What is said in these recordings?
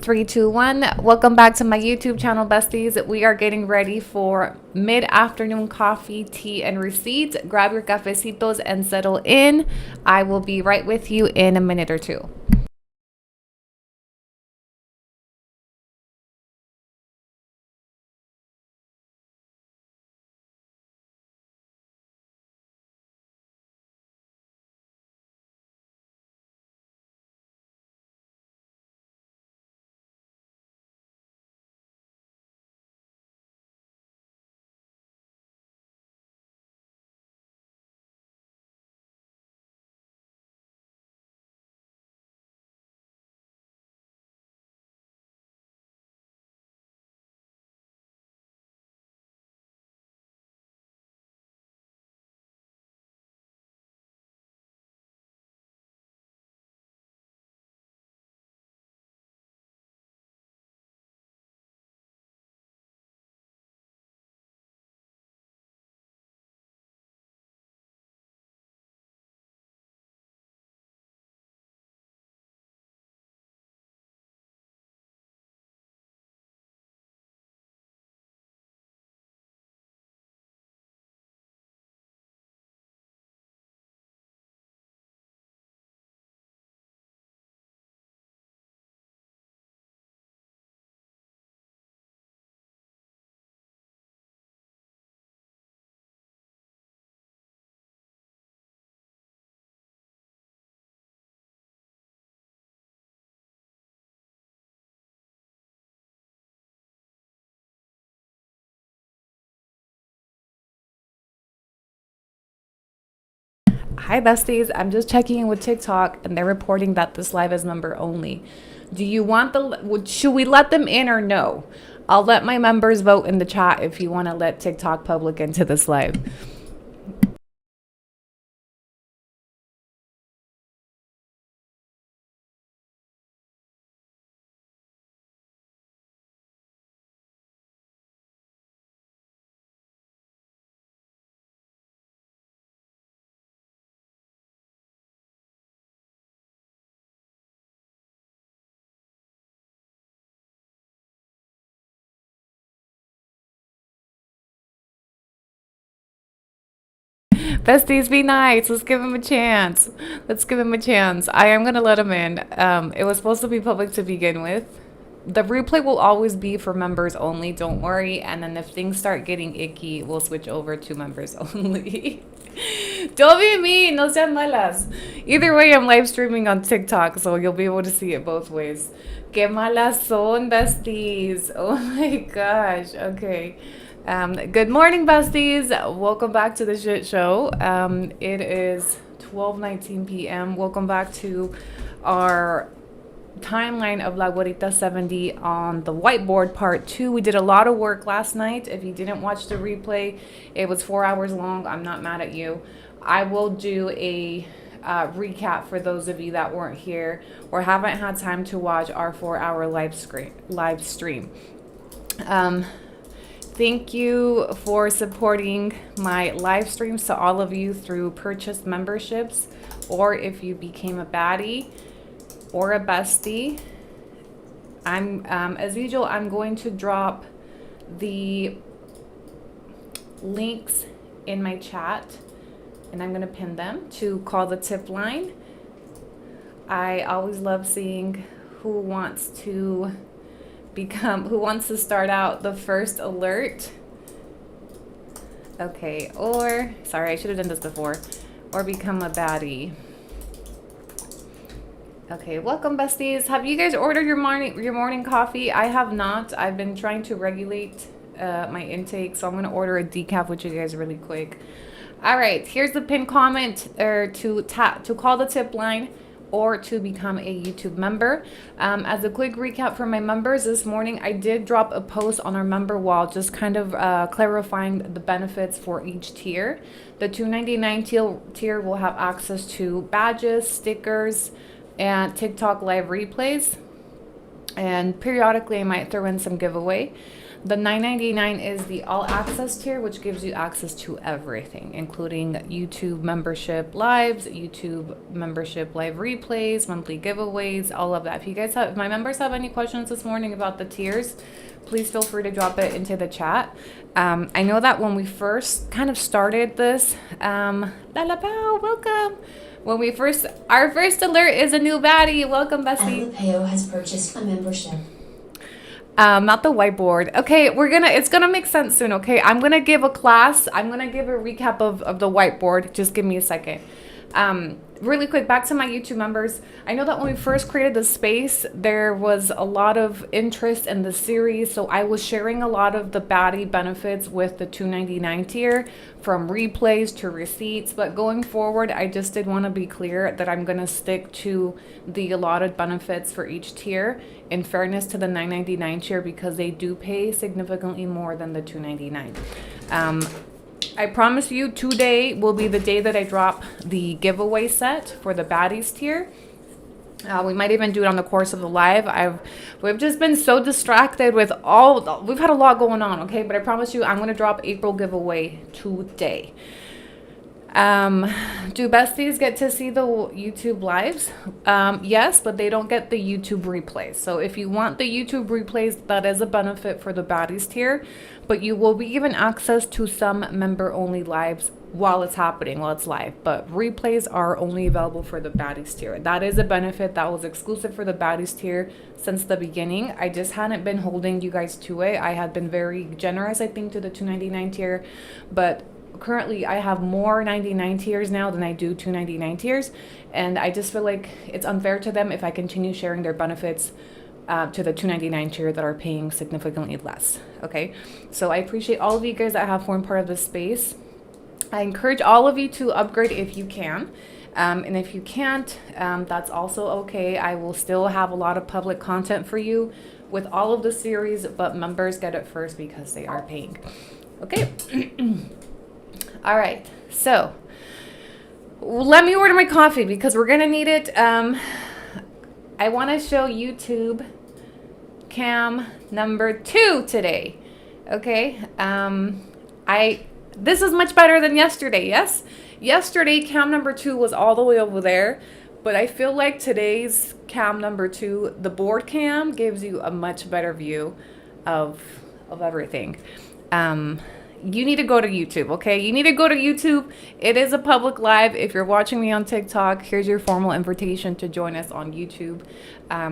Three, two, one. Welcome back to my YouTube channel, besties. We are getting ready for mid-afternoon coffee, tea, and receipts. Grab your cafecitos and settle in. I will be right with you in a minute or two. Hi, besties. I'm just checking in with TikTok, and they're reporting that this live is member only. Do you want should we let them in or no? I'll let my members vote in the chat if you want to let TikTok public into this live. Besties, be nice. Let's give him a chance. Let's give him a chance. I am going to let him in. It was supposed to be public to begin with. The replay will always be for members only. Don't worry. And then if things start getting icky, we'll switch over to members only. Don't be mean. No sean malas. Either way, I'm live streaming on TikTok, so you'll be able to see it both ways. Que malas son, besties. Oh my gosh. Okay. Good morning, besties. Welcome back to the shit show. It is 12:19 p.m. Welcome back to our timeline of Laguerita70 on the whiteboard part 2. We did a lot of work last night. If you didn't watch the replay, it was 4 hours long. I'm not mad at you. I will do a recap for those of you that weren't here or haven't had time to watch our 4-hour live stream. Thank you for supporting my live streams, to all of you through purchased memberships, or if you became a baddie or a bestie. I'm as usual, I'm going to drop the links in my chat, and I'm going to pin them to call the tip line. I always love seeing who wants to start out the first alert. Okay, or sorry, I should have done this before. Or become a baddie. Okay, welcome, besties. Have you guys ordered your morning coffee? I have not. I've been trying to regulate my intake, so I'm gonna order a decaf with you guys really quick. All right, here's the pinned comment to call the tip line or to become a YouTube member. As a quick recap for my members, this morning I did drop a post on our member wall, just kind of clarifying the benefits for each tier. The $2.99 tier will have access to badges, stickers, and TikTok live replays. And periodically I might throw in some giveaway. The $9.99 is the all access tier, which gives you access to everything, including YouTube membership lives, YouTube membership live replays, monthly giveaways, all of that. If my members have any questions this morning about the tiers, please feel free to drop it into the chat. I know that when we first kind of started this, welcome. Our first alert is a new baddie. Welcome, Bessie. Alapeo has purchased a membership. Not the whiteboard. Okay, it's gonna make sense soon, okay? I'm gonna give a class. I'm gonna give a recap of the whiteboard. Just give me a second. Really quick, back to my YouTube members. I know that when we first created the space, there was a lot of interest in the series, so I was sharing a lot of the baddie benefits with the $2.99 tier, from replays to receipts. But going forward, I just did want to be clear that I'm going to stick to the allotted benefits for each tier, in fairness to the $9.99 tier, because they do pay significantly more than the $2.99. I promise you today will be the day that I drop the giveaway set for the baddies tier. We might even do it on the course of the live. We've just been so distracted with we've had a lot going on, okay? But I promise you I'm going to drop April giveaway today. Do besties get to see the YouTube lives? Yes, but they don't get the YouTube replays. So if you want the YouTube replays, that is a benefit for the baddies tier, but you will be given access to some member only lives while it's live. But replays are only available for the baddies tier. That is a benefit that was exclusive for the baddies tier since the beginning. I just hadn't been holding you guys to it. I had been very generous, I think, to the $2.99 tier, but currently I have more 99 tiers now than I do 2.99 tiers, and I just feel like it's unfair to them if I continue sharing their benefits to the 2.99 tier that are paying significantly less. Okay, so I appreciate all of you guys that have formed part of this space. I encourage all of you to upgrade if you can, and if you can't, that's also okay. I will still have a lot of public content for you with all of the series, but members get it first because they are paying. Okay. All right, so let me order my coffee because we're gonna need it. I want to show YouTube cam number 2 today. Okay, this is much better than yesterday. Yes, yesterday cam number 2 was all the way over there, but I feel like today's cam number 2, the board cam, gives you a much better view of everything. You need to go to YouTube, okay? You need to go to YouTube. It is a public live. If you're watching me on TikTok, here's your formal invitation to join us on YouTube.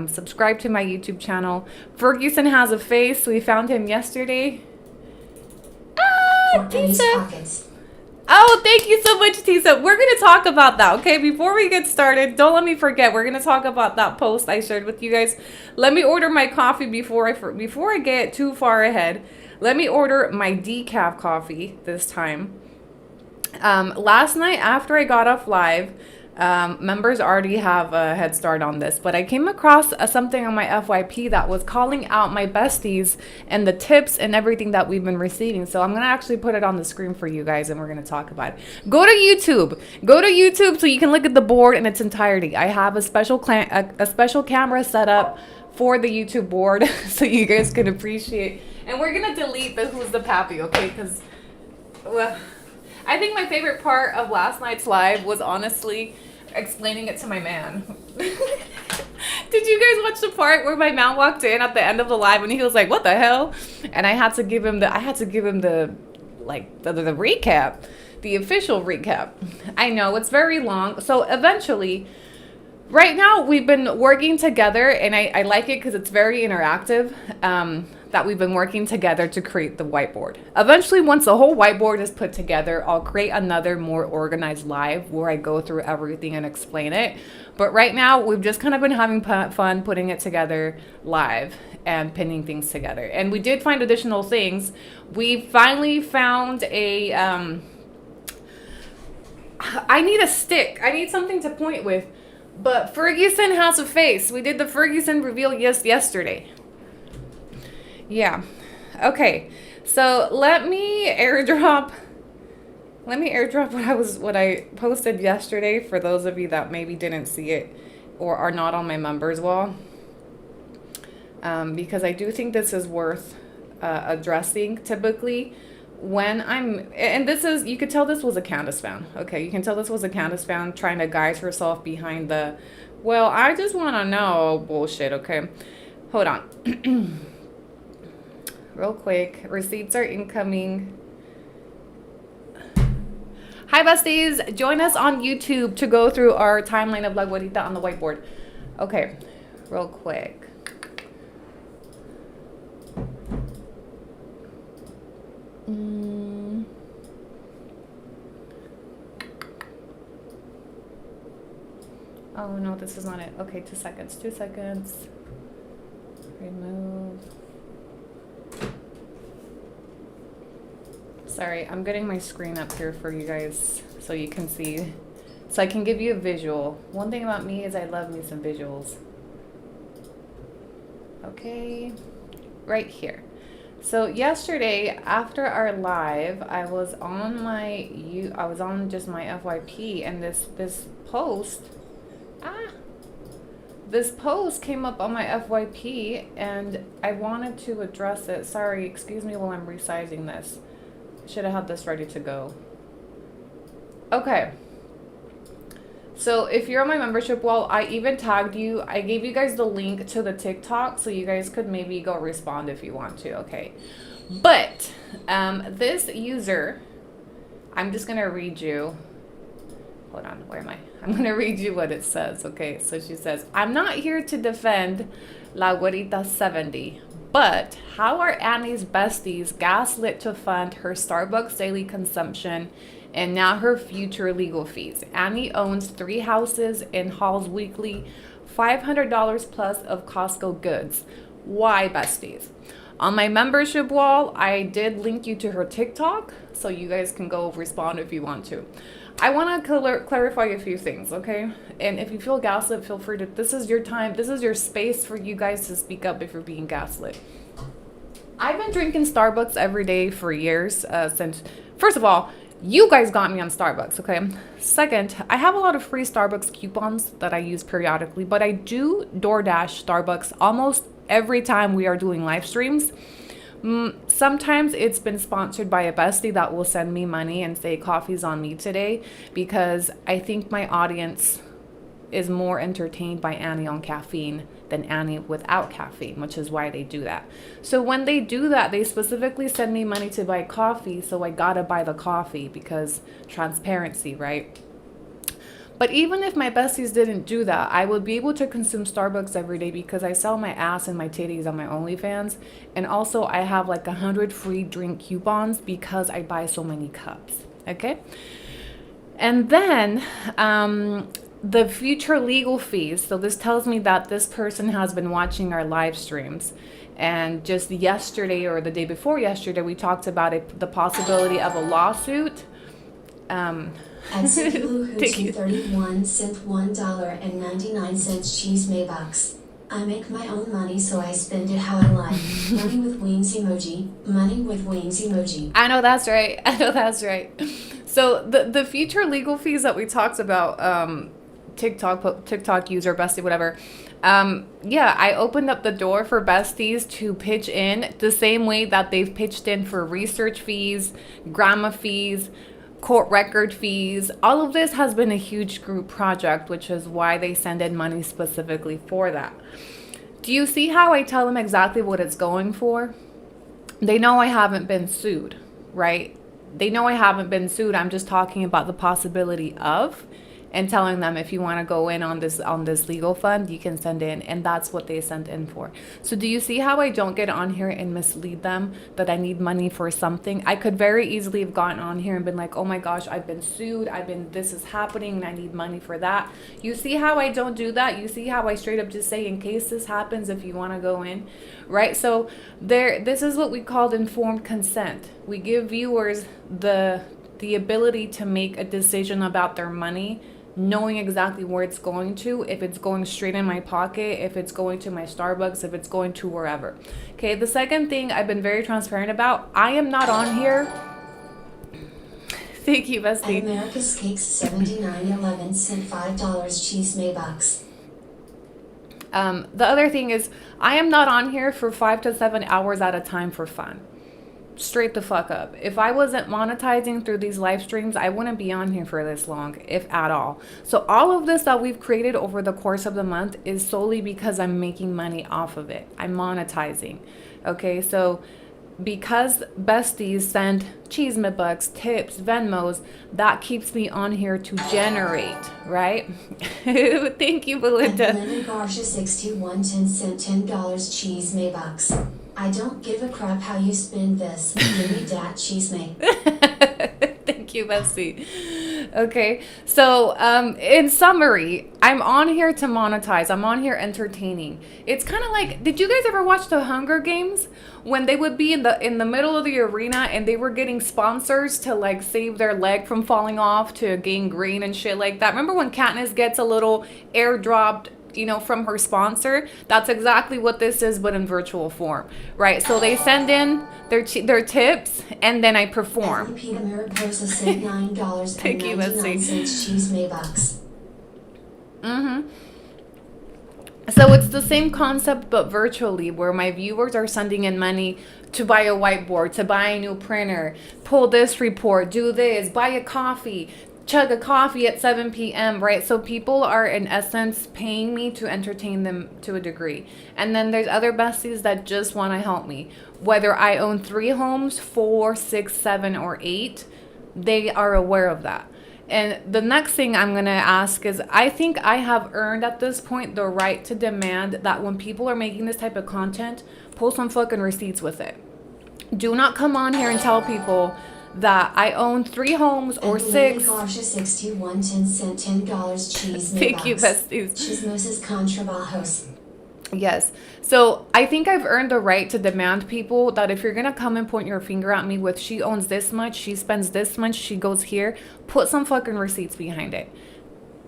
Subscribe to my YouTube channel. Ferguson has a face. We found him yesterday. Tisa. Oh, thank you so much, Tisa. We're going to talk about that, okay? Before we get started, don't let me forget. We're going to talk about that post I shared with you guys. Let me order my coffee before I get too far ahead. Let me order my decaf coffee this time. Last night after I got off live, members already have a head start on this, but I came across something on my FYP that was calling out my besties and the tips and everything that we've been receiving. So I'm going to actually put it on the screen for you guys and we're going to talk about it. Go to YouTube so you can look at the board in its entirety. I have a special camera set up for the YouTube board so you guys can appreciate. And we're going to delete the Who's the Pappy, okay? Because, well, I think my favorite part of last night's live was honestly explaining it to my man. Did you guys watch the part where my man walked in at the end of the live and he was like, what the hell? And I had to give him the recap, the official recap. I know it's very long. So eventually, right now we've been working together and I like it because it's very interactive. That we've been working together to create the whiteboard. Eventually, once the whole whiteboard is put together, I'll create another more organized live where I go through everything and explain it. But right now, we've just kind of been having fun putting it together live and pinning things together. And we did find additional things. We finally found a, I need a stick. I need something to point with. But Ferguson has a face. We did the Ferguson reveal yesterday. Yeah. Okay. So let me airdrop what I posted yesterday for those of you that maybe didn't see it or are not on my members wall. Because I do think this is worth addressing typically when I'm, and this is, you could tell this was a Candace fan. Okay, you can tell this was a Candace fan trying to guide herself behind the, well, I just want to know bullshit. Okay, hold on. Real quick, receipts are incoming. Hi, besties. Join us on YouTube to go through our timeline of Laguerita on the whiteboard. Okay, real quick. Oh, no, this is not it. Okay, 2 seconds. 2 seconds. Remove. Sorry, I'm getting my screen up here for you guys so you can see. So I can give you a visual. One thing about me is I love me some visuals. Okay, right here. So yesterday after our live, I was on just my FYP, and this post came up on my FYP, and I wanted to address it. Sorry, excuse me while I'm resizing this. Should have had this ready to go. Okay. So if you're on my membership wall, I even tagged you. I gave you guys the link to the TikTok, so you guys could maybe go respond if you want to. Okay. But this user, I'm just going to read you. Hold on. Where am I? I'm going to read you what it says. Okay. So she says, I'm not here to defend Laguerita70. But how are Annie's besties gaslit to fund her Starbucks daily consumption and now her future legal fees? Annie owns 3 houses and hauls weekly $500 plus of Costco goods. Why, besties? On my membership wall, I did link you to her TikTok, so you guys can go respond if you want to. I want to clarify a few things, okay? And if you feel gaslit, feel free to, this is your time, this is your space for you guys to speak up if you're being gaslit. I've been drinking Starbucks every day for years, since, first of all, you guys got me on Starbucks, okay? Second, I have a lot of free Starbucks coupons that I use periodically, but I do DoorDash Starbucks almost every time we are doing live streams. Sometimes it's been sponsored by a bestie that will send me money and say coffee's on me today, because I think my audience is more entertained by Annie on caffeine than Annie without caffeine, which is why they do that. So when they do that, they specifically send me money to buy coffee, so I gotta buy the coffee because transparency, right? But even if my besties didn't do that, I would be able to consume Starbucks every day because I sell my ass and my titties on my OnlyFans. And also I have like 100 free drink coupons because I buy so many cups, okay? And then the future legal fees. So this tells me that this person has been watching our live streams. And just yesterday or the day before yesterday, we talked about the possibility of a lawsuit. At Sikulu Hoochie 31 cent $1.99 cheese Maybox. I make my own money, so I spend it how I like. Money with wings emoji. Money with wings emoji. I know that's right. I know that's right. So the future legal fees that we talked about, TikTok user, bestie, whatever. Yeah, I opened up the door for besties to pitch in the same way that they've pitched in for research fees, grandma fees, court record fees. All of this has been a huge group project, which is why they send in money specifically for that. Do you see how I tell them exactly what it's going for? They know I haven't been sued, right? They know I haven't been sued. I'm just talking about the possibility of, and telling them if you want to go in on this legal fund, you can send in, and that's what they sent in for. So do you see how I don't get on here and mislead them that I need money for something? I could very easily have gotten on here and been like, oh my gosh, I've been sued, this is happening and I need money for that. You see how I don't do that? You see how I straight up just say, in case this happens, if you want to go in, right? So this is what we called informed consent. We give viewers the ability to make a decision about their money, knowing exactly where it's going to, if it's going straight in my pocket, if it's going to my Starbucks, if it's going to wherever. Okay, the second thing I've been very transparent about, I am not on here. Thank you, bestie. America's Cakes 79.11 cent $5 cheese Maybox. The other thing is, I am not on here for 5 to 7 hours at a time for fun. Straight the fuck up. If I wasn't monetizing through these live streams, I wouldn't be on here for this long, if at all. So all of this that we've created over the course of the month is solely because I'm making money off of it. I'm monetizing. Okay, so because besties send cheeseman bucks, tips, Venmos, that keeps me on here to generate, right? Thank you, And Belinda. Laguerita61 sent $10 cheese may bucks. I don't give a crap how you spend this. Give me that cheese may. Thank you, Bessie. Okay, so in summary, I'm on here to monetize. I'm on here entertaining. It's kind of like, did you guys ever watch the Hunger Games when they would be in the middle of the arena and they were getting sponsors to like save their leg from falling off to gain green and shit like that? Remember when Katniss gets a little airdropped, you know, from her sponsor? That's exactly what this is, but in virtual form, right? So they send in their tips, and then I perform. Peter Mariposa sent Thank you, Bessie. $9.99 cheese may bucks. So it's the same concept, but virtually, where my viewers are sending in money to buy a whiteboard, to buy a new printer, pull this report, do this, buy a coffee, chug a coffee at 7 p.m., right? So people are, in essence, paying me to entertain them to a degree. And then there's other besties that just want to help me. Whether I own 3 homes, 4, 6, 7, or 8, they are aware of that. And the next thing I'm going to ask is, I think I have earned at this point the right to demand that when people are making this type of content, pull some fucking receipts with it. Do not come on here and tell people that I own 3 homes or 6. Laguerita61 sent $10 cheese may Thank you, bucks. besties. Chismosas contra bajos. Yes. So I think I've earned the right to demand people that if you're going to come and point your finger at me with she owns this much, she spends this much, she goes here, put some fucking receipts behind it.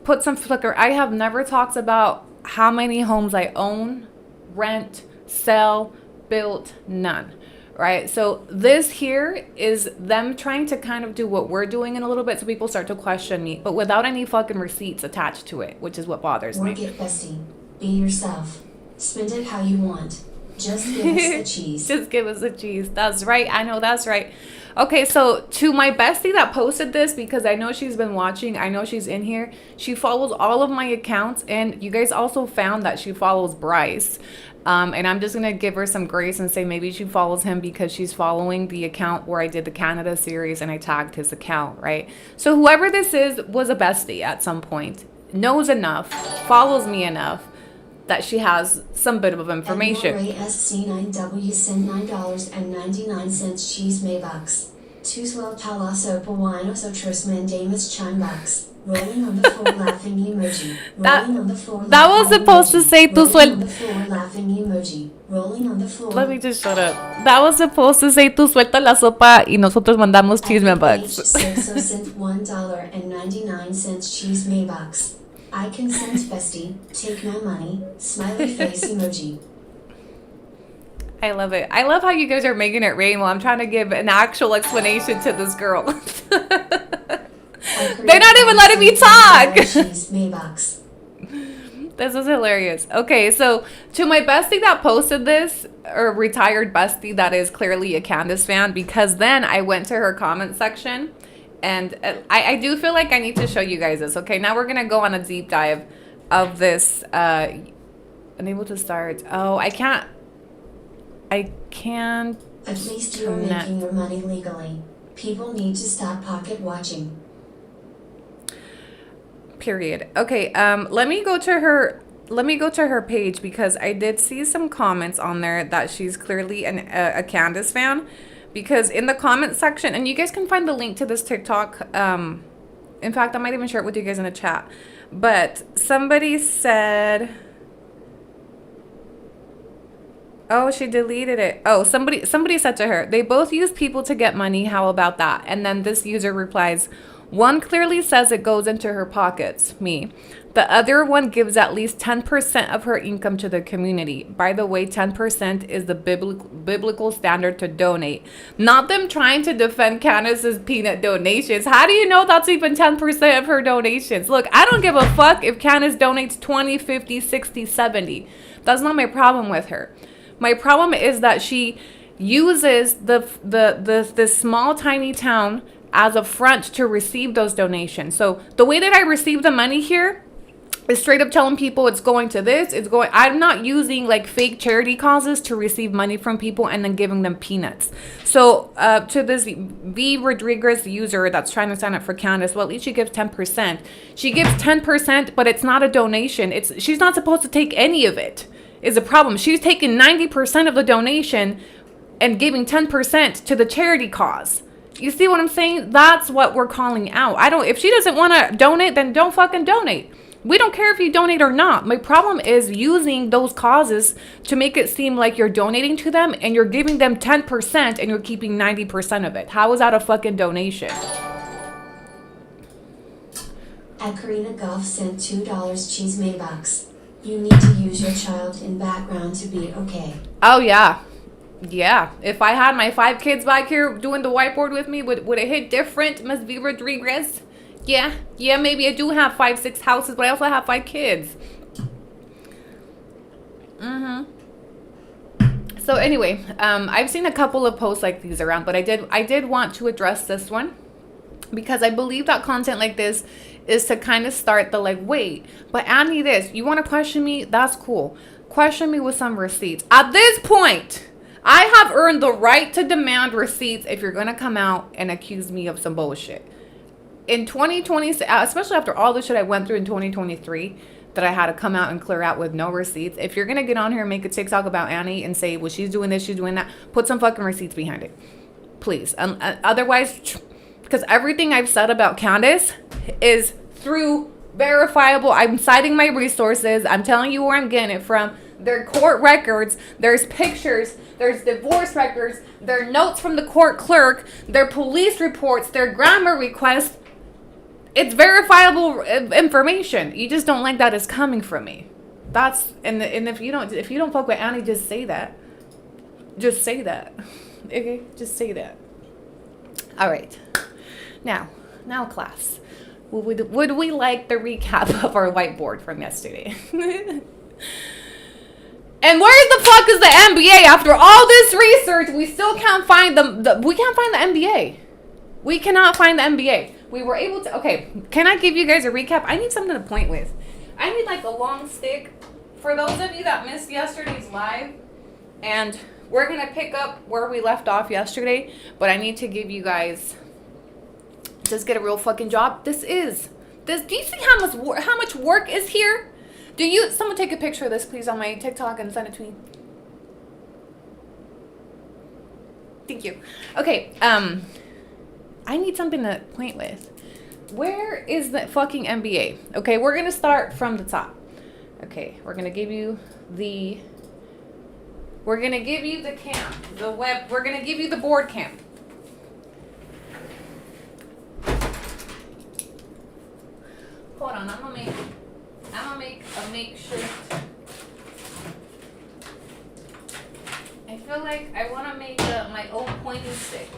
Put some flicker. I have never talked about how many homes I own, rent, sell, built, none. Right? So this here is them trying to kind of do what we're doing in a little bit, so people start to question me, but without any fucking receipts attached to it, which is what bothers Work me. it, bestie. Be yourself. Spend it how you want. Just give us the cheese. Just give us the cheese. That's right. I know that's right. Okay, so to my bestie that posted this, because I know she's been watching, I know she's in here. She follows all of my accounts, and you guys also found that she follows Bryce. And I'm just going to give her some grace and say maybe she follows him because she's following the account where I did the Canada series and I tagged his account, right? So whoever this is was a bestie at some point, knows enough, follows me enough that she has some bit of information. And SC9W sent $9.99 cheese may bucks. Two swell palaso pawinos otros mandamus chime bucks. Rolling on the floor laughing emoji. Rolling on the floor That was laughing supposed to emoji. say tu Rolling on the suelta. floor laughing emoji. Rolling on the floor. Let me just shut up. That was supposed to say tu suelta la sopa y nosotros mandamos chisme bucks. H6 sent $1.99 cheese may bucks. I consent, bestie. Take my money. Smiley face emoji. I love it. I love how you guys are making it rain while I'm trying to give an actual explanation to this girl. They're not even letting me talk. Cheese may bucks. This is hilarious. Okay, so to my bestie that posted this, or retired bestie that is clearly a Candace fan, because then I went to her comment section, and I do feel like I need to show you guys this. Okay, now we're going to go on a deep dive of this. Unable to start. Oh, I can't. At least you're making your money legally. People need to stop pocket watching. Period. Okay, let me go to her page, because I did see some comments on there that she's clearly a Candace fan, because in the comment section, and you guys can find the link to this TikTok, in fact I might even share it with you guys in the chat, but somebody said, oh, she deleted it. Oh, somebody said to her, they both use people to get money, how about that? And then this user replies, One clearly says it goes into her pockets, me. The other one gives at least 10% of her income to the community. By the way, 10% is the biblical standard to donate. Not them trying to defend Candace's peanut donations. How do you know that's even 10% of her donations? Look, I don't give a fuck if Candace donates 20, 50, 60, 70. That's not my problem with her. My problem is that she uses the small tiny town as a front to receive those donations. So the way that I receive the money here is straight up telling people it's going to this, it's going. I'm not using like fake charity causes to receive money from people and then giving them peanuts. So to this V Rodriguez user that's trying to sign up for Candace, well, at least she gives 10%. She gives 10%, but it's not a donation. She's not supposed to take any of it. Is a problem. She's taking 90% of the donation and giving 10% to the charity cause. You see what I'm saying? That's what we're calling out. If she doesn't want to donate, then don't fucking donate. We don't care if you donate or not. My problem is using those causes to make it seem like you're donating to them and you're giving them 10% and you're keeping 90% of it. How is that a fucking donation? At Karina Golf sent $2 cheese Maybucks. You need to use your child in background to be okay. Oh, yeah. Yeah. If I had my 5 kids back here doing the whiteboard with me, would it hit different, Miss V Rodriguez? Yeah, maybe I do have 5, 6 houses, but I also have 5 kids. So anyway, I've seen a couple of posts like these around, but I did want to address this one because I believe that content like this is to kind of start the like, wait, but Annie, this, you want to question me? That's cool. Question me with some receipts. At this point, I have earned the right to demand receipts if you're going to come out and accuse me of some bullshit. In 2020, especially after all the shit I went through in 2023, that I had to come out and clear out with no receipts. If you're going to get on here and make a TikTok about Annie and say, well, she's doing this, she's doing that, put some fucking receipts behind it. Please. Otherwise, because everything I've said about Candace is through verifiable. I'm citing my resources. I'm telling you where I'm getting it from. There are court records. There's pictures. There's divorce records. There are notes from the court clerk. There are police reports. There are grammar requests. It's verifiable information. You just don't like that it's coming from me. That's and if you don't fuck with Annie, just say that. Just say that. Okay, just say that. All right. Now class. Would we like the recap of our whiteboard from yesterday? And where the fuck is the MBA? After all this research, we still can't find we can't find the MBA. We cannot find the MBA. We were able to, okay, can I give you guys a recap? I need something to point with. I need like a long stick. For those of you that missed yesterday's live, and we're going to pick up where we left off yesterday, but I need to give you guys, just get a real fucking job. Do you see how much work is here? Someone take a picture of this, please, on my TikTok and send it to me. Thank you. Okay, I need something to point with. Where is the fucking MBA? Okay, we're going to start from the top. Okay, we're going to give you the camp, we're going to give you the board camp. Hold on, I'm going to make a makeshift. I feel like I want to make my own pointing stick.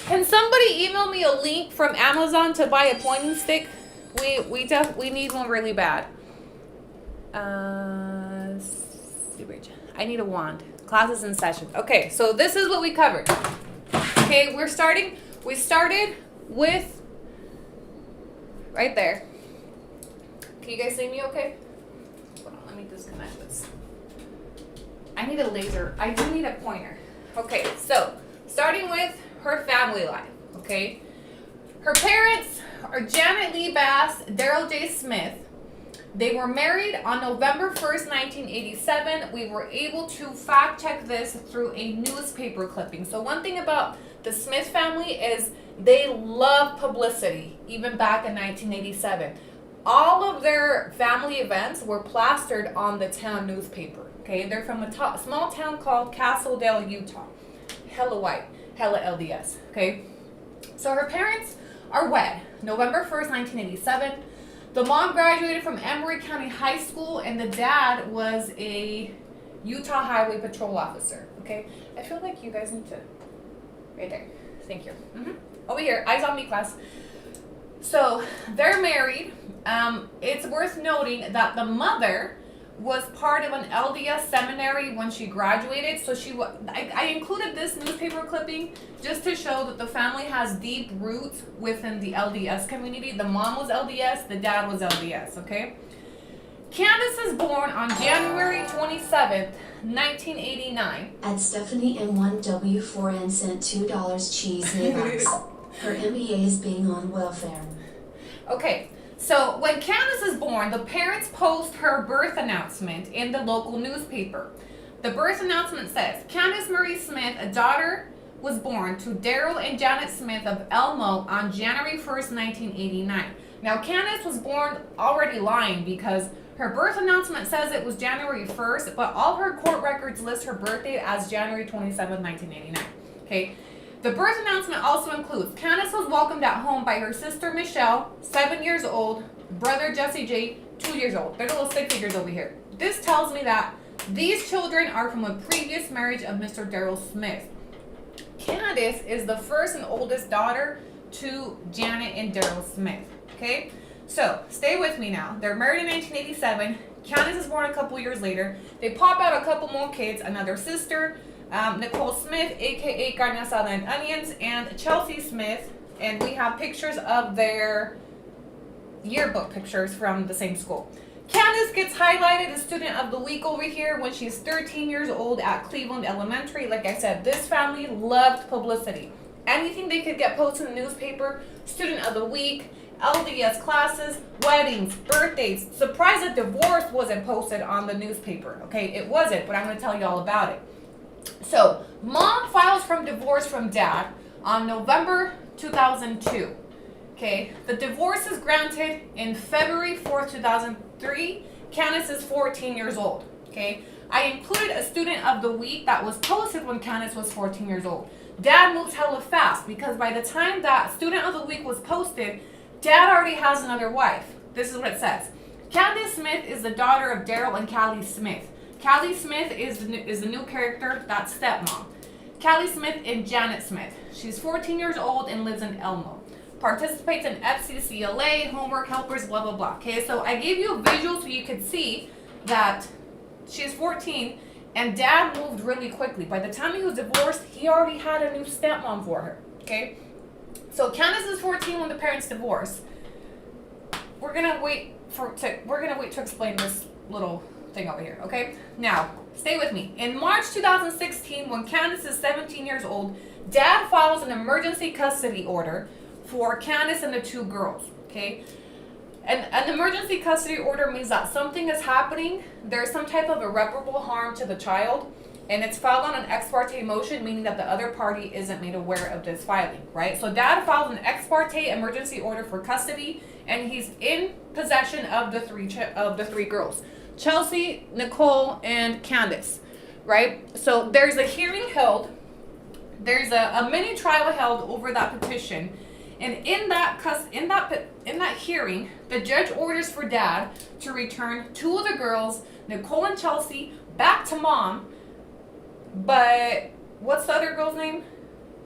Can somebody email me a link from Amazon to buy a pointing stick? We need one really bad. I need a wand. Classes in session. Okay, so this is what we covered. Okay, we started with right there. Can you guys see me okay? Hold on, let me disconnect this. I need a laser. I do need a pointer. Okay, so starting with her family life, okay? Her parents are Janet Lee Bass, Daryl J. Smith. They were married on November 1st, 1987. We were able to fact check this through a newspaper clipping. So one thing about the Smith family is they love publicity, even back in 1987. All of their family events were plastered on the town newspaper. Okay, they're from a small town called Castledale, Utah. Hella white, hella LDS. Okay, so her parents are wed. November 1st, 1987. The mom graduated from Emory County High School, and the dad was a Utah Highway Patrol officer. Okay? I feel like you guys need to... Right there. Thank you. Over here. Eyes on me, class. So, they're married. It's worth noting that the mother was part of an LDS seminary when she graduated. So I included this newspaper clipping just to show that the family has deep roots within the LDS community. The mom was LDS, the dad was LDS, okay? Candace is born on January 27th, 1989. At Stephanie M1W4N sent $2 cheese Maybucks. Her MBA is being on welfare. Okay. So, when Candace is born, the parents post her birth announcement in the local newspaper. The birth announcement says, Candace Marie Smith, a daughter, was born to Daryl and Janet Smith of Elmo on January 1st, 1989. Now, Candace was born already lying because her birth announcement says it was January 1st, but all her court records list her birth date as January 27th, 1989. Okay? The birth announcement also includes Candace was welcomed at home by her sister Michelle, 7 years old, brother Jesse J, 2 years old. They're the little stick figures over here. This tells me that these children are from a previous marriage of Mr. Daryl Smith. Candace is the first and oldest daughter to Janet and Daryl Smith. Okay? So, stay with me now. They're married in 1987. Candace is born a couple years later. They pop out a couple more kids, another sister, Nicole Smith, aka Carne Asada and Onions, and Chelsea Smith, and we have pictures of their yearbook pictures from the same school. Candace gets highlighted as student of the week over here when she's 13 years old at Cleveland Elementary. Like I said, this family loved publicity. Anything they could get posted in the newspaper, student of the week, LDS classes, weddings, birthdays. Surprised that divorce wasn't posted on the newspaper. Okay, it wasn't, but I'm going to tell you all about it. So, mom files from divorce from dad on November 2002. Okay, the divorce is granted in February 4th, 2003. Candace is 14 years old. Okay, I included a student of the week that was posted when Candace was 14 years old. Dad moves hella fast because by the time that student of the week was posted, dad already has another wife. This is what it says. Candace Smith is the daughter of Daryl and Callie Smith. Callie Smith is the new character, that's stepmom. Callie Smith and Janet Smith. She's 14 years old and lives in Elmo. Participates in FCCLA, homework helpers, blah, blah, blah. Okay, so I gave you a visual so you could see that she's 14 and dad moved really quickly. By the time he was divorced, he already had a new stepmom for her. Okay, so Candace is 14 when the parents divorce. We're gonna wait to explain this little thing over here, okay? Now, stay with me. In March 2016, when Candace is 17 years old, dad files an emergency custody order for Candace and the two girls, okay? And an emergency custody order means that something is happening, there's some type of irreparable harm to the child, and it's filed on an ex parte motion, meaning that the other party isn't made aware of this filing, right? So dad filed an ex parte emergency order for custody, and he's in possession of the three girls. Chelsea, Nicole, and Candace, right? So there's a hearing held. There's a mini trial held over that petition, and in that hearing, the judge orders for dad to return two of the girls, Nicole and Chelsea, back to mom. But what's the other girl's name?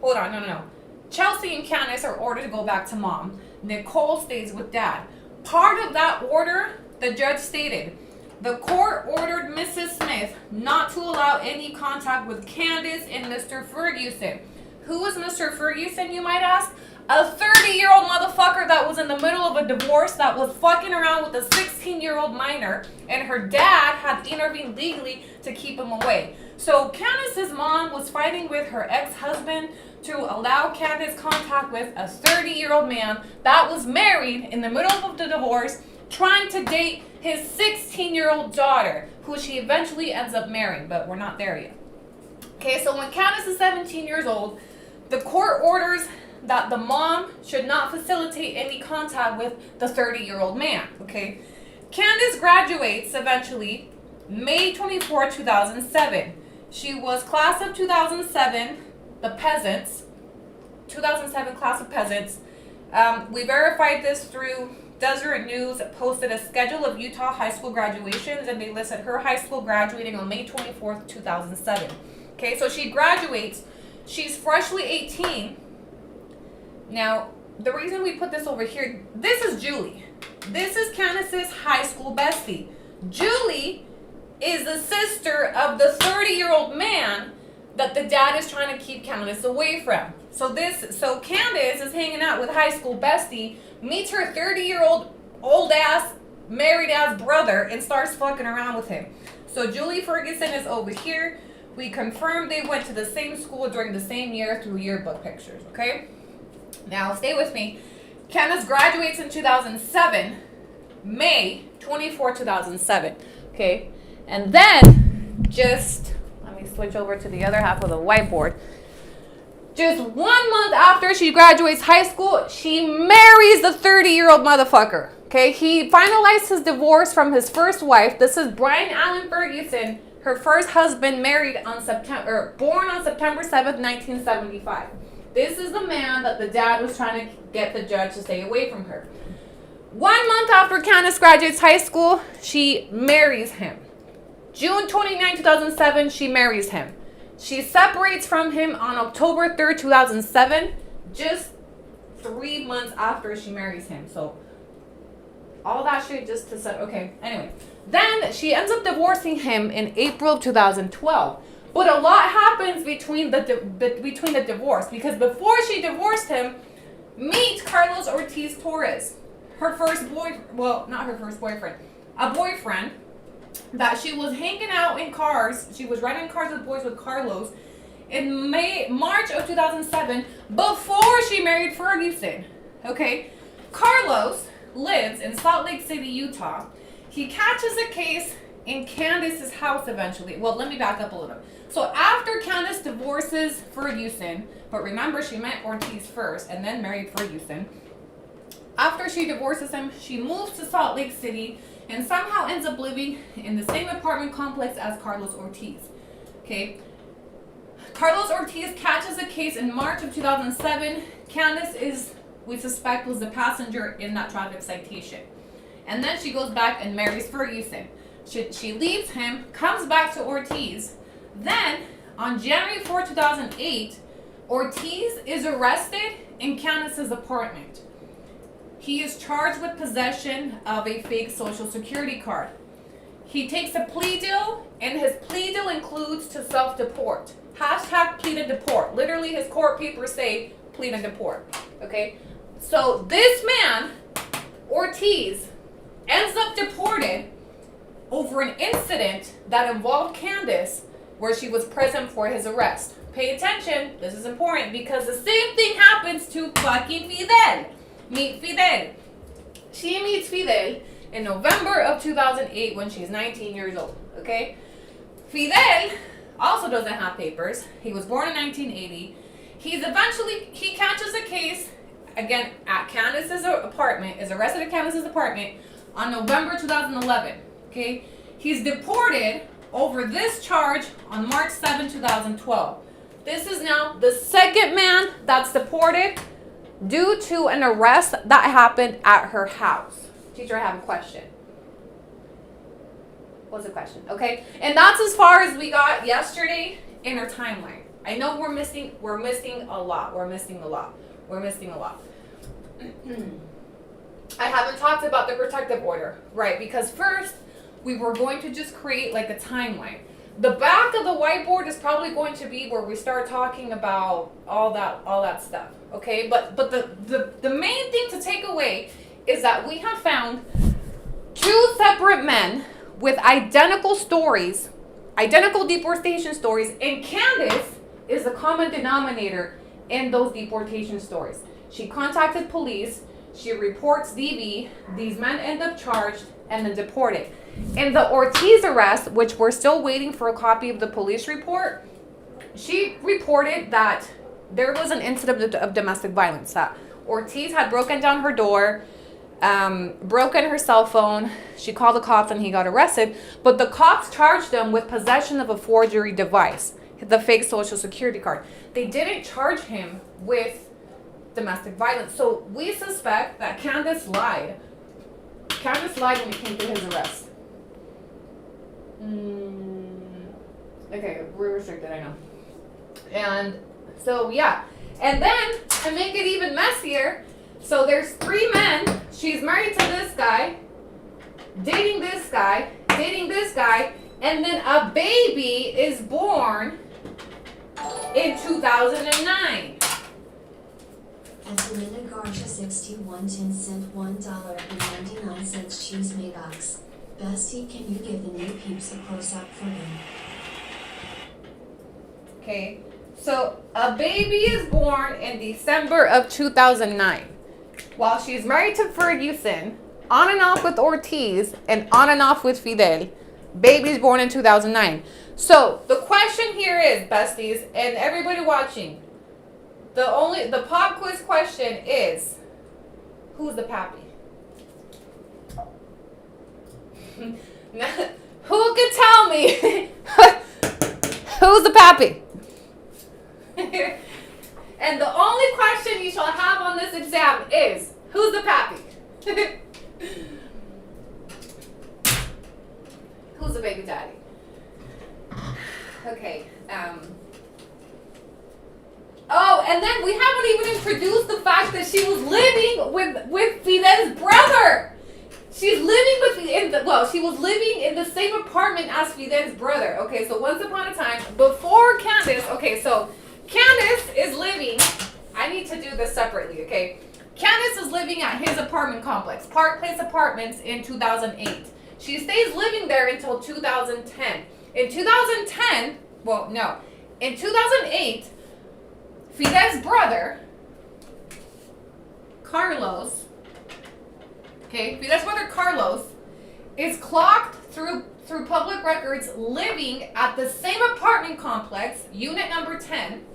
Hold on, no. Chelsea and Candace are ordered to go back to mom. Nicole stays with dad. Part of that order, the judge stated, the court ordered Mrs. Smith not to allow any contact with Candace and Mr. Ferguson. Who was Mr. Ferguson, you might ask? A 30-year-old motherfucker that was in the middle of a divorce that was fucking around with a 16-year-old minor, and her dad had intervened legally to keep him away. So Candace's mom was fighting with her ex-husband to allow Candace contact with a 30-year-old man that was married in the middle of the divorce, trying to date his 16-year-old daughter, who she eventually ends up marrying, but we're not there yet. Okay, so when Candace is 17 years old, the court orders that the mom should not facilitate any contact with the 30-year-old man, okay? Candace graduates eventually May 24, 2007. She was class of 2007, the peasants, 2007 class of peasants. We verified this through Deseret News posted a schedule of Utah high school graduations, and they listed her high school graduating on May 24th, 2007. Okay, so she graduates. She's freshly 18. Now, the reason we put this over here, this is Julie. This is Candace's high school bestie. Julie is the sister of the 30-year-old man that the dad is trying to keep Candace away from. So Candace is hanging out with high school bestie, meets her 30-year-old old-ass, married-ass brother, and starts fucking around with him. So Julie Ferguson is over here. We confirmed they went to the same school during the same year through yearbook pictures, okay? Now, stay with me. Candace graduates in 2007, May 24, 2007, okay? And then, let me switch over to the other half of the whiteboard. Just 1 month after she graduates high school, she marries the 30-year-old motherfucker. Okay, he finalized his divorce from his first wife. This is Brian Allen Ferguson, her first husband, born on September 7th, 1975. This is the man that the dad was trying to get the judge to stay away from her. 1 month after Candace graduates high school, she marries him. June 29, 2007, she marries him. She separates from him on October 3rd, 2007, just 3 months after she marries him. So, all that shit just to say, okay, anyway. Then, she ends up divorcing him in April of 2012. But a lot happens between the divorce, because before she divorced him, meet Carlos Ortiz Torres. Her first not her first boyfriend, a boyfriend that she was hanging out in cars. She was renting cars with boys with Carlos in March of 2007 before she married Ferguson. Okay, Carlos lives in Salt Lake City, Utah. He catches a case in Candace's house eventually. Well, let me back up a little. So after Candace divorces Ferguson, but remember she met Ortiz first and then married Ferguson. After she divorces him, she moves to Salt Lake City and somehow ends up living in the same apartment complex as Carlos Ortiz. Okay. Carlos Ortiz catches a case in March of 2007. Candace we suspect, was the passenger in that traffic citation. And then she goes back and marries Ferguson. She leaves him, comes back to Ortiz. Then, on January 4, 2008, Ortiz is arrested in Candace's apartment. He is charged with possession of a fake social security card. He takes a plea deal, and his plea deal includes to self-deport. Hashtag plead and deport. Literally, his court papers say plead and deport. Okay? So this man, Ortiz, ends up deported over an incident that involved Candace, where she was present for his arrest. Pay attention, this is important, because the same thing happens to fucking Fidel. Meet Fidel. She meets Fidel in November of 2008 when she's 19 years old, okay? Fidel also doesn't have papers. He was born in 1980. He catches a case, again, at Candace's apartment, is arrested at Candace's apartment on November 2011, okay? He's deported over this charge on March 7, 2012. This is now the second man that's deported due to an arrest that happened at her house. Teacher, I have a question. What's the question? Okay, and that's as far as we got yesterday in our timeline. I know we're missing a lot. I haven't talked about the protective order, right? Because first, we were going to just create like a timeline. The back of the whiteboard is probably going to be where we start talking about all that stuff, okay? But the main thing to take away is that we have found two separate men with identical stories, identical deportation stories, and Candace is the common denominator in those deportation stories. She contacted police, she reports DV, these men end up charged and then deported. In the Ortiz arrest, which we're still waiting for a copy of the police report, she reported that there was an incident of domestic violence, that Ortiz had broken down her door, broken her cell phone. She called the cops and he got arrested, but the cops charged him with possession of a forgery device, the fake social security card. They didn't charge him with domestic violence. So we suspect that Candace lied. Candace lied when it came to his arrest. Okay, we're restricted, I know. And so, yeah. And then, to make it even messier, so there's 3 men. She's married to this guy, dating this guy, and then a baby is born in 2009. And Linda Garcia 61 10 cent $1.99 cheese Maybox. Bestie, can you give the new peeps a close-up for me? Okay, so a baby is born in December of 2009. While she's married to Ferguson, on and off with Ortiz, and on and off with Fidel, baby's born in 2009. So the question here is, besties, and everybody watching, the pop quiz question is, who's the pappy? Who can tell me who's the pappy? And the only question you shall have on this exam is, who's the pappy? Who's the baby daddy? Okay. Oh, and then we haven't even introduced the fact that she was living with Fidel's brother. She was living in the same apartment as Fidel's brother. Okay, so once upon a time, before Candace, okay, so Candace is living, I need to do this separately, okay? Candace is living at his apartment complex, Park Place Apartments, in 2008. She stays living there until 2010. In 2008, Fidel's brother, Carlos, is clocked through public records living at the same apartment complex, unit number 10,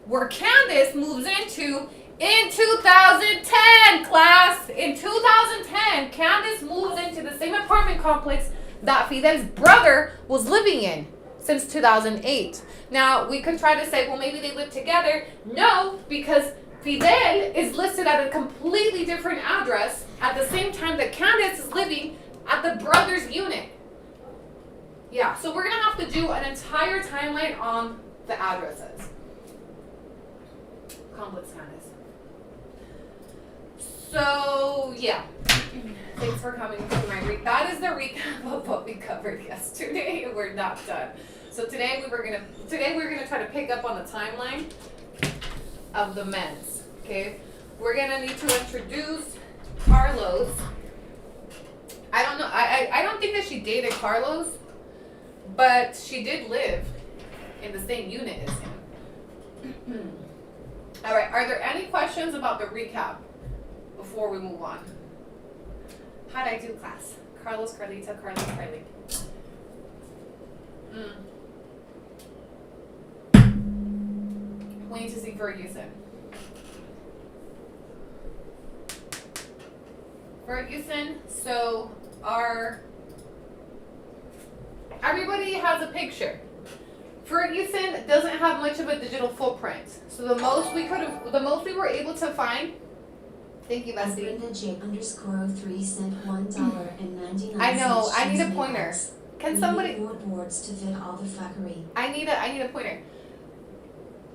where Candace moves into in 2010, class. In 2010, Candace moves into the same apartment complex that Fidel's brother was living in since 2008. Now, we could try to say, well, maybe they live together. No, because Fidel is listed at a completely different address at the same time that Candace is living at the brother's unit. Yeah, so we're going to have to do an entire timeline on the addresses. Complex Candace. So, yeah. Thanks for coming to my that is the recap of what we covered yesterday. We're not done. So today we're gonna try to pick up on the timeline of the men's. Okay? We're gonna need to introduce Carlos. I don't know. I don't think that she dated Carlos, but she did live in the same unit as him. All right. Are there any questions about the recap before we move on? How'd I do, class? Carlos, Carlita, Carlos, Carly. We need to see Ferguson. Ferguson, so everybody has a picture. Ferguson doesn't have much of a digital footprint. So the most we were able to find. Thank you, Bestie. Brenda J _03 sent $1.99. I know. I need a pointer. Can somebody? Boards to fit all the fuckery. I need a pointer.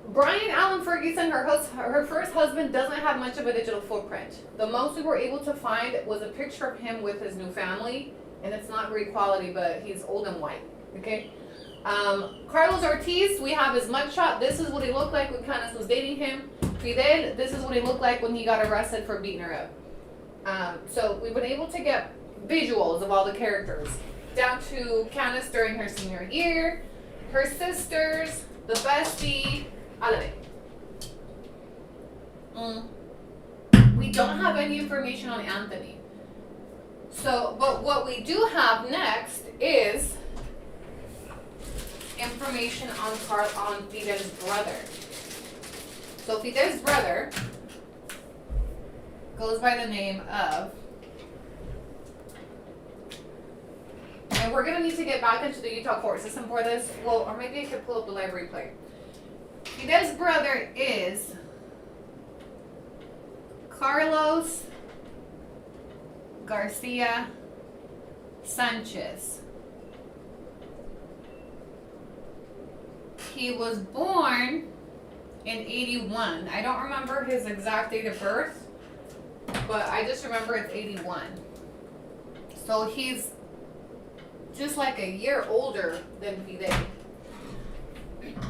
Brian Allen Ferguson, her first husband, doesn't have much of a digital footprint. The most we were able to find was a picture of him with his new family, and it's not great quality, but he's old and white. Okay. Carlos Ortiz, we have his mugshot. This is what he looked like when Candace was dating him. Fidel, this is what he looked like when he got arrested for beating her up. So we've been able to get visuals of all the characters, down to Candace during her senior year, her sisters, the bestie, all of it. We don't have any information on Anthony. So, but what we do have next is information on Fidel's brother. So Fidel's brother goes by the name of, and we're going to need to get back into the Utah court system for this. Well, or maybe I could pull up the live replay. Fidel's brother is Carlos Garcia Sanchez. He was born in 81. I don't remember his exact date of birth, but I just remember it's 81. So he's just like a year older than Fide.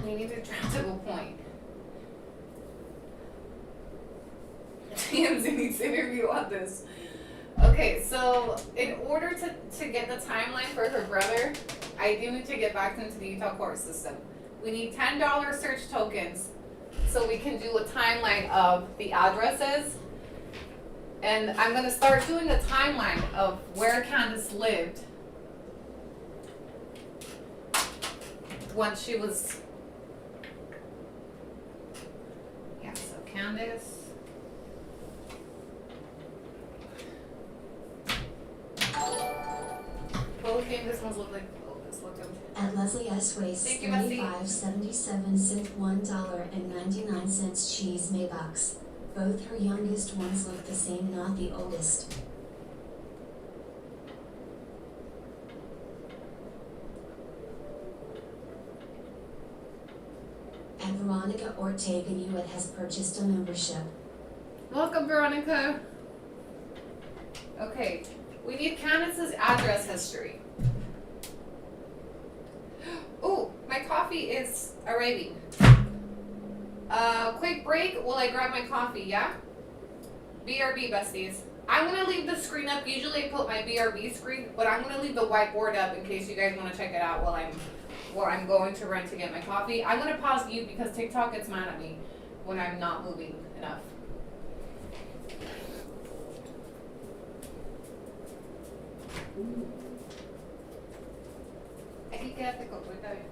We need to try to a point. TMZ needs to interview on this. Okay, so in order to get the timeline for her brother, I do need to get back into the Utah court system. We need $10 search tokens so we can do a timeline of the addresses. And I'm going to start doing a timeline of where Candace lived once she was... Yeah, so Candace... Both this ones look like this. Look them. At Leslie S. Waste, Thank you, Bessie. 75.77 cent, $1.99 cheese Maybox. Both her youngest ones look the same, not the oldest. And Veronica Ortega Hewitt has purchased a membership. Welcome, Veronica. Okay, we need Candace's address history. Oh, my coffee is arriving. Quick break while I grab my coffee, yeah? BRB, besties. I'm going to leave the screen up. Usually I put my BRB screen, but I'm going to leave the whiteboard up in case you guys want to check it out while I'm going to run to get my coffee. I'm going to pause you because TikTok gets mad at me when I'm not moving enough. Aquí quédate con está bien.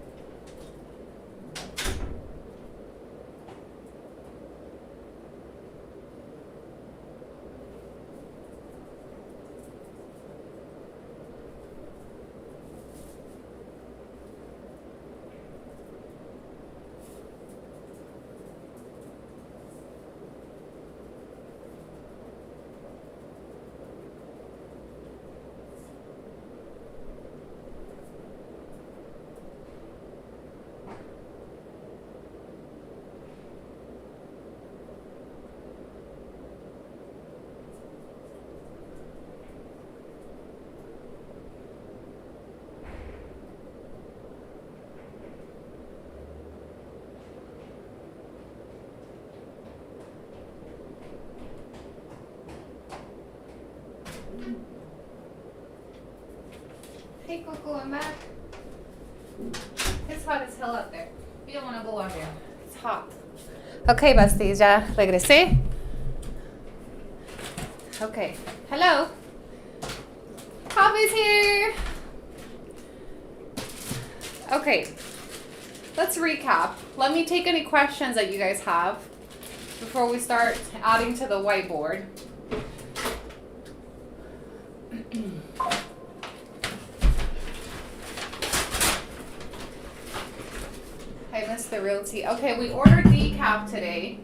Hey Coco, I'm back. It's hot as hell out there. You don't want to go out there. It's hot. Okay, besties, ya regresé. Okay. Hello. Coffee's here. Okay. Let's recap. Let me take any questions that you guys have before we start adding to the whiteboard. I missed the realty. Okay, we ordered decaf today.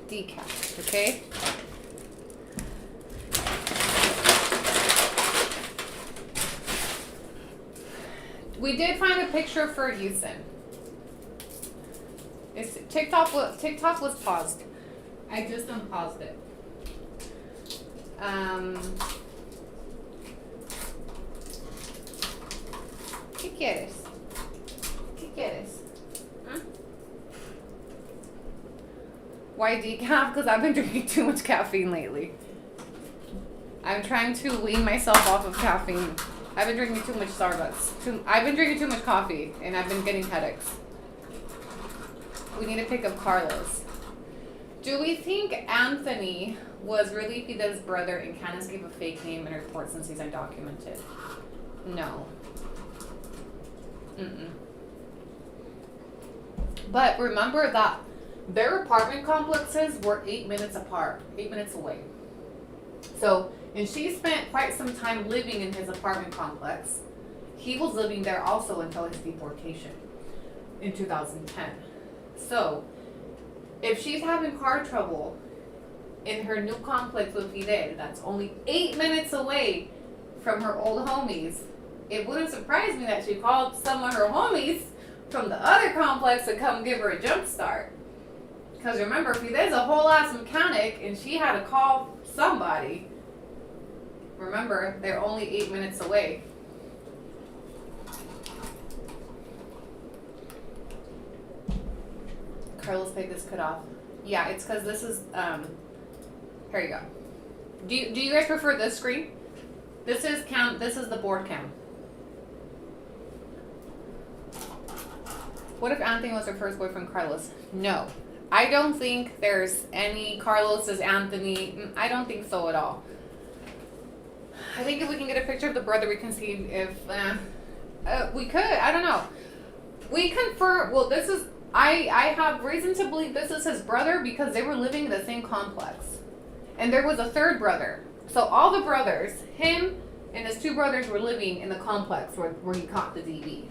Decaf, okay? We did find a picture of Ferguson. TikTok was paused. I just unpaused it. ¿Qué quieres? ¿Qué quieres? Huh? Why decaf? Because I've been drinking too much caffeine lately. I'm trying to wean myself off of caffeine. I've been drinking too much Starbucks. I've been drinking too much coffee, and I've been getting headaches. We need to pick up Carlos. Do we think Anthony was really Fidel's brother and Candace gave a fake name in her report since he's undocumented? No. But remember that their apartment complexes were 8 minutes apart, 8 minutes away. So, and she spent quite some time living in his apartment complex. He was living there also until his deportation in 2010. So, If she's having car trouble in her new complex with Fidel, that's only 8 minutes away from her old homies, it wouldn't surprise me that she called some of her homies from the other complex to come give her a jump start. Because remember, Fidel's a whole ass mechanic and she had to call somebody. Remember, they're only 8 minutes away. Carlos Peg is cut off. Yeah, it's because this is, here you go. Do you guys prefer this screen? This is the board cam. What if Anthony was her first boyfriend, Carlos? No. I don't think there's any Carlos as Anthony. I don't think so at all. I think if we can get a picture of the brother, we can see if, we could, I don't know. We confirm, well, this is, I have reason to believe this is his brother because they were living in the same complex. And there was a third brother. So all the brothers, him and his two brothers were living in the complex where he caught the DV.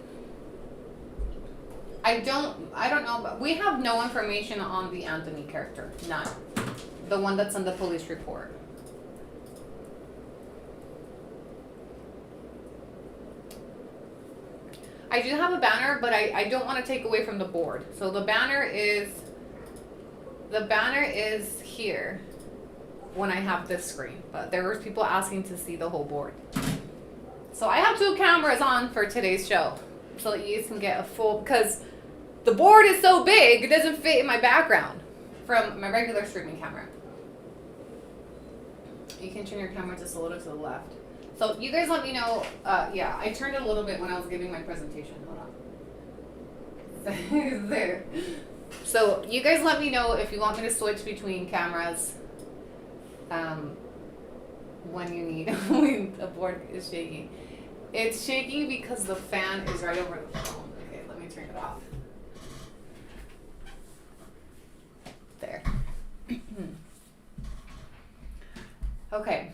I don't know, but we have no information on the Anthony character. None. The one that's on the police report. I do have a banner, but I don't want to take away from the board. So the banner is here when I have this screen. But there were people asking to see the whole board. So I have 2 cameras on for today's show. So that you guys can get a full, because the board is so big, it doesn't fit in my background from my regular streaming camera. You can turn your camera just a little to the left. So you guys let me know, yeah, I turned it a little bit when I was giving my presentation. Hold on. There. So you guys let me know if you want me to switch between cameras when you need, when the board is shaking. It's shaking because the fan is right over the phone. Okay, let me turn it off. There. Okay.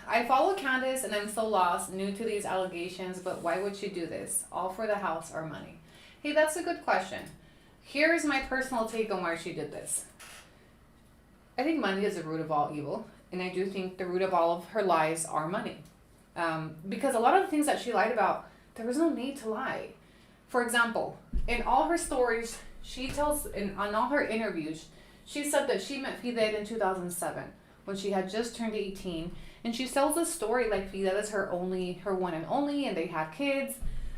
I follow Candace and I'm so lost, new to these allegations, but why would she do this? All for the house or money? Hey, that's a good question. Here's my personal take on why she did this. I think money is the root of all evil, and I do think the root of all of her lies are money. Because a lot of the things that she lied about, there was no need to lie. For example, in all her stories, she tells, on all her interviews, she said that she met Fidel in 2007 when she had just turned 18, and she tells this story like Fidel is her one and only, and they had kids.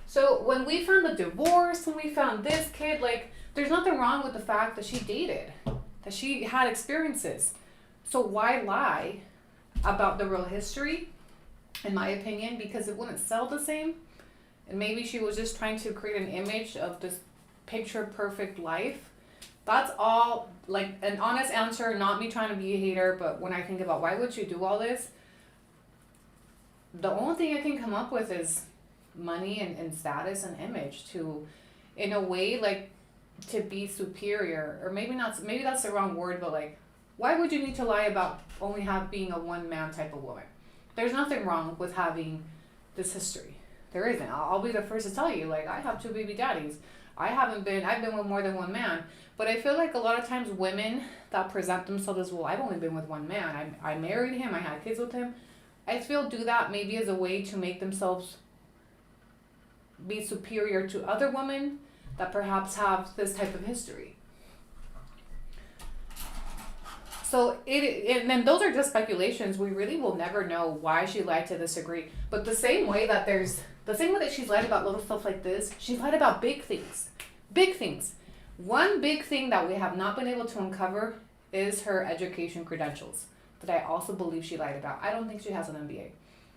So when we found the divorce, when we found this kid, like, there's nothing wrong with the fact that she dated, that she had experiences. So why lie about the real history, in my opinion, because it wouldn't sell the same. And maybe she was just trying to create an image of this picture perfect life. That's all, like, an honest answer, not me trying to be a hater, but when I think about why would you do all this, the only thing I can come up with is money and status and image to, in a way, like, to be superior, or maybe not, maybe that's the wrong word, but like, why would you need to lie about only being a one-man type of woman? There's nothing wrong with having this history. There isn't. I'll be the first to tell you, like, I have 2 baby daddies. I've been with more than one man. But I feel like a lot of times women that present themselves as, well, I've only been with one man. I married him. I had kids with him. I feel do that maybe as a way to make themselves be superior to other women that perhaps have this type of history. So and then those are just speculations. We really will never know why she lied to this degree. But the same way that she's lied about little stuff like this, she's lied about big things. Big things. One big thing that we have not been able to uncover is her education credentials, that I also believe she lied about. I don't think she has an MBA.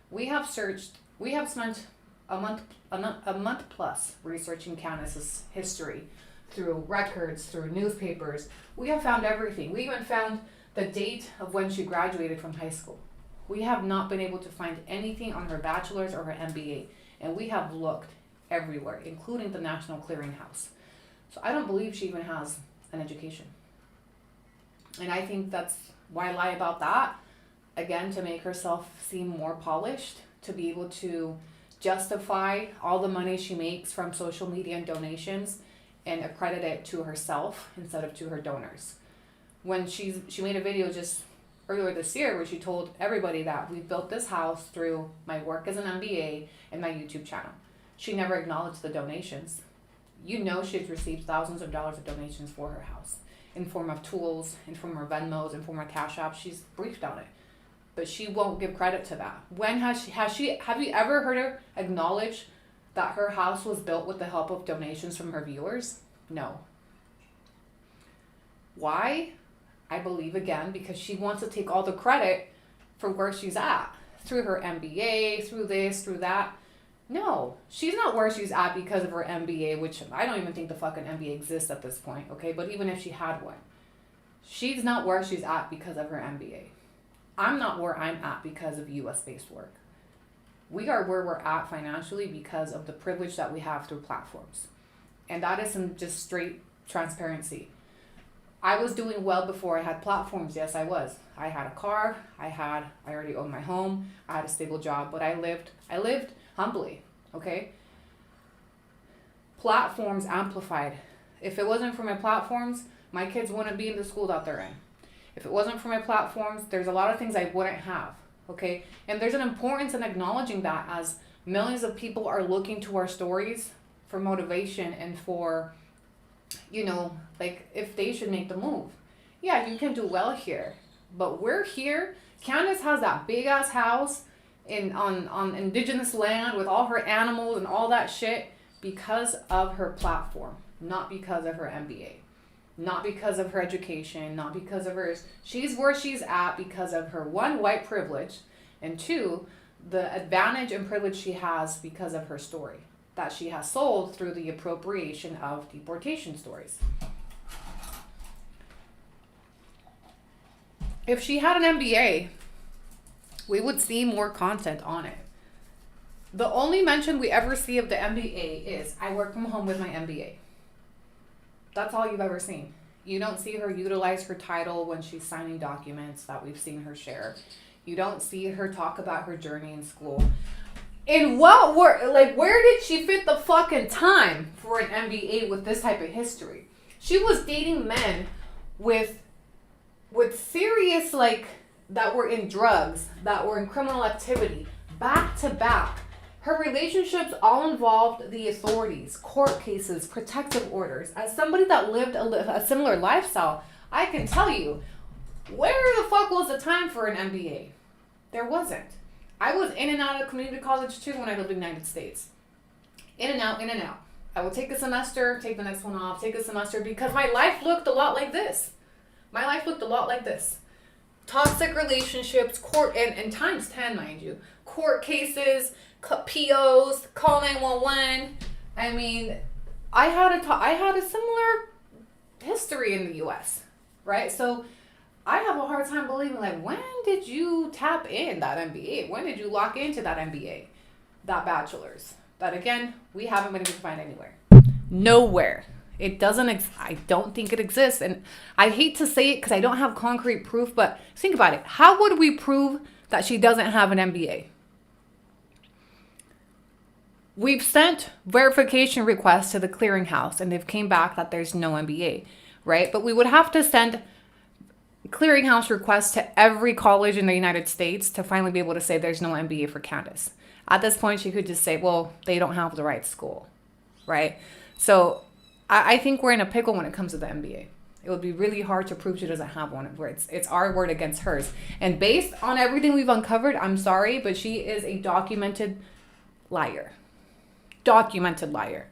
We have spent a month plus researching Candace's history through records, through newspapers. We have found everything. We even found the date of when she graduated from high school. We have not been able to find anything on her bachelor's or her MBA, and we have looked everywhere, including the National Clearinghouse. So I don't believe she even has an education. And I think that's why lie about that, again, to make herself seem more polished, to be able to justify all the money she makes from social media and donations, and accredit it to herself instead of to her donors. When she made a video just earlier this year where she told everybody that we built this house through my work as an MBA and my YouTube channel. She never acknowledged the donations. You know she's received thousands of dollars of donations for her house in form of tools, in form of Venmos, in form of Cash App. She's briefed on it. But she won't give credit to that. When have you ever heard her acknowledge that her house was built with the help of donations from her viewers? No. Why? I believe, again, because she wants to take all the credit for where she's at. Through her MBA, through this, through that. No, she's not where she's at because of her MBA, which I don't even think the fucking MBA exists at this point, okay? But even if she had one, she's not where she's at because of her MBA. I'm not where I'm at because of US-based work. We are where we're at financially because of the privilege that we have through platforms. And that is some just straight transparency. I was doing well before I had platforms. Yes, I was. I had a car. I already owned my home. I had a stable job, but I lived humbly, okay? Platforms amplified. If it wasn't for my platforms, my kids wouldn't be in the school that they're in. If it wasn't for my platforms, there's a lot of things I wouldn't have, okay? And there's an importance in acknowledging that as millions of people are looking to our stories for motivation and for, you know, like if they should make the move. Yeah, you can do well here, but we're here. Candace has that big ass house on indigenous land with all her animals and all that shit because of her platform, not because of her MBA, not because of her education, not because of her. She's where she's at because of her, one, white privilege, and two, the advantage and privilege she has because of her story that she has sold through the appropriation of deportation stories. If she had an MBA, we would see more content on it. The only mention we ever see of the MBA is, I work from home with my MBA. That's all you've ever seen. You don't see her utilize her title when she's signing documents that we've seen her share. You don't see her talk about her journey in school. In what work, like, where did she fit the fucking time for an MBA with this type of history? She was dating men with serious, like, that were in drugs, that were in criminal activity, back to back. Her relationships all involved the authorities, court cases, protective orders. As somebody that lived a similar lifestyle, I can tell you, where the fuck was the time for an MBA? There wasn't. I was in and out of community college too when I lived in the United States. In and out, in and out. I would take a semester, take the next one off, take a semester, because my life looked a lot like this. My life looked a lot like this. Toxic relationships, court, and times 10, mind you. Court cases, POs, call 911. I mean, I had a similar history in the U.S., right? So I have a hard time believing, like, when did you tap in that MBA? When did you lock into that MBA, that bachelor's? That, again, we haven't been able to find anywhere. Nowhere. It doesn't, I don't think it exists. And I hate to say it because I don't have concrete proof, but think about it. How would we prove that she doesn't have an MBA? We've sent verification requests to the clearinghouse and they've came back that there's no MBA, right? But we would have to send clearinghouse requests to every college in the United States to finally be able to say there's no MBA for Candace. At this point, she could just say, well, they don't have the right school, right? So I think we're in a pickle when it comes to the MBA. It would be really hard to prove she doesn't have one, where it's our word against hers. And based on everything we've uncovered, I'm sorry, but she is a documented liar. Documented liar.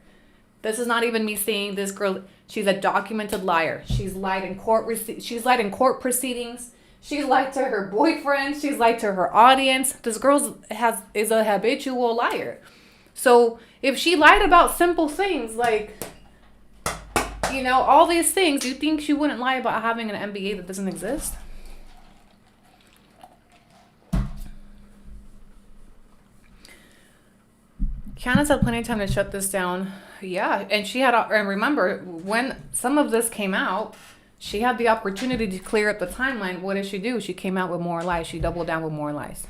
This is not even me saying this girl. She's a documented liar. She's lied in court. She's lied in court proceedings. She's lied to her boyfriend. She's lied to her audience. This girl is a habitual liar. So if she lied about simple things like, you know, all these things, you think she wouldn't lie about having an MBA that doesn't exist? Candace had plenty of time to shut this down. Yeah, and she had, and remember, when some of this came out, she had the opportunity to clear up the timeline. What did she do? She came out with more lies. She doubled down with more lies.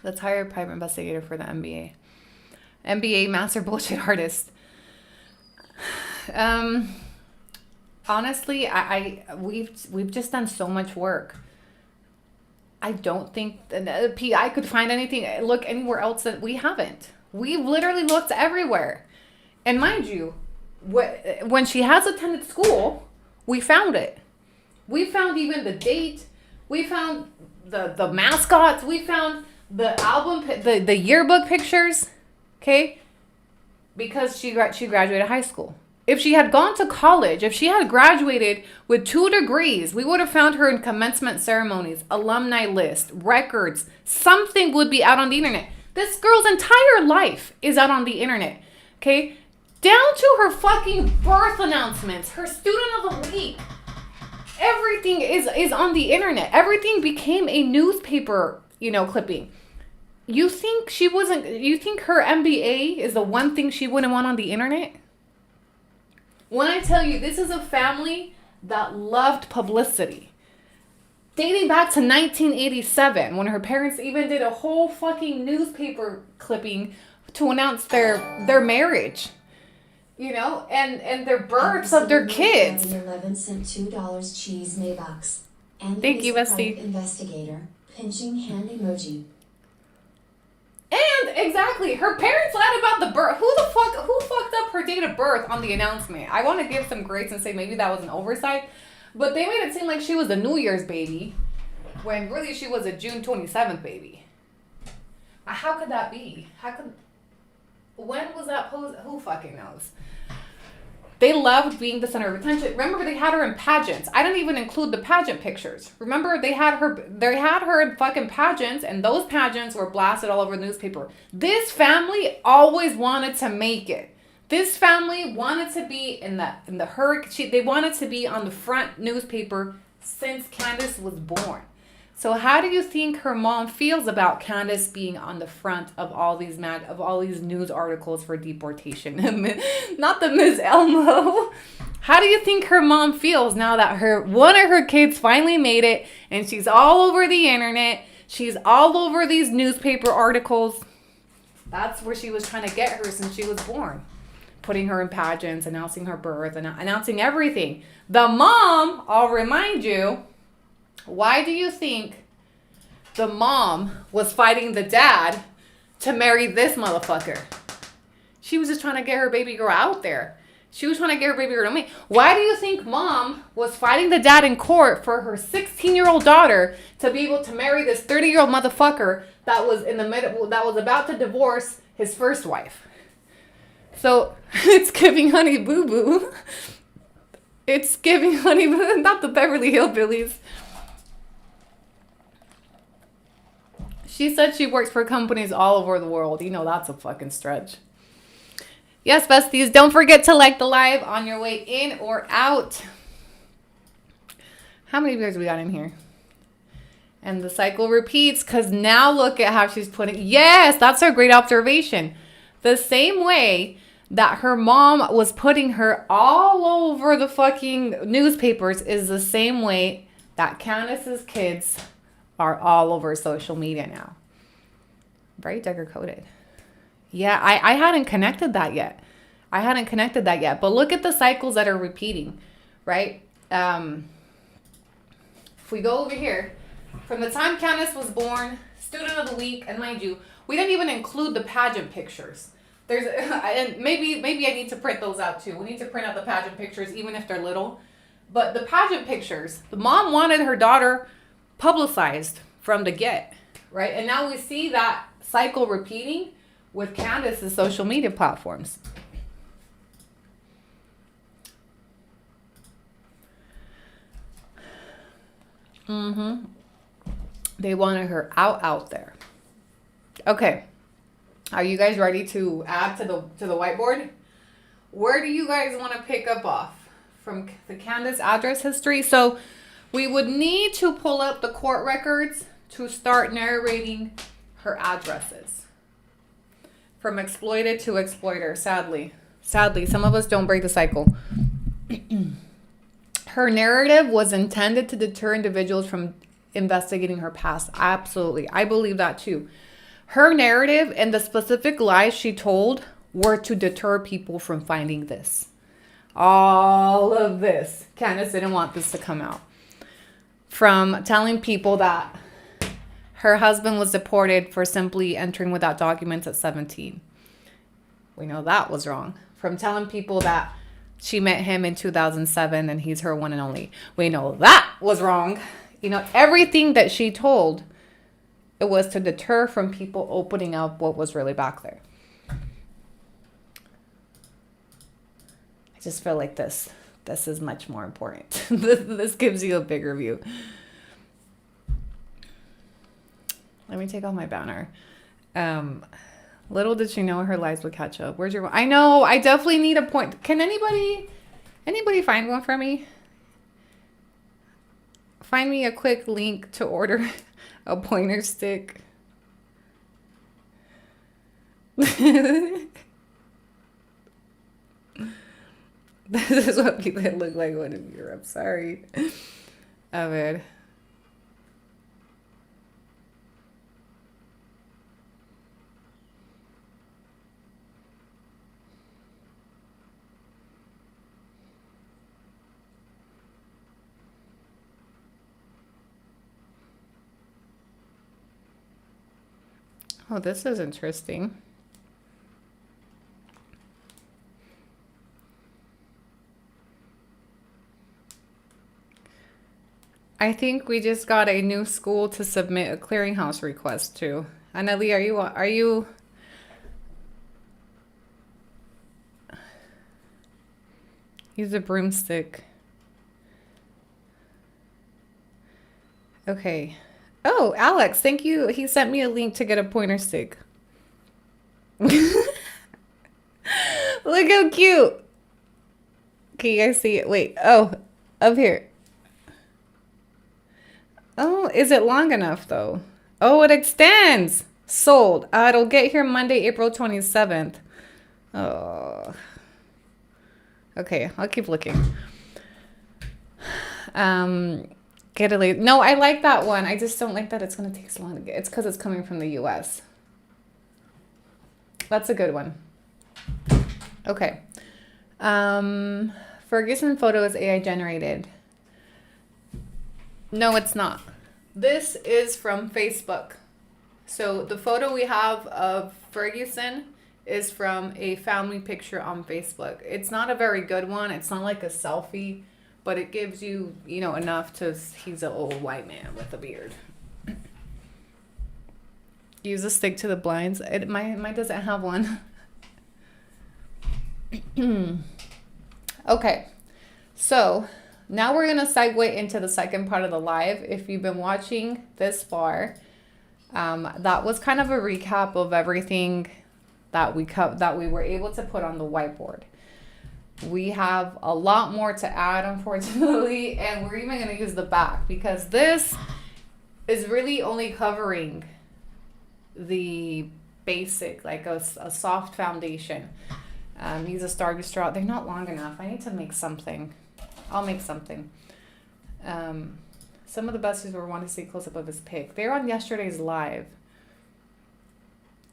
Let's hire a private investigator for the MBA. MBA master bullshit artist. Honestly, we've just done so much work. I don't think I could find anything, look anywhere else that we haven't. We've literally looked everywhere. And mind you, when she has attended school, we found it. We found even the date. We found the mascots. We found the album, the yearbook pictures. Okay? Because she graduated high school. If she had gone to college, if she had graduated with 2 degrees, we would have found her in commencement ceremonies, alumni list, records. Something would be out on the internet. This girl's entire life is out on the internet. Okay? Down to her fucking birth announcements, her student of the week. Everything is on the internet. Everything became a newspaper, clipping. You think her MBA is the one thing she wouldn't want on the internet? When I tell you, this is a family that loved publicity. Dating back to 1987, when her parents even did a whole fucking newspaper clipping to announce their marriage. And their births of their kids. 11-cent $2 cheese Maybox. And thank you, Bestie. Investigator, pinching hand emoji. And exactly, her parents lied about the birth. Who fucked up her date of birth on the announcement? I want to give some grace and say maybe that was an oversight, but they made it seem like she was a New Year's baby, when really she was a June 27th baby. How could that be? When was that posed? Who fucking knows? They loved being the center of attention. Remember, they had her in pageants. I didn't even include the pageant pictures. Remember, they had her in fucking pageants, and those pageants were blasted all over the newspaper. This family always wanted to make it. This family wanted to be in the hurricane. They wanted to be on the front newspaper since Candace was born. So how do you think her mom feels about Candace being on the front of all these news articles for deportation? Not the Ms. Elmo. How do you think her mom feels now that one of her kids finally made it and she's all over the internet? She's all over these newspaper articles. That's where she was trying to get her since she was born. Putting her in pageants, announcing her birth, and announcing everything. The mom, I'll remind you, why do you think the mom was fighting the dad to marry this motherfucker? She was just trying to get her baby girl out there. She was trying to get her baby girl to me. Why do you think mom was fighting the dad in court for her 16-year-old daughter to be able to marry this 30-year-old motherfucker that was that was about to divorce his first wife? So it's giving Honey Boo Boo. It's giving Honey Boo Boo, not the Beverly Hillbillies. She said she works for companies all over the world. That's a fucking stretch. Yes, besties, don't forget to like the live on your way in or out. How many viewers we got in here? And the cycle repeats because now look at how she's putting. Yes, that's a great observation. The same way that her mom was putting her all over the fucking newspapers is the same way that Candace's kids are all over social media now. Very Degger-coded. Yeah, I hadn't connected that yet. But look at the cycles that are repeating, right? If we go over here, from the time Candace was born, student of the week, and mind you, we didn't even include the pageant pictures. And maybe I need to print those out too. We need to print out the pageant pictures, even if they're little. But the pageant pictures, the mom wanted her daughter publicized from the get, right? And now we see that cycle repeating with Candace's social media platforms. They wanted her out there. Okay. Are you guys ready to add to the whiteboard? Where do you guys want to pick up off? From the Candace address history? So we would need to pull up the court records to start narrating her addresses. From exploited to exploiter, sadly. Sadly, some of us don't break the cycle. Her narrative was intended to deter individuals from investigating her past. Absolutely. I believe that too. Her narrative and the specific lies she told were to deter people from finding this. All of this. Candace didn't want this to come out. From telling people that her husband was deported for simply entering without documents at 17. We know that was wrong. From telling people that she met him in 2007 and he's her one and only. We know that was wrong. You know, everything that she told, it was to deter from people opening up what was really back there. I just feel like this is much more important. This gives you a bigger view. Let me take off my banner. Little did she know her lies would catch up. Where's your... I know, I definitely need a point. Can anybody find one for me? Find me a quick link to order a pointer stick. This is what people look like when in Europe. Sorry. Oh, man. Oh, this is interesting. I think we just got a new school to submit a clearinghouse request to. Annalie, are you use a broomstick. Okay. Oh, Alex, thank you. He sent me a link to get a pointer stick. Look how cute. Can you guys see it? Wait. Oh, up here. Oh, is it long enough though? Oh, it extends. Sold. It'll get here Monday, April 27th. Oh. Okay, I'll keep looking. Get it late. No, I like that one. I just don't like that it's going to take so long to get. It's because it's coming from the US. That's a good one. Okay. Ferguson photo is AI generated. No, it's not. This is from Facebook. So the photo we have of Ferguson is from a family picture on Facebook. It's not a very good one. It's not like a selfie, but it gives you, you know, enough to, he's an old white man with a beard. Use a stick to the blinds. Mine doesn't have one. Okay, so now we're gonna segue into the second part of the live. If you've been watching this far, that was kind of a recap of everything that we were able to put on the whiteboard. We have a lot more to add, unfortunately, and we're even gonna use the back because this is really only covering the basic, like a soft foundation. Use a Starby straw. They're not long enough. I need to make something. I'll make something. Some of the besties were wanting to see close up of his pic. They're on yesterday's live.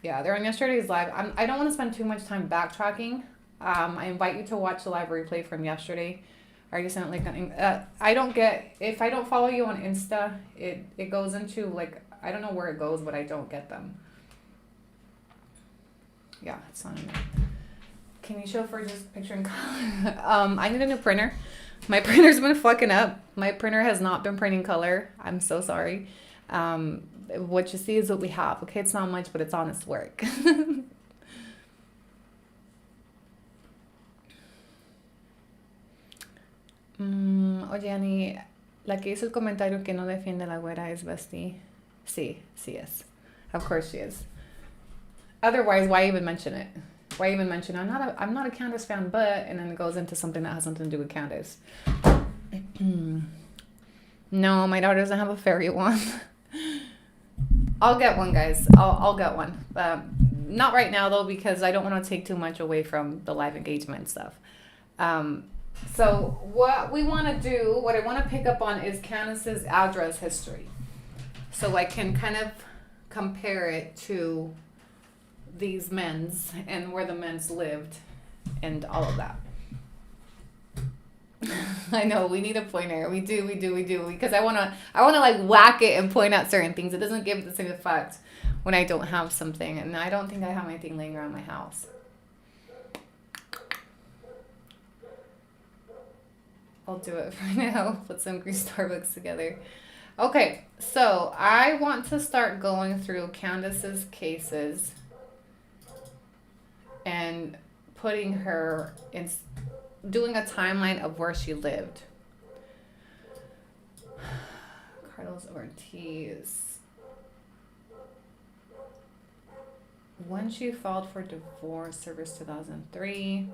Yeah, they're on yesterday's live. I don't want to spend too much time backtracking. I invite you to watch the live replay from yesterday. Are you saying like I don't get, if I don't follow you on Insta, it goes into like, I don't know where it goes, but I don't get them. Yeah, it's not in there. Can you show for just picture and color? I need a new printer. My printer's been fucking up. My printer has not been printing color. I'm so sorry. What you see is what we have. Okay, it's not much, but it's honest work. Oye, Annie, la que hizo el comentario que no defiende la güera es Bestie. Sí, sí es. Of course she is. Otherwise, why even mention it? Why even mention I'm not a Candace fan, but, and then it goes into something that has something to do with Candace. No, my daughter doesn't have a fairy wand. I'll get one, guys. I'll get one. Not right now though, because I don't want to take too much away from the live engagement stuff. So what we want to do, what I want to pick up on is Candace's address history. So I can kind of compare it to these men's and where the men's lived and all of that. I know we need a pointer. We do because I wanna like whack it and point out certain things. It doesn't give the same effect when I don't have something, and I don't think I have anything laying around my house. I'll do it for now. Put some green Starbucks together. Okay, so I want to start going through Candace's cases and putting her in, doing a timeline of where she lived. Carlos Ortiz. When she filed for divorce, service 2003.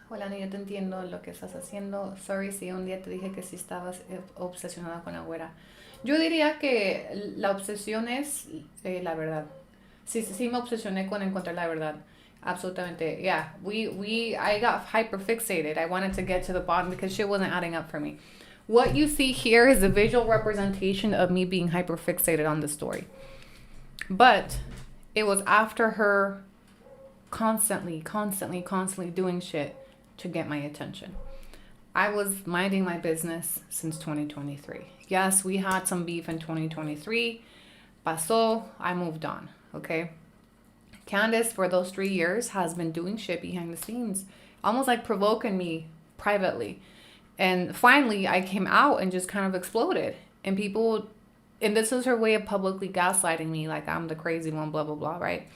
Hola, no, yo te entiendo lo que estás haciendo. Sorry si un día te dije que si estabas obsesionada con la güera. Yo diría que la obsesión es la verdad. Sí, me obsesioné con encontrar la verdad. Absolutamente. Yeah, I got hyper fixated. I wanted to get to the bottom because shit wasn't adding up for me. What you see here is a visual representation of me being hyper fixated on the story. But it was after her constantly doing shit to get my attention. I was minding my business since 2023. Yes, we had some beef in 2023. Pasó, I moved on, okay? Candace, for those 3 years, has been doing shit behind the scenes, almost like provoking me privately. And finally, I came out and just kind of exploded. And people, and this is her way of publicly gaslighting me, like I'm the crazy one, blah, blah, blah, right?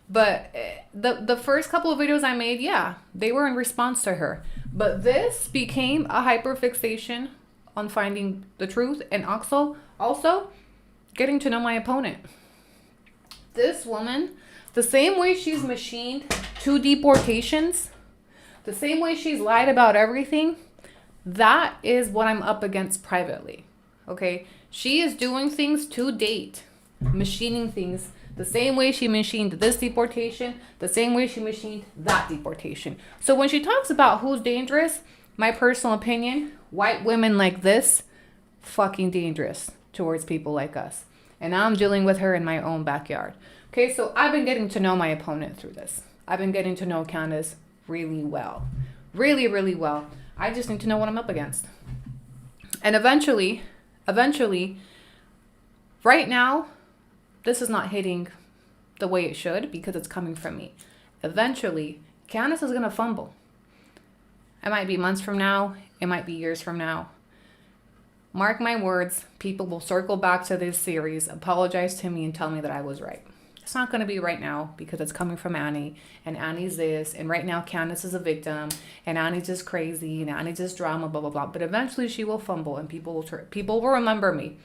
But the first couple of videos I made, yeah, they were in response to her. But this became a hyperfixation on finding the truth and also getting to know my opponent. This woman, the same way she's machined 2 deportations, the same way she's lied about everything, that is what I'm up against privately. Okay? She is doing things to date, machining things the same way she machined this deportation, the same way she machined that deportation. So when she talks about who's dangerous, my personal opinion, white women like this, fucking dangerous towards people like us. And I'm dealing with her in my own backyard. Okay, so I've been getting to know my opponent through this. I've been getting to know Candace really well. Really, really well. I just need to know what I'm up against. And eventually, right now, this is not hitting the way it should because it's coming from me. Eventually, Candace is going to fumble. It might be months from now. It might be years from now. Mark my words, people will circle back to this series, apologize to me, and tell me that I was right. It's not going to be right now because it's coming from Annie, and Annie's this, and right now Candace is a victim, and Annie's just crazy, and Annie's just drama, blah, blah, blah. But eventually she will fumble, and people will remember me.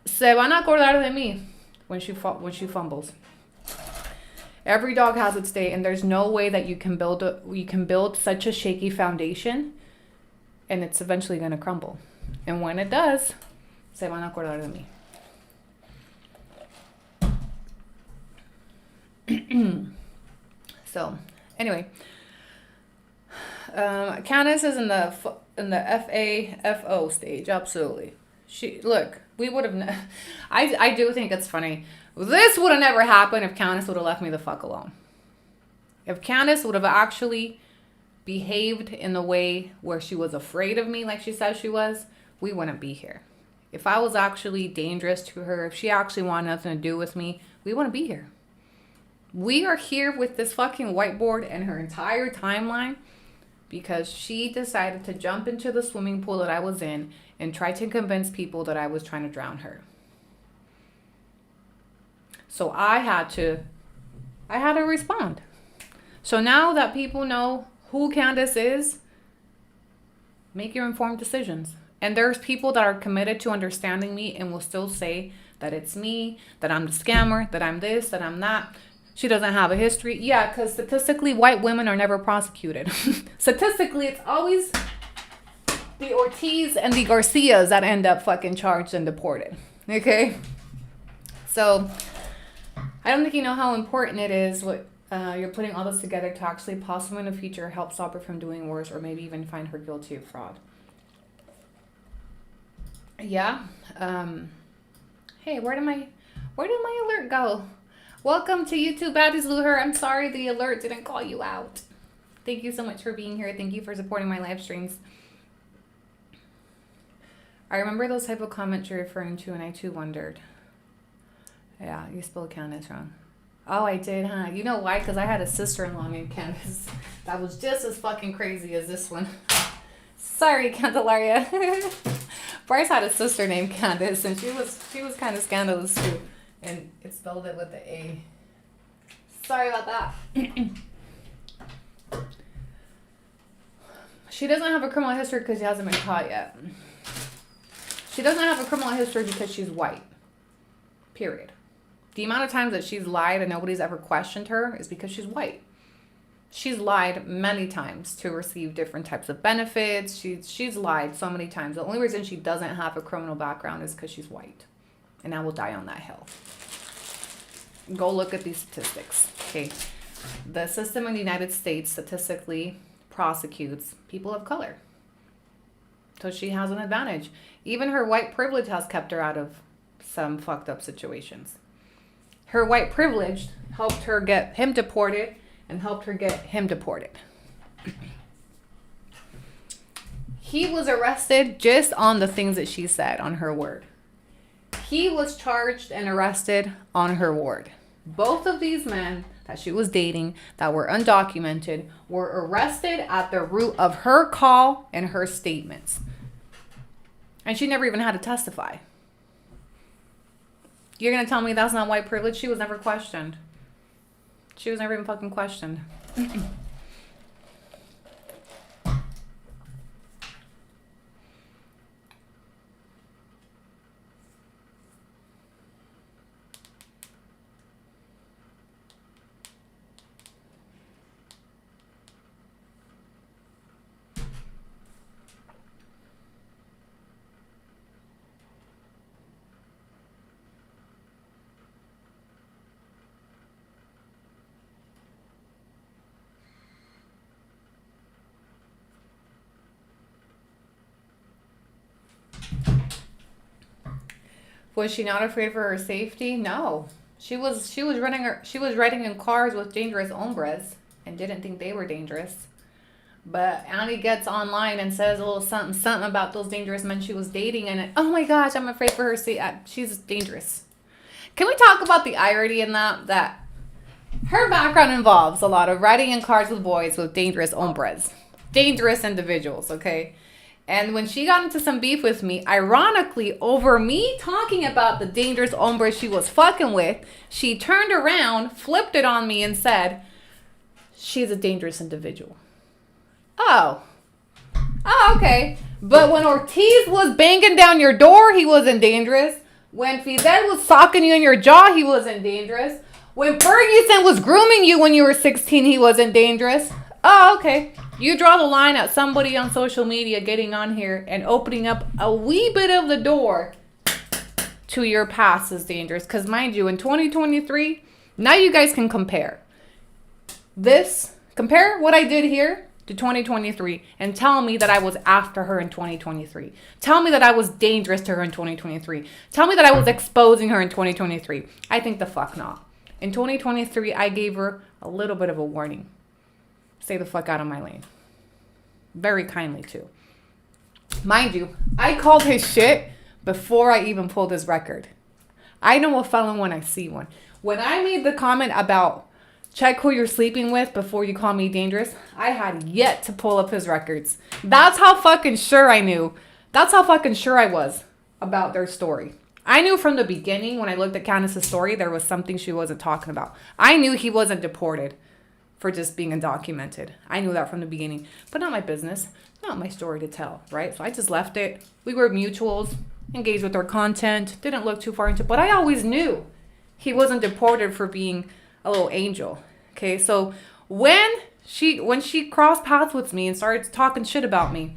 Se van a acordar de mí when she fumbles. Every dog has its day, and there's no way that you can build such a shaky foundation, and it's eventually going to crumble. And when it does, se van a acordar de mí. So, anyway, Candace is in the FAFO stage. Absolutely. We would have. I do think it's funny. This would have never happened if Candace would have left me the fuck alone. If Candace would have actually behaved in the way where she was afraid of me, like she said she was, we wouldn't be here. If I was actually dangerous to her, if she actually wanted nothing to do with me, we wouldn't be here. We are here with this fucking whiteboard and her entire timeline because she decided to jump into the swimming pool that I was in and try to convince people that I was trying to drown her. So I had to respond. So now that people know who Candace is, make your informed decisions. And there's people that are committed to understanding me and will still say that it's me, that I'm the scammer, that I'm this, that I'm that. She doesn't have a history. Yeah, because statistically, white women are never prosecuted. Statistically, it's always the Ortiz and the Garcias that end up fucking charged and deported. Okay? So, I don't think you know how important it is what you're putting all this together to actually possibly in the future help stop her from doing worse or maybe even find her guilty of fraud. Yeah. Hey, where did my alert go? Welcome to YouTube Baddies Luher. I'm sorry the alert didn't call you out. Thank you so much for being here. Thank you for supporting my live streams. I remember those type of comments you're referring to, and I too wondered. Yeah, you spelled Candace wrong. Oh, I did, huh? You know why? Because I had a sister-in-law named Candace that was just as fucking crazy as this one. Sorry, Candelaria. Bryce had a sister named Candace, and she was kind of scandalous too, and it spelled it with the A. Sorry about that. She doesn't have a criminal history because she hasn't been caught yet. She doesn't have a criminal history because she's white. Period. The amount of times that she's lied and nobody's ever questioned her is because she's white. She's lied many times to receive different types of benefits. She's lied so many times. The only reason she doesn't have a criminal background is because she's white. And I will die on that hill. Go look at these statistics. Okay. The system in the United States statistically prosecutes people of color. So she has an advantage. Even her white privilege has kept her out of some fucked up situations. Her white privilege helped her get him deported and helped her get him deported. He was arrested just on the things that she said on her word. He was charged and arrested on her word. Both of these men that she was dating that were undocumented were arrested at the root of her call and her statements. And she never even had to testify. You're going to tell me that's not white privilege? She was never questioned. She was never even fucking questioned. Was she not afraid for her safety? No. She was riding in cars with dangerous hombres and didn't think they were dangerous. But Annie gets online and says a little something about those dangerous men she was dating, and oh my gosh, I'm afraid for her safety. She's dangerous. Can we talk about the irony in that her background involves a lot of riding in cars with boys with dangerous hombres, dangerous individuals, okay? And when she got into some beef with me, ironically, over me talking about the dangerous hombre she was fucking with, she turned around, flipped it on me, and said, she's a dangerous individual. Oh, okay. But when Ortiz was banging down your door, he wasn't dangerous. When Fidel was socking you in your jaw, he wasn't dangerous. When Ferguson was grooming you when you were 16, he wasn't dangerous. Oh, okay. You draw the line at somebody on social media getting on here and opening up a wee bit of the door to your past is dangerous. Because mind you, in 2023, now you guys can compare. Compare what I did here to 2023 and tell me that I was after her in 2023. Tell me that I was dangerous to her in 2023. Tell me that I was exposing her in 2023. I think the fuck not. In 2023, I gave her a little bit of a warning. Stay the fuck out of my lane. Very kindly, too. Mind you, I called his shit before I even pulled his record. I know a felon when I see one. When I made the comment about check who you're sleeping with before you call me dangerous, I had yet to pull up his records. That's how fucking sure I knew. That's how fucking sure I was about their story. I knew from the beginning when I looked at Candace's story, there was something she wasn't talking about. I knew he wasn't deported for just being undocumented. I knew that from the beginning, but not my business, not my story to tell, right? So I just left it. We were mutuals, engaged with their content, didn't look too far into it, but I always knew he wasn't deported for being a little angel, okay? So when she crossed paths with me and started talking shit about me,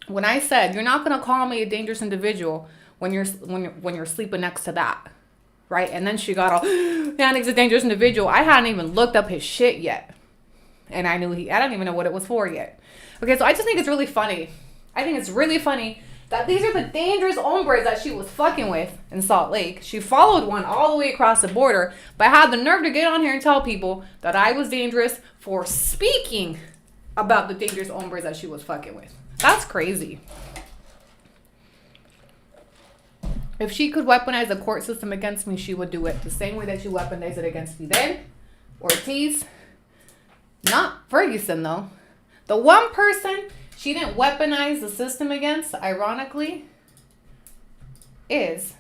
when I said, you're not gonna call me a dangerous individual when you're sleeping next to that, right? And then she got all, Yannick's a dangerous individual. I hadn't even looked up his shit yet. And I don't even know what it was for yet. Okay, so I just think it's really funny. I think it's really funny that these are the dangerous hombres that she was fucking with in Salt Lake. She followed one all the way across the border, but had the nerve to get on here and tell people that I was dangerous for speaking about the dangerous hombres that she was fucking with. That's crazy. If she could weaponize the court system against me, she would do it the same way that she weaponized it against Fidel, Ortiz. Not Ferguson, though. The one person she didn't weaponize the system against, ironically, is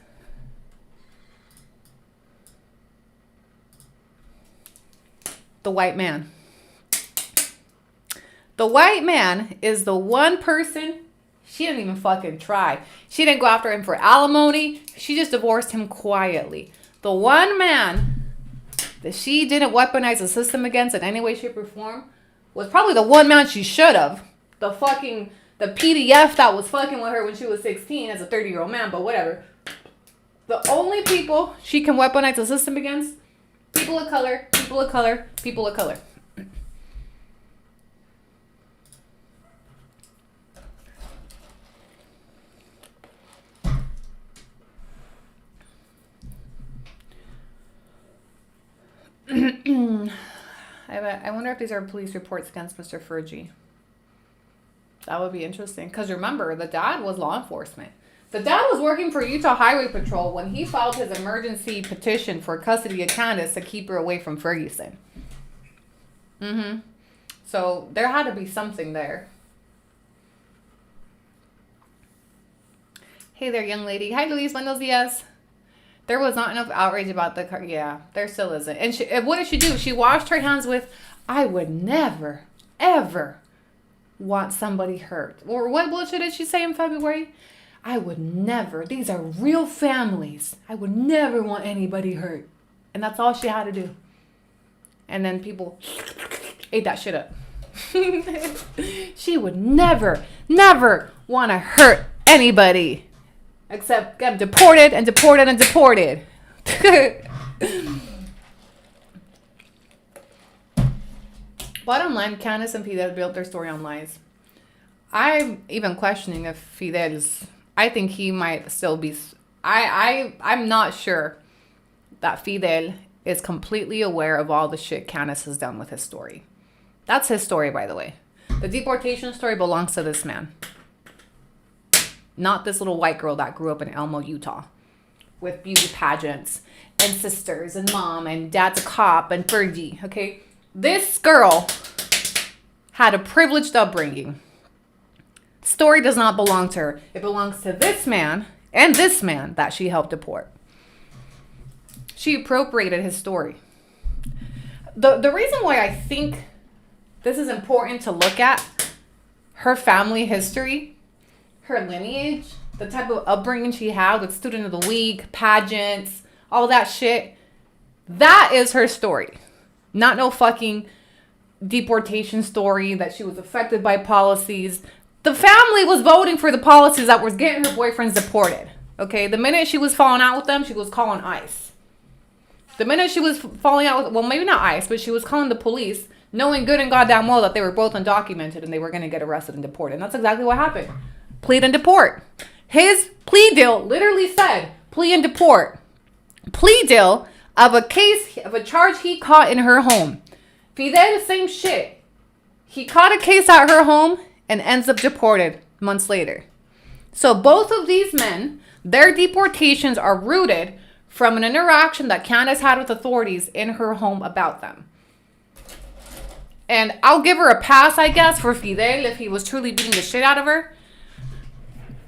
the white man. The white man is the one person she didn't even fucking try. She didn't go after him for alimony. She just divorced him quietly. The one man that she didn't weaponize the system against in any way, shape, or form was probably the one man she should have. The PDF that was fucking with her when she was 16 as a 30-year-old man, but whatever. The only people she can weaponize the system against, people of color, people of color, people of color. I wonder if these are police reports against Mr. Fergie. That would be interesting. Because remember, the dad was law enforcement. The dad was working for Utah Highway Patrol when he filed his emergency petition for custody of Candace to keep her away from Ferguson. So there had to be something there. Hey there, young lady. Hi, Luis. Buenos dias. There was not enough outrage about the car. Yeah, there still isn't. And what did she do? She washed her hands with, I would never, ever want somebody hurt. Or what bullshit did she say in February? I would never. These are real families. I would never want anybody hurt. And that's all she had to do. And then people ate that shit up. She would never, never want to hurt anybody. Except get deported and deported and deported. Bottom line, Candace and Fidel built their story on lies. I'm even questioning if Fidel is... I think he might still be... I'm not sure that Fidel is completely aware of all the shit Candace has done with his story. That's his story, by the way. The deportation story belongs to this man. Not this little white girl that grew up in Elmo, Utah. With beauty pageants and sisters and mom and dad's a cop and Fergie, okay? This girl had a privileged upbringing. Story does not belong to her. It belongs to this man and this man that she helped deport. She appropriated his story. The reason why I think this is important to look at her family history, her lineage, the type of upbringing she had with student of the week, pageants, all that shit. That is her story. Not no fucking deportation story that she was affected by policies. The family was voting for the policies that was getting her boyfriends deported. Okay, the minute she was falling out with them, she was calling ICE. The minute she was falling out with, well, maybe not ICE, but she was calling the police, knowing good and goddamn well that they were both undocumented and they were going to get arrested and deported. And that's exactly what happened. Plead and deport. His plea deal literally said, plea and deport. Plea deal of a case, of a charge he caught in her home. Fidel, the same shit. He caught a case at her home and ends up deported months later. So both of these men, their deportations are rooted from an interaction that Candace had with authorities in her home about them. And I'll give her a pass, I guess, for Fidel if he was truly beating the shit out of her.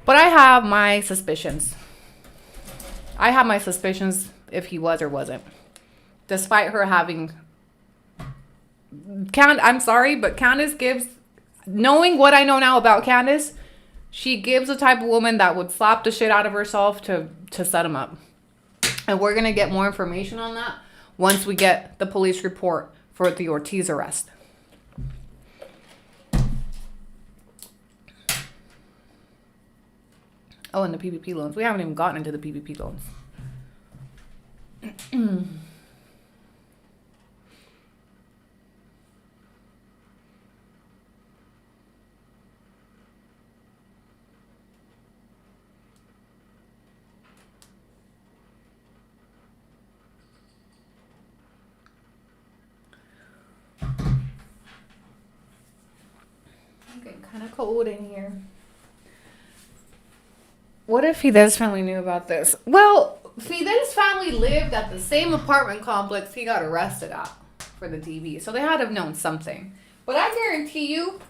But I have my suspicions. I have my suspicions if he was or wasn't. Despite her having... I'm sorry, but Candace gives... Knowing what I know now about Candace, she gives the type of woman that would slap the shit out of herself to set him up. And we're going to get more information on that once we get the police report for the Ortiz arrest. Oh, and the PPP loans. We haven't even gotten into the PPP loans. cold in here. What if Fidel's family knew about this? Well, Fidel's family lived at the same apartment complex he got arrested at for the DV. So they had to have known something. But I guarantee you,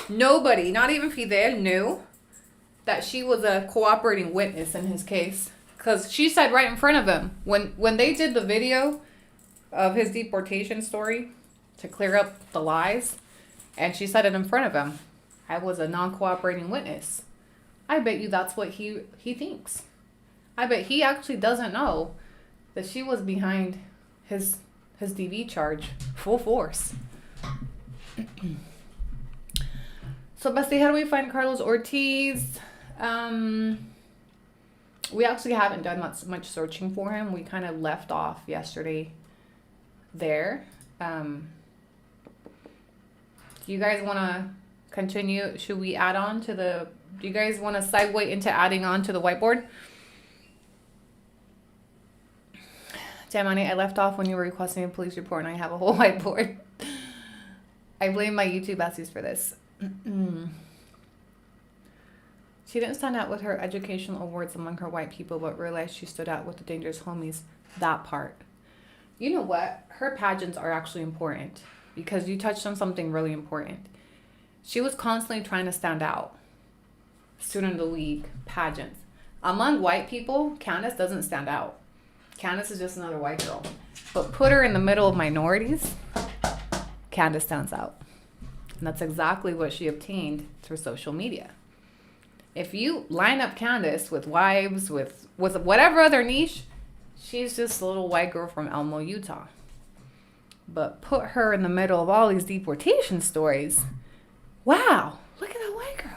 nobody, not even Fidel, knew that she was a cooperating witness in his case. Because she said right in front of him, when they did the video of his deportation story to clear up the lies, and she said it in front of him, I was a non-cooperating witness. I bet you that's what he thinks. I bet he actually doesn't know that she was behind his DV charge full force. So, Bestie, how do we find Carlos Ortiz? We actually haven't done much searching for him. We kind of left off yesterday there. Do you guys want to continue? Should we add on to the... Do you guys want to segue into adding on to the whiteboard? Jamani, I left off when you were requesting a police report and I have a whole whiteboard. I blame my YouTube besties for this. She didn't stand out with her educational awards among her white people, but realized she stood out with the dangerous homies. That part. You know what? Her pageants are actually important because you touched on something really important. She was constantly trying to stand out. Student of the Week, pageants. Among white people, Candace doesn't stand out. Candace is just another white girl. But put her in the middle of minorities, Candace stands out. And that's exactly what she obtained through social media. If you line up Candace with wives, with whatever other niche, she's just a little white girl from Elmo, Utah. But put her in the middle of all these deportation stories. Wow, look at that white girl.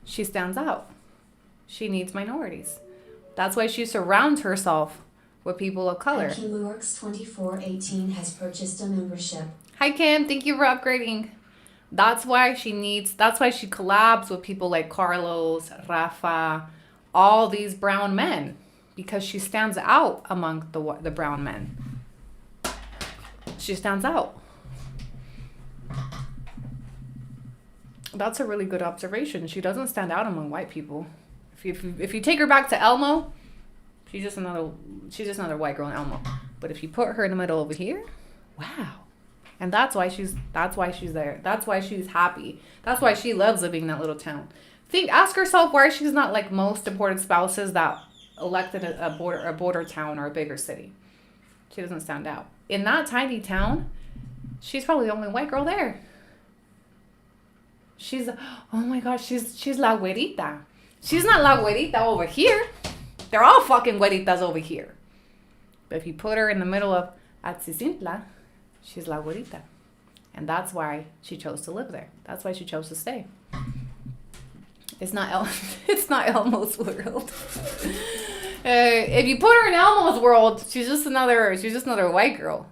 She stands out. She needs minorities. That's why she surrounds herself with people of color. KimuWorks2418 has purchased a membership. Hi, Kim. Thank you for upgrading. That's why she collabs with people like Carlos, Rafa, all these brown men, because she stands out among the brown men. She stands out. That's a really good observation. She doesn't stand out among white people. If you take her back to Elmo, she's just another white girl in Elmo. But if you put her in the middle over here, wow. And that's why she's there. That's why she's happy. That's why she loves living in that little town. Ask herself why she's not like most deported spouses that elected a border town or a bigger city. She doesn't stand out. In that tiny town, she's probably the only white girl there. She's, oh my gosh, she's la güerita. She's not la güerita over here. They're all fucking güeritas over here. But if you put her in the middle of Atzicintla, she's la güerita. And that's why she chose to live there. That's why she chose to stay. It's not Elmo's world. If you put her in Elmo's world, she's just another white girl.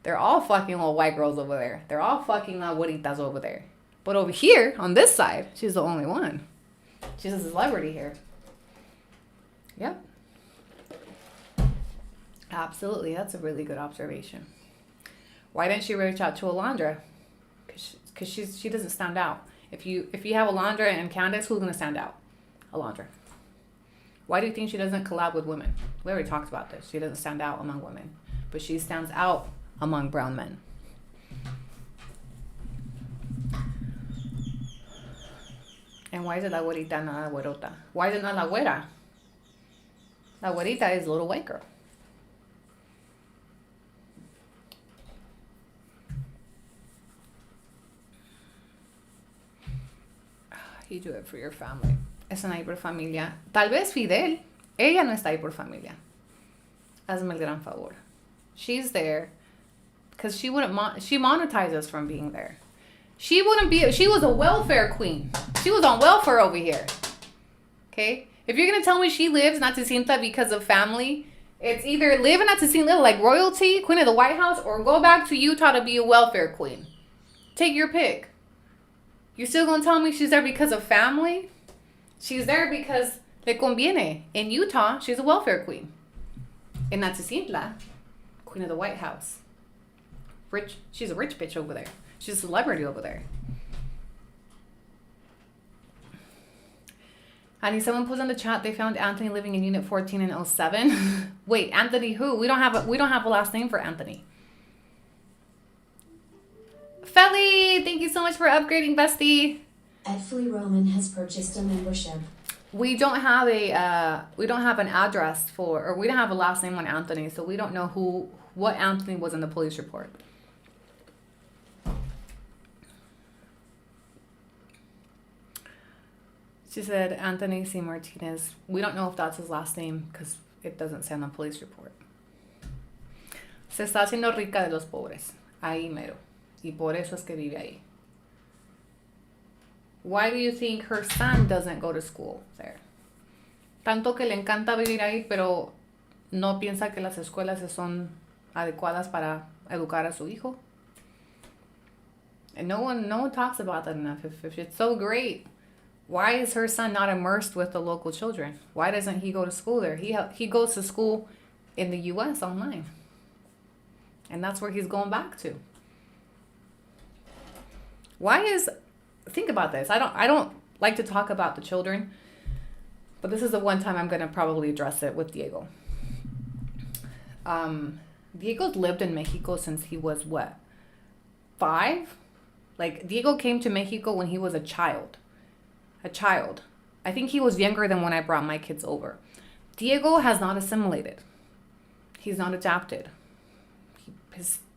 They're all fucking little white girls over there. They're all fucking la güeritas over there. But over here, on this side, she's the only one. She's a celebrity here. Yep. Absolutely. That's a really good observation. Why didn't she reach out to Alondra? Because she doesn't stand out. If you have Alondra and Candace, who's going to stand out? Alondra. Why do you think she doesn't collab with women? We already talked about this. She doesn't stand out among women. But she stands out among brown men. And why is it la güerita, not la güerota? Why is it not la güera? La güerita is a little white girl. You do it for your family. Están ahí por familia. Tal vez Fidel. Ella no está ahí por familia. Hazme el gran favor. She's there because she monetizes from being there. She was a welfare queen. She was on welfare over here. Okay? If you're going to tell me she lives in Atzicintla because of family, it's either live in Atzicintla like royalty, queen of the White House, or go back to Utah to be a welfare queen. Take your pick. You're still going to tell me she's there because of family? She's there because le conviene. In Utah, she's a welfare queen. In Atzicintla, queen of the White House. Rich. She's a rich bitch over there. She's a celebrity over there. Honey, someone posted in the chat they found Anthony living in Unit 14 in 07. Wait, Anthony who? We don't have a last name for Anthony. Felly, thank you so much for upgrading, bestie. Edfley Roman has purchased a membership. We don't have an address for, or we don't have a last name on Anthony, so we don't know what Anthony was in the police report. She said Anthony C. Martinez. We don't know if that's his last name because it doesn't say on the police report. Se está haciendo rica de los pobres. Ahí mero. Y por eso es que vive ahí. Why do you think her son doesn't go to school there? Tanto que le encanta vivir ahí, pero no piensa que las escuelas son adecuadas para educar a su hijo. And no one talks about that enough. If it's so great, why is her son not immersed with the local children? Why doesn't he go to school there? He goes to school in the U.S. online. And that's where he's going back to. Think about this. I don't like to talk about the children, but this is the one time I'm going to probably address it with Diego. Diego's lived in Mexico since he was what? 5? Like, Diego came to Mexico when he was a child. I think he was younger than when I brought my kids over. Diego has not assimilated. He's not adapted.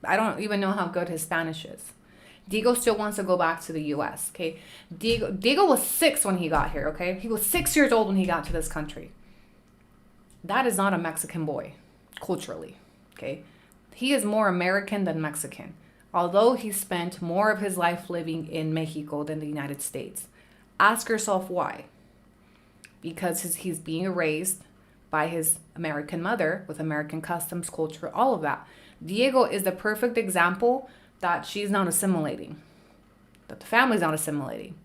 I don't even know how good his Spanish is. Diego still wants to go back to the U.S., okay? Diego was 6 when he got here, okay? He was 6 years old when he got to this country. That is not a Mexican boy, culturally, okay? He is more American than Mexican, although he spent more of his life living in Mexico than the United States. Ask yourself why. Because he's being raised by his American mother with American customs, culture, all of that. Diego is the perfect example that she's not assimilating, that the family's not assimilating,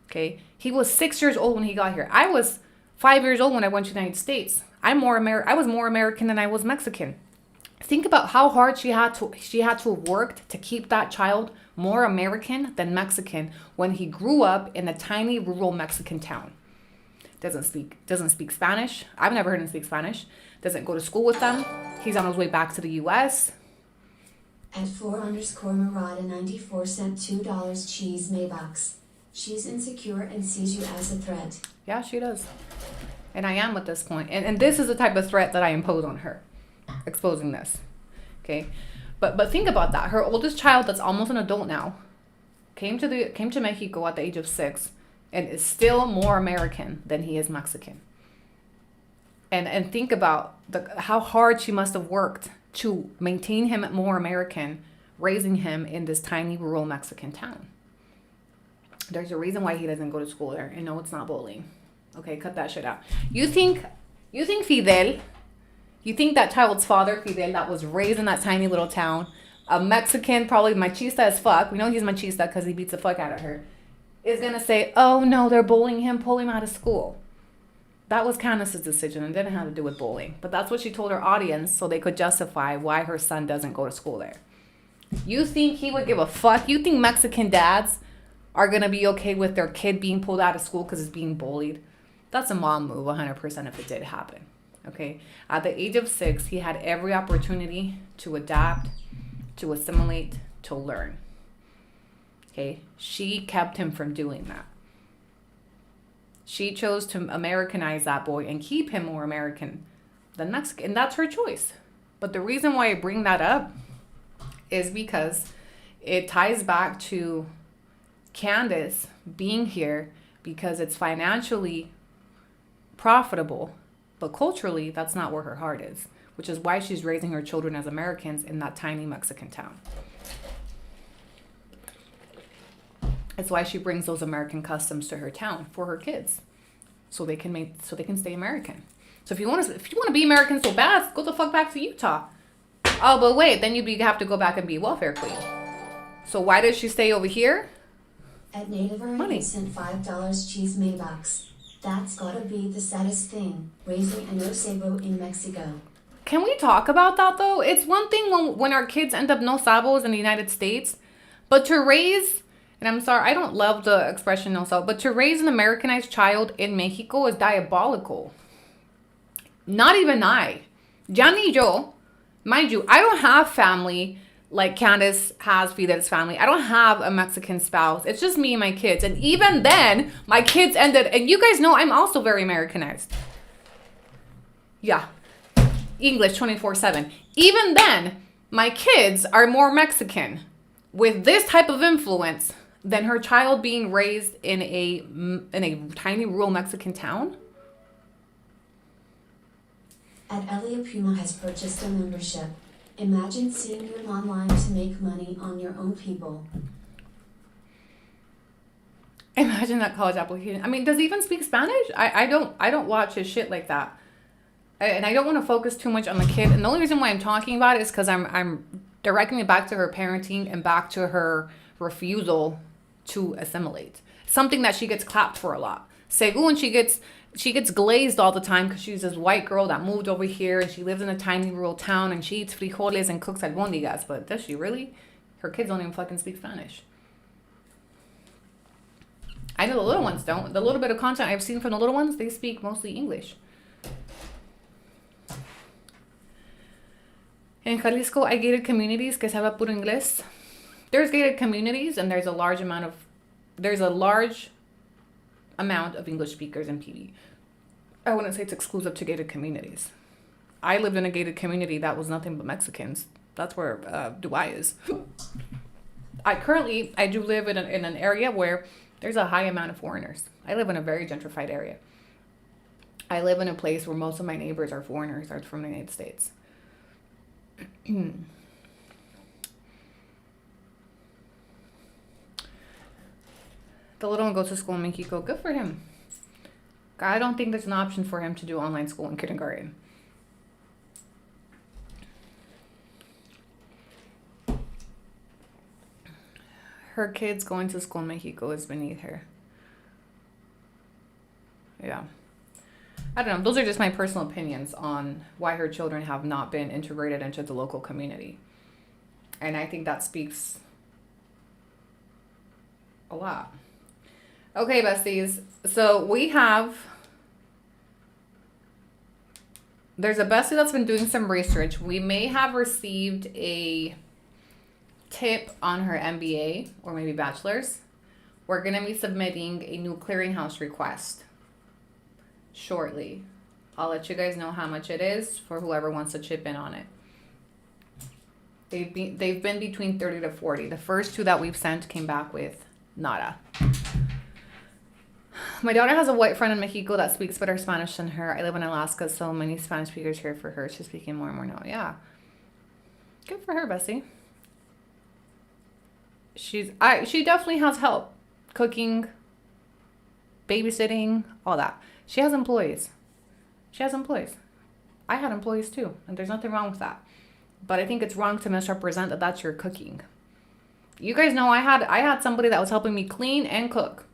okay? He was 6 years old when he got here. I was 5 years old when I went to the United States. I was more American than I was Mexican. Think about how hard she had to have worked to keep that child more American than Mexican when he grew up in a tiny rural Mexican town. Doesn't speak Spanish. I've never heard him speak Spanish. Doesn't go to school with them. He's on his way back to the U.S. At @4_Marada 94 sent $2 cheese Maybox. She's insecure and sees you as a threat. Yeah, she does. And I am at this point. And this is the type of threat that I impose on her. Exposing this. Okay? But think about that. Her oldest child that's almost an adult now came to Mexico at the age of 6 and is still more American than he is Mexican. And think about how hard she must have worked to maintain him more American, raising him in this tiny rural Mexican town. There's a reason why he doesn't go to school there. And no, it's not bullying. Okay, cut that shit out. You think Fidel, you think that child's father, Fidel, that was raised in that tiny little town, a Mexican, probably machista as fuck, we know he's machista because he beats the fuck out of her, is going to say, oh no, they're bullying him, pull him out of school. That was Candace's decision and didn't have to do with bullying. But that's what she told her audience so they could justify why her son doesn't go to school there. You think he would give a fuck? You think Mexican dads are going to be okay with their kid being pulled out of school because it's being bullied? That's a mom move, 100% if it did happen. Okay? At the age of 6, he had every opportunity to adapt, to assimilate, to learn. Okay? She kept him from doing that. She chose to Americanize that boy and keep him more American than Mexican. And that's her choice. But the reason why I bring that up is because it ties back to Candace being here because it's financially profitable. But culturally, that's not where her heart is. Which is why she's raising her children as Americans in that tiny Mexican town. It's why she brings those American customs to her town for her kids, so they can stay American. So if you want to be American so bad, go the fuck back to Utah. Oh, but wait, then you'd have to go back and be welfare queen. So why does she stay over here? At Native American sent $5 cheese Maybox. That's gotta be the saddest thing, raising an Osebo in Mexico. Can we talk about that though? It's one thing when our kids end up no sabos in the United States, but to raise And I'm sorry, I don't love the expression no salt, but to raise an Americanized child in Mexico is diabolical. Not even I. Ya ni yo. Mind you, I don't have family like Candace has Fidel's family. I don't have a Mexican spouse. It's just me and my kids. And even then, my kids ended, and you guys know I'm also very Americanized. Yeah. English 24/7. Even then, my kids are more Mexican with this type of influence than her child being raised in a tiny rural Mexican town. At Elia Puma has purchased a membership. Imagine seeing your mom lying to make money on your own people. Imagine that college application. I mean, does he even speak Spanish? I don't watch his shit like that. And I don't want to focus too much on the kid. And the only reason why I'm talking about it is because I'm directing it back to her parenting and back to her refusal to assimilate. Something that she gets clapped for a lot. Según she gets glazed all the time because she's this white girl that moved over here and she lives in a tiny rural town and she eats frijoles and cooks albóndigas. But does she really? Her kids don't even fucking speak Spanish. I know the little ones don't. The little bit of content I've seen from the little ones, they speak mostly English. In Jalisco, hay gated communities que se habla puro inglés. There's gated communities and there's a large amount of English speakers in PV. I wouldn't say it's exclusive to gated communities. I lived in a gated community that was nothing but Mexicans. That's where Dubai is. I do live in an area where there's a high amount of foreigners. I live in a very gentrified area. I live in a place where most of my neighbors are foreigners, are from the United States. The little one goes to school in Mexico. Good for him. I don't think there's an option for him to do online school in kindergarten. Her kids going to school in Mexico is beneath her. Yeah. I don't know. Those are just my personal opinions on why her children have not been integrated into the local community. And I think that speaks a lot. Okay, besties. So there's a bestie that's been doing some research. We may have received a tip on her MBA or maybe bachelor's. We're going to be submitting a new clearinghouse request shortly. I'll let you guys know how much it is for whoever wants to chip in on it. They've been between 30 to 40. The first two that we've sent came back with nada. My daughter has a white friend in Mexico that speaks better Spanish than her. I live in Alaska, so many Spanish speakers here for her. She's speaking more and more now. Yeah. Good for her, Bessie. She definitely has help. Cooking, babysitting, all that. She has employees. I had employees too, and there's nothing wrong with that. But I think it's wrong to misrepresent that that's your cooking. You guys know I had somebody that was helping me clean and cook.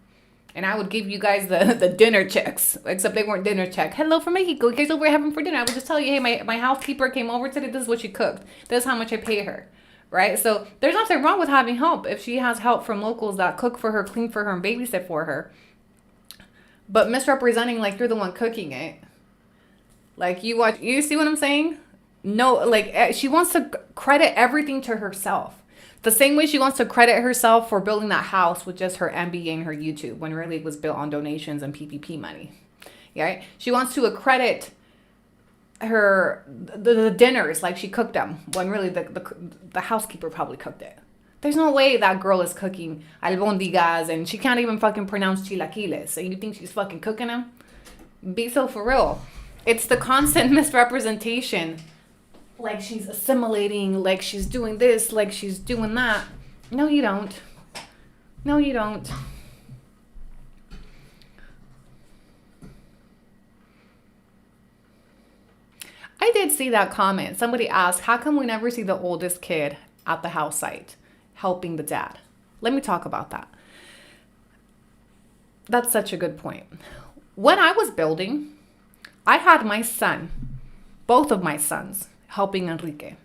And I would give you guys the dinner checks, except they weren't dinner check. Hello from Mexico. You guys over here having for dinner. I would just tell you, hey, my housekeeper came over today. This is what she cooked. This is how much I pay her. Right? So there's nothing wrong with having help if she has help from locals that cook for her, clean for her, and babysit for her. But misrepresenting like you're the one cooking it. Like you see what I'm saying? No, like she wants to credit everything to herself. The same way she wants to credit herself for building that house with just her MBA and her YouTube when really it was built on donations and PPP money. Yeah, she wants to accredit the dinners like she cooked them when really the housekeeper probably cooked it. There's no way that girl is cooking albóndigas and she can't even fucking pronounce chilaquiles. And you think she's fucking cooking them? Be so for real. It's the constant misrepresentation. Like she's assimilating, like she's doing this, like she's doing that. No, you don't. No, you don't. I did see that comment. Somebody asked, how come we never see the oldest kid at the house site helping the dad? Let me talk about that. That's such a good point. When I was building, I had my son, both of my sons, helping Enrique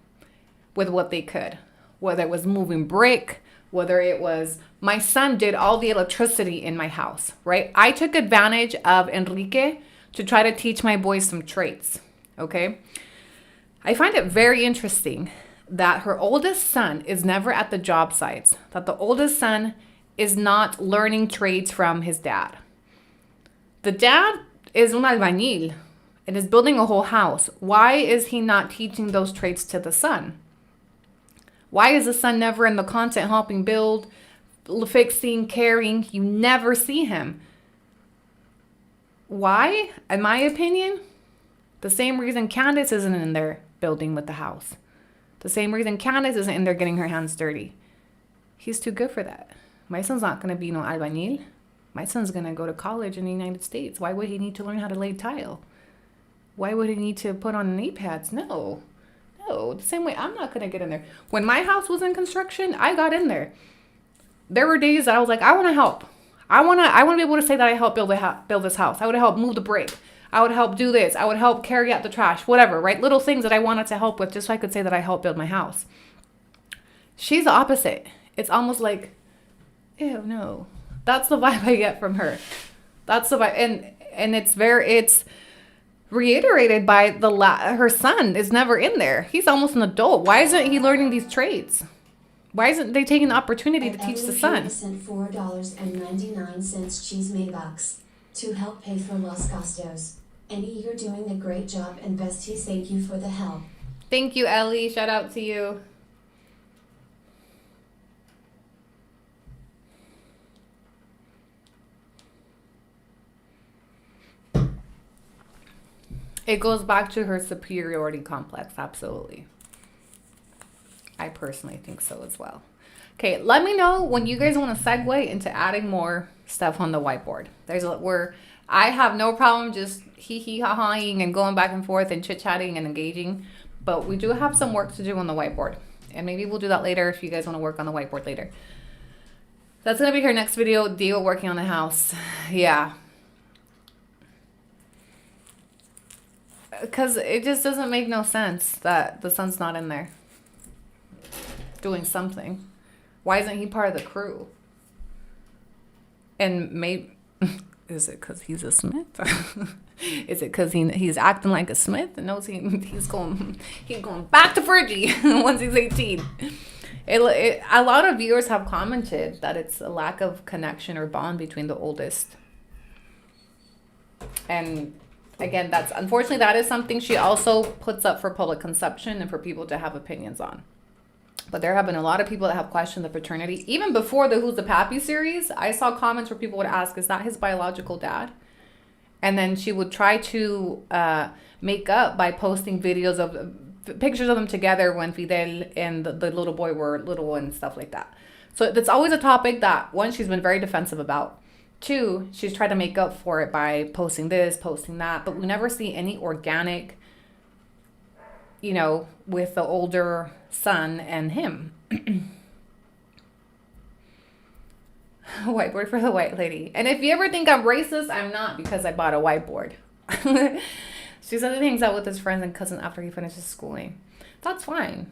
with what they could, whether it was moving brick, whether it was my son did all the electricity in my house, right? I took advantage of Enrique to try to teach my boys some traits, okay? I find it very interesting that her oldest son is never at the job sites, that the oldest son is not learning trades from his dad. The dad is un albañil and is building a whole house. Why is he not teaching those traits to the son? Why is the son never in the content helping build, fixing, caring? You never see him. Why? In my opinion, the same reason Candace isn't in there building with the house. The same reason Candace isn't in there getting her hands dirty. He's too good for that. My son's not going to be no albañil. My son's going to go to college in the United States. Why would he need to learn how to lay tile? Why would he need to put on knee pads? No. The same way I'm not going to get in there. When my house was in construction, I got in there. There were days that I was like, I want to help. I want to be able to say that I helped build this house. I would help move the brick. I would help do this. I would help carry out the trash, whatever, right? Little things that I wanted to help with just so I could say that I helped build my house. She's the opposite. It's almost like, ew, no. That's the vibe I get from her. That's the vibe. And it's reiterated by her son is never in there. He's almost an adult. Why isn't he learning these trades? Why isn't they taking the opportunity to teach the son? Sent $4.99 cheese Maybox to help pay for Los Gastos. Eddie, you're doing a great job, and besties, thank you for the help. Thank you, Ellie. Shout out to you. It goes back to her superiority complex. Absolutely. I personally think so as well. Okay, let me know when you guys want to segue into adding more stuff on the whiteboard. I have no problem just hee-hee-ha-haing and going back and forth and chit-chatting and engaging. But we do have some work to do on the whiteboard. And maybe we'll do that later if you guys want to work on the whiteboard later. That's going to be her next video, Dio working on the house. Yeah. Because it just doesn't make no sense that the son's not in there doing something. Why isn't he part of the crew? And maybe, is it because he's a Smith? Is it because he's acting like a Smith and knows he's going back to Fergie once he's 18? A lot of viewers have commented that it's a lack of connection or bond between the oldest. And again, unfortunately, that is something she also puts up for public consumption and for people to have opinions on. But there have been a lot of people that have questioned the paternity. Even before the Who's the Pappy series, I saw comments where people would ask, is that his biological dad? And then she would try to make up by posting videos of pictures of them together when Fidel and the little boy were little and stuff like that. So that's always a topic that, one, she's been very defensive about. Two, she's tried to make up for it by posting this, posting that. But we never see any organic, with the older son and him. Whiteboard for the white lady. And if you ever think I'm racist, I'm not, because I bought a whiteboard. She said he hangs out with his friends and cousins after he finishes schooling. That's fine.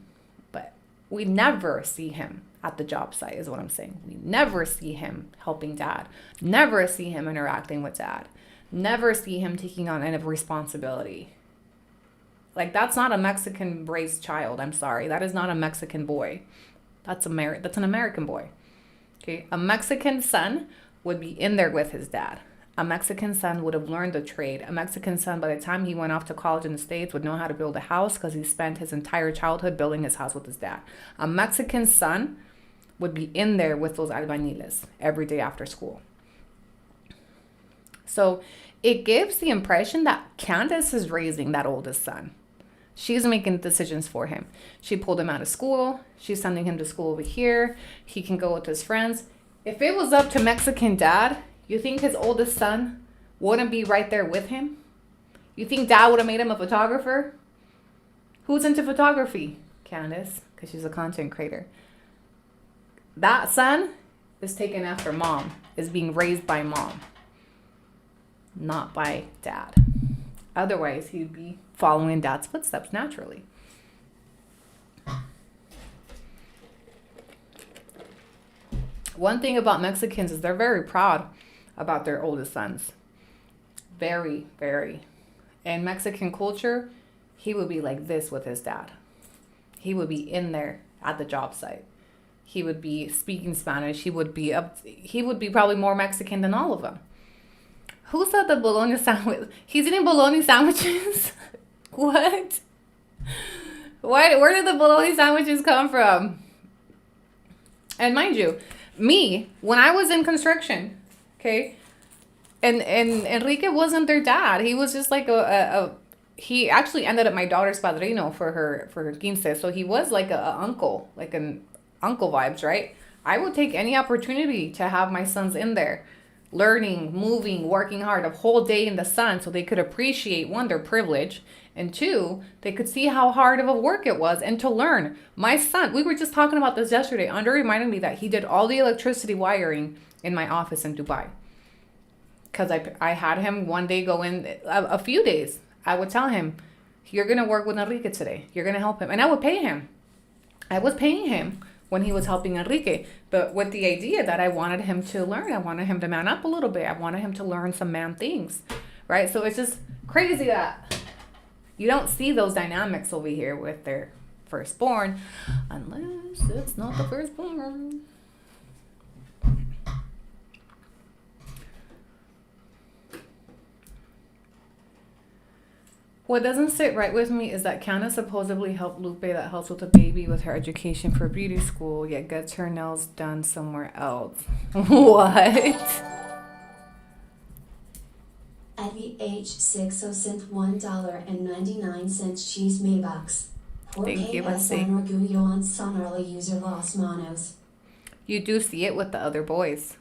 But we never see him at the job site is what I'm saying. We never see him helping dad. Never see him interacting with dad. Never see him taking on any responsibility. Like, that's not a Mexican raised child. I'm sorry. That is not a Mexican boy. That's an American boy. Okay. A Mexican son would be in there with his dad. A Mexican son would have learned the trade. A Mexican son, by the time he went off to college in the States, would know how to build a house because he spent his entire childhood building his house with his dad. A Mexican son would be in there with those albañiles every day after school. So it gives the impression that Candace is raising that oldest son. She's making decisions for him. She pulled him out of school. She's sending him to school over here. He can go with his friends. If it was up to Mexican dad, you think his oldest son wouldn't be right there with him? You think dad would have made him a photographer? Who's into photography? Candace, because she's a content creator. That son is taken after mom, is being raised by mom, not by dad. Otherwise, he'd be following dad's footsteps naturally. One thing about Mexicans is they're very proud about their oldest sons. Very, very. In Mexican culture, he would be like this with his dad. He would be in there at the job site. He would be speaking Spanish. He would be probably more Mexican than all of them. Who said the bologna sandwich? He's eating bologna sandwiches? What? Where did the bologna sandwiches come from? And mind you, me, when I was in construction, okay, and Enrique wasn't their dad. He was just like he actually ended up my daughter's padrino for her quince. So he was like a uncle, like an uncle vibes, right? I would take any opportunity to have my sons in there, learning, moving, working hard, a whole day in the sun, so they could appreciate, one, their privilege, and two, they could see how hard of a work it was and to learn. My son, we were just talking about this yesterday. Andre reminded me that he did all the electricity wiring in my office in Dubai. Because I had him one day go in, a few days. I would tell him, you're going to work with Enrique today. You're going to help him. And I would pay him. I was paying him when he was helping Enrique. But with the idea that I wanted him to learn. I wanted him to man up a little bit. I wanted him to learn some man things. Right? So it's just crazy that you don't see those dynamics over here with their firstborn. Unless it's not the firstborn. What doesn't sit right with me is that Candace supposedly helped Lupe, that helps with the baby with her education for beauty school, yet gets her nails done somewhere else. What? Eddie H60 sent $1.99 cheese Maybox. Thank you, Bessie. San Orgullo and Son early user Los Manos. You do see it with the other boys.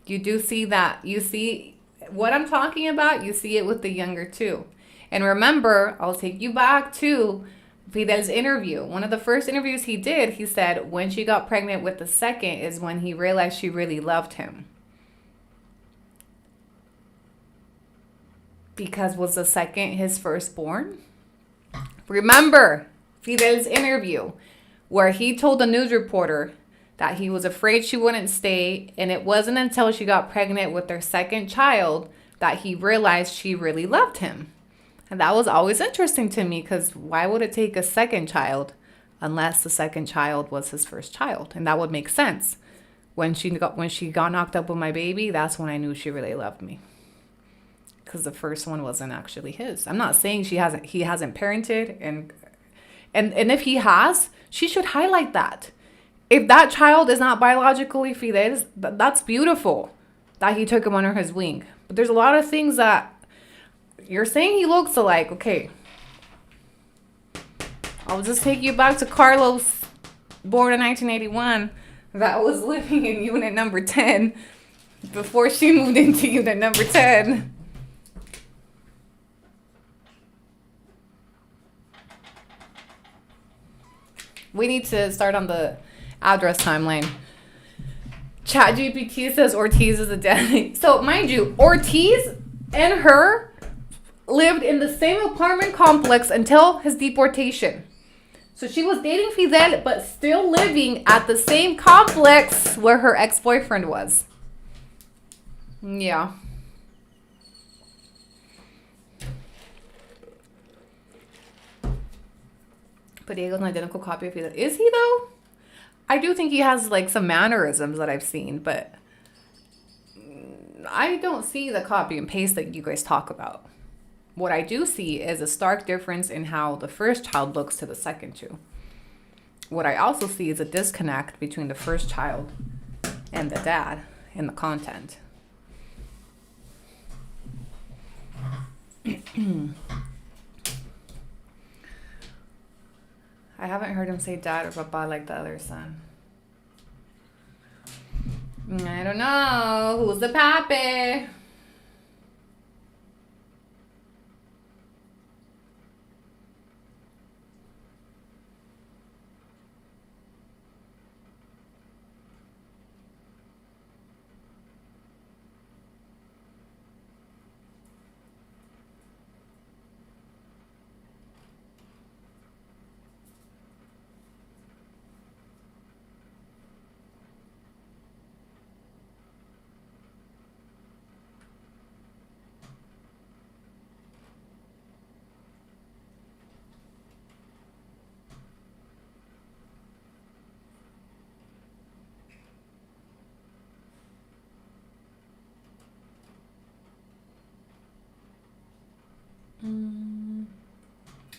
You do see that. You see what I'm talking about. You see it with the younger too. And remember, I'll take you back to Fidel's interview. One of the first interviews he did, he said when she got pregnant with the second is when he realized she really loved him. Because was the second his firstborn? Remember Fidel's interview where he told the news reporter that he was afraid she wouldn't stay, and it wasn't until she got pregnant with their second child that he realized she really loved him. And that was always interesting to me, because why would it take a second child unless the second child was his first child? And that would make sense. When she got knocked up with my baby, that's when I knew she really loved me. Because the first one wasn't actually his. I'm not saying he hasn't parented, and if he has, she should highlight that. If that child is not biologically Fidel's, that's beautiful that he took him under his wing. But there's a lot of things that you're saying he looks alike. Okay. I'll just take you back to Carlos, born in 1981, that was living in unit number 10 before she moved into unit number 10. We need to start on the address timeline. ChatGPT says Ortiz is a dad. So mind you, Ortiz and her lived in the same apartment complex until his deportation. So she was dating Fidel, but still living at the same complex where her ex-boyfriend was. Yeah. But Diego's an identical copy of Fidel. Is he though? I do think he has like some mannerisms that I've seen, but I don't see the copy and paste that you guys talk about. What I do see is a stark difference in how the first child looks to the second two. What I also see is a disconnect between the first child and the dad in the content. I haven't heard him say dad or papa like the other son. I don't know. Who's the pappy?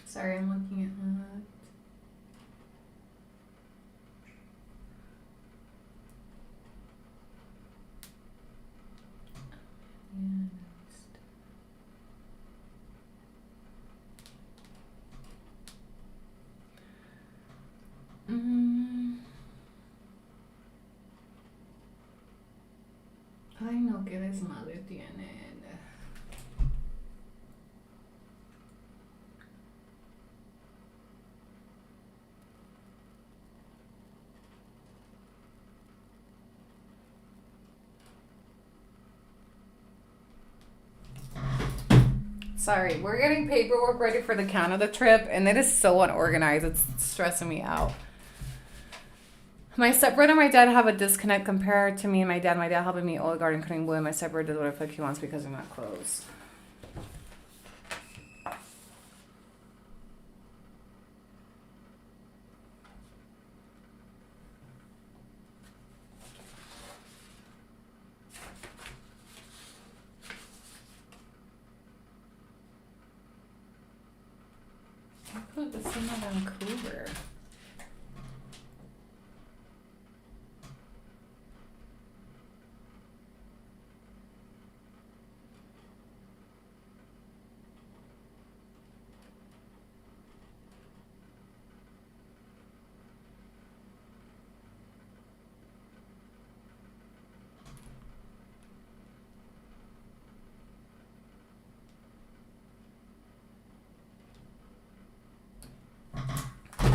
Sorry, I'm looking at that. Ay, no, qué desmadre tienen. Sorry, we're getting paperwork ready for the Canada trip, and it is so unorganized. It's stressing me out. My stepbrother and my dad have a disconnect compared to me and my dad. My dad helping me Olive Garden cutting wood. My stepbrother does whatever he wants because we're not close. I put the same in Vancouver.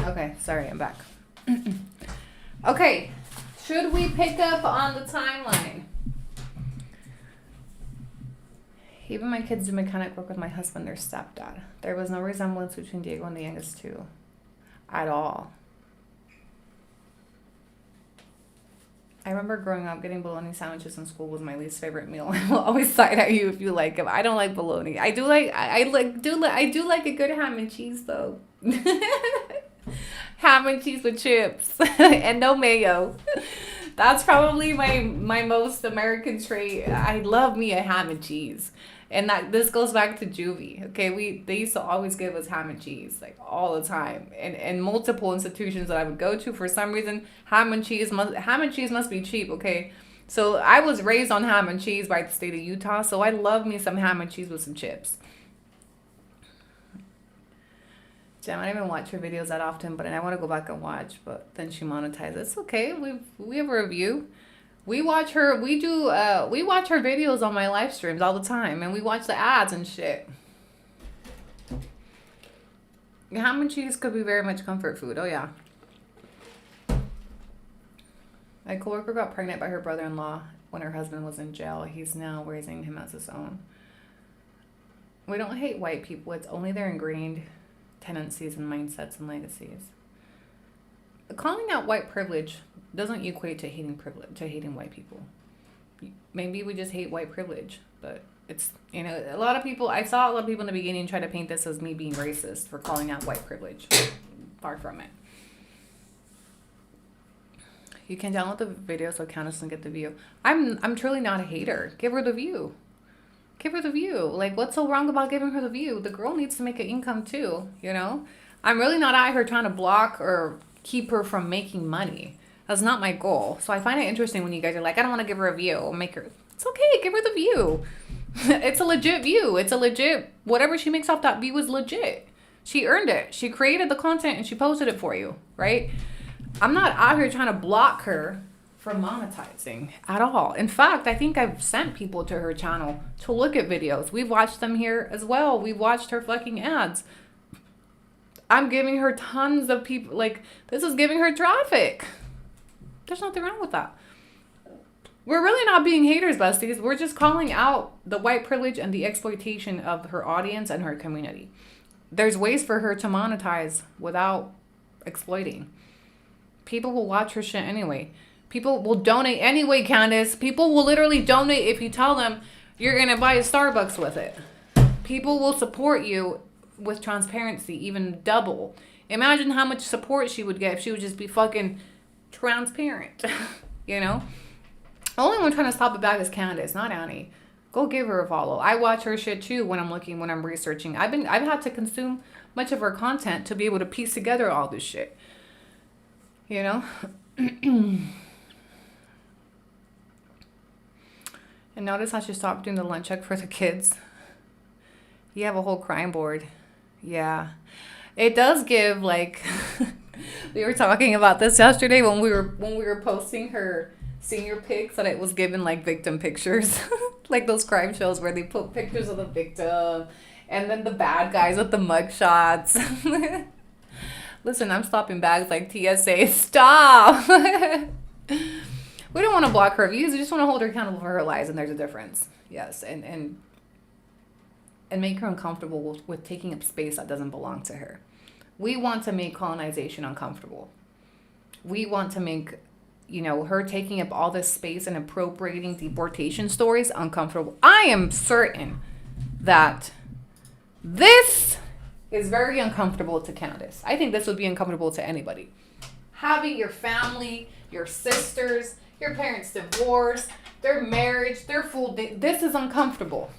Okay, sorry, I'm back. Okay, should we pick up on the timeline? Even my kids do mechanic work with my husband, their stepdad. There was no resemblance between Diego and the youngest two. At all. I remember growing up, getting bologna sandwiches in school was my least favorite meal. I will always side at you if you like them. I don't like bologna. I do like a good ham and cheese though. Ham and cheese with chips and no mayo. That's probably my most American trait. I love me a ham and cheese. And this goes back to juvie. Okay, they used to always give us ham and cheese like all the time, and multiple institutions that I would go to. For some reason, ham and cheese must be cheap. Okay, so I was raised on ham and cheese by the state of Utah, so I love me some ham and cheese with some chips. Jen, I don't even watch her videos that often, but I want to go back and watch. But then she monetizes. It's okay. We have a review. We watch her videos on my live streams all the time, and we watch the ads and shit. Ham and cheese could be very much comfort food. Oh yeah. My coworker got pregnant by her brother-in-law when her husband was in jail. He's now raising him as his own. We don't hate white people. It's only their ingrained tendencies and mindsets and legacies. Calling out white privilege doesn't equate to hating white people. Maybe we just hate white privilege, but it's, a lot of people, I saw a lot of people in the beginning try to paint this as me being racist for calling out white privilege. Far from it. You can download the video so Candace can get the view. I'm truly not a hater. Give her the view. Give her the view. Like, what's so wrong about giving her the view? The girl needs to make an income too, I'm really not out here trying to block or keep her from making money. That's not my goal. So I find it interesting when you guys are like, I don't want to give her a view. It's okay, give her the view. It's a legit view. It's a legit, whatever she makes off that view is legit. She earned it. She created the content and she posted it for you, right? I'm not out here trying to block her from monetizing at all. In fact, I think I've sent people to her channel to look at videos. We've watched them here as well. We've watched her fucking ads. I'm giving her tons of people, this is giving her traffic. There's nothing wrong with that. We're really not being haters, besties. We're just calling out the white privilege and the exploitation of her audience and her community. There's ways for her to monetize without exploiting. People will watch her shit anyway. People will donate anyway, Candace. People will literally donate if you tell them you're going to buy a Starbucks with it. People will support you with transparency, even double. Imagine how much support she would get if she would just be fucking transparent. The only one trying to stop it back is Candace, not Annie. Go give her a follow. I watch her shit too when I'm researching. I've had to consume much of her content to be able to piece together all this shit. You know? And notice how she stopped doing the lunch check for the kids. You have a whole crime board. Yeah. It does give, like, we were talking about this yesterday when we were posting her senior pics, that it was given like victim pictures. Like those crime shows where they put pictures of the victim and then the bad guys with the mug shots. Listen, I'm stopping bags like TSA. Stop. We don't want to block her views. We just want to hold her accountable for her lies, and there's a difference. Yes, and make her uncomfortable with taking up space that doesn't belong to her. We want to make colonization uncomfortable. We want to make, her taking up all this space and appropriating deportation stories uncomfortable. I am certain that this is very uncomfortable to Candace. I think this would be uncomfortable to anybody. Having your family, your sisters, your parents divorced, their marriage, their full day. This is uncomfortable.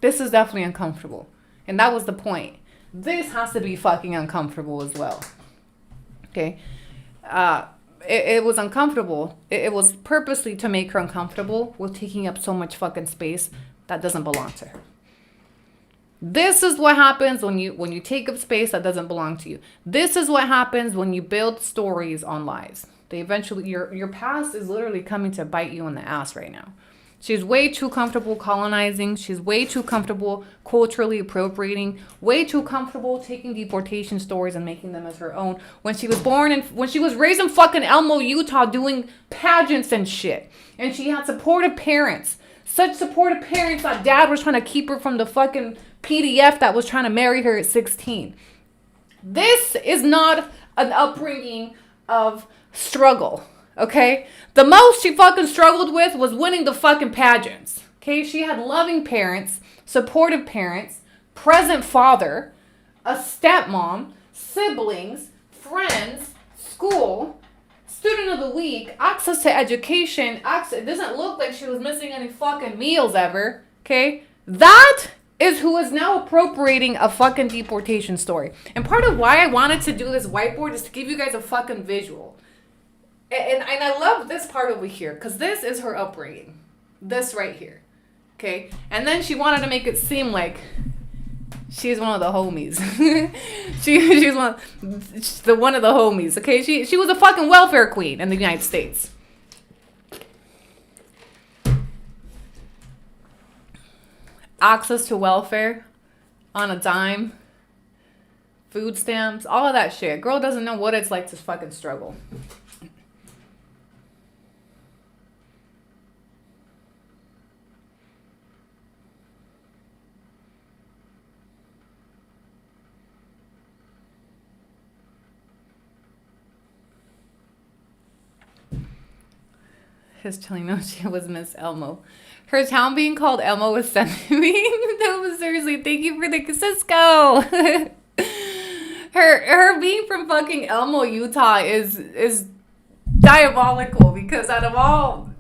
This is definitely uncomfortable. And that was the point. This has to be fucking uncomfortable as well. Okay? It was uncomfortable. It was purposely to make her uncomfortable with taking up so much fucking space that doesn't belong to her. This is what happens when you take up space that doesn't belong to you. This is what happens when you build stories on lies. They eventually, your past is literally coming to bite you in the ass right now. She's way too comfortable colonizing. She's way too comfortable culturally appropriating. Way too comfortable taking deportation stories and making them as her own. When she was born and when she was raised in fucking Elmo, Utah, doing pageants and shit, and she had supportive parents. Such supportive parents that dad was trying to keep her from the fucking PDF that was trying to marry her at 16. This is not an upbringing of struggle, okay? The most she fucking struggled with was winning the fucking pageants, okay? She had loving parents, supportive parents, present father, a stepmom, siblings, friends, school, student of the week, access to education, it doesn't look like she was missing any fucking meals ever, okay? That is who is now appropriating a fucking deportation story. And part of why I wanted to do this whiteboard is to give you guys a fucking visual. And I love this part over here, because this is her upbringing. This right here. Okay? And then she wanted to make it seem like she's one of the homies. she's one of the homies. Okay? She was a fucking welfare queen in the United States. Access to welfare on a dime. Food stamps. All of that shit. Girl doesn't know what it's like to fucking struggle. His telling no, she was Miss Elmo. Her town being called Elmo was sending me. No, but seriously, thank you for the Cisco. her being from fucking Elmo, Utah is diabolical, because out of all,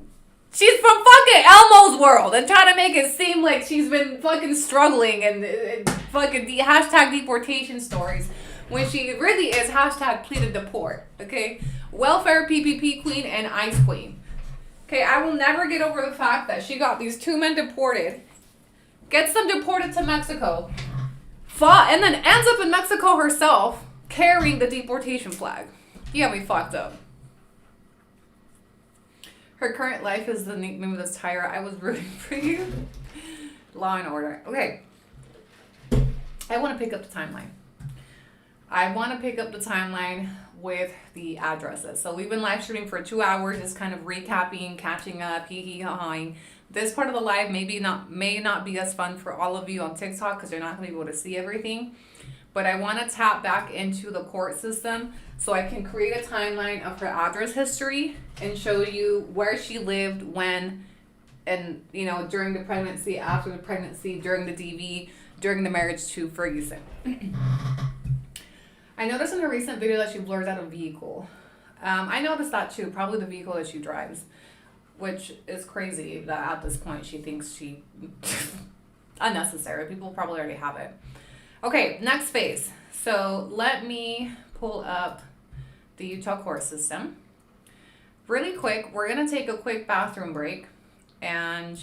she's from fucking Elmo's world and trying to make it seem like she's been fucking struggling and fucking hashtag deportation stories when she really is hashtag pleaded deport. Okay, welfare PPP queen and ice queen. Okay, I will never get over the fact that she got these two men deported, gets them deported to Mexico, fought, and then ends up in Mexico herself carrying the deportation flag. You got me fucked up. Her current life is the name of this Tyra. I was rooting for you. Law and Order. Okay. I want to pick up the timeline. With the addresses. So we've been live streaming for 2 hours, just kind of recapping, catching up, hee-hee-ha-haing. This part of the live may not be as fun for all of you on TikTok because you're not going to be able to see everything. But I want to tap back into the court system so I can create a timeline of her address history and show you where she lived, when, and during the pregnancy, after the pregnancy, during the DV, during the marriage to Ferguson. I noticed in a recent video that she blurs out a vehicle. I noticed that too, probably the vehicle that she drives, which is crazy that at this point she thinks she... unnecessary. People probably already have it. Okay, next phase. So let me pull up the Utah court system. Really quick, we're going to take a quick bathroom break. And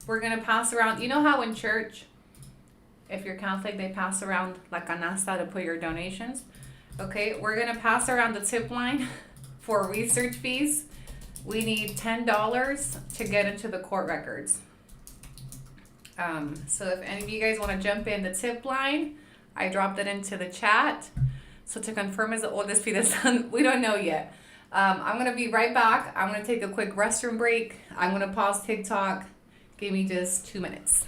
we're going to pass around. You know how in church, if you're Catholic, they pass around la canasta to put your donations? Okay, we're going to pass around the tip line for research fees. We need $10 to get into the court records. So if any of you guys want to jump in the tip line, I dropped it into the chat. So to confirm is the oldest fee that's done, we don't know yet. I'm going to be right back. I'm going to take a quick restroom break. I'm going to pause TikTok. Give me just 2 minutes.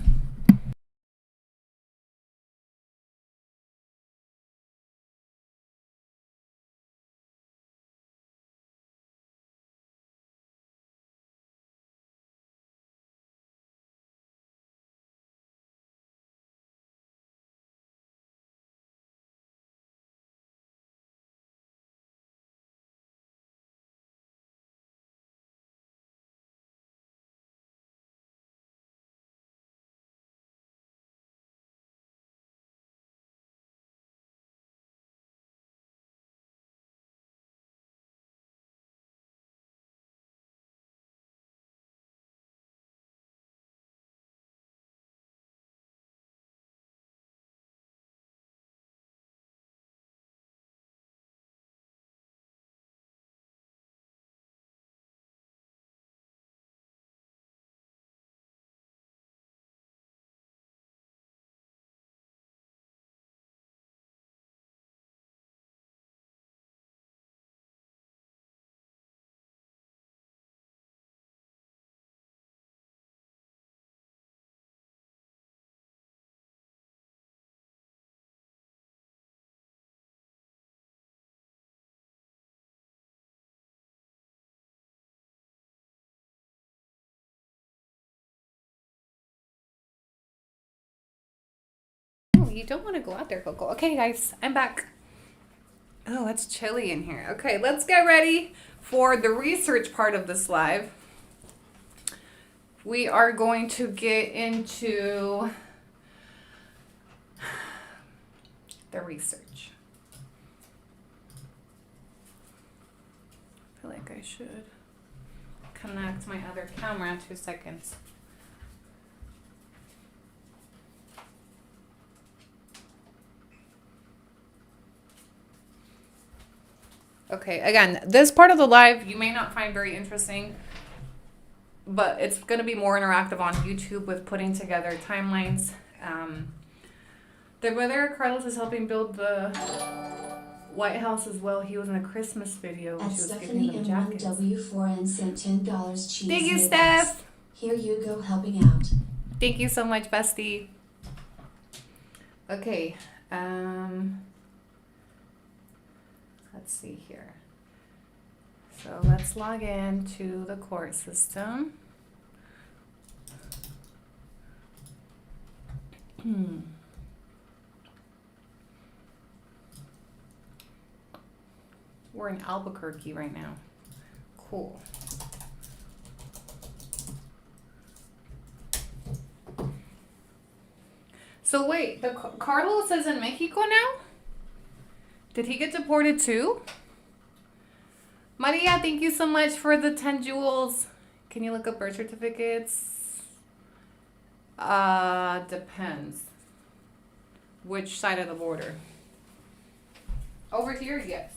You don't want to go out there, Coco. Okay, guys, I'm back. Oh, it's chilly in here. Okay, let's get ready for the research part of this live. We are going to get into the research. I feel like I should connect my other camera. 2 seconds. Okay, again, this part of the live you may not find very interesting, but it's going to be more interactive on YouTube with putting together timelines. The brother Carlos is helping build the White House as well. He was in a Christmas video when And she was Stephanie giving them jackets. M1W4N sent $10 cheese. Thank you, made Steph. us. Here you go helping out. Thank you so much, bestie. Okay, let's see here. So let's log in to the court system. We're in Albuquerque right now. Cool. So wait, the Carlos is in Mexico now? Did he get deported too? Maria, thank you so much for the 10 jewels. Can you look up birth certificates? Depends. Which side of the border? Over here, yes.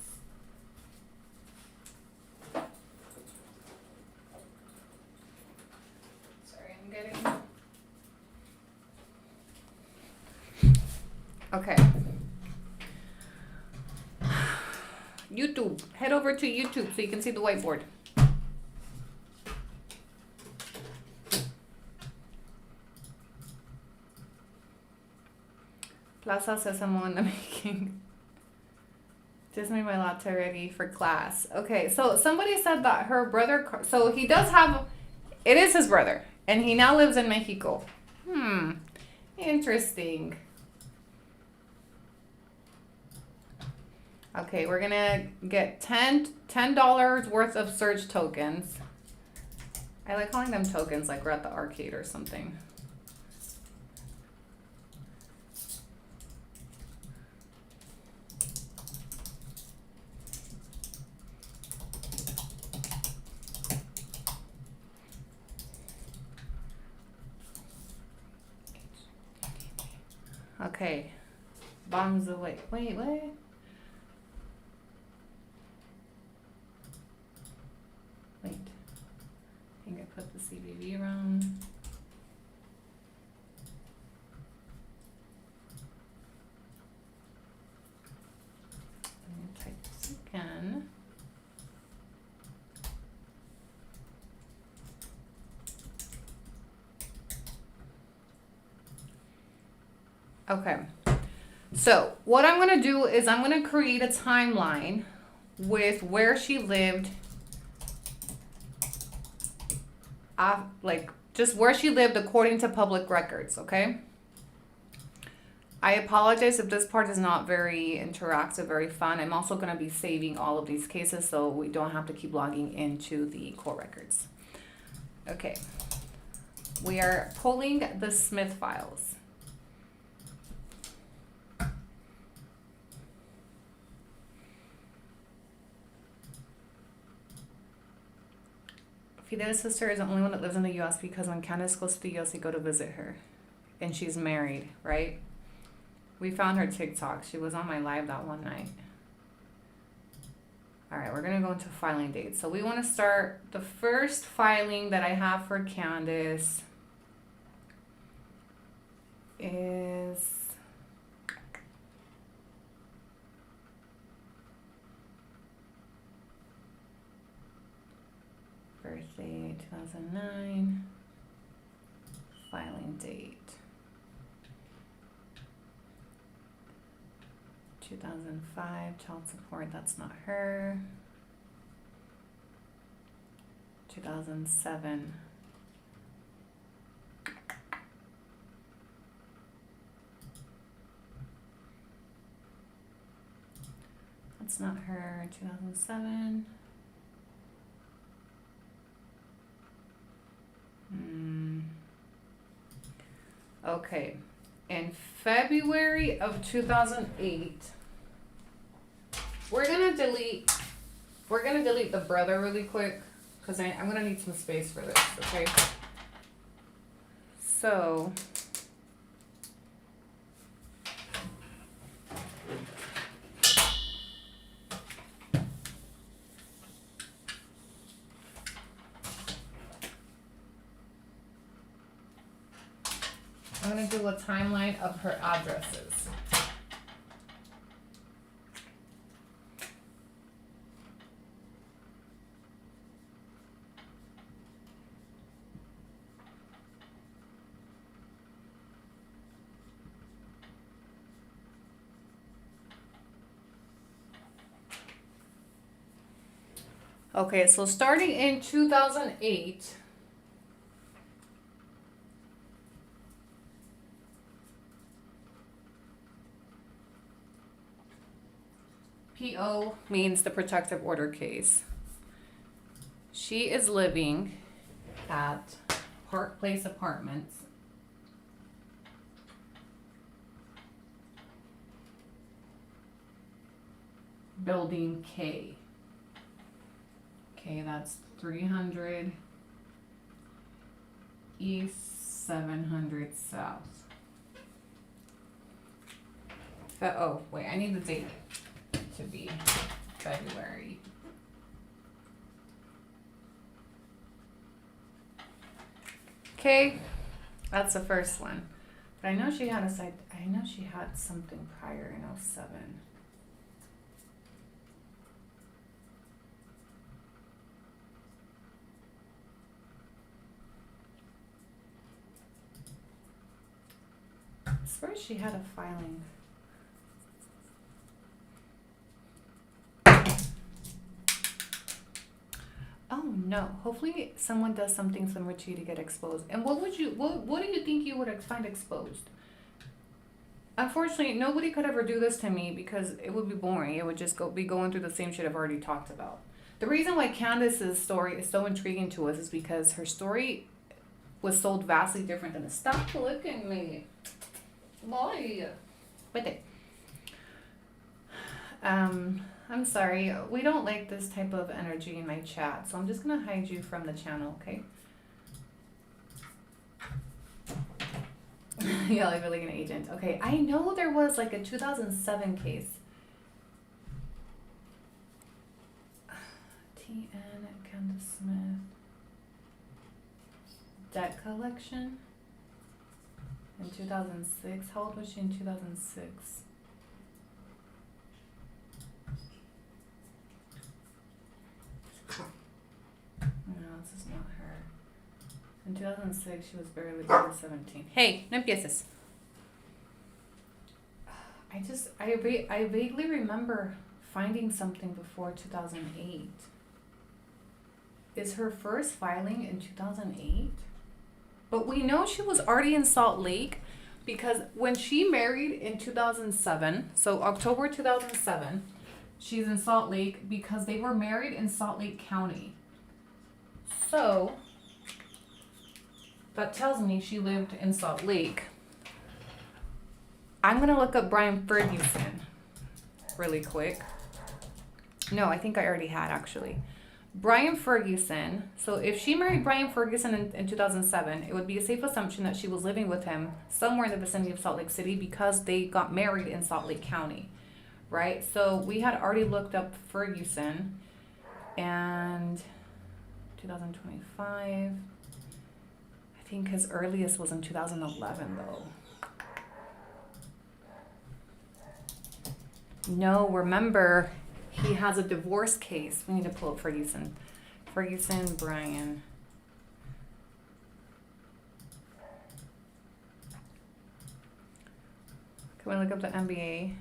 Sorry, I'm getting... Okay. YouTube. Head over to YouTube so you can see the whiteboard. Plaza Sésamo in the making. Just made my latte ready for class. Okay, so somebody said that her brother... So he does have... It is his brother. And he now lives in Mexico. Interesting. Okay, we're gonna get $10 worth of search tokens. I like calling them tokens like we're at the arcade or something. Okay. Bombs away. Wait, what? I think I put the CVV wrong. Let me type this again. Okay. So what I'm going to do is I'm going to create a timeline with where she lived, like just where she lived according to public records, okay? I apologize if this part is not very interactive, very fun. I'm also going to be saving all of these cases so we don't have to keep logging into the court records. Okay. We are pulling the Smith files. Fidela's sister is the only one that lives in the U.S. because when Candace goes to the U.S., they go to visit her. And she's married, right? We found her TikTok. She was on my live that one night. All right, we're going to go into filing dates. So we want to start the first filing that I have for Candace is... birthday 2009, filing date 2005, child support, that's not her. 2007, that's not her. 2007. Okay, in February of 2008, we're gonna delete the brother really quick because I'm gonna need some space for this. Okay, so I'm going to do a timeline of her addresses. Okay, so starting in 2008, PO means the protective order case. She is living at Park Place Apartments. Building K. Okay, that's 300 East, 700 South. Oh, wait, I need the date to be February. Okay, that's the first one. But I know she had she had something prior in 07. I swear she had a filing. Oh no, hopefully someone does something similar to you to get exposed. And what do you think you would find exposed? Unfortunately, nobody could ever do this to me because it would be boring. It would just be going through the same shit I've already talked about. The reason why Candace's story is so intriguing to us is because her story was sold vastly different than the stop looking at me. Boy. With it. I'm sorry, we don't like this type of energy in my chat, so I'm just gonna hide you from the channel, okay? Yeah, like really an agent. Okay, I know there was like a 2007 case. T.N. Candace Smith. Debt collection in 2006. How old was she in 2006? No, this is not her. In 2006, she was barely 17. Hey, no empieces. I vaguely remember finding something before 2008. Is her first filing in 2008? But we know she was already in Salt Lake because when she married in 2007, so October 2007, she's in Salt Lake because they were married in Salt Lake County. So that tells me she lived in Salt Lake. I'm going to look up Brian Ferguson really quick. No, I think I already had actually. Brian Ferguson. So if she married Brian Ferguson in 2007, it would be a safe assumption that she was living with him somewhere in the vicinity of Salt Lake City because they got married in Salt Lake County, right? So we had already looked up Ferguson and 2025. I think his earliest was in 2011 though. No, remember, he has a divorce case. We need to pull up Ferguson. Ferguson, Brian. Can we look up the MBA?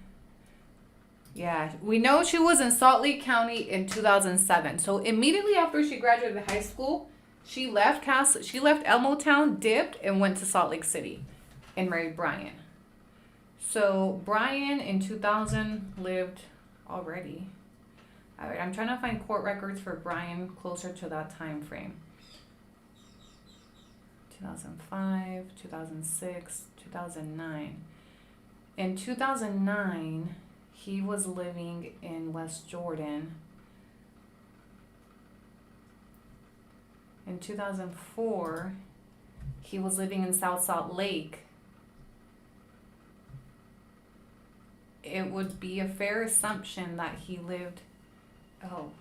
Yeah, we know she was in Salt Lake County in 2007. So immediately after she graduated high school, she left Elmotown, dipped, and went to Salt Lake City and married Brian. So Brian in 2000 lived already. All right, I'm trying to find court records for Brian closer to that time frame. 2005, 2006, 2009. In 2009, he was living in West Jordan. In 2004, he was living in South Salt Lake. It would be a fair assumption that he lived. Oh.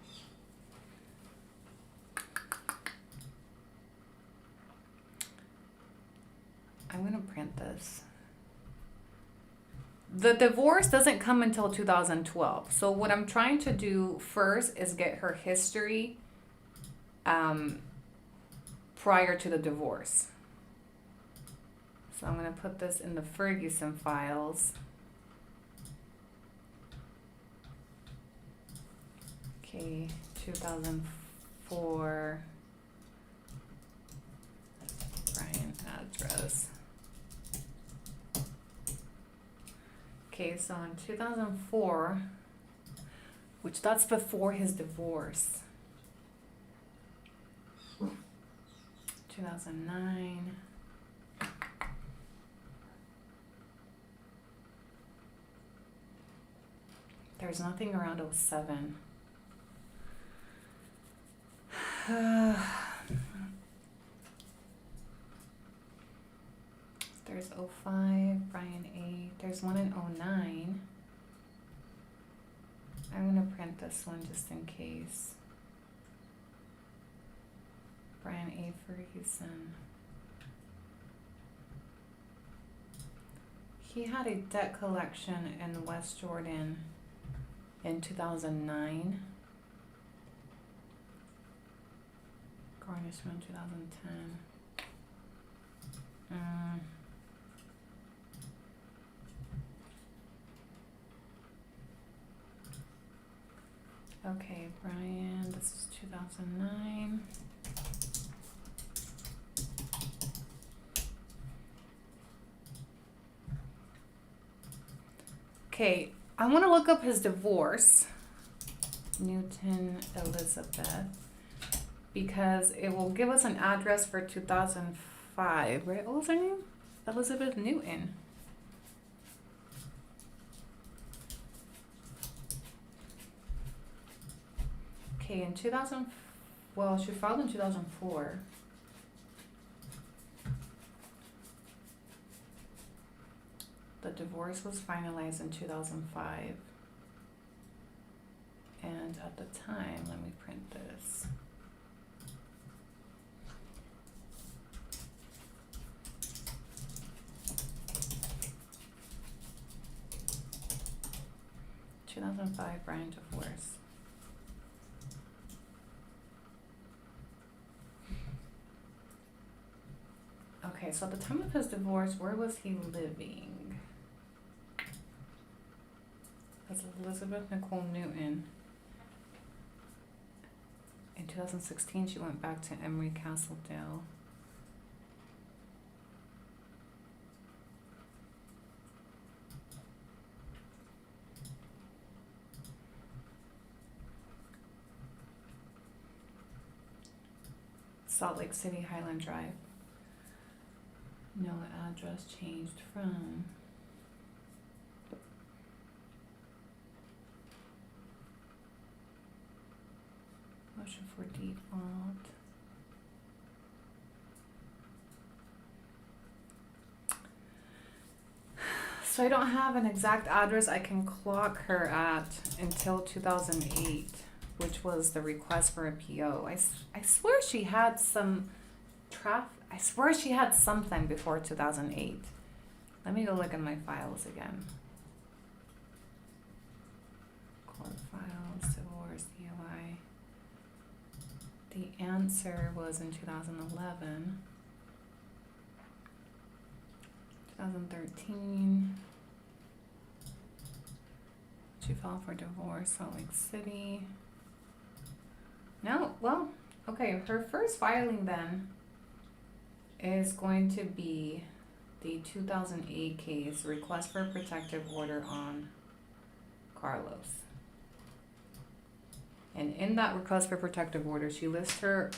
I'm going to print this. The divorce doesn't come until 2012. So what I'm trying to do first is get her history prior to the divorce. So I'm going to put this in the Ferguson files. Okay, 2004. Brian address. Okay, so in 2004, which that's before his divorce. 2009. There's nothing around 07. There's 05, Brian 8. There's one in 09. I'm going to print this one just in case. Brian A. Ferguson. He had a debt collection in West Jordan in 2009. Garnishment 2010. Okay, Brian, this is 2009. Okay, I want to look up his divorce. Newton Elizabeth. Because it will give us an address for 2005, right? What was her name? Elizabeth Newton. Okay, in 2000, well, she filed in 2004. The divorce was finalized in 2005. And at the time, let me print this. Brian divorce. Okay, so at the time of his divorce, where was he living? That's Elizabeth Nicole Newton. In 2016, she went back to Emery Castledale. Salt Lake City, Highland Drive. No address changed from. Motion for default. So I don't have an exact address I can clock her at until 2008, which was the request for a PO. I swear she had some I swear she had something before 2008. Let me go look in my files again. Court files, divorce, DOI. The answer was in 2011. 2013. She filed for divorce, Salt Lake City. No, well, okay, her first filing then is going to be the 2008 case, request for a protective order on Carlos. And in that request for protective order, she lists her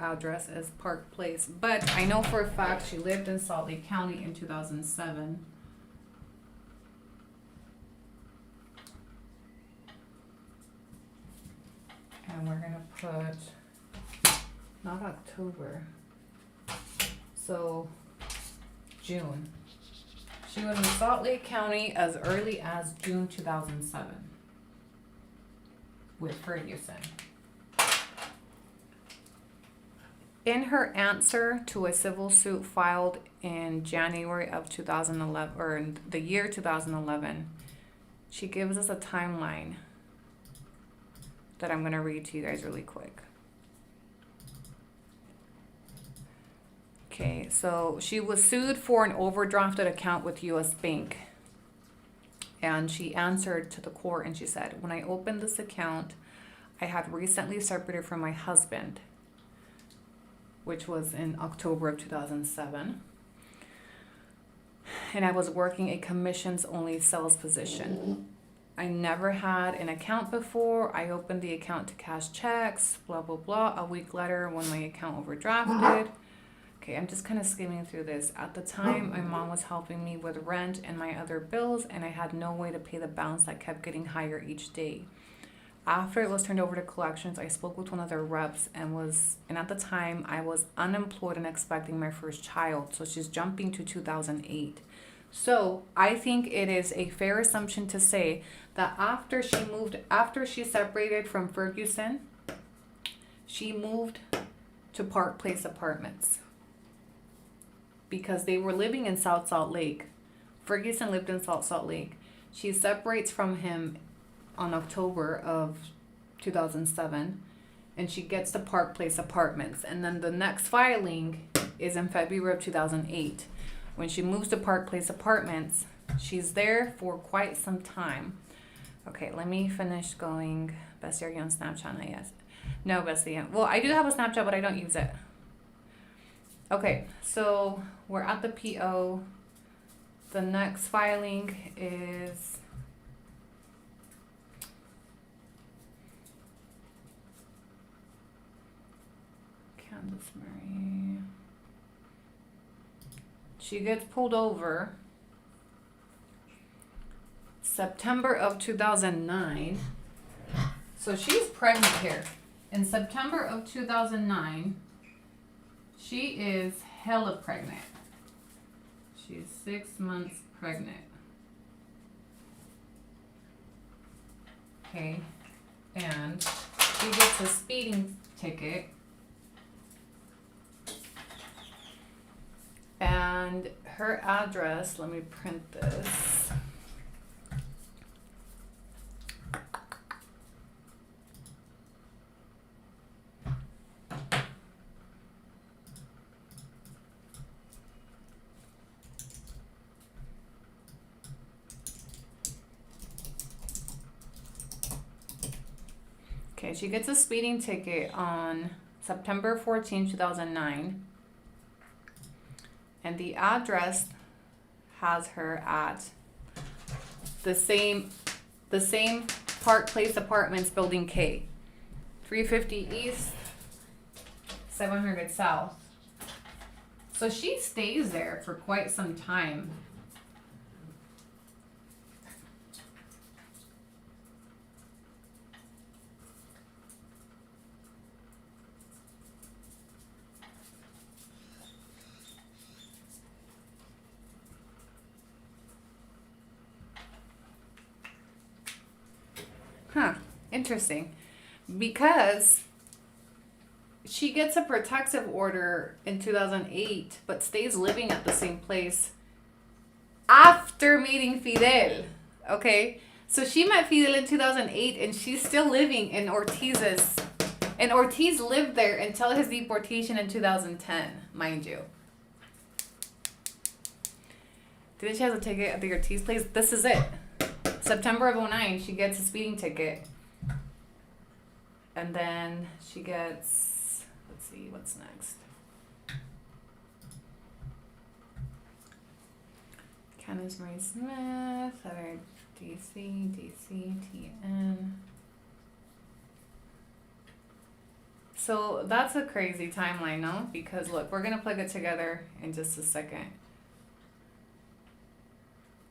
address as Park Place, but I know for a fact she lived in Salt Lake County in 2007. And we're gonna put, not October, so June. She was in Salt Lake County as early as June 2007 with Ferguson. In her answer to a civil suit filed in January of 2011, or in the year 2011, she gives us a timeline that I'm going to read to you guys really quick. Okay, so she was sued for an overdrafted account with US Bank. And she answered to the court and she said, when I opened this account, I had recently separated from my husband, which was in October of 2007. And I was working a commissions only sales position. I never had an account before. I opened the account to cash checks, blah, blah, blah. A week later, when my account overdrafted. Okay, I'm just kind of skimming through this. At the time, my mom was helping me with rent and my other bills, and I had no way to pay the balance that kept getting higher each day. After it was turned over to collections, I spoke with one of their reps and at the time, I was unemployed and expecting my first child. So she's jumping to 2008. So I think it is a fair assumption to say that after she separated from Ferguson, she moved to Park Place Apartments because they were living in South Salt Lake. Ferguson lived in South Salt Lake. She separates from him on October of 2007 and she gets to Park Place Apartments. And then the next filing is in February of 2008. When she moves to Park Place Apartments, she's there for quite some time. Okay, let me finish going. Bestie, are you on Snapchat? Yes. No, Bestie. Well, I do have a Snapchat, but I don't use it. Okay, so we're at the PO. The next filing is Candace Murray. She gets pulled over September of 2009. So she's pregnant here. In September of 2009, she is hella pregnant. She's 6 months pregnant. Okay, and she gets a speeding ticket. And her address, let me print this. Okay, she gets a speeding ticket on September 14, 2009. And the address has her at the same Park Place Apartments, Building K. 350 East, 700 South. So she stays there for quite some time. Huh, interesting. Because she gets a protective order in 2008, but stays living at the same place after meeting Fidel. Okay? So she met Fidel in 2008, and she's still living in Ortiz's. And Ortiz lived there until his deportation in 2010, mind you. Didn't she have a ticket at the Ortiz place? This is it. September of 2009, she gets a speeding ticket. And then she gets, let's see, what's next? Candace Marie Smith, other DC, TN. So that's a crazy timeline, no? Because look, we're going to plug it together in just a second.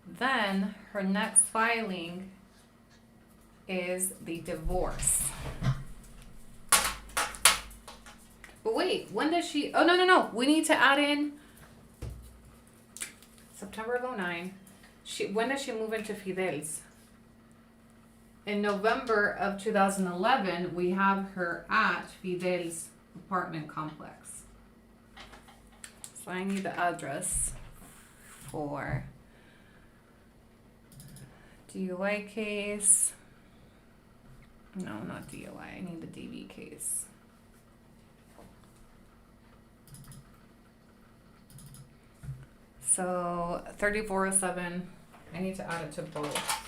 Then her next filing is the divorce. But wait, when does she... Oh, no. We need to add in September of 2009. When does she move into Fidel's? In November of 2011, we have her at Fidel's apartment complex. So I need the address for DUI case. No, not DUI. I need the DV case. So 3407, I need to add it to both.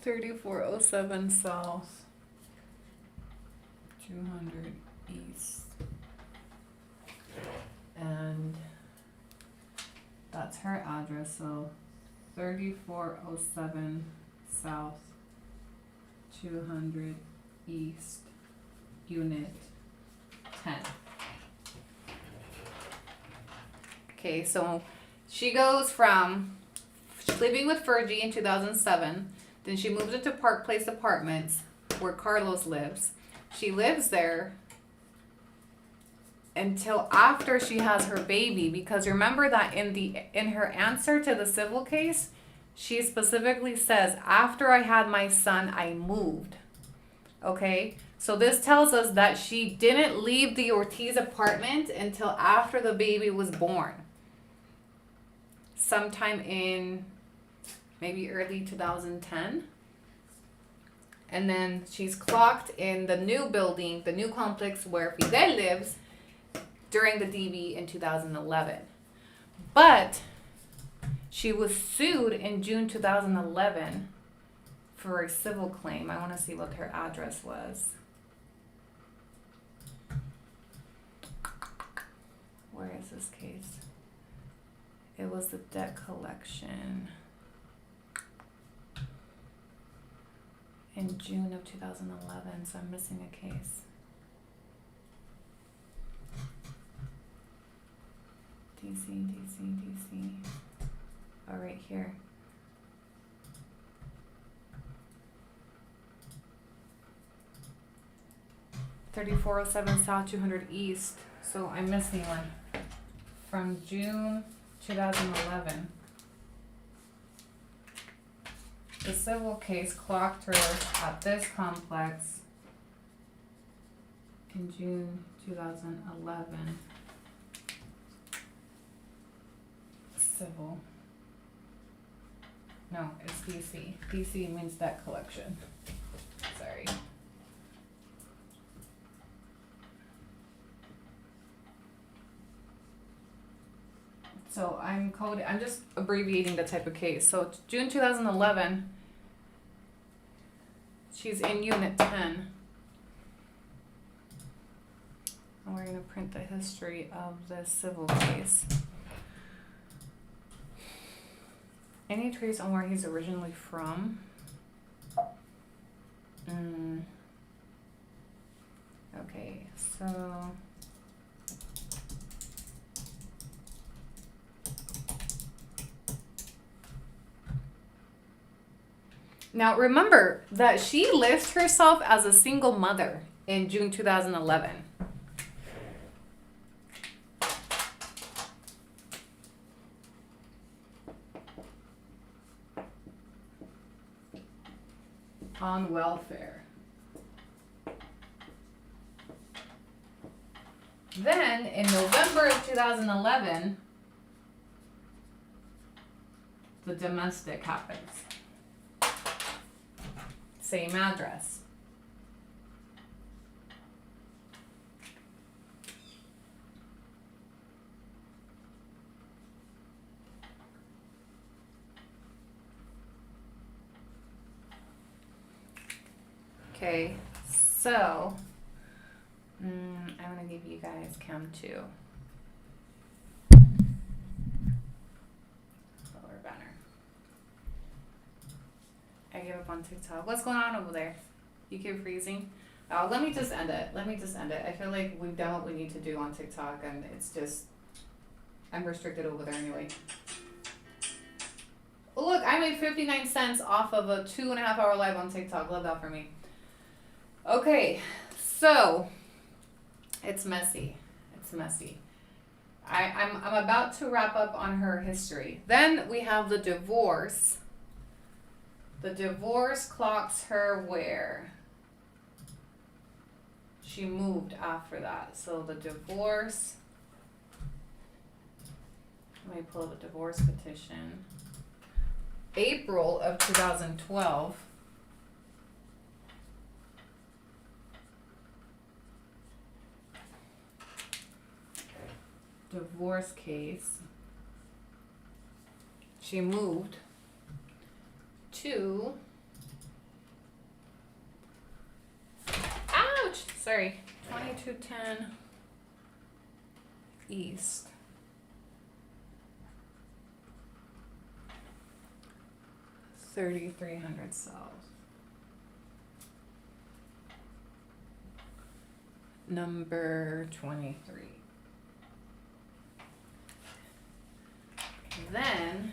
.3407 South, 200 East, and that's her address. So 3407 South, 200 East, Unit 10. Okay, so she goes from living with Fergie in 2007. Then she moves into Park Place Apartments, where Carlos lives. She lives there until after she has her baby, because remember that in her answer to the civil case, she specifically says, after I had my son, I moved. Okay? So this tells us that she didn't leave the Ortiz apartment until after the baby was born. Sometime in maybe early 2010. And then she's clocked in the new building, the new complex where Fidel lives during the DV in 2011. But she was sued in June 2011 for a civil claim. I want to see what her address was. Where is this case? It was the debt collection. In June of 2011, so I'm missing a case. DC. Oh, right here. $3407 South 200 East. So I'm missing one from June 2011. The civil case clocked her at this complex in June 2011. Civil. No, it's DC. DC means debt collection. Sorry. So I'm just abbreviating the type of case. So June 2011, she's in Unit 10. And we're gonna print the history of this civil case. Any trace on where he's originally from? Okay, so now remember that she lists herself as a single mother in June 2011. On welfare. Then in November of 2011, the domestic happens. Same address. Okay, so I'm gonna give you guys Chem 2. Color banner. I gave up on TikTok. What's going on over there? You keep freezing? Oh, let me just end it. I feel like we've done what we need to do on TikTok, and it's just, I'm restricted over there anyway. Oh, look, I made 59 cents off of a 2.5 hour live on TikTok. Love that for me. Okay, so it's messy. I'm about to wrap up on her history. Then we have the divorce. The divorce clocks her where? She moved after that. So the divorce, let me pull up the divorce petition. April of 2012. Divorce case. She moved to, ouch, sorry, 2210 East. $3,300 South. Number 23. Then,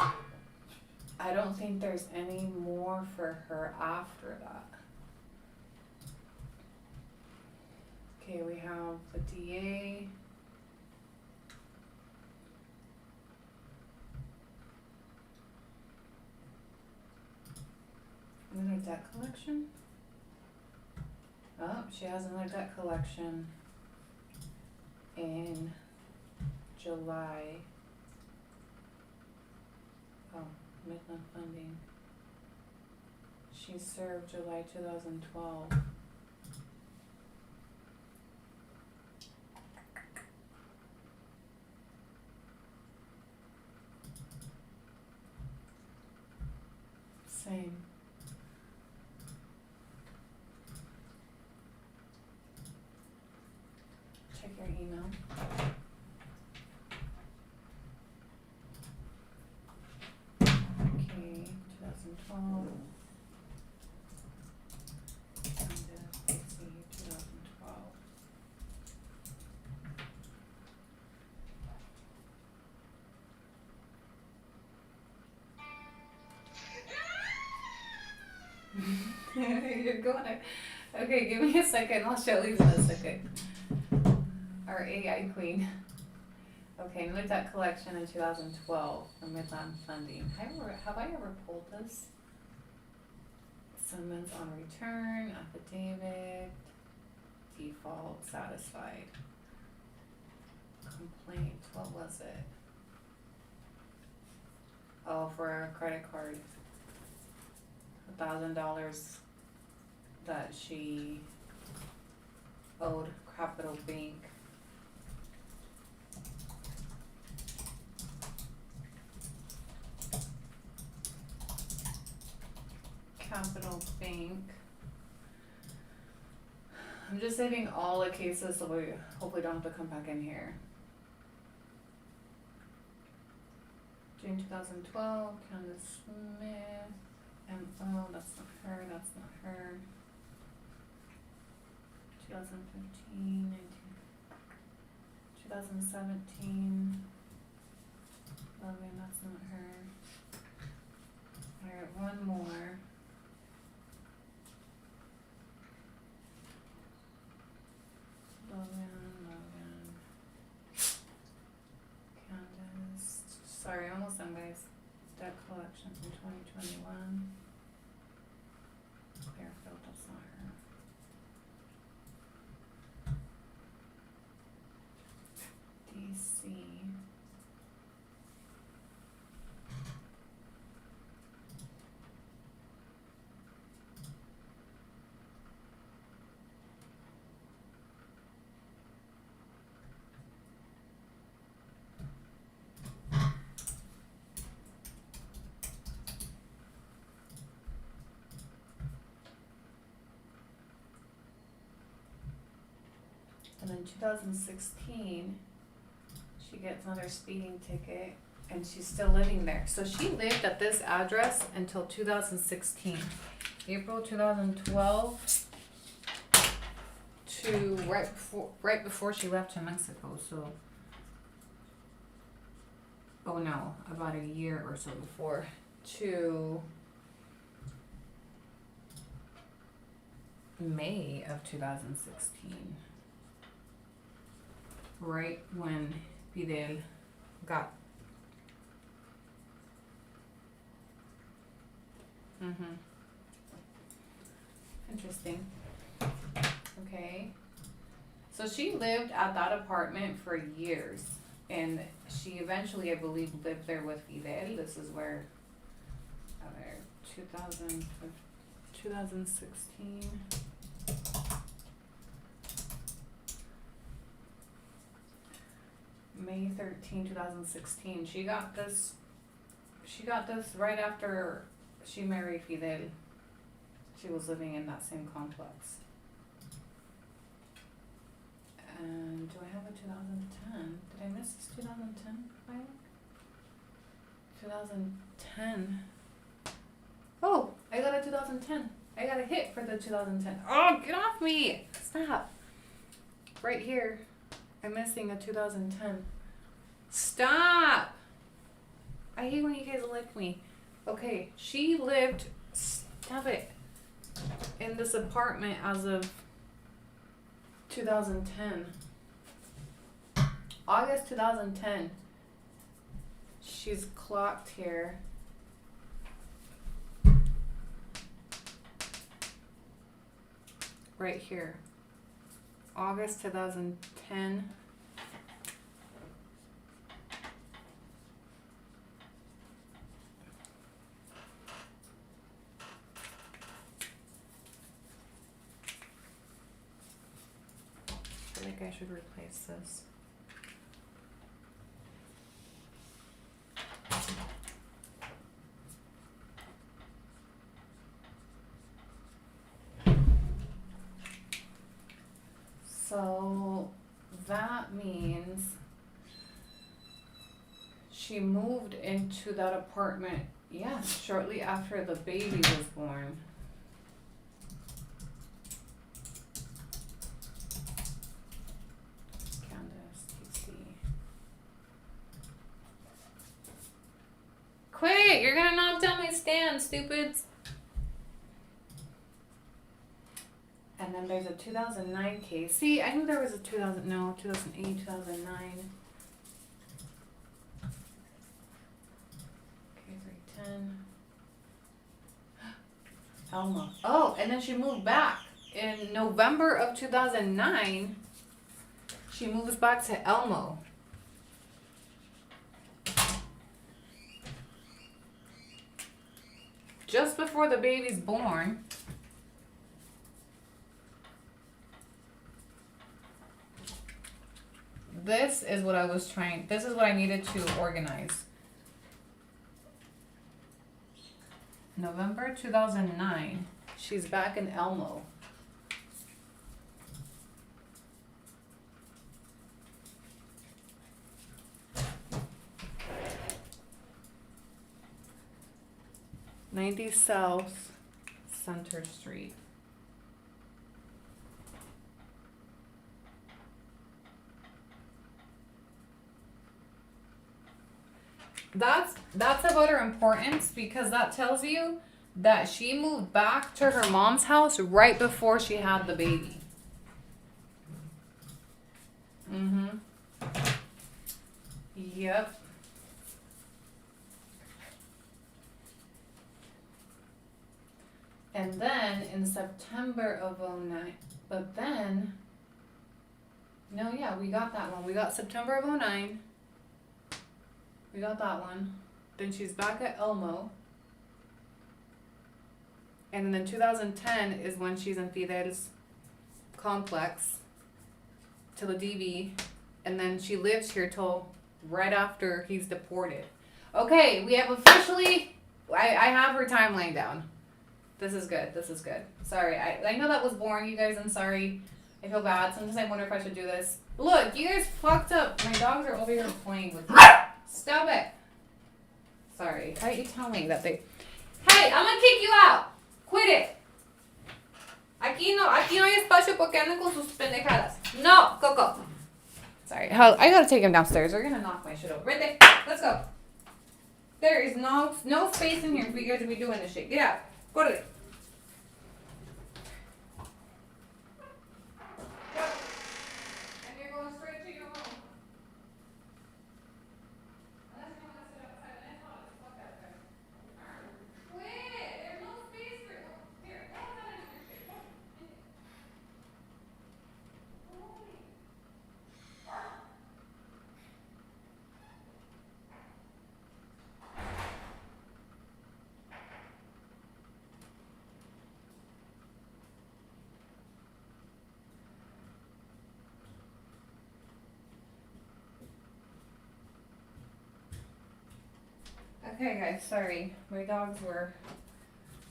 I don't think there's any more for her after that. Okay, we have the DA. Another debt collection? Oh, she has another debt collection in July. Oh, Midland funding. She served July 2012. Same. Check your email. Okay, 2012. And let's see, 2012. You're going to. Okay, give me a second. I'll show you in a second. Our AI queen. Okay, moved that collection in 2012 for Midland Funding. Have I ever pulled this? Summons on return, affidavit, default, satisfied. Complaint, what was it? Oh, for a credit card. $1,000 that she owed Capital Bank. Capital Bank. I'm just saving all the cases so we hopefully don't have to come back in here. June 2012, Candace Smith. Oh, that's not her, that's not her. 2015, 19, 2017. Logan, that's not her. Alright, one more. Logan. Candace. Sorry, almost done, guys. Debt collection from 2021. Clearfield, that's not her. DC. And then 2016, she gets another speeding ticket, and she's still living there. So she lived at this address until 2016, April 2012 to right before she left to Mexico. So, oh no, about a year or so before, to May of 2016. Right when Fidel got. Interesting. Okay. So she lived at that apartment for years, and she eventually, I believe, lived there with Fidel. This is where, 2016. May 13, 2016. She got this right after she married Fidel. She was living in that same complex. And do I have a 2010? Did I miss this 2010 file? 2010. Oh, I got a 2010. I got a hit for the 2010. Oh, get off me! Stop. Right here. I'm missing a 2010. Stop! I hate when you guys lick me. Okay, she lived, stop it, in this apartment as of 2010. August 2010. She's clocked here. Right here. August 2010. I think I should replace this. So that means she moved into that apartment, yes, shortly after the baby was born. Candace, TC. Quit! You're gonna knock down my stand, stupids! And then there's a 2009 case. See, I knew there was a 2008, 2009. Okay, 310. Elmo. Oh, and then she moved back. In November of 2009, she moves back to Elmo. Just before the baby's born. This is what I needed to organize. November 2009. She's back in Elmo. '90 South Center Street. That's about her importance because that tells you that she moved back to her mom's house right before she had the baby. Yep. And then in September of 09, but then, no, yeah, we got that one. We got September of 09. We got that one. Then she's back at Elmo. And then 2010 is when she's in Fidel's complex to the DV. And then she lives here till right after he's deported. Okay, we have officially, I have her timeline down. This is good. This is good. Sorry, I know that was boring, you guys. I'm sorry. I feel bad. Sometimes I wonder if I should do this. Look, you guys fucked up. My dogs are over here playing with me. Stop it. Sorry. Why don't you tell me that they... Hey, I'm gonna kick you out. Quit it. Aquí no hay espacio porque andan con sus pendejadas. No, Coco. Sorry. I gotta take him downstairs. They're gonna knock my shit over. Right there. Let's go. There is no space in here for you guys to be doing this shit. Get out. Go to it. And you're going straight to your room. Unless you want to sit outside and it's hot as fuck out there. Quit! There's no space for it. Here, go outside and do your shit. Okay, guys, sorry. My dogs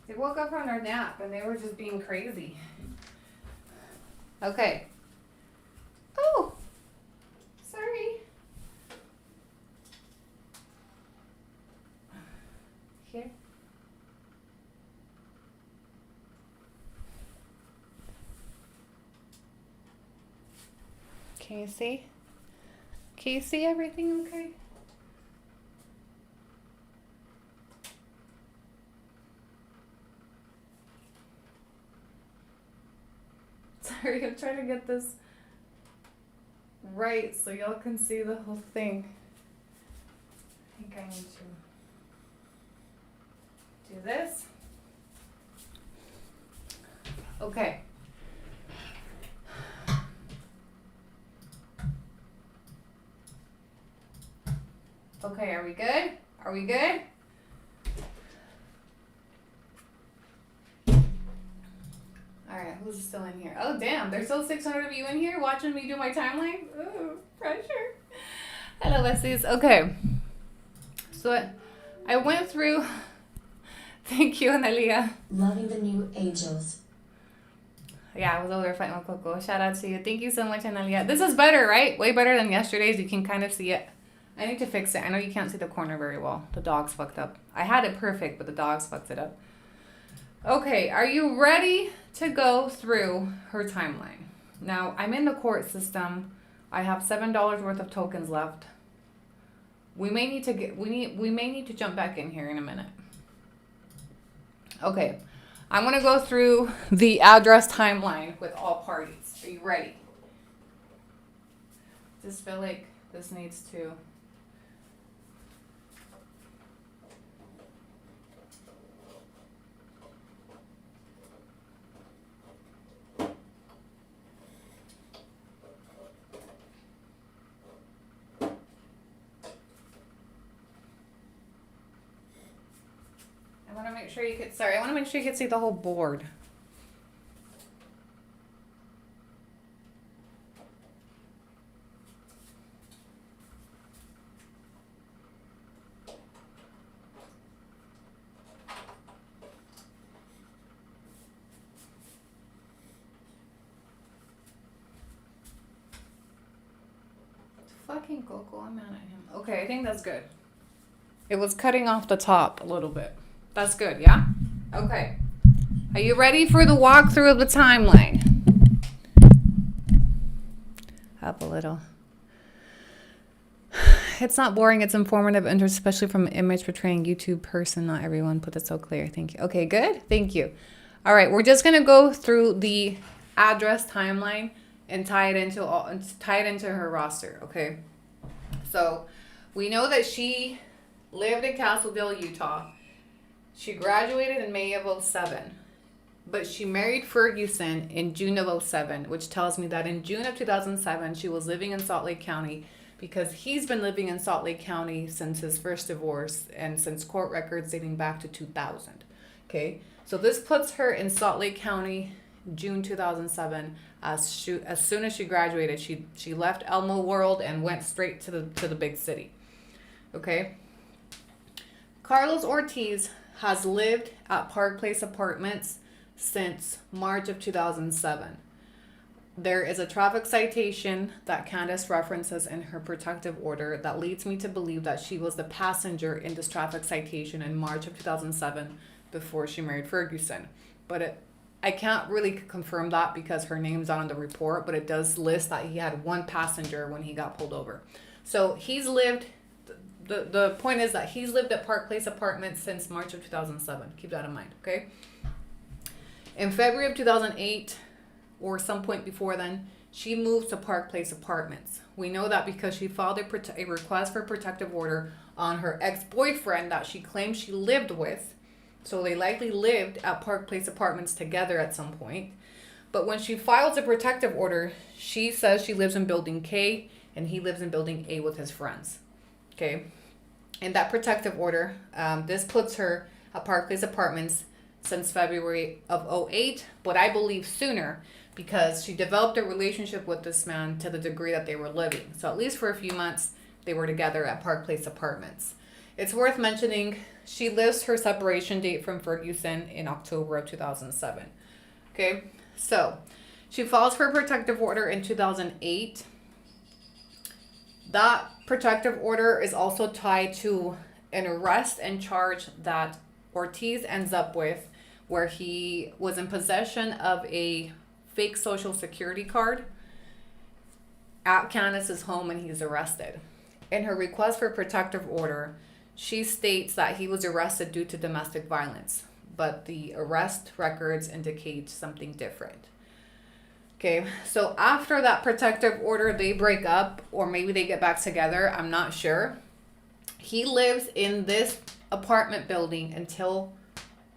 they woke up from their nap and they were just being crazy. Okay. Oh! Sorry. Here. Can you see? Can you see everything okay? Sorry, I'm trying to get this right so y'all can see the whole thing. I think I need to do this. Okay. Okay, are we good? Are we good? Alright, who's still in here? Oh, damn, there's still 600 of you in here watching me do my timeline? Ooh, pressure. Hello, besties. Okay. So I went through... Thank you, Analia. Loving the new angels. Yeah, I was over there fighting with Coco. Shout out to you. Thank you so much, Analia. This is better, right? Way better than yesterday's. You can kind of see it. I need to fix it. I know you can't see the corner very well. The dogs fucked up. I had it perfect, but the dogs fucked it up. Okay, are you ready to go through her timeline? Now, I'm in the court system. I have $7 worth of tokens left. We may need to jump back in here in a minute. Okay. I'm going to go through the address timeline with all parties. Are you ready? Just feel like this needs to... I want to make sure you could, sorry, I want to make sure you could see the whole board. Fucking Coco, I'm mad at him. Okay, I think that's good. It was cutting off the top a little bit. That's good, yeah? Okay. Are you ready for the walkthrough of the timeline? Up a little. It's not boring, it's informative, especially from an image portraying YouTube person. Not everyone put it so clear. Thank you. Okay, good. Thank you. All right, we're just gonna go through the address timeline and tie it into her roster, okay? So we know that she lived in Castleville, Utah. She graduated in May of 07, but she married Ferguson in June of 07, which tells me that in June of 2007, she was living in Salt Lake County because he's been living in Salt Lake County since his first divorce and since court records dating back to 2000. Okay, so this puts her in Salt Lake County, June 2007. As soon as she graduated, she left Elmo World and went straight to the big city. Okay. Carlos Ortiz has lived at Park Place Apartments since March of 2007. There is a traffic citation that Candace references in her protective order that leads me to believe that she was the passenger in this traffic citation in March of 2007 before she married Ferguson. But I can't really confirm that because her name's not on the report, but it does list that he had one passenger when he got pulled over. So he's lived... The point is that he's lived at Park Place Apartments since March of 2007. Keep that in mind, okay? In February of 2008, or some point before then, she moved to Park Place Apartments. We know that because she filed a request for protective order on her ex-boyfriend that she claimed she lived with. So they likely lived at Park Place Apartments together at some point. But when she files a protective order, she says she lives in Building K and he lives in Building A with his friends. Okay, in that protective order, this puts her at Park Place Apartments since February of 08, but I believe sooner because she developed a relationship with this man to the degree that they were living. So at least for a few months, they were together at Park Place Apartments. It's worth mentioning she lists her separation date from Ferguson in October of 2007. Okay, so she files for a protective order in 2008. That protective order is also tied to an arrest and charge that Ortiz ends up with, where he was in possession of a fake social security card at Candace's home and he's arrested. In her request for protective order, she states that he was arrested due to domestic violence, but the arrest records indicate something different. Okay, so after that protective order, they break up, or maybe they get back together. I'm not sure. He lives in this apartment building until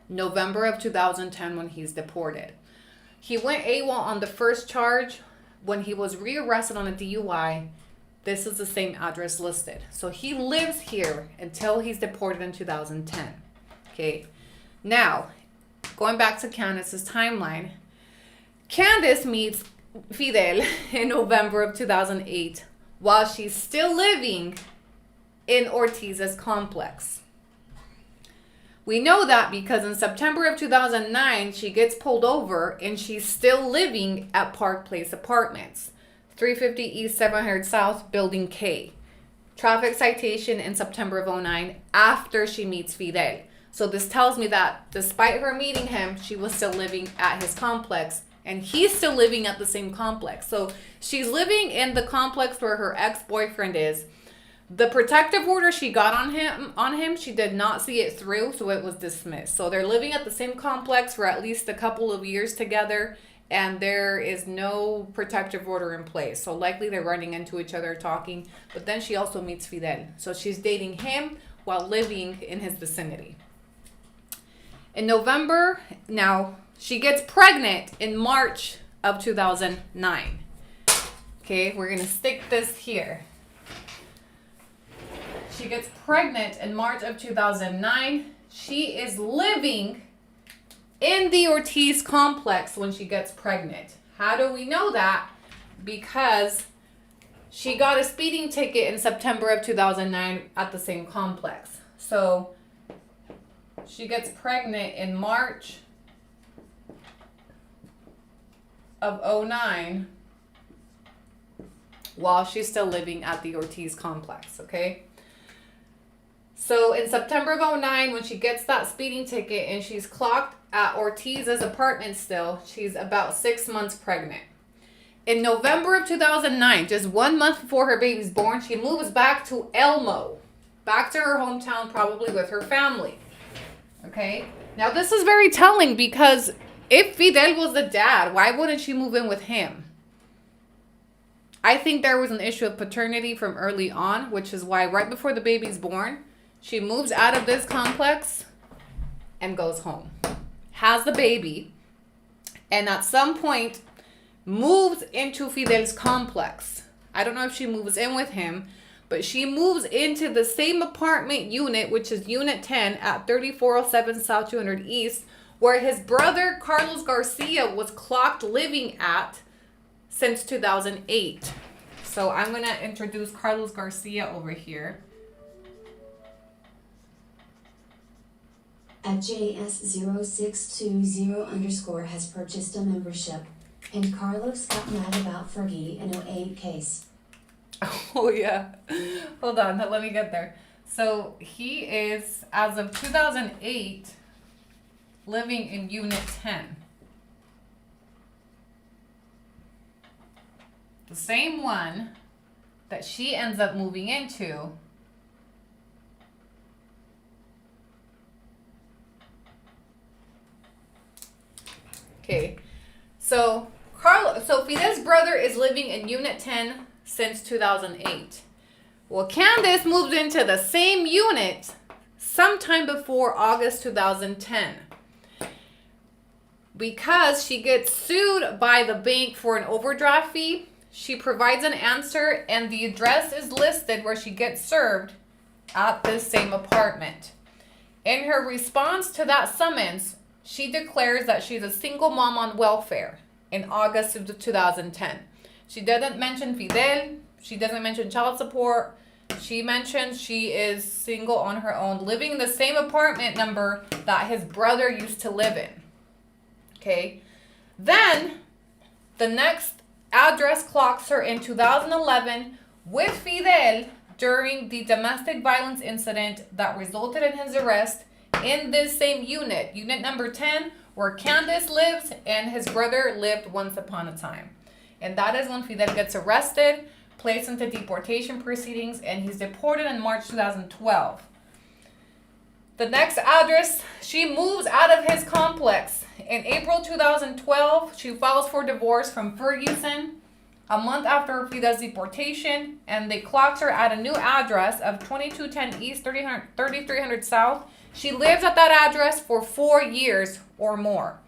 November of 2010 when he's deported. He went AWOL on the first charge. When he was rearrested on a DUI, this is the same address listed. So he lives here until he's deported in 2010. Okay, now, going back to Candace's timeline, Candace meets Fidel in November of 2008 while she's still living in Ortiz's complex. We know that because in September of 2009, she gets pulled over and she's still living at Park Place Apartments, 350 East 700 South, Building K. Traffic citation in September of 2009 after she meets Fidel. So this tells me that despite her meeting him, she was still living at his complex and he's still living at the same complex. So she's living in the complex where her ex-boyfriend is, The protective order she got on him, she did not see it through, so it was dismissed. So they're living at the same complex for at least a couple of years together, and there is no protective order in place. So likely they're running into each other talking, but then she also meets Fidel. So she's dating him while living in his vicinity. In November, now she gets pregnant in March of 2009. Okay, we're gonna stick this here. She gets pregnant in March of 2009. She is living in the Ortiz complex when she gets pregnant. How do we know that? Because she got a speeding ticket in September of 2009 at the same complex. So she gets pregnant in March of 2009 while she's still living at the Ortiz complex, okay? So in September of 2009, when she gets that speeding ticket and she's clocked at Ortiz's apartment still, she's about 6 months pregnant. In November of 2009, just 1 month before her baby's born, she moves back to Elmo, back to her hometown, probably with her family. Okay? Now this is very telling because if Fidel was the dad, why wouldn't she move in with him? I think there was an issue of paternity from early on, which is why right before the baby's born, she moves out of this complex and goes home. Has the baby, and at some point moves into Fidel's complex. I don't know if she moves in with him, but she moves into the same apartment unit, which is Unit 10 at 3407 South 200 East, where his brother Carlos Garcia was clocked living at since 2008. So I'm going to introduce Carlos Garcia over here. At JS0620_ has purchased a membership, and Carlos got mad about Fergie in 08 case. Oh yeah. Hold on, let me get there. So he is, as of 2008, living in Unit 10. The same one that she ends up moving into. Okay, so Fidel's brother is living in Unit 10 since 2008. Well, Candace moved into the same unit sometime before August 2010 because she gets sued by the bank for an overdraft fee. She provides an answer, and the address is listed where she gets served at this same apartment. In her response to that summons, she declares that she's a single mom on welfare in August of 2010. She doesn't mention Fidel. She doesn't mention child support. She mentions she is single on her own, living in the same apartment number that his brother used to live in. Okay. Then, the next address clocks her in 2011 with Fidel during the domestic violence incident that resulted in his arrest in this same unit, unit number 10, where Candace lives and his brother lived once upon a time. And that is when Fidel gets arrested, placed into deportation proceedings, and he's deported in March 2012. The next address, she moves out of his complex. In April 2012, she files for divorce from Ferguson a month after Fidel's deportation, and they clocked her at a new address of 2210 East, 3300 South. She lived at that address for 4 years or more.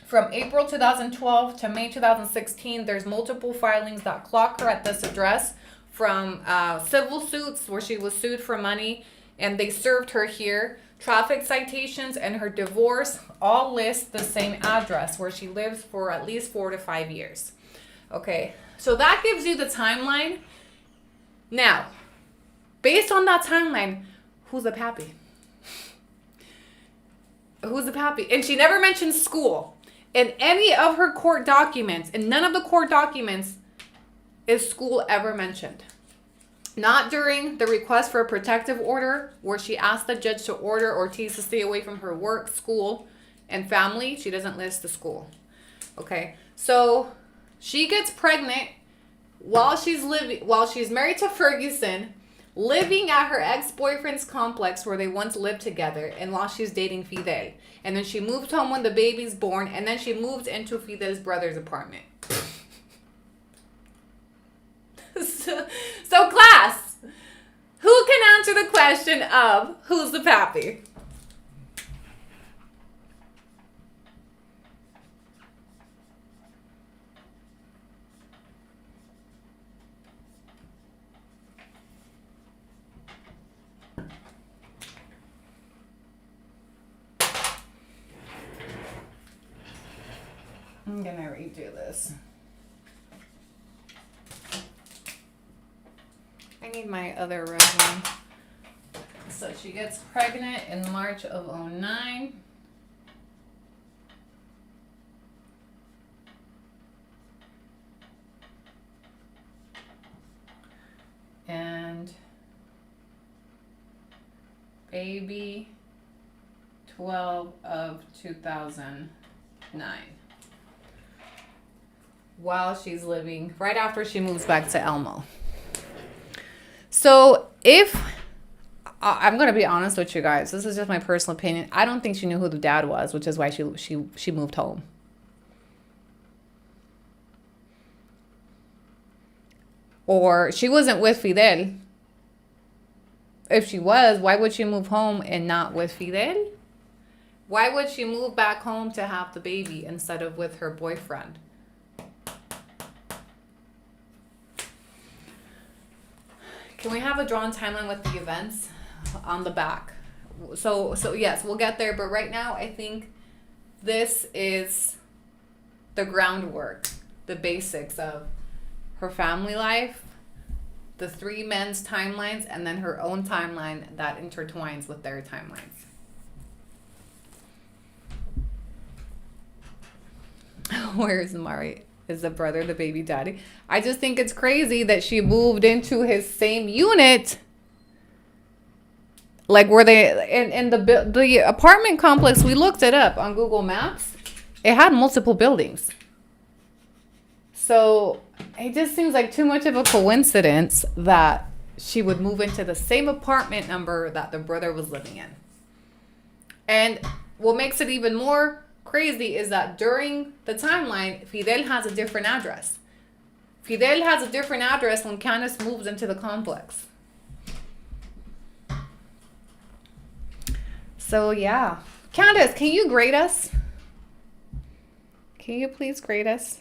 From April 2012 to May 2016, there's multiple filings that clock her at this address, from civil suits where she was sued for money and they served her here, traffic citations, and her divorce all list the same address where she lives for at least 4 to 5 years. Okay, so that gives you the timeline. Now, based on that timeline, who's the pappy? Who's the pappy? And she never mentions school. In any of her court documents, in none of the court documents is school ever mentioned. Not during the request for a protective order, where she asked the judge to order Ortiz to stay away from her work, school, and family. She doesn't list the school. Okay, so she gets pregnant while she's married to Ferguson, living at her ex-boyfriend's complex where they once lived together, and while she's dating Fidel. And then she moved home when the baby's born, and then she moved into Fidel's brother's apartment. So class, who can answer the question of who's the pappy? I'm gonna redo this. I need my other red one. So she gets pregnant in March of 2009. And baby 12 of 2009. While she's living, right after she moves back to Elmo. So if, I'm going to be honest with you guys, this is just my personal opinion. I don't think she knew who the dad was, which is why she moved home. Or she wasn't with Fidel. If she was, why would she move home and not with Fidel? Why would she move back home to have the baby instead of with her boyfriend? Can we have a drawn timeline with the events on the back? So yes, we'll get there. But right now, I think this is the groundwork, the basics of her family life, the three men's timelines, and then her own timeline that intertwines with their timelines. Where's Mari? Is the brother the baby daddy? I just think it's crazy that she moved into his same unit. Like, were they in the apartment complex? We looked it up on Google Maps. It had multiple buildings. So it just seems like too much of a coincidence that she would move into the same apartment number that the brother was living in. And what makes it even more crazy is that during the timeline, Fidel has a different address. Fidel has a different address when Candace moves into the complex. So yeah. Candace, can you grade us? Can you please grade us?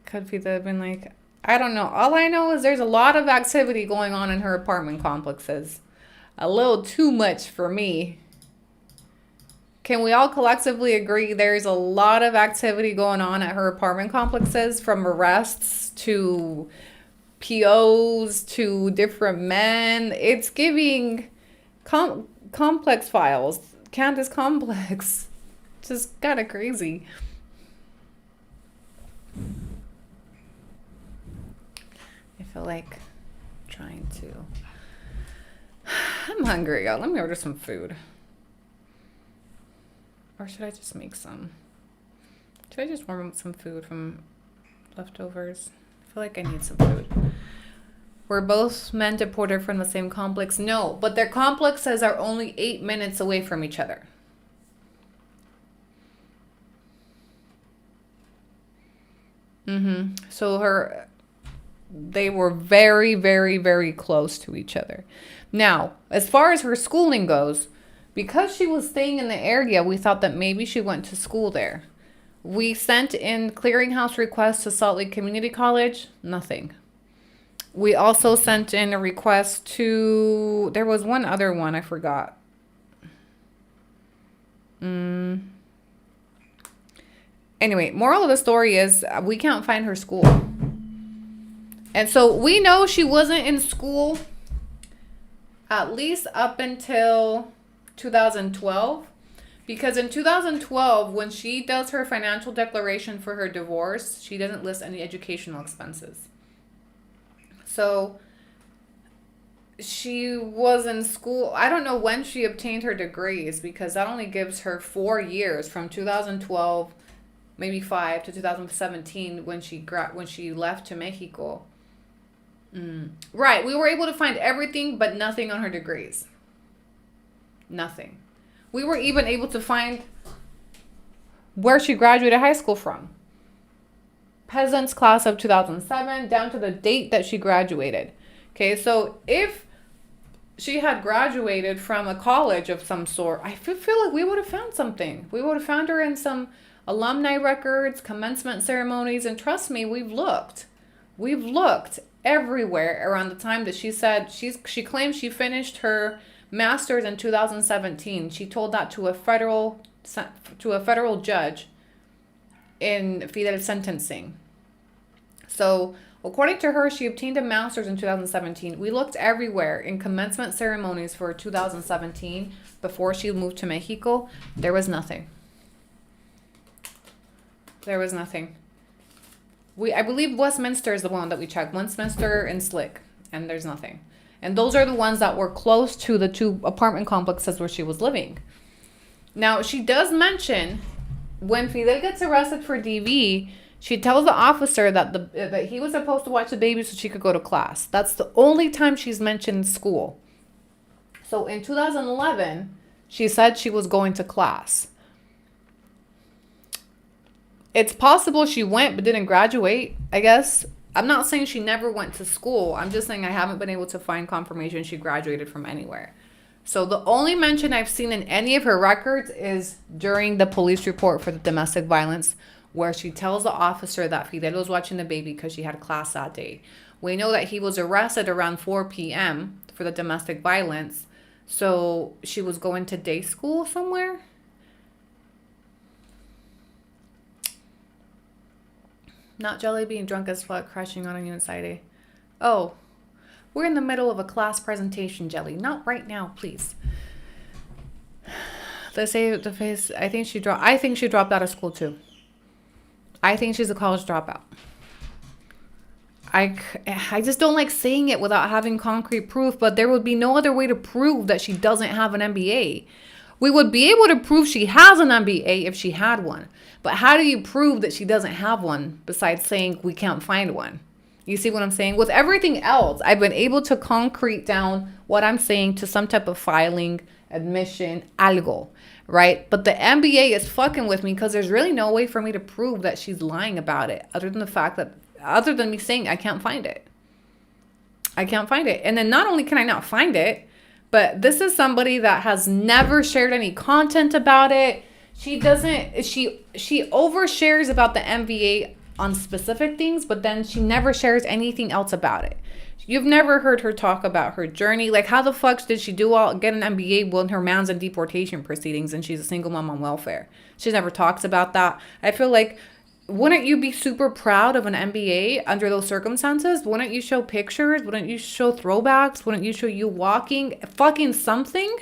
Could Fidel have been like, I don't know. All I know is there's a lot of activity going on in her apartment complexes. A little too much for me. Can we all collectively agree there's a lot of activity going on at her apartment complexes, from arrests to POs to different men? It's giving complex files. Candace Complex. Just kind of crazy. I feel like trying to... I'm hungry, y'all. Let me order some food. Or should I just make some? Should I just warm up some food from leftovers? I feel like I need some food. Were both men deported from the same complex? No, but their complexes are only 8 minutes away from each other. So they were very, very, very close to each other. Now, as far as her schooling goes, because she was staying in the area, we thought that maybe she went to school there. We sent in clearinghouse requests to Salt Lake Community College. Nothing. We also sent in a request to... There was one other one. I forgot. Anyway, moral of the story is we can't find her school. And so we know she wasn't in school at least up until 2012. Because in 2012, when she does her financial declaration for her divorce, she doesn't list any educational expenses. So she was in school. I don't know when she obtained her degrees because that only gives her 4 years from 2012, maybe 5 to 2017 when she left to Mexico. Right, we were able to find everything but nothing on her degrees. Nothing. We were even able to find where she graduated high school from. Peasants class of 2007 down to the date that she graduated. Okay, so if she had graduated from a college of some sort, I feel like we would have found something. We would have found her in some alumni records, commencement ceremonies, and trust me, we've looked. We've looked everywhere around the time that she said she claimed she finished her master's in 2017. She told that to a federal judge in Fidel sentencing. So, according to her, she obtained a master's in 2017. We looked everywhere in commencement ceremonies for 2017 before she moved to Mexico. There was nothing. There was nothing. I believe Westminster is the one that we checked. Westminster and Slick. And there's nothing. And those are the ones that were close to the 2 apartment complexes where she was living. Now, she does mention when Fidel gets arrested for DV, she tells the officer that he was supposed to watch the baby so she could go to class. That's the only time she's mentioned school. So in 2011, she said she was going to class. It's possible she went but didn't graduate, I guess. I'm not saying she never went to school. I'm just saying I haven't been able to find confirmation she graduated from anywhere. So the only mention I've seen in any of her records is during the police report for the domestic violence, where she tells the officer that Fidel was watching the baby because she had class that day. We know that he was arrested around 4 p.m. for the domestic violence. So she was going to day school somewhere. Not Jelly being drunk as fuck, crashing on a unit. Oh, we're in the middle of a class presentation, Jelly. Not right now, please. Let's say the face. I think she dropped out of school too. I think she's a college dropout. I just don't like saying it without having concrete proof, but there would be no other way to prove that she doesn't have an MBA. We would be able to prove she has an MBA if she had one. But how do you prove that she doesn't have one besides saying we can't find one? You see what I'm saying? With everything else, I've been able to concrete down what I'm saying to some type of filing, admission, algo, right? But the MBA is fucking with me because there's really no way for me to prove that she's lying about it other than me saying I can't find it. I can't find it. And then not only can I not find it, but this is somebody that has never shared any content about it. She overshares about the MBA on specific things, but then she never shares anything else about it. You've never heard her talk about her journey. Like, how the fuck did she get an MBA when her man's in deportation proceedings and she's a single mom on welfare? She never talks about that. I feel like, wouldn't you be super proud of an MBA under those circumstances? Wouldn't you show pictures? Wouldn't you show throwbacks? Wouldn't you show you walking fucking something?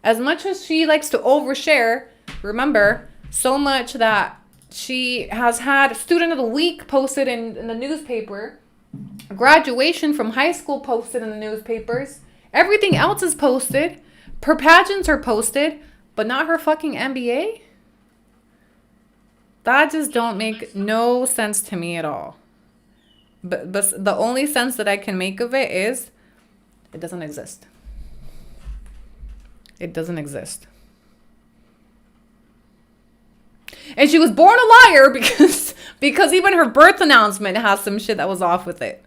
As much as she likes to overshare, remember, so much that she has had Student of the Week posted in the newspaper, graduation from high school posted in the newspapers, everything else is posted, her pageants are posted, but not her fucking MBA? That just don't make no sense to me at all. But the only sense that I can make of it is it doesn't exist. It doesn't exist. And she was born a liar because even her birth announcement has some shit that was off with it.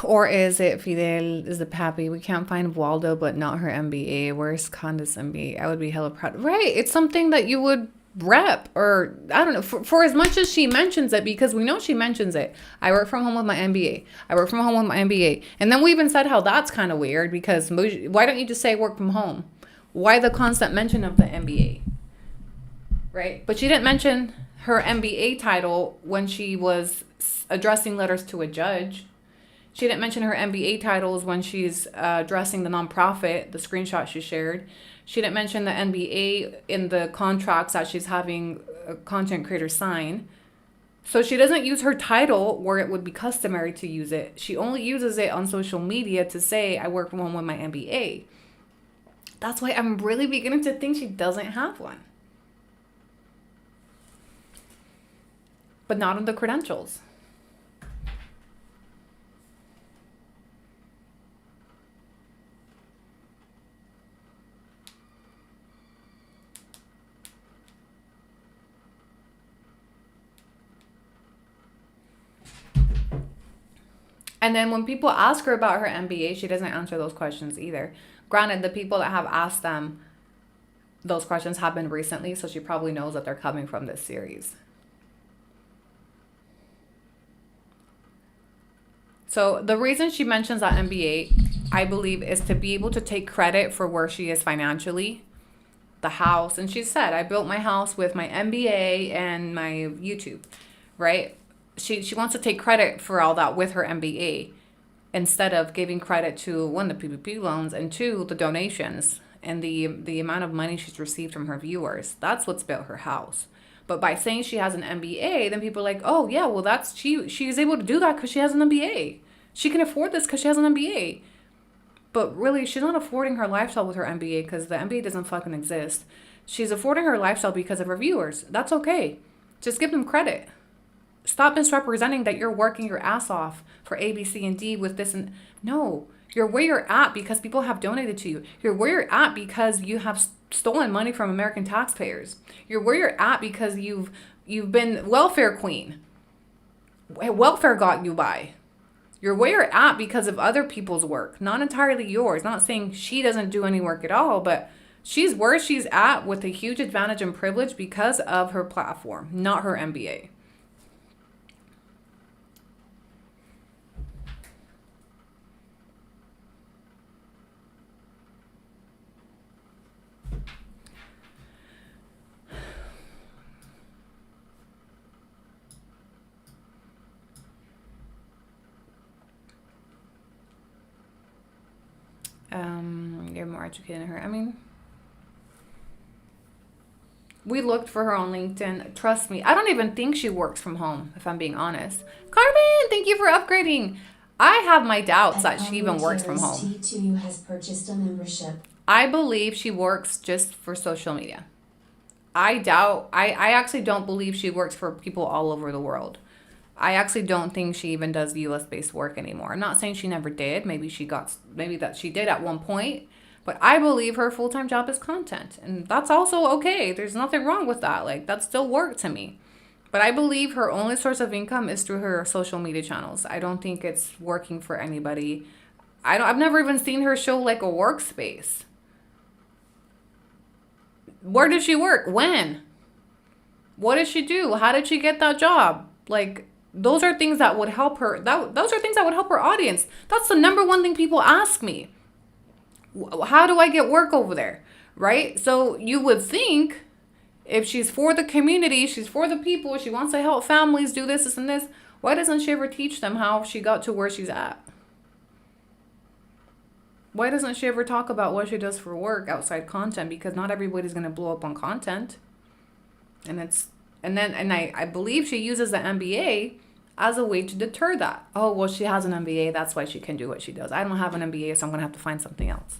Or is it Fidel is the pappy? We can't find Waldo, but not her MBA. Where's Candace MBA? I would be hella proud. Right. It's something that you would rep, or I don't know, for as much as she mentions it, because we know she mentions it. I work from home with my MBA. I work from home with my MBA. And then we even said how that's kind of weird, because why don't you just say work from home? Why the constant mention of the MBA? Right? But she didn't mention her MBA title when she was addressing letters to a judge. She didn't mention her MBA titles when she's addressing the nonprofit, the screenshot she shared. She didn't mention the MBA in the contracts that she's having a content creator sign. So she doesn't use her title where it would be customary to use it. She only uses it on social media to say, I work from home with my MBA. That's why I'm really beginning to think she doesn't have one. But not on the credentials. And then when people ask her about her MBA, she doesn't answer those questions either. Granted, the people that have asked them those questions have been recently, so she probably knows that they're coming from this series. So the reason she mentions that MBA, I believe, is to be able to take credit for where she is financially. The house, and she said, I built my house with my MBA and my YouTube, right? She wants to take credit for all that with her MBA instead of giving credit to, one, the PPP loans, and two, the donations and the amount of money she's received from her viewers. That's what's built her house. But by saying she has an MBA, then people are like, oh yeah, well that's she's able to do that because she has an MBA. She can afford this because she has an MBA. But really, she's not affording her lifestyle with her MBA because the MBA doesn't fucking exist. She's affording her lifestyle because of her viewers. That's okay. Just give them credit. Stop misrepresenting that you're working your ass off for A, B, C, and D with this. And no, you're where you're at because people have donated to you. You're where you're at because you have stolen money from American taxpayers. You're where you're at because you've been welfare queen. Welfare got you by. You're where you're at because of other people's work, not entirely yours. Not saying she doesn't do any work at all, but she's where she's at with a huge advantage and privilege because of her platform, not her MBA. You're more educated than her. I mean, we looked for her on LinkedIn. Trust me, I don't even think she works from home, if I'm being honest. Carmen, thank you for upgrading. I have my doubts that she even works from home. T2 has purchased a membership. I believe she works just for social media. I actually don't believe she works for people all over the world. I actually don't think she even does US-based work anymore. I'm not saying she never did. Maybe that she did at one point. But I believe her full-time job is content. And that's also okay. There's nothing wrong with that. Like, that's still work to me. But I believe her only source of income is through her social media channels. I don't think it's working for anybody. I've never even seen her show like a workspace. Where did she work? When? What did she do? How did she get that job? Like, those are things that would help her. Those are things that would help her audience. That's the number one thing people ask me. How do I get work over there? Right? So you would think if she's for the community, she's for the people, she wants to help families do this, and this, why doesn't she ever teach them how she got to where she's at? Why doesn't she ever talk about what she does for work outside content? Because not everybody's going to blow up on content. And I believe she uses the MBA as a way to deter that. Oh, well, she has an MBA. That's why she can do what she does. I don't have an MBA, so I'm going to have to find something else.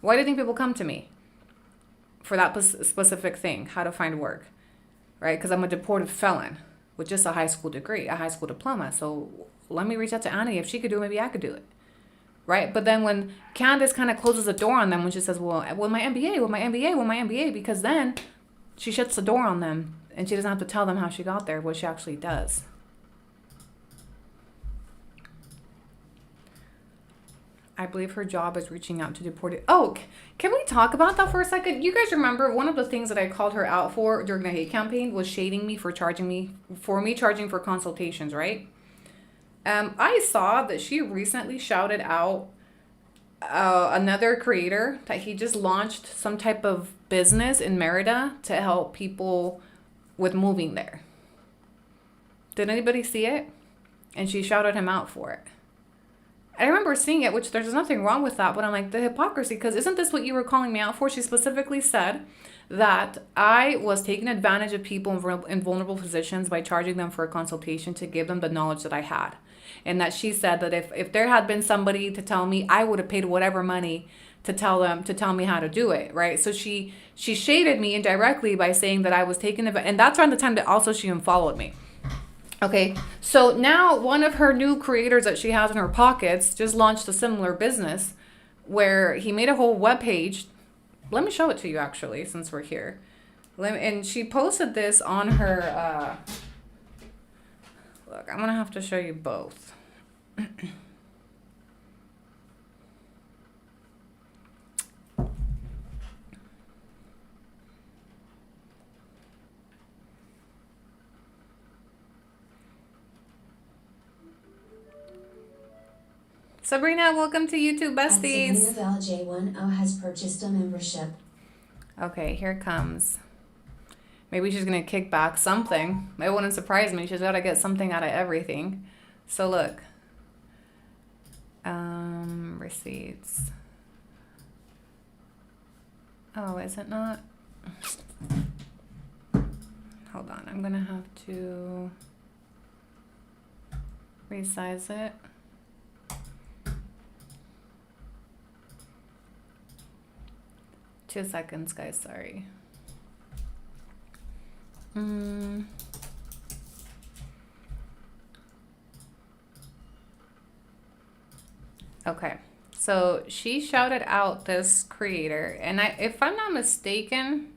Why do you think people come to me for that specific thing, how to find work, right? Because I'm a deported felon with just a high school degree, a high school diploma. So let me reach out to Annie. If she could do it, maybe I could do it, right? But then when Candace kind of closes the door on them when she says, well, my MBA, because then she shuts the door on them and she doesn't have to tell them how she got there, what she actually does. I believe her job is reaching out to deported. Oh, can we talk about that for a second? You guys remember one of the things that I called her out for during the hate campaign was shading me for charging for consultations, right? I saw that she recently shouted out another creator that he just launched some type of business in Merida to help people with moving there. Did anybody see it? And she shouted him out for it. I remember seeing it, which there's nothing wrong with that, but I'm like, the hypocrisy, because isn't this what you were calling me out for? She specifically said that I was taking advantage of people in vulnerable positions by charging them for a consultation to give them the knowledge that I had. And that she said that if there had been somebody to tell me, I would have paid whatever money to tell me how to do it, right? So she shaded me indirectly by saying that I was taking advantage, and that's around the time that also she unfollowed me. Okay, so now one of her new creators that she has in her pockets just launched a similar business where he made a whole web page. Let me show it to you actually, since we're here. And she posted this on her, look, I'm gonna have to show you both. Sabrina, welcome to YouTube, besties. Sabrina J10 has purchased a membership. Okay, here it comes. Maybe she's going to kick back something. It wouldn't surprise me. She's got to get something out of everything. So look. Receipts. Oh, is it not? Hold on. I'm going to have to resize it. Two seconds, guys. Sorry. Okay. So she shouted out this creator, and if I'm not mistaken,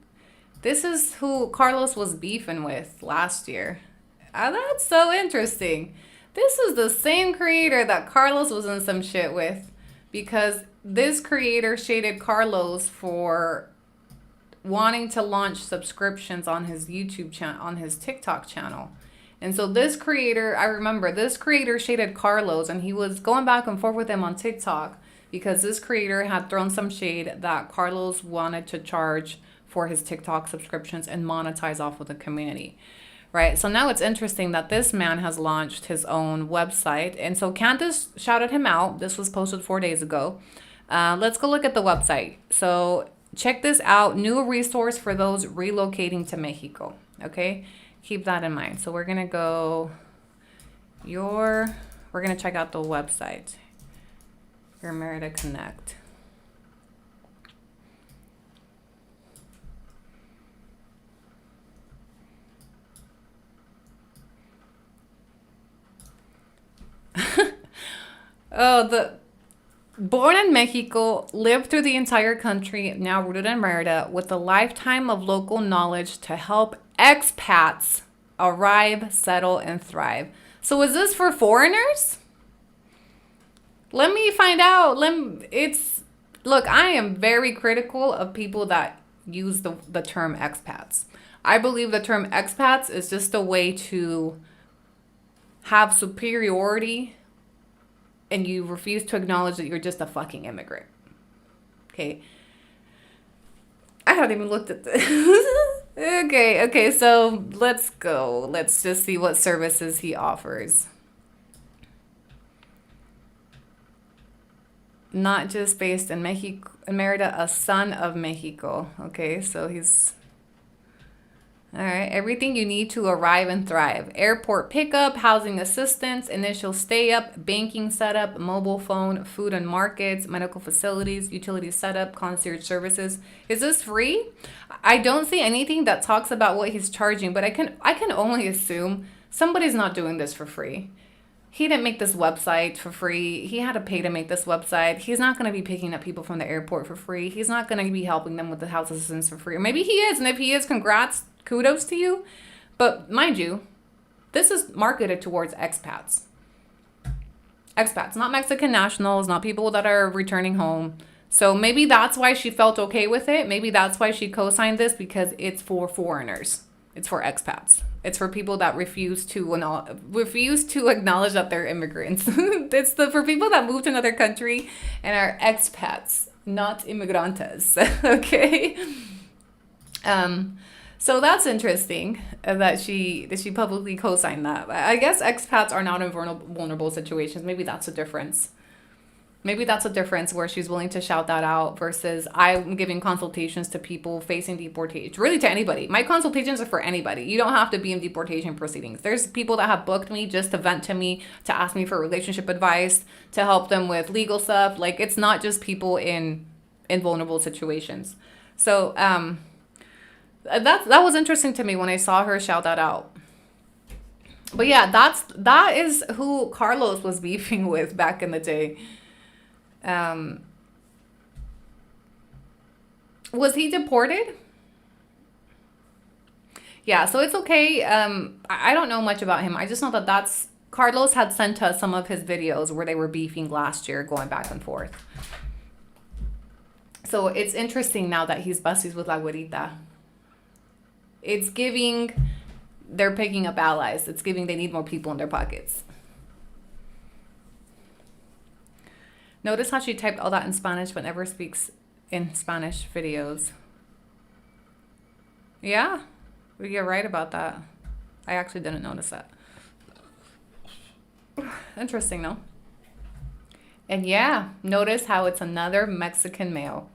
this is who Carlos was beefing with last year. That's so interesting. This is the same creator that Carlos was in some shit with, because this creator shaded Carlos for wanting to launch subscriptions on his YouTube channel, on his TikTok channel. And so this creator, I remember this creator shaded Carlos, and he was going back and forth with him on TikTok because this creator had thrown some shade that Carlos wanted to charge for his TikTok subscriptions and monetize off of the community. Right. So now it's interesting that this man has launched his own website. And so Candace shouted him out. This was posted 4 days ago. Let's go look at the website. So check this out. New resource for those relocating to Mexico. Okay. Keep that in mind. So we're going to go we're going to check out the website. Your Merida Connect. Born in Mexico, lived through the entire country, now rooted in Merida, with a lifetime of local knowledge to help expats arrive, settle, and thrive. So is this for foreigners? Let me find out. Look, I am very critical of people that use the term expats. I believe the term expats is just a way to have superiority, and you refuse to acknowledge that you're just a fucking immigrant. Okay. I haven't even looked at this. Okay, so let's go. Let's just see what services he offers. Not just based in Mexico, Merida, a son of Mexico. Okay, so he's... All right, everything you need to arrive and thrive. Airport pickup, housing assistance, initial stay up, banking setup, mobile phone, food and markets, medical facilities, utility setup, concierge services. Is this free? I don't see anything that talks about what he's charging, but I can only assume somebody's not doing this for free. He didn't make this website for free. He had to pay to make this website. He's not going to be picking up people from the airport for free. He's not going to be helping them with the house assistance for free. Or maybe he is, and if he is, congrats. Kudos to you. But mind you, this is marketed towards expats. Expats, not Mexican nationals, not people that are returning home. So maybe that's why she felt okay with it. Maybe that's why she co-signed this, because it's for foreigners. It's for expats. It's for people that refuse to acknowledge that they're immigrants. It's for people that moved to another country and are expats, not immigrantes. Okay? So that's interesting that she publicly co-signed that. I guess expats are not in vulnerable situations. Maybe that's the difference. Maybe that's a difference where she's willing to shout that out versus I'm giving consultations to people facing deportation. Really to anybody. My consultations are for anybody. You don't have to be in deportation proceedings. There's people that have booked me just to vent to me, to ask me for relationship advice, to help them with legal stuff. Like, it's not just people in vulnerable situations. So that was interesting to me when I saw her shout that out. But yeah, that is who Carlos was beefing with back in the day. Was he deported? Yeah, so it's okay. I don't know much about him. I just know that Carlos had sent us some of his videos where they were beefing last year, going back and forth. So it's interesting now that he's besties with Laguerita. It's giving they're picking up allies. It's giving they need more people in their pockets. Notice how she typed all that in Spanish but never speaks in Spanish videos. Yeah, you're right about that. I actually didn't notice that. Interesting, no? And yeah, notice how it's another Mexican male.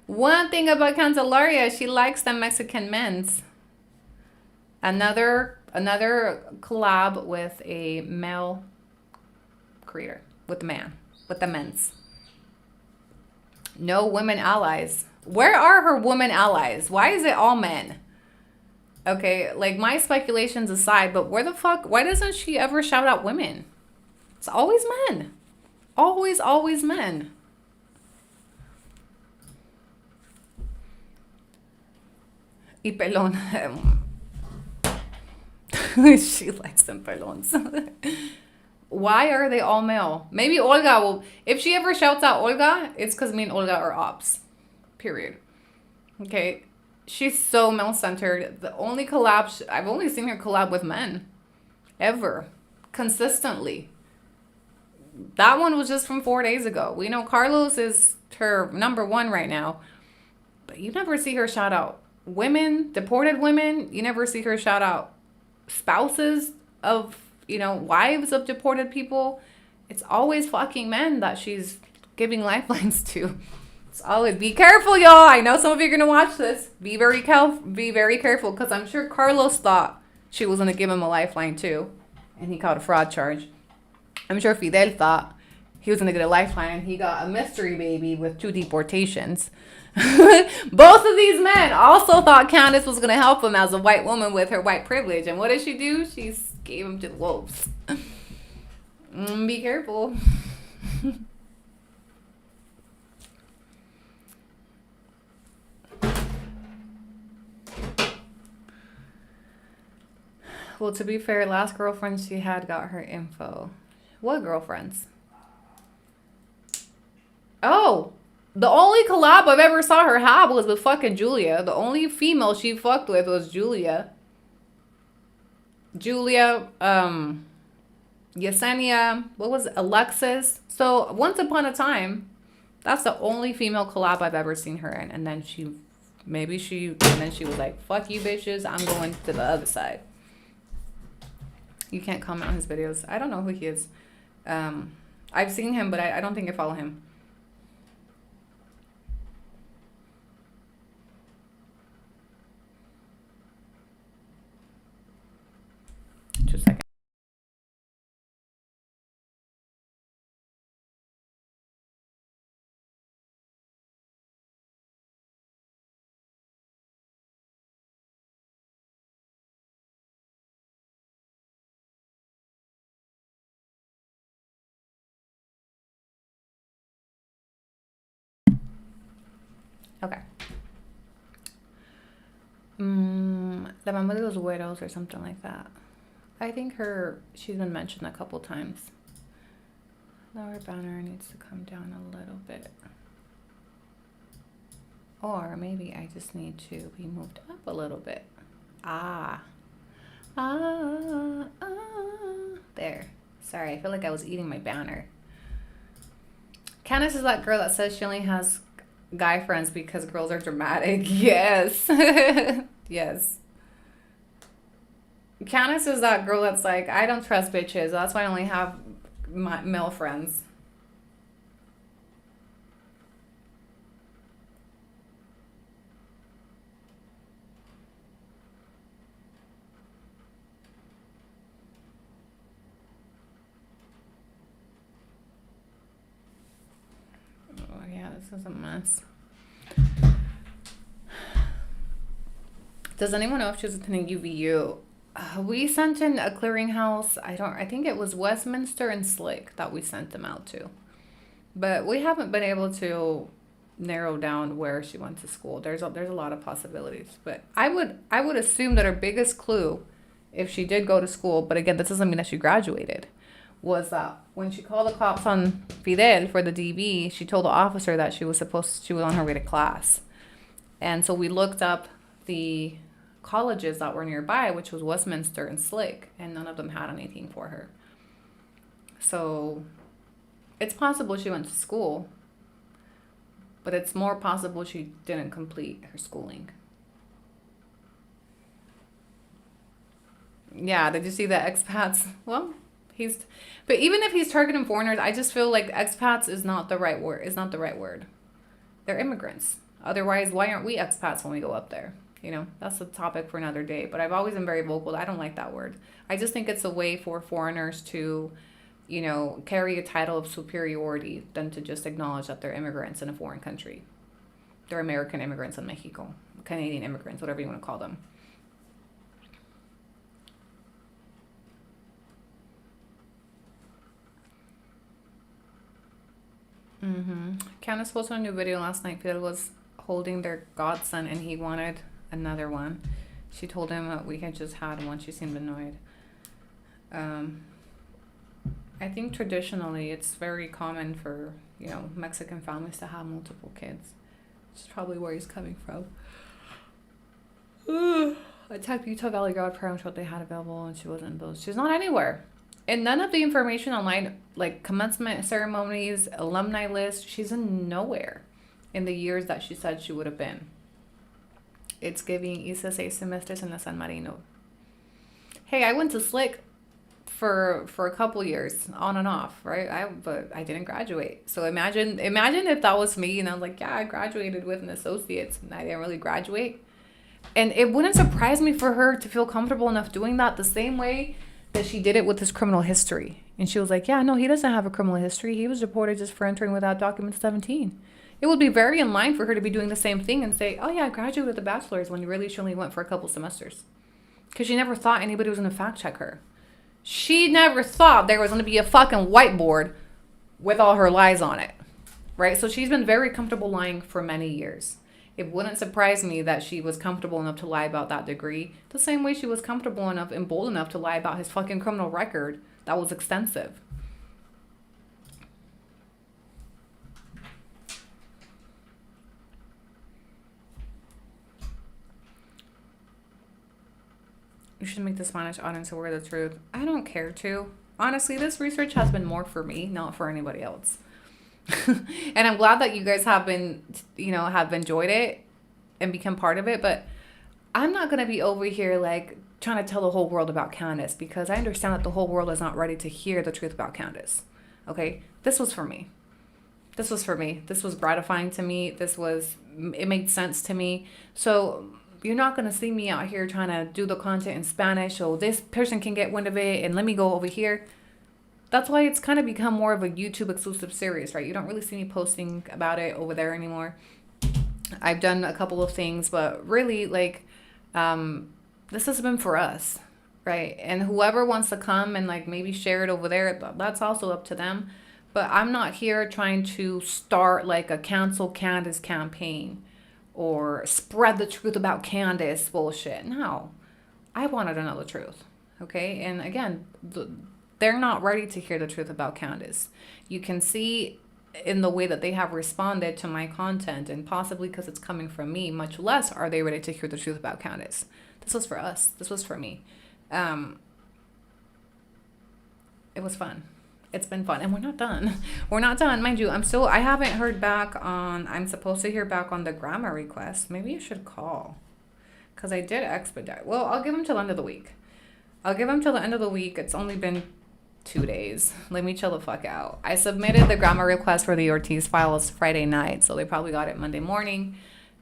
One thing about Candelaria, she likes them Mexican men's. Another collab with a male creator, with the man, with the men's. No women allies. Where are her women allies? Why is it all men? Okay, like my speculations aside, but where the fuck, why doesn't she ever shout out women? It's always men. Always men. Y pelón. She likes them pelons. Why are they all male? Maybe Olga will, if she ever shouts out Olga, it's because me and Olga are ops. Period. Okay. She's so male-centered. The only collab, I've only seen her collab with men. Ever. Consistently. That one was just from 4 days ago. We know Carlos is her #1 right now. But you never see her shout out women, deported women. You never see her shout out spouses of, wives of deported people. It's always fucking men that she's giving lifelines to. It's always, be careful, y'all. I know some of you are going to watch this. Be very careful, because I'm sure Carlos thought she was going to give him a lifeline too. And he caught a fraud charge. I'm sure Fidel thought he was going to get a lifeline, and he got a mystery baby with 2 deportations. Both of these men also thought Candace was going to help him as a white woman with her white privilege. And what did she do? She gave him to the wolves. Be careful. Well, to be fair, last girlfriend she had got her info. What girlfriends? Oh, the only collab I've ever saw her have was with fucking Julia. The only female she fucked with was Julia. Yesenia, what was it? Alexis. So once upon a time, that's the only female collab I've ever seen her in. And then she was like, fuck you bitches, I'm going to the other side. You can't comment on his videos. I don't know who he is. I've seen him, but I don't think I follow him. Just a second. Okay. La Mama de los Güeros or something like that. I think she's been mentioned a couple times. Lower banner needs to come down a little bit. Or maybe I just need to be moved up a little bit. There. Sorry, I feel like I was eating my banner. Candace is that girl that says she only has guy friends because girls are dramatic. Yes. Yes. Candace is that girl that's like, I don't trust bitches. That's why I only have my male friends. this is a mess. Does anyone know if she's attending UVU? We sent in a clearinghouse. I think it was Westminster and Slick that we sent them out to. But we haven't been able to narrow down where she went to school. There's a lot of possibilities. But I would assume that her biggest clue, if she did go to school, but again, this doesn't mean that she graduated, was that when she called the cops on Fidel for the DV, she told the officer that she was on her way to class. And so we looked up the colleges that were nearby, which was Westminster and Slick, and none of them had anything for her. So it's possible she went to school, but it's more possible she didn't complete her schooling. Yeah, did you see the expats? Well, but even if he's targeting foreigners, I just feel like expats is not the right word. They're immigrants. Otherwise, why aren't we expats when we go up there? You know, that's a topic for another day. But I've always been very vocal. I don't like that word. I just think it's a way for foreigners to, you know, carry a title of superiority than to just acknowledge that they're immigrants in a foreign country. They're American immigrants in Mexico, Canadian immigrants, whatever you want to call them. Candace posted a new video last night. Fidel was holding their godson and he wanted another one. She told him that we had just had one. She seemed annoyed. I think traditionally it's very common for, you know, Mexican families to have multiple kids. Which is probably where he's coming from. I typed Utah Valley God Parents what they had available and she wasn't built. She's not anywhere. And none of the information online, like commencement ceremonies, alumni list, she's in nowhere in the years that she said she would have been. It's giving hice 6 semestres en la San Marino. Hey, I went to Slick for a couple years, on and off, right? But I didn't graduate. So imagine if that was me and I was like, yeah, I graduated with an associate's and I didn't really graduate. And it wouldn't surprise me for her to feel comfortable enough doing that the same way that she did it with his criminal history. And she was like, yeah, no, he doesn't have a criminal history. He was deported just for entering without document 17. It would be very in line for her to be doing the same thing and say, oh yeah, I graduated with a bachelor's when really she only went for a couple semesters. Because she never thought anybody was going to fact check her. She never thought there was going to be a fucking whiteboard with all her lies on it. Right? So she's been very comfortable lying for many years. It wouldn't surprise me that she was comfortable enough to lie about that degree, the same way she was comfortable enough and bold enough to lie about his fucking criminal record that was extensive. You should make the Spanish audience aware of the truth. I don't care to. Honestly, this research has been more for me, not for anybody else. And I'm glad that you guys have enjoyed it and become part of it. But I'm not going to be over here like trying to tell the whole world about Candace, because I understand that the whole world is not ready to hear the truth about Candace. Okay? This was for me. This was gratifying to me. It made sense to me. So you're not going to see me out here trying to do the content in Spanish so this person can get wind of it and let me go over here. That's why it's kind of become more of a YouTube exclusive series, right? You don't really see me posting about it over there anymore. I've done a couple of things, but really, like, this has been for us, right? And whoever wants to come and, like, maybe share it over there, that's also up to them. But I'm not here trying to start, like, a cancel Candace campaign or spread the truth about Candace bullshit. No. I wanted to know the truth, okay? And, again, they're not ready to hear the truth about Candace. You can see in the way that they have responded to my content, and possibly because it's coming from me, much less are they ready to hear the truth about Candace. This was for us. This was for me. It was fun. It's been fun. And we're not done. We're not done. Mind you, I haven't heard back I'm supposed to hear back on the grammar request. Maybe I should call. Because I did expedite. Well, I'll give them till the end of the week. It's only been 2 days. Let me chill the fuck out. I submitted the grammar request for the Ortiz files Friday night, so they probably got it Monday morning.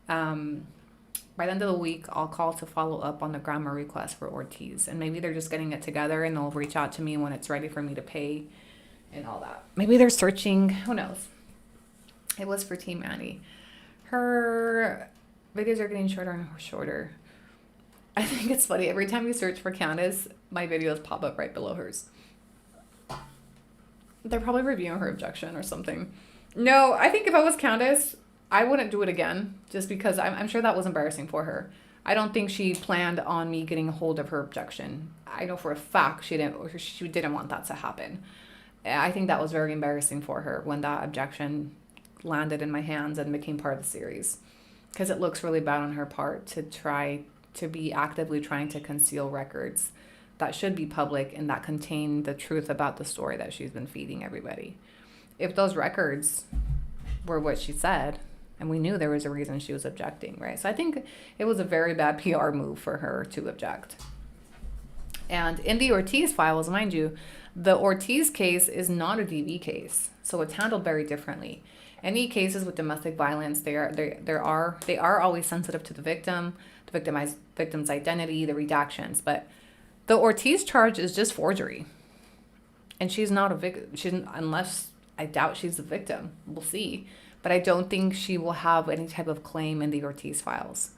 By the end of the week, I'll call to follow up on the grammar request for Ortiz, and maybe they're just getting it together and they'll reach out to me when it's ready for me to pay and all that. Maybe they're searching. Who knows? It was for Team Annie. Her videos are getting shorter and shorter. I think it's funny. Every time you search for Candace, my videos pop up right below hers. They're probably reviewing her objection or something. No, I think if I was Candace, I wouldn't do it again, just because I'm sure that was embarrassing for her. I don't think she planned on me getting a hold of her objection. I know for a fact she didn't want that to happen. I think that was very embarrassing for her when that objection landed in my hands and became part of the series, because it looks really bad on her part to try to be actively trying to conceal records that should be public and that contain the truth about the story that she's been feeding everybody. If those records were what she said, and we knew there was a reason she was objecting, right? So I think it was a very bad PR move for her to object. And in the Ortiz files, mind you, the Ortiz case is not a DV case, so it's handled very differently. Any cases with domestic violence, they are always sensitive to the victim, the victim's identity, the redactions. But the Ortiz charge is just forgery, and she's not a victim. Unless I doubt she's a victim. We'll see. But I don't think she will have any type of claim in the Ortiz files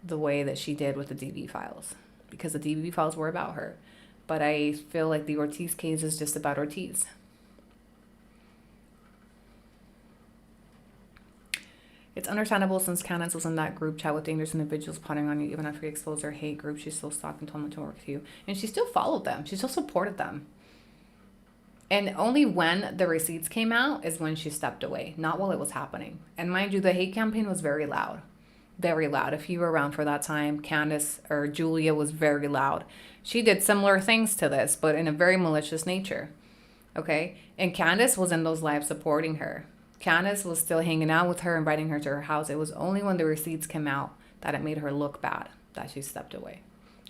the way that she did with the DV files, because the DV files were about her. But I feel like the Ortiz case is just about Ortiz. It's understandable since Candace was in that group chat with dangerous individuals plotting on you. Even after you exposed their hate group, she still stalked and told them to work with you. And she still followed them. She still supported them. And only when the receipts came out is when she stepped away, not while it was happening. And mind you, the hate campaign was very loud. Very loud. If you were around for that time, Candace or Julia was very loud. She did similar things to this, but in a very malicious nature. Okay? And Candace was in those lives supporting her. Candace was still hanging out with her, inviting her to her house. It was only when the receipts came out that it made her look bad that she stepped away.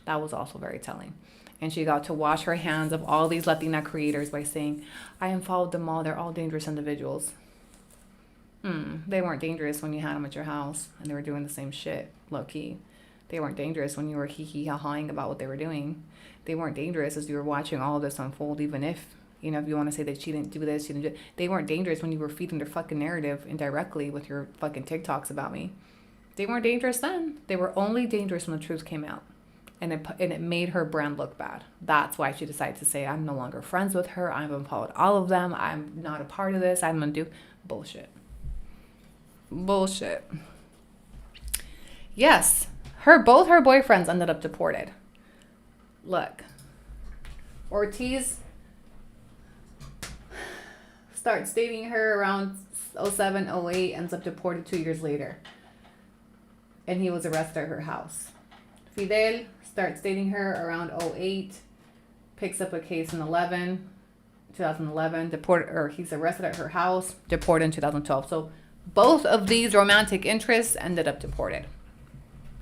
That was also very telling. And she got to wash her hands of all these Latina creators by saying, I unfollowed them all. They're all dangerous individuals. They weren't dangerous when you had them at your house and they were doing the same shit, low key. They weren't dangerous when you were hee-hee-ha-haing about what they were doing. They weren't dangerous as you were watching all of this unfold, even if, you know, if you want to say that she didn't do this, she didn't do it. They weren't dangerous when you were feeding their fucking narrative indirectly with your fucking TikToks about me. They weren't dangerous then. They were only dangerous when the truth came out. And it made her brand look bad. That's why she decided to say, I'm no longer friends with her. I've unfollowed all of them. I'm not a part of this. I'm going to do bullshit. Bullshit. Yes. Both her boyfriends ended up deported. Look. Ortiz starts dating her around 07, 08, ends up deported 2 years later. And he was arrested at her house. Fidel starts dating her around 08, picks up a case in 2011, he's arrested at her house, deported in 2012. So both of these romantic interests ended up deported.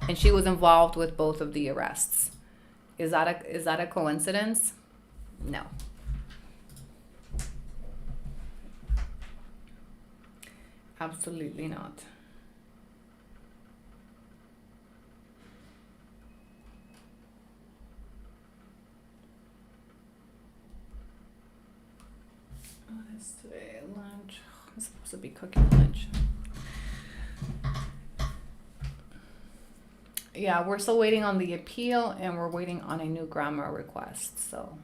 And she was involved with both of the arrests. Is that a coincidence? No. Absolutely not. What is today? Lunch. I'm supposed to be cooking lunch. Yeah, we're still waiting on the appeal and we're waiting on a new grammar request. So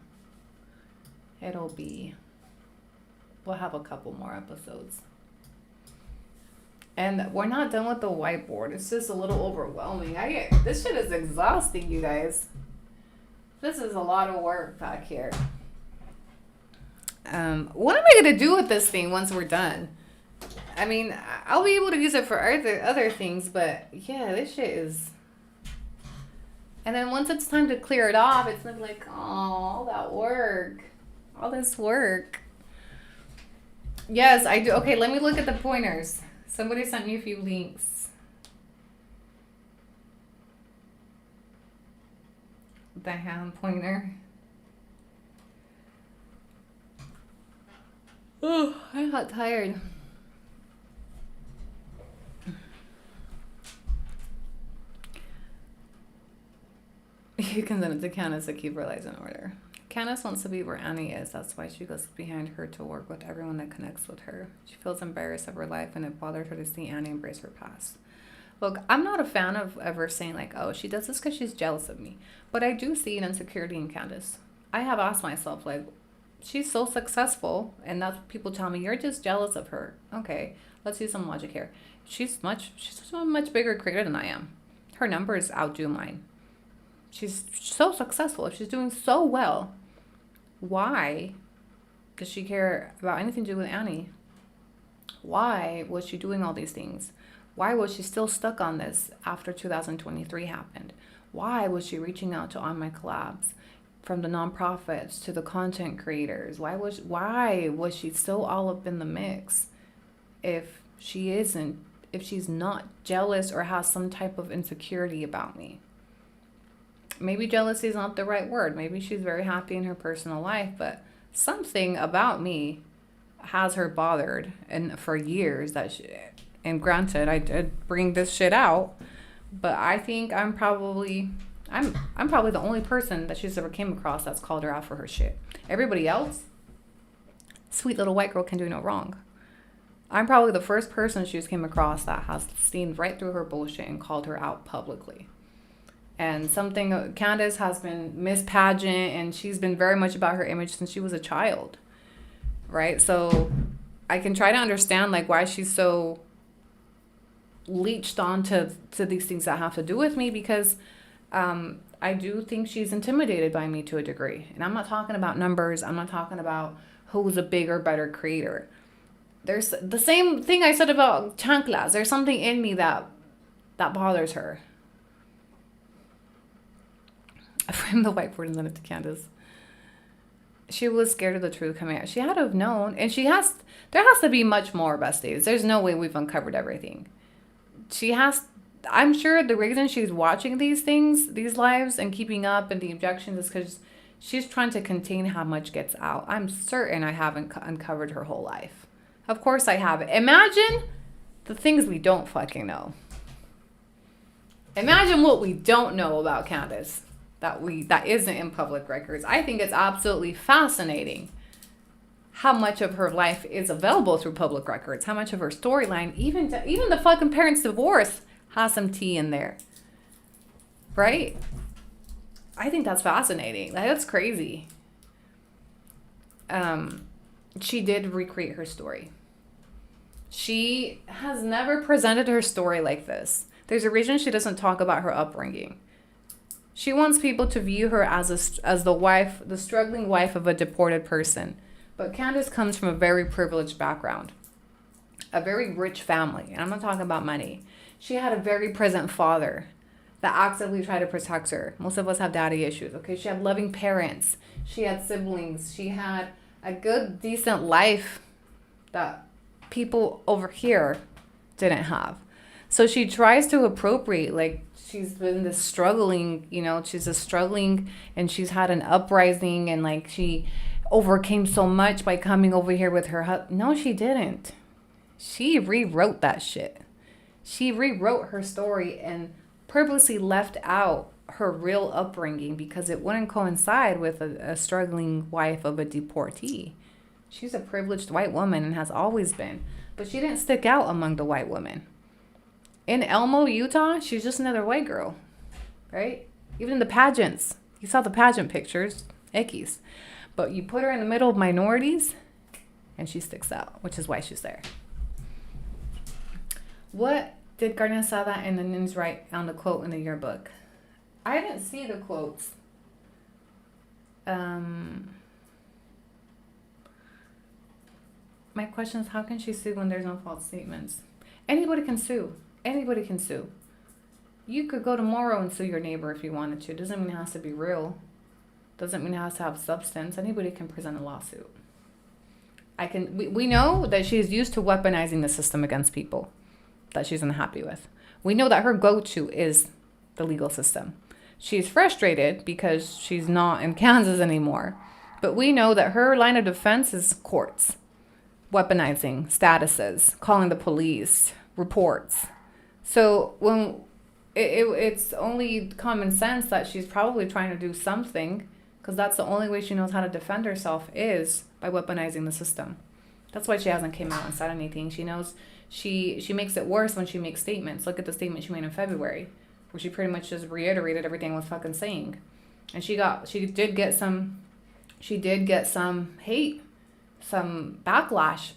we'll have a couple more episodes. And we're not done with the whiteboard. It's just a little overwhelming. This shit is exhausting, you guys. This is a lot of work back here. What am I going to do with this thing once we're done? I mean, I'll be able to use it for other things, but yeah, this shit is... And then once it's time to clear it off, it's going to be like, oh, all that work. All this work. Yes, I do. Okay, let me look at the pointers. Somebody sent me a few links. The hand pointer. Oh, I got tired. You can send it to Candace to keep her lives in order. Candace wants to be where Annie is. That's why she goes behind her to work with everyone that connects with her. She feels embarrassed of her life, and it bothers her to see Annie embrace her past. Look, I'm not a fan of ever saying, like, oh, she does this because she's jealous of me. But I do see an insecurity in Candace. I have asked myself, like, she's so successful, and that's people tell me, you're just jealous of her. Okay, let's use some logic here. She's a much bigger creator than I am. Her numbers outdo mine. She's so successful. If she's doing so well, why does she care about anything to do with Annie? Why was she doing all these things? Why was she still stuck on this after 2023 happened? Why was she reaching out to On My Collabs, from the nonprofits to the content creators? Why was she still all up in the mix if she's not jealous or has some type of insecurity about me? Maybe jealousy is not the right word. Maybe she's very happy in her personal life, but something about me has her bothered, and for years and granted, I did bring this shit out, but I think I'm probably the only person that she's ever came across that's called her out for her shit. Everybody else, sweet little white girl, can do no wrong. I'm probably the first person she's came across that has seen right through her bullshit and called her out publicly. And Candace has been Miss Pageant, and she's been very much about her image since she was a child, right? So I can try to understand, like, why she's so leached onto these things that have to do with me, because I do think she's intimidated by me to a degree. And I'm not talking about numbers. I'm not talking about who's a bigger, better creator. There's the same thing I said about chanclas. There's something in me that bothers her. I framed the whiteboard and then it to Candace. She was scared of the truth coming out. She had to have known. And there has to be much more, besties. There's no way we've uncovered everything. I'm sure the reason she's watching these things, these lives, and keeping up and the objections is because she's trying to contain how much gets out. I'm certain I haven't uncovered her whole life. Of course I haven't. Imagine the things we don't fucking know. Imagine what we don't know about Candace that isn't in public records. I think it's absolutely fascinating how much of her life is available through public records, how much of her storyline, even the fucking parents' divorce has some tea in there, right? I think that's fascinating. That's crazy. She did recreate her story. She has never presented her story like this. There's a reason she doesn't talk about her upbringing. She wants people to view her as the struggling wife of a deported person. But Candace comes from a very privileged background, a very rich family. And I'm not talking about money. She had a very present father that actively tried to protect her. Most of us have daddy issues, okay? She had loving parents. She had siblings. She had a good, decent life that people over here didn't have. So she tries to appropriate, like, she's been this struggling, she's a struggling, and she's had an uprising, and like she overcame so much by coming over here with her husband. No, she didn't. She rewrote that shit. She rewrote her story and purposely left out her real upbringing because it wouldn't coincide with a struggling wife of a deportee. She's a privileged white woman and has always been, but she didn't stick out among the white women. In Elmo, Utah, she's just another white girl, right? Even in the pageants, you saw the pageant pictures, ickies. But you put her in the middle of minorities, and she sticks out, which is why she's there. What did Carne Asada and the Nins write on the quote in the yearbook? I didn't see the quotes. My question is, how can she sue when there's no false statements? Anybody can sue. Anybody can sue. You could go tomorrow and sue your neighbor if you wanted to. Doesn't mean it has to be real. Doesn't mean it has to have substance. Anybody can present a lawsuit. We know that she's used to weaponizing the system against people that she's unhappy with. We know that her go-to is the legal system. She's frustrated because she's not in Kansas anymore. But we know that her line of defense is courts. Weaponizing, statuses, calling the police, reports. So when it's only common sense that she's probably trying to do something because that's the only way she knows how to defend herself is by weaponizing the system. That's why she hasn't came out and said anything. She knows she makes it worse when she makes statements. Look at the statement she made in February, where she pretty much just reiterated everything I was fucking saying. And she did get some hate, some backlash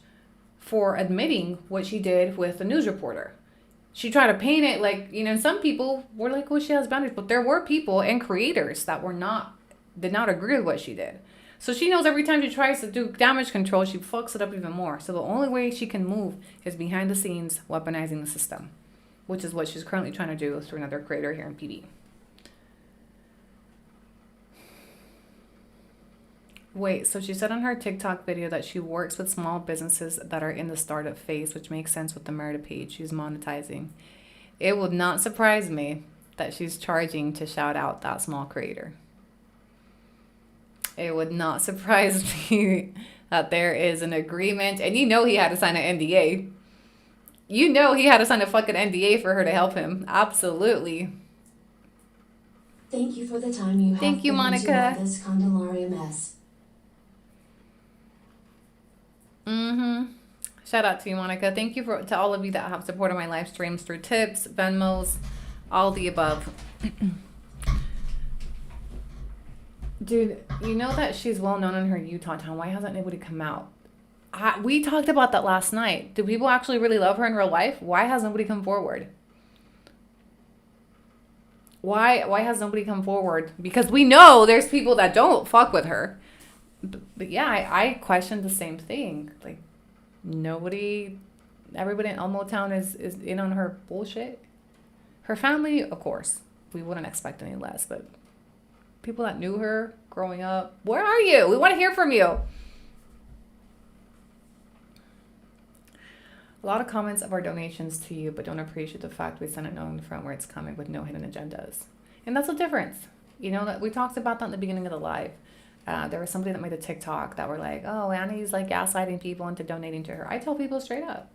for admitting what she did with the news reporter. She tried to paint it like, some people were like, well, she has boundaries, but there were people and creators that did not agree with what she did. So she knows every time she tries to do damage control, she fucks it up even more. So the only way she can move is behind the scenes, weaponizing the system, which is what she's currently trying to do through another creator here in PD. Wait, so she said on her TikTok video that she works with small businesses that are in the startup phase, which makes sense with the Merida page she's monetizing. It would not surprise me that she's charging to shout out that small creator. It would not surprise me that there is an agreement. And he had to sign an NDA. He had to sign a fucking NDA for her to help him. Absolutely. Thank you for the time you have. Thank you, Monica. This Candelaria mess. Shout out to you, Monica. Thank you to all of you that have supported my live streams through tips, Venmos, all the above. Dude, you know that she's well known in her Utah town. Why hasn't anybody come out? We talked about that last night. Do people actually really love her in real life? Why has nobody come forward? Why has nobody come forward? Because we know there's people that don't fuck with her. But yeah, I questioned the same thing. Like, everybody in Elmo Town is in on her bullshit. Her family, of course, we wouldn't expect any less, but people that knew her growing up, where are you? We want to hear from you. A lot of comments of our donations to you, but don't appreciate the fact we send it knowing from where it's coming with no hidden agendas. And that's the difference. That we talked about that in the beginning of the live. There was somebody that made a TikTok that were like, oh, Annie's like gaslighting people into donating to her. I tell people straight up,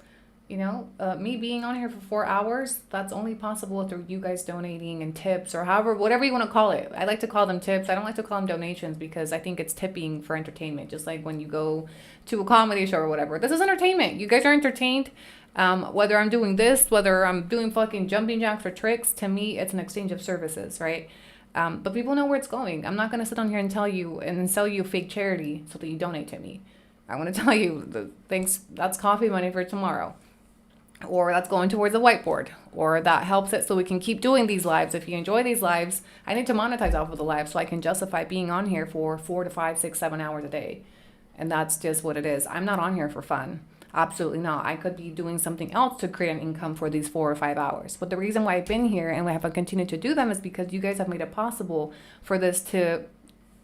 me being on here for 4 hours, that's only possible through you guys donating and tips or whatever you want to call it. I like to call them tips. I don't like to call them donations because I think it's tipping for entertainment. Just like when you go to a comedy show or whatever. This is entertainment. You guys are entertained. Whether I'm doing this, whether I'm doing fucking jumping jacks or tricks, to me, it's an exchange of services, right? But people know where it's going. I'm not going to sit on here and tell you and sell you fake charity so that you donate to me. I want to tell you, that's coffee money for tomorrow. Or that's going towards a whiteboard. Or that helps it so we can keep doing these lives. If you enjoy these lives, I need to monetize off of the lives so I can justify being on here for 4 to 5, 6, 7 hours a day. And that's just what it is. I'm not on here for fun. Absolutely not. I could be doing something else to create an income for these 4 or 5 hours. But the reason why I've been here and I have continued to do them is because you guys have made it possible for this to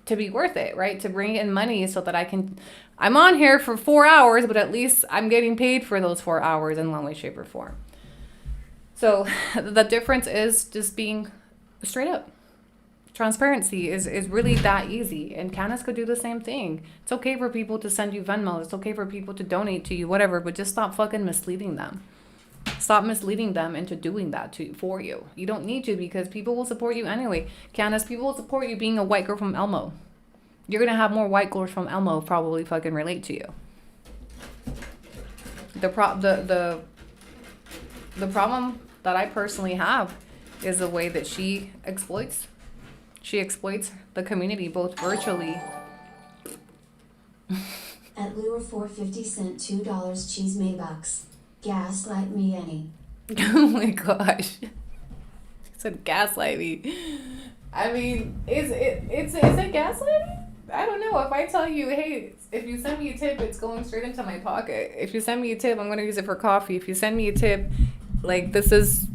be worth it, right? To bring in money so that I'm on here for 4 hours, but at least I'm getting paid for those 4 hours in one way, shape, or form. So the difference is just being straight up. Transparency is really that easy. And Candace could do the same thing. It's okay for people to send you Venmo. It's okay for people to donate to you, whatever, but just stop fucking misleading them. Stop misleading them into doing that for you. You don't need to because people will support you anyway. Candace, people will support you being a white girl from Elmo. You're going to have more white girls from Elmo probably fucking relate to you. The problem that I personally have is the way that she exploits the community, both virtually. At Lure 450 cent $2 cheese Maybucks. Gaslight me, Annie. Oh my gosh. It said gaslight me. I mean, is it gaslighting? I don't know. If I tell you, hey, if you send me a tip, it's going straight into my pocket. If you send me a tip, I'm going to use it for coffee. If you send me a tip, like it's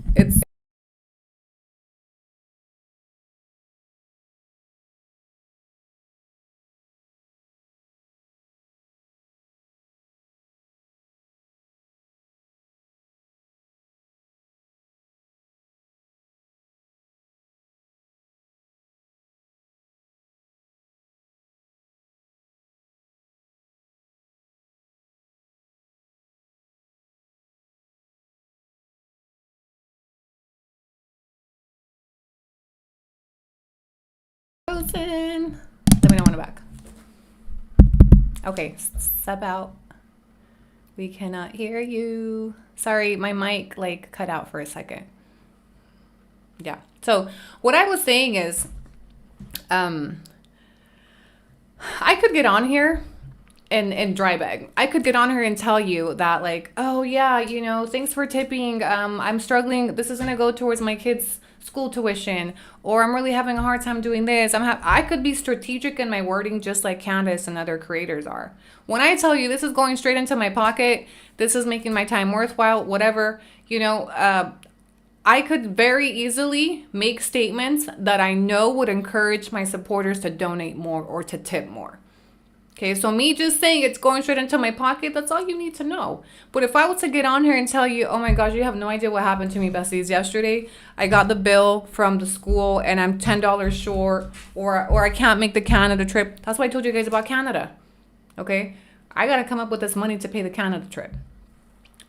frozen. Let me know when I'm back. Okay, step out. We cannot hear you. Sorry, my mic like cut out for a second. Yeah. So what I was saying is, I could get on here and dry bag. I could get on here and tell you that like, oh yeah, you know, thanks for tipping. I'm struggling. This is gonna go towards my kids' school tuition, or I'm really having a hard time doing this. I could be strategic in my wording, just like Candace and other creators are. When I tell you this is going straight into my pocket, this is making my time worthwhile, whatever, you know, I could very easily make statements that I know would encourage my supporters to donate more or to tip more. Okay, so me just saying it's going straight into my pocket, that's all you need to know. But if I was to get on here and tell you, oh my gosh, you have no idea what happened to me, besties. Yesterday, I got the bill from the school and I'm $10 short, or I can't make the Canada trip. That's why I told you guys about Canada. Okay, I got to come up with this money to pay the Canada trip.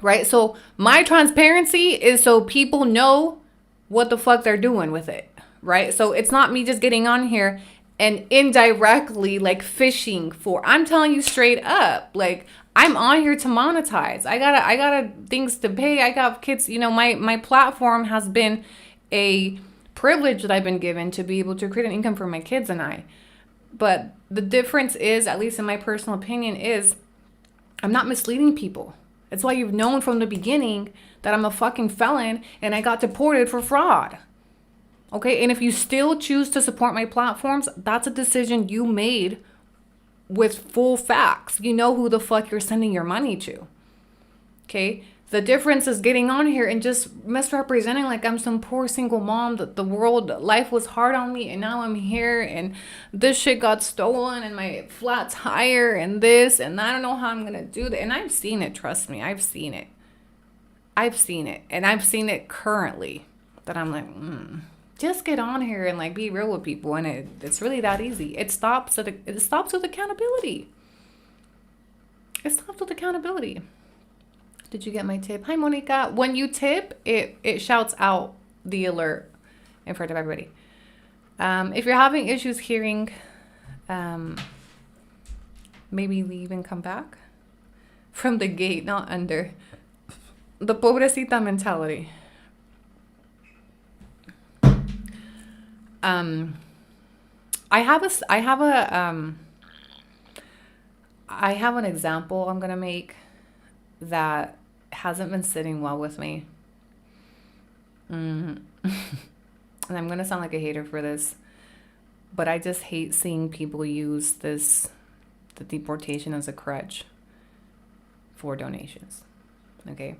Right? So my transparency is so people know what the fuck they're doing with it. Right? So it's not me just getting on here and indirectly like fishing for. I'm telling you straight up, like I'm on here to monetize. I gotta things to pay. I got kids, you know, my platform has been a privilege that I've been given to be able to create an income for my kids and I. But the difference is, at least in my personal opinion, is I'm not misleading people. It's why you've known from the beginning that I'm a fucking felon and I got deported for fraud. Okay, and if you still choose to support my platforms, that's a decision you made with full facts. You know who the fuck you're sending your money to. Okay, the difference is getting on here and just misrepresenting like I'm some poor single mom, that the world, life was hard on me and now I'm here and this shit got stolen and my flat tire and this and I don't know how I'm gonna do that. And I've seen it, trust me, I've seen it. And I've seen it currently that I'm like, just get on here and like be real with people, and it's really that easy. It stops with accountability. It stops with accountability. Did you get my tip? Hi, Monica. When you tip, it shouts out the alert in front of everybody. If you're having issues hearing, maybe leave and come back from the gate, not under. The pobrecita mentality. I have an example I'm gonna make that hasn't been sitting well with me. And I'm gonna sound like a hater for this, but I just hate seeing people use the deportation as a crutch for donations. Okay,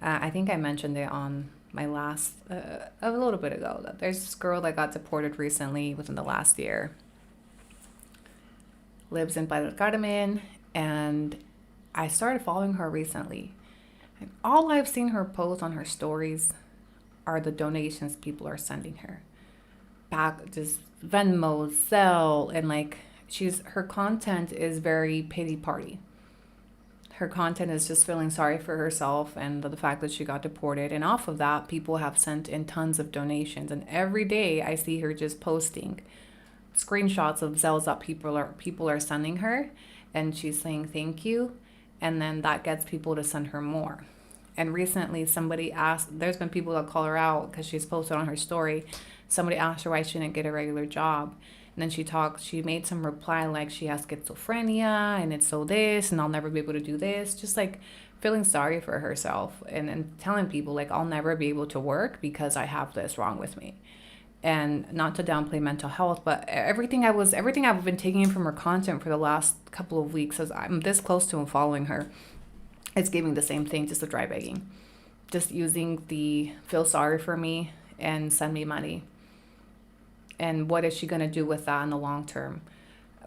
I think I mentioned it on my last, a little bit ago, that there's this girl that got deported recently within the last year. Lives in Playa del Carmen, and I started following her recently. And all I've seen her post on her stories are the donations people are sending her. Back, just Venmo, Zelle, and like her content is very pity party. Her content is just feeling sorry for herself and the fact that she got deported. And off of that, people have sent in tons of donations. And every day I see her just posting screenshots of Zelles that people are sending her. And she's saying thank you. And then that gets people to send her more. And recently somebody asked, there's been people that call her out because she's posted on her story. Somebody asked her why she didn't get a regular job. And then she made some reply like she has schizophrenia and it's so this and I'll never be able to do this. Just like feeling sorry for herself and telling people like I'll never be able to work because I have this wrong with me. And not to downplay mental health, but everything I've been taking from her content for the last couple of weeks, as I'm this close to following her, it's giving the same thing, just the dry begging. Just using the feel sorry for me and send me money. And what is she going to do with that in the long term?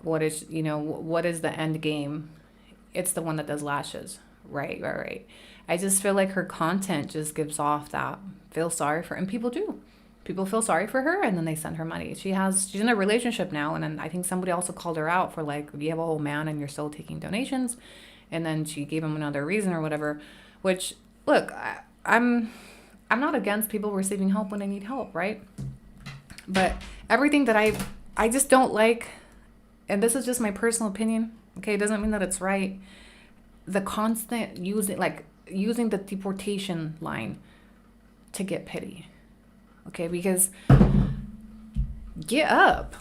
What is the end game? It's the one that does lashes. Right. I just feel like her content just gives off that feel sorry for, and people do. People feel sorry for her and then they send her money. She's in a relationship now. And then I think somebody also called her out for like, you have a whole man and you're still taking donations. And then she gave him another reason or whatever, which look, I'm not against people receiving help when they need help. Right. But everything that I just don't like and this is just my personal opinion, okay, it doesn't mean that it's right, the constant using the deportation line to get pity, okay, because get up.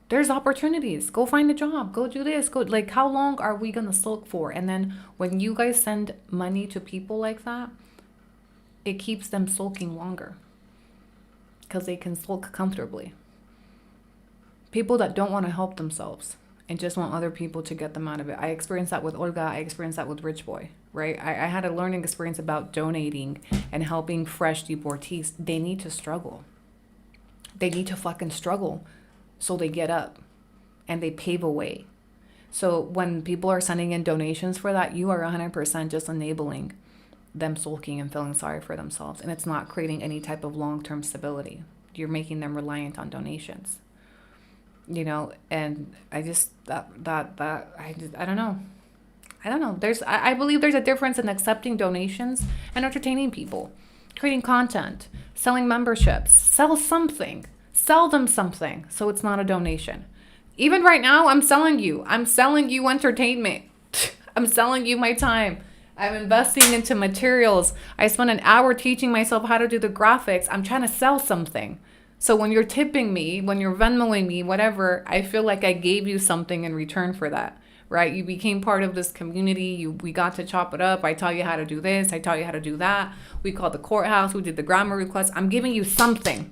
There's opportunities. Go find a job. Go do this. Go, like, how long are we gonna sulk for? And then when you guys send money to people like that, it keeps them sulking longer because they can sulk comfortably. People that don't want to help themselves and just want other people to get them out of it. I experienced that with Olga. I experienced that with Rich Boy, right? I had a learning experience about donating and helping fresh deportees. They need to struggle. They need to fucking struggle. So they get up and they pave a way. So when people are sending in donations for that, you are 100% just enabling them sulking and feeling sorry for themselves. And it's not creating any type of long-term stability. You're making them reliant on donations. You know, and I just, I don't know. I believe there's a difference in accepting donations and entertaining people, creating content, selling memberships, sell them something so it's not a donation. Even right now, I'm selling you entertainment. I'm selling you my time. I'm investing into materials. I spent an hour teaching myself how to do the graphics. I'm trying to sell something. So when you're tipping me, when you're Venmoing me, whatever, I feel like I gave you something in return for that, right? You became part of this community. We got to chop it up. I taught you how to do this. I taught you how to do that. We called the courthouse. We did the grammar request. I'm giving you something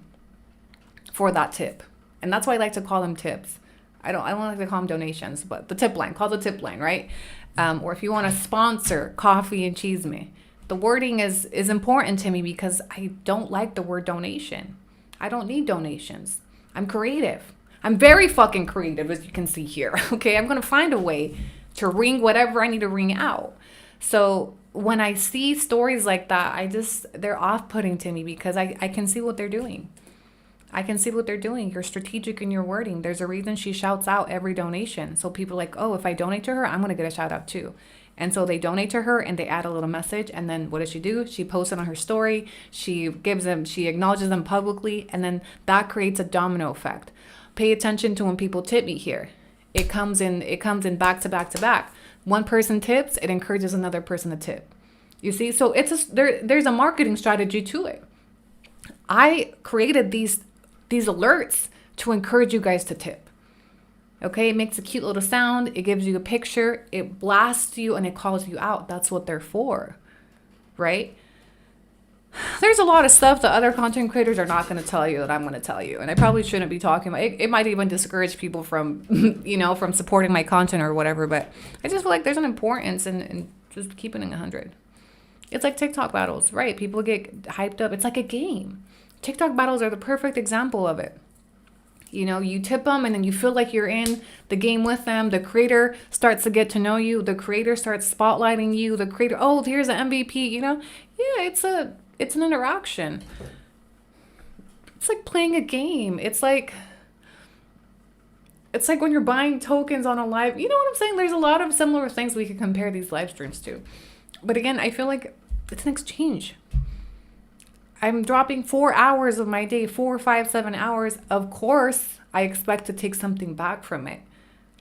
for that tip. And that's why I like to call them tips. I don't like to call them donations, but the tip line, call the tip line, right? Or if you want to sponsor Coffee and Cheese Me, the wording is important to me because I don't like the word donation. I don't need donations. I'm creative. I'm very fucking creative, as you can see here. Okay, I'm going to find a way to wring whatever I need to wring out. So when I see stories like that, they're off-putting to me because I can see what they're doing. You're strategic in your wording. There's a reason she shouts out every donation. So people are like, oh, if I donate to her, I'm going to get a shout out too. And so they donate to her and they add a little message. And then what does she do? She posts it on her story. She acknowledges them publicly. And then that creates a domino effect. Pay attention to when people tip me here. It comes in back to back to back. One person tips, it encourages another person to tip. You see? So there's a marketing strategy to it. I created these alerts to encourage you guys to tip. Okay, it makes a cute little sound. It gives you a picture. It blasts you and it calls you out. That's what they're for, right? There's a lot of stuff that other content creators are not going to tell you that I'm going to tell you. And I probably shouldn't be talking about it. It might even discourage people from, from supporting my content or whatever. But I just feel like there's an importance in just keeping it 100. It's like TikTok battles, right? People get hyped up. It's like a game. TikTok battles are the perfect example of it. You tip them and then you feel like you're in the game with them. The creator starts to get to know you. The creator starts spotlighting you. The creator, oh, here's the MVP, Yeah, it's an interaction. It's like playing a game. It's like when you're buying tokens on a live, you know what I'm saying? There's a lot of similar things we could compare these live streams to. But again, I feel like it's an exchange. I'm dropping 4 hours of my day, 4, 5, 7 hours. Of course, I expect to take something back from it.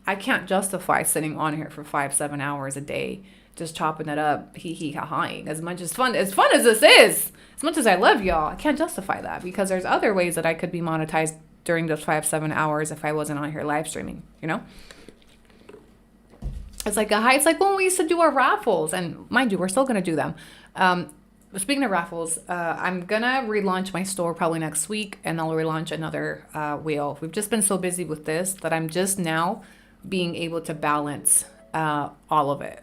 I can't justify sitting on here for 5, 7 hours a day, just chopping it up, ha-haing. As fun as this is, as much as I love y'all, I can't justify that because there's other ways that I could be monetized during those 5, 7 hours if I wasn't on here live streaming, It's like when we used to do our raffles, and mind you, we're still going to do them. Speaking of raffles, I'm going to relaunch my store probably next week, and I'll relaunch another wheel. We've just been so busy with this that I'm just now being able to balance all of it.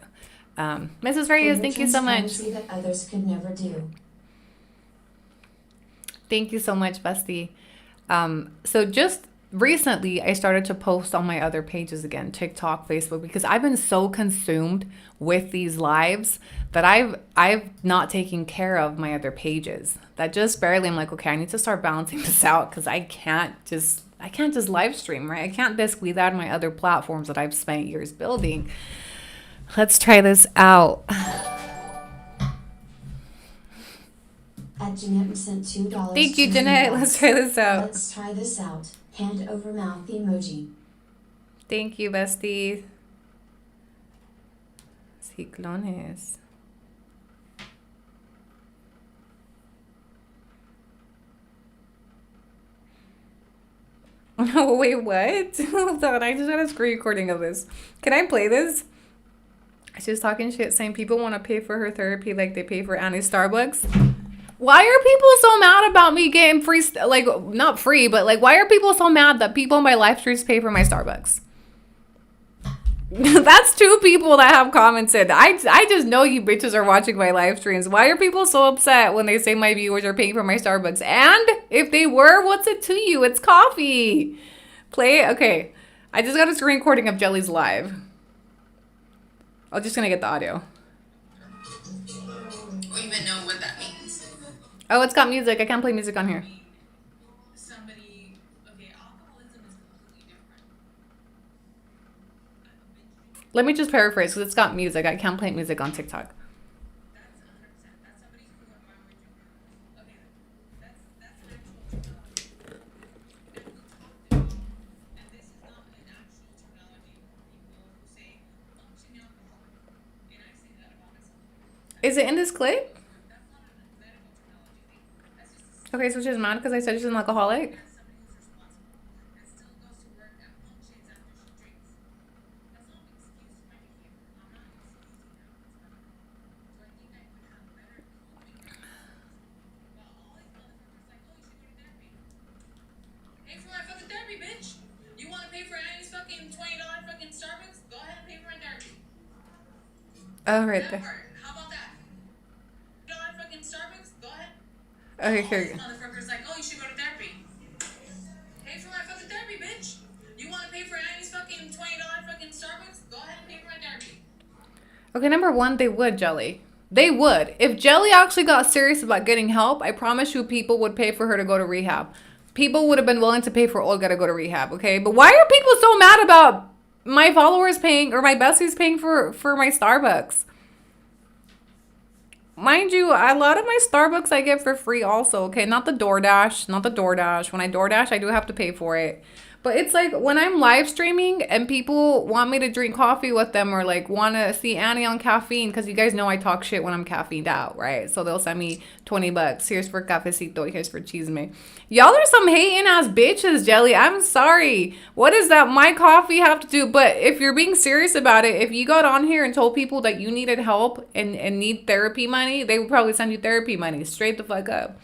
Mrs. Reyes, thank you so much. That others could never do. Thank you so much, bestie. So just recently, I started to post on my other pages again, TikTok, Facebook, because I've been so consumed with these lives that I've not taken care of my other pages. That just barely, I'm like, okay, I need to start balancing this out because I can't just live stream, right? I can't basically add my other platforms that I've spent years building. Let's try this out. At Jeanette sent $2. Thank you, Jeanette. Let's try this out. Let's try this out. hand over mouth emoji. Thank you, bestie. Ciclones. Oh, wait, what? Hold on, I just got a screen recording of this. Can I play this? She's talking shit saying people want to pay for her therapy like they pay for Annie's Starbucks. Why are people so mad about me getting free, like, not free, but like, why are people so mad that people in my live streams pay for my Starbucks? That's two people that have commented. I just know you bitches are watching my live streams. Why are people so upset when they say my viewers are paying for my Starbucks? And if they were, what's it to you? It's coffee. Play it? Okay. I just got a screen recording of Jelly's live. I'm just gonna get the audio. We even know what that means. Oh, it's got music. I can't play music on here. Somebody, okay, alcoholism is completely different. Let me just paraphrase because it's got music. I can't play music on TikTok. That's 100%. That's somebody who went my way. Okay, that's an actual terminology. And we talked about, and this is not an actual terminology for people who say functioning alcoholic. And I say that about myself. Is it in this clip? That's not a medical terminology thing. That's just Okay, so she's mad because I said she's an alcoholic. somebody who's responsible and still goes to work and functions after she drinks. That's not an excuse for my behavior. I'm not excusing her. So I think I would have better coping mechanisms. But all these motherfuckers like, oh, you should go to therapy. Pay for my fucking therapy, bitch. You want to pay for Annie's fucking $20 fucking Starbucks? Go ahead and pay for my therapy. Oh, right That there. part. How about that? $20 fucking Starbucks? Go ahead. Okay, All here. these motherfuckers like, oh, you should go to therapy. Pay for my fucking therapy, bitch. You want to pay for Annie's fucking $20 fucking Starbucks? Go ahead and pay for my therapy. Okay, number one, they would, Jelly. They would. If Jelly actually got serious about getting help, I promise you people would pay for her to go to rehab. People would have been willing to pay for Olga to go to rehab, okay? But why are people so mad about my followers paying or my besties paying for my Starbucks? Mind you, a lot of my Starbucks I get for free also, okay? Not the DoorDash, not the DoorDash. When I DoorDash, I do have to pay for it. But it's like when I'm live streaming and people want me to drink coffee with them or like want to see Annie on caffeine, because you guys know I talk shit when I'm caffeined out, right? So they'll send me $20. Here's for cafecito, here's for chisme. Y'all are some hating ass bitches, Jelly. I'm sorry. What does that my coffee have to do? But if you're being serious about it, if you got on here and told people that you needed help and need therapy money, they would probably send you therapy money straight the fuck up.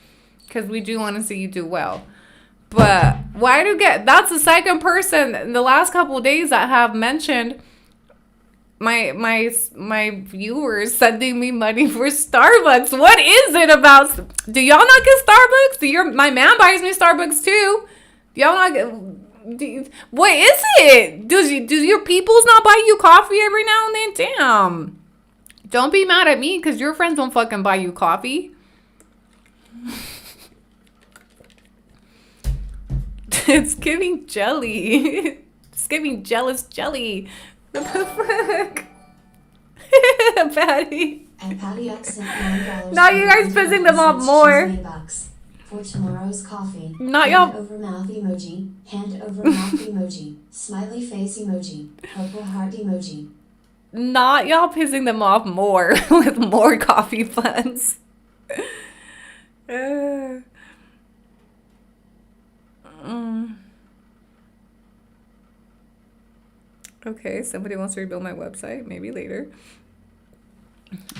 Because we do want to see you do well. But why do that's the second person in the last couple of days that have mentioned my viewers sending me money for Starbucks. What is it about? Do y'all not get Starbucks? My man buys me Starbucks too. Do y'all not get? What is it? Do your peoples not buy you coffee every now and then? Damn. Don't be mad at me because your friends don't fucking buy you coffee. It's giving jelly. It's giving jealous jelly. What the fuck? Patty. And Patty X sent $9. Now you guys pissing them off more. For tomorrow's coffee. Not hand y'all. over mouth emoji. Hand over mouth emoji. Smiley face emoji. Purple heart emoji. Not y'all pissing them off more with more coffee funds. Okay, somebody wants to rebuild my website. Maybe later.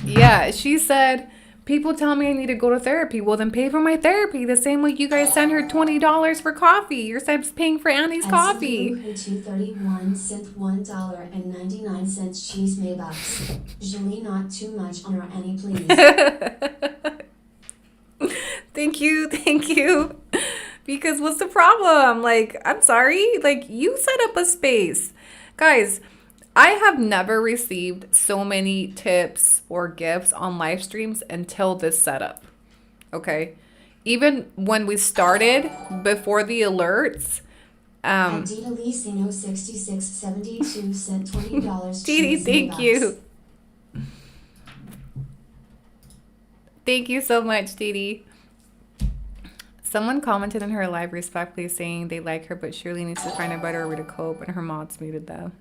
Yeah, she said, people tell me I need to go to therapy. Well, then pay for my therapy the same way you guys send her $20 for coffee. You're paying for Annie's coffee. Who 231 sent $1.99 cheese Maybucks. Julie, not too much on our Annie, please. Thank you. Because what's the problem? Like, I'm sorry. Like, you set up a space. Guys, I have never received so many tips or gifts on live streams until this setup. Okay? Even when we started, before the alerts, Dita Licino 6672 sent $20. Didi, thank you. Thank you so much, Didi. Someone commented in her live respectfully saying they like her, but Shirley needs to find a better way to cope, and her mods muted them.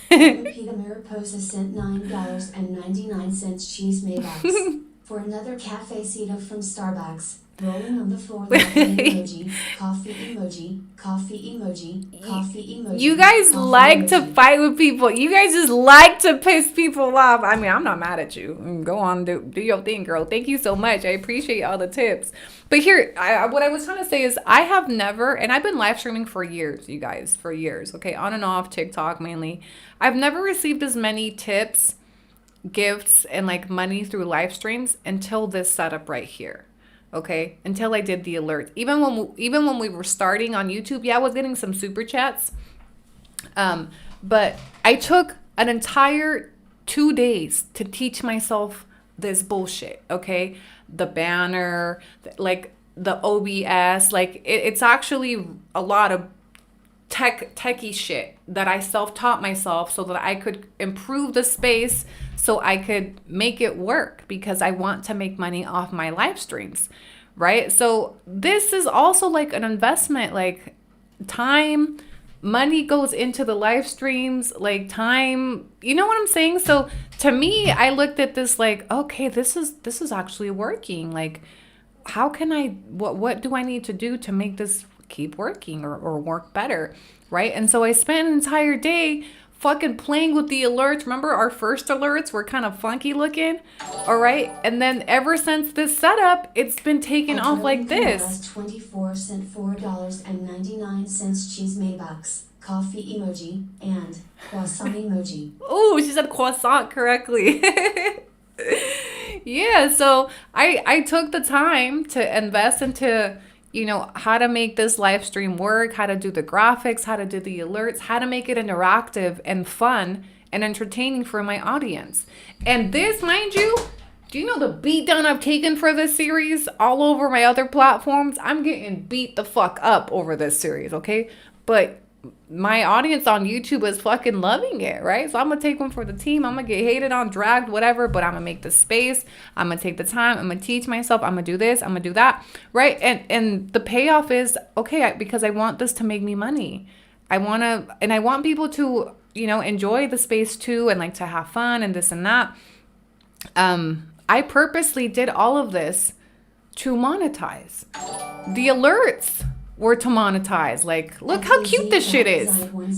Peter Mariposa sent $9.99 cheese Maybox. For another cafecito from Starbucks. Rolling on the floor laughing emoji, coffee emoji, coffee emoji, coffee emoji. You guys coffee like to emoji. fight with people. You guys just like to piss people off. I mean, I'm not mad at you. Go on, do your thing, girl. Thank you so much. I appreciate all the tips. But here, what I was trying to say is I have never, and I've been live streaming for years, you guys, for years. Okay, on and off, TikTok mainly. I've never received as many tips, gifts, and like money through live streams until this setup right here. Okay, until I did the alerts. Even when we were starting on YouTube, yeah, I was getting some super chats. But I took an entire 2 days to teach myself this bullshit. Okay, the banner, like the OBS, like it's actually a lot of techie shit that I self-taught myself so that I could improve the space, so I could make it work, because I want to make money off my live streams, right? So this is also like an investment, like time, money goes into the live streams, like time, you know what I'm saying? So to me, I looked at this like, okay, this is actually working. Like, how can what do I need to do to make this keep working or work better, right? And so I spent an entire day fucking playing with the alerts. Remember our first alerts were kind of funky looking, all right? And then ever since this setup, it's been taken off like this. 24 sent $4.99 cheese Maybox, coffee emoji, and croissant emoji. Oh, she said croissant correctly. Yeah, so I took the time to invest into, how to make this live stream work, how to do the graphics, how to do the alerts, how to make it interactive and fun and entertaining for my audience. And this, mind you, do you know the beatdown I've taken for this series all over my other platforms? I'm getting beat the fuck up over this series, okay? But my audience on YouTube is fucking loving it, right? So I'm gonna take one for the team. I'm gonna get hated on, dragged, whatever, but I'm gonna make the space. I'm gonna take the time. I'm gonna teach myself. I'm gonna do this. I'm gonna do that, right? And the payoff is okay, because I want this to make me money. I want people to, enjoy the space too, and like to have fun and this and that. I purposely did all of this to monetize. The alerts were to monetize. Like, look how cute this shit is.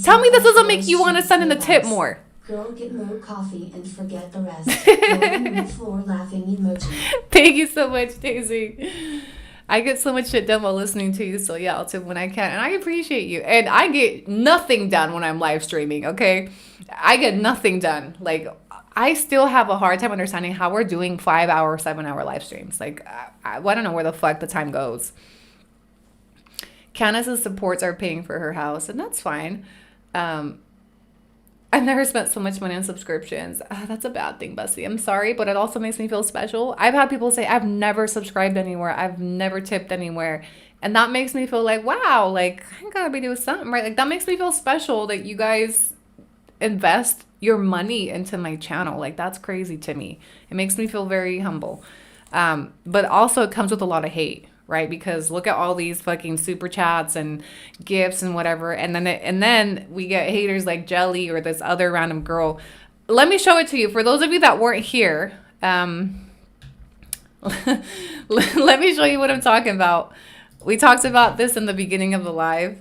Tell me this doesn't make you want to send in the tip more. Girl, get more coffee and forget the rest. Rolling on the floor laughing emoji. Thank you so much, Daisy. I get so much shit done while listening to you, so yeah, I'll tip when I can. And I appreciate you. And I get nothing done when I'm live streaming, okay? I get nothing done. Like, I still have a hard time understanding how we're doing 5-hour, 7-hour live streams. Like, I don't know where the fuck the time goes. Candace's supports are paying for her house, and that's fine. I've never spent so much money on subscriptions. That's a bad thing, Bessie. I'm sorry, but it also makes me feel special. I've had people say, I've never subscribed anywhere. I've never tipped anywhere. And that makes me feel like, wow, like, I gotta be doing something right. Like, that makes me feel special that you guys invest your money into my channel. Like, that's crazy to me. It makes me feel very humble. But also it comes with a lot of hate, right? Because look at all these fucking super chats and gifts and whatever. And then we get haters like Jelly or this other random girl. Let me show it to you. For those of you that weren't here, let me show you what I'm talking about. We talked about this in the beginning of the live.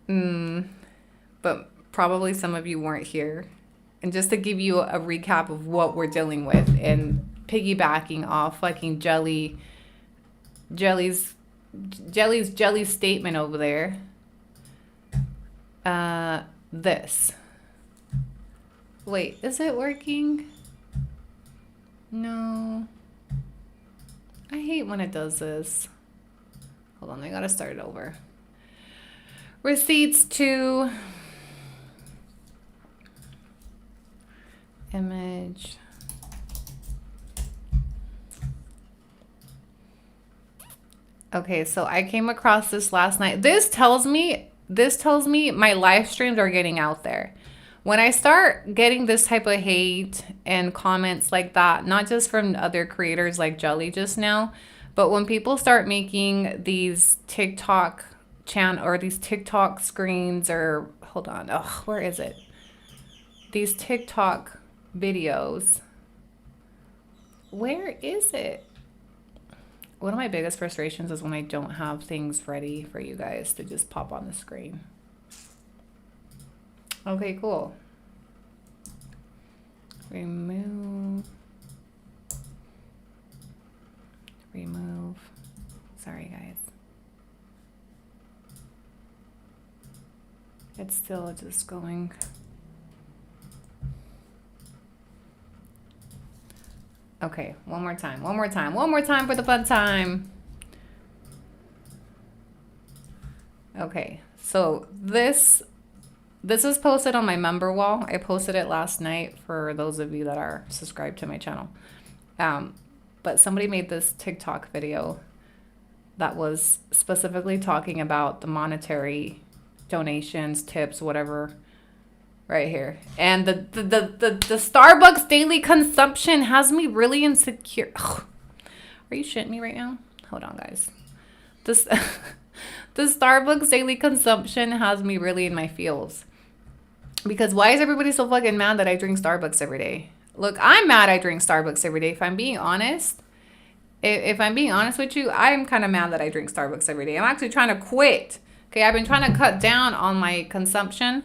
But probably some of you weren't here. And just to give you a recap of what we're dealing with and piggybacking off fucking Jelly's statement over there. This. Wait, is it working? No. I hate when it does this. Hold on, I gotta start it over. Receipts to image. Okay, so I came across this last night. This tells me my live streams are getting out there. When I start getting this type of hate and comments like that, not just from other creators like Jelly just now, But when people start making these TikTok or these TikTok screens, or hold on, oh, where is it? These TikTok videos. Where is it? One of my biggest frustrations is when I don't have things ready for you guys to just pop on the screen. Okay, cool. Remove. Sorry, guys. It's still just going. Okay, one more time for the fun time. Okay, so this is posted on my member wall. I posted it last night for those of you that are subscribed to my channel. But somebody made this TikTok video that was specifically talking about the monetary donations, tips, whatever, right here. And the Starbucks daily consumption has me really insecure. Ugh. Are you shitting me right now? Hold on, guys. This the Starbucks daily consumption has me really in my feels. Because why is everybody so fucking mad that I drink Starbucks every day? Look, I'm mad I drink Starbucks every day. If I'm being honest, with you, I'm kind of mad that I drink Starbucks every day. I'm actually trying to quit. Okay, I've been trying to cut down on my consumption.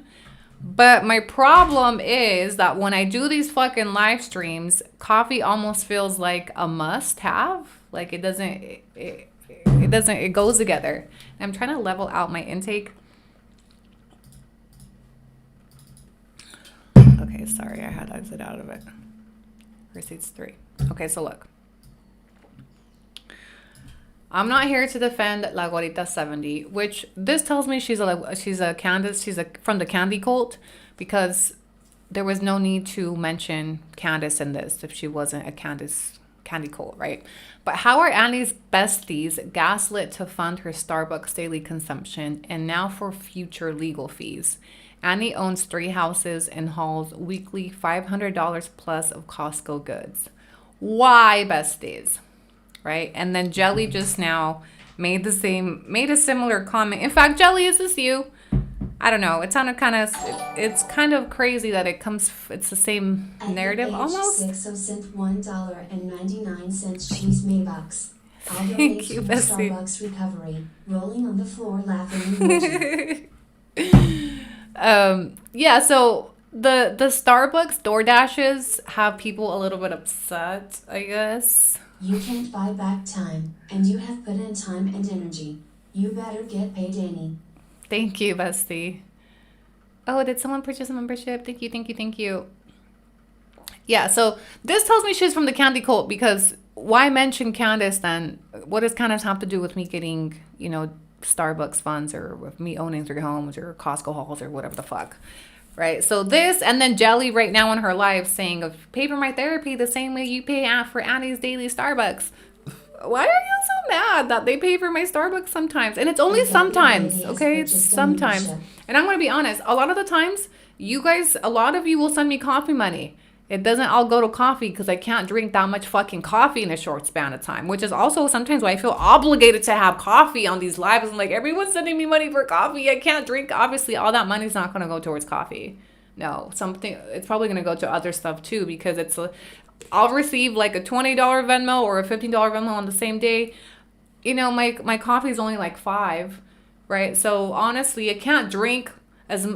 But my problem is that when I do these fucking live streams, coffee almost feels like a must have. Like it goes together. I'm trying to level out my intake. Okay, sorry, I had to exit out of it. Receipts 3. Okay, so look. I'm not here to defend Laguerita70, which this tells me she's a Candace, from the Candy cult, because there was no need to mention Candace in this if she wasn't a Candy cult, right? But how are Annie's besties gaslit to fund her Starbucks daily consumption and now for future legal fees? Annie owns 3 houses and hauls weekly $500 plus of Costco goods. Why, besties? Right? And then Jelly just now made a similar comment. In fact, Jelly, is this you? I don't know. It sounded it's kind of crazy that it's the same narrative almost. 6 cent $1.99 cheese Maybox. I'll donate Thank you, to bestie. Starbucks recovery. Rolling on the floor, laughing emoji. Yeah, so the Starbucks DoorDashes have people a little bit upset, I guess. You can't buy back time, and you have put in time and energy. You better get paid, Annie. Thank you, bestie. Oh, did someone purchase a membership? Thank you. Yeah, so this tells me she's from the Candy cult, because why mention Candace then? What does Candace have to do with me getting, Starbucks funds, or with me owning 3 homes or Costco hauls or whatever the fuck? Right, so this, and then Jelly right now in her live saying, pay for my therapy the same way you pay for Annie's daily Starbucks. Why are you so mad that they pay for my Starbucks sometimes? And it's only sometimes, okay? It's sometimes. And I'm going to be honest, a lot of the times, a lot of you will send me coffee money. It doesn't all go to coffee because I can't drink that much fucking coffee in a short span of time, which is also sometimes why I feel obligated to have coffee on these lives. I'm like, everyone's sending me money for coffee. I can't drink. Obviously, all that money's not going to go towards coffee. No, it's probably going to go to other stuff too, because I'll receive like a $20 Venmo or a $15 Venmo on the same day. My coffee is only like $5, right? So honestly, I can't drink as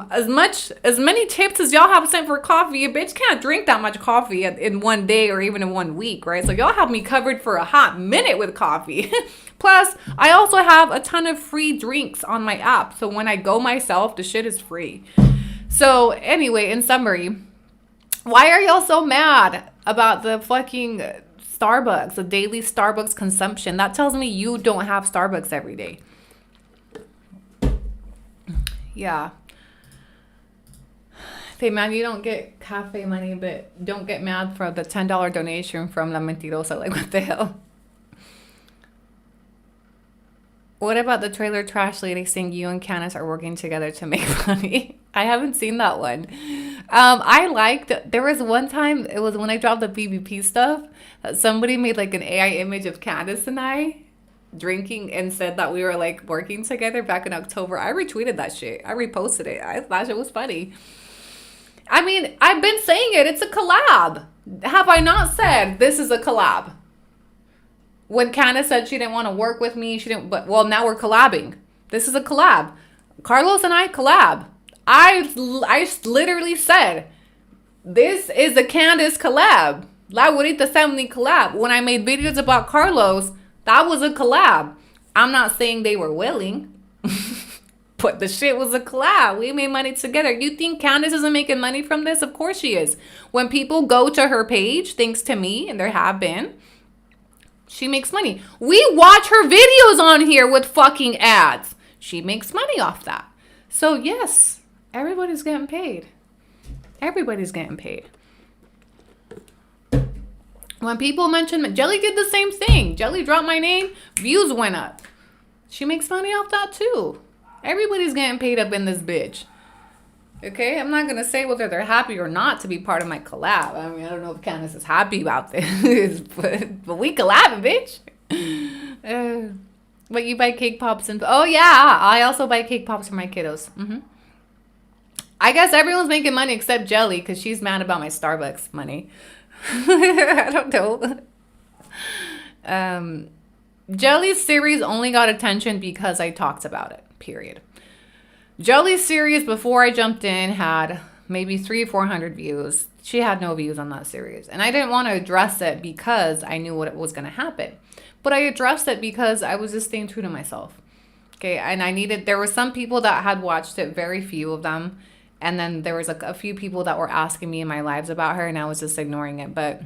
many tips as y'all have sent for coffee. A bitch can't drink that much coffee in one day or even in 1 week, right? So y'all have me covered for a hot minute with coffee. Plus, I also have a ton of free drinks on my app. So when I go myself, the shit is free. So anyway, in summary, why are y'all so mad about the fucking Starbucks, the daily Starbucks consumption? That tells me you don't have Starbucks every day. Yeah. Hey man, you don't get cafe money, but don't get mad for the $10 donation from La Mentirosa. Like, what the hell? What about the trailer trash lady saying you and Candace are working together to make money? I haven't seen that one. There was one time, it was when I dropped the BBP stuff, that somebody made like an AI image of Candace and I. drinking and said that we were like working together back in October. I retweeted that shit. I reposted it. I thought it was funny. I mean, I've been saying it. It's a collab. Have I not said this is a collab? When Candace said she didn't want to work with me, she didn't. But well, now we're collabing. This is a collab. Carlos and I collab. I literally said this is a Candace collab. Laguerita70 collab. When I made videos about Carlos, that was a collab. I'm not saying they were willing, but the shit was a collab. We made money together. You think Candace isn't making money from this? Of course she is. When people go to her page, thanks to me, and there have been, she makes money. We watch her videos on here with fucking ads. She makes money off that. So yes, everybody's getting paid. Everybody's getting paid. When people mention Jelly did the same thing. Jelly dropped my name, views went up. She makes money off that too. Everybody's getting paid up in this bitch. Okay, I'm not gonna say whether they're happy or not to be part of my collab. I mean, I don't know if Candace is happy about this, but we collabing, bitch. But you buy cake pops and oh yeah, I also buy cake pops for my kiddos. I guess everyone's making money except Jelly because she's mad about my Starbucks money. I don't know. Jelly's series only got attention because I talked about it. Period. Jelly's series before I jumped in had maybe 300-400 views. She had no views on that series. And I didn't want to address it because I knew what was going to happen. But I addressed it because I was just staying true to myself. Okay, and there were some people that had watched it, very few of them. And then there was a few people that were asking me in my lives about her and I was just ignoring it. But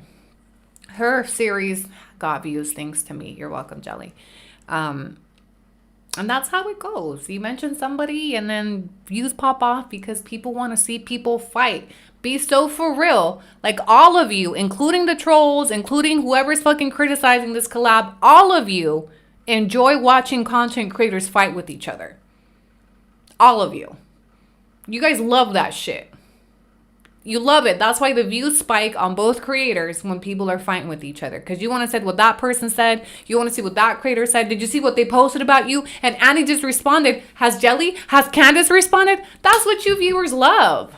her series got views thanks to me. You're welcome, Jelly. And that's how it goes. You mention somebody and then views pop off because people want to see people fight. Be so for real. Like all of you, including the trolls, including whoever's fucking criticizing this collab, all of you enjoy watching content creators fight with each other. All of you. You guys love that shit. You love it. That's why the views spike on both creators when people are fighting with each other. Because you want to see what that person said. You want to see what that creator said. Did you see what they posted about you? And Annie just responded. Has Candace responded? That's what you viewers love.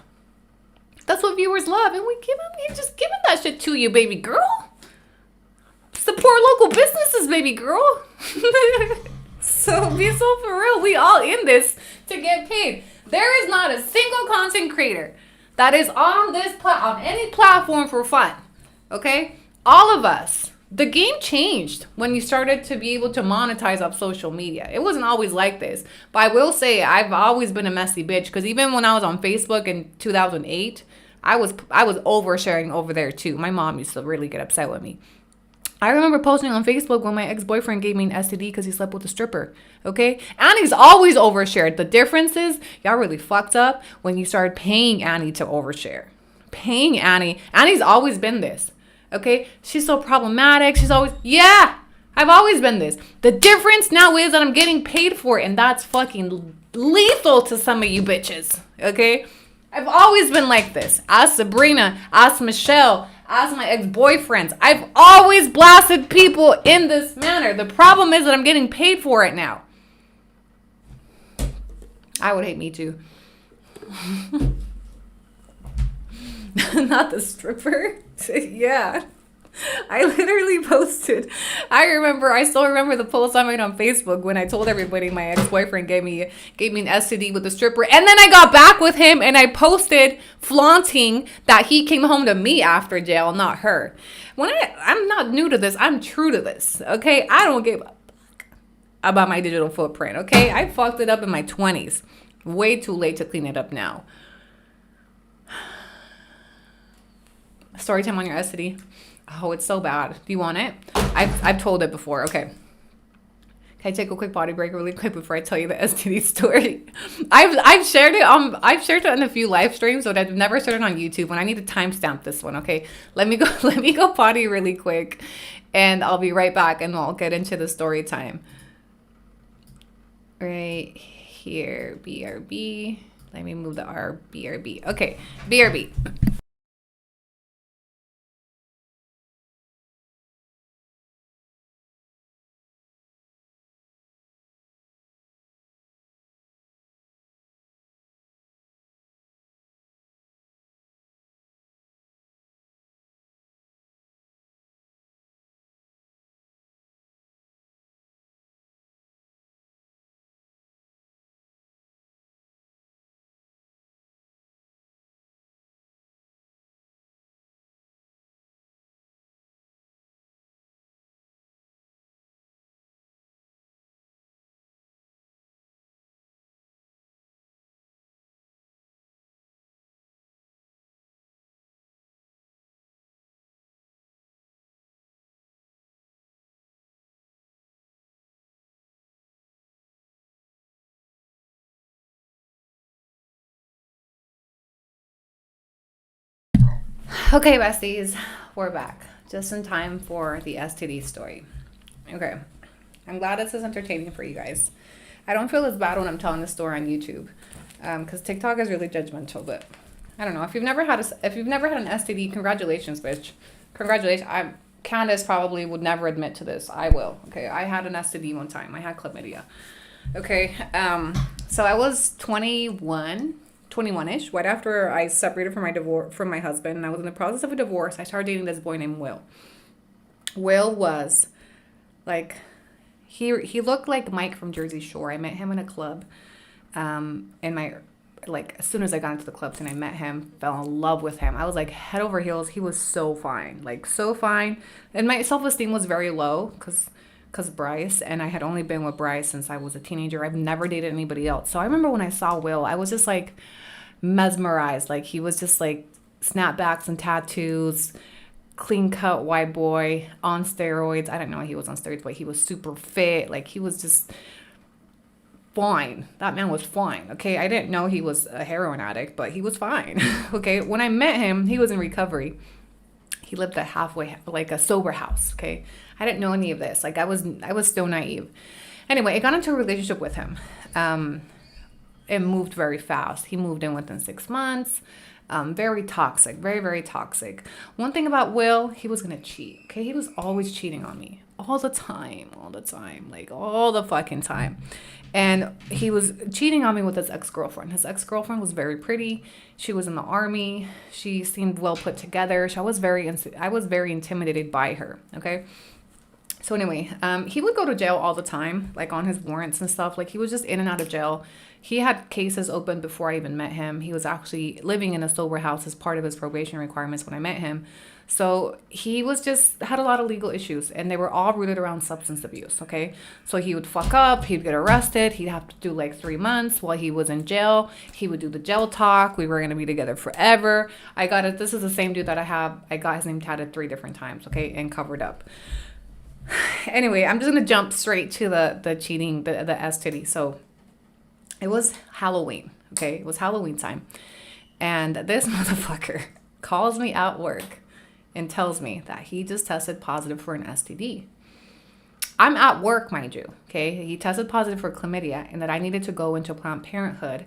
That's what viewers love. And we're just giving that shit to you, baby girl. Support local businesses, baby girl. So be so for real. We all in this to get paid. There is not a single content creator that is on on any platform for fun. Okay? All of us. The game changed when you started to be able to monetize off social media. It wasn't always like this. But I will say I've always been a messy bitch because even when I was on Facebook in 2008, I was oversharing over there too. My mom used to really get upset with me. I remember posting on Facebook when my ex-boyfriend gave me an STD because he slept with a stripper. Okay? Annie's always overshared. The difference is y'all really fucked up when you started paying Annie to overshare. Paying Annie. Annie's always been this. Okay? She's so problematic. She's always, yeah, I've always been this. The difference now is that I'm getting paid for it, and that's fucking lethal to some of you bitches. Okay? I've always been like this. Ask Sabrina. Ask Michelle. Ask my ex-boyfriends. I've always blasted people in this manner. The problem is that I'm getting paid for it now. I would hate me too. Not the stripper. Yeah. I literally posted. I still remember the post I made on Facebook when I told everybody my ex-boyfriend gave me an STD with a stripper. And then I got back with him and I posted flaunting that he came home to me after jail, not her. I'm not new to this. I'm true to this. Okay? I don't give a fuck about my digital footprint. Okay? I fucked it up in my 20s. Way too late to clean it up now. Story time on your STD. Oh, it's so bad. Do you want it? I've told it before. Okay. Can I take a quick potty break really quick before I tell you the STD story? I've shared it on a few live streams, but I've never shared it on YouTube. And I need to timestamp this one. Okay. Let me go potty really quick, and I'll be right back, and we'll get into the story time. Right here, BRB. Let me move the R, BRB. Okay, BRB. Okay, besties, we're back just in time for the STD story. Okay, I'm glad this is entertaining for you guys. I don't feel as bad when I'm telling the story on YouTube, because TikTok is really judgmental. But I don't know, if you've never had an STD, congratulations, bitch. Congratulations. Candace probably would never admit to this. I will. Okay, I had an STD one time. I had chlamydia. Okay, so I was 21-ish, right after I separated from my husband, and I was in the process of a divorce. I started dating this boy named Will. Will was like, he looked like Mike from Jersey Shore. I met him in a club, as soon as I got into the clubs and I met him, fell in love with him. I was like head over heels. He was so fine, like so fine, and my self-esteem was very low because Bryce, and I had only been with Bryce since I was a teenager. I've never dated anybody else. So I remember when I saw Will, I was just like mesmerized. Like, he was just like snapbacks and tattoos, clean cut white boy on steroids. I didn't know he was on steroids, but he was super fit. Like, he was just fine. That man was fine. Okay. I didn't know he was a heroin addict, but he was fine. Okay. When I met him, he was in recovery. He lived at halfway, like a sober house. Okay. I didn't know any of this. Like, I was still naive. Anyway, I got into a relationship with him. It moved very fast. He moved in within 6 months. Very toxic, very, very toxic. One thing about Will, he was going to cheat. Okay. He was always cheating on me all the time, like all the fucking time. And he was cheating on me with his ex-girlfriend. His ex-girlfriend was very pretty. She was in the army. She seemed well put together. I was very intimidated by her. Okay. So anyway, he would go to jail all the time, like on his warrants and stuff. Like, he was just in and out of jail. He had cases open before I even met him. He was actually living in a sober house as part of his probation requirements when I met him. So he was just had a lot of legal issues, and they were all rooted around substance abuse. Okay. So he would fuck up. He'd get arrested. He'd have to do like 3 months while he was in jail. He would do the jail talk. We were going to be together forever. This is the same dude that I got his name tatted 3 different times. Okay. And covered up. Anyway, I'm just going to jump straight to the cheating, the STD. So it was Halloween. Okay. It was Halloween time. And this motherfucker calls me at work and tells me that he just tested positive for an STD. I'm at work, mind you. Okay. He tested positive for chlamydia, and that I needed to go into Planned Parenthood.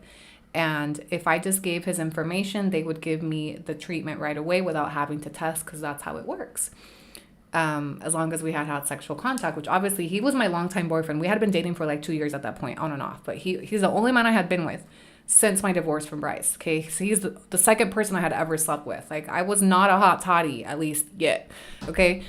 And if I just gave his information, they would give me the treatment right away without having to test, because that's how it works. As long as we had sexual contact, which obviously he was my longtime boyfriend. We had been dating for like 2 years at that point, on and off. But he's the only man I had been with since my divorce from Bryce. Okay, so he's the second person I had ever slept with. Like, I was not a hot toddy, at least yet. Okay,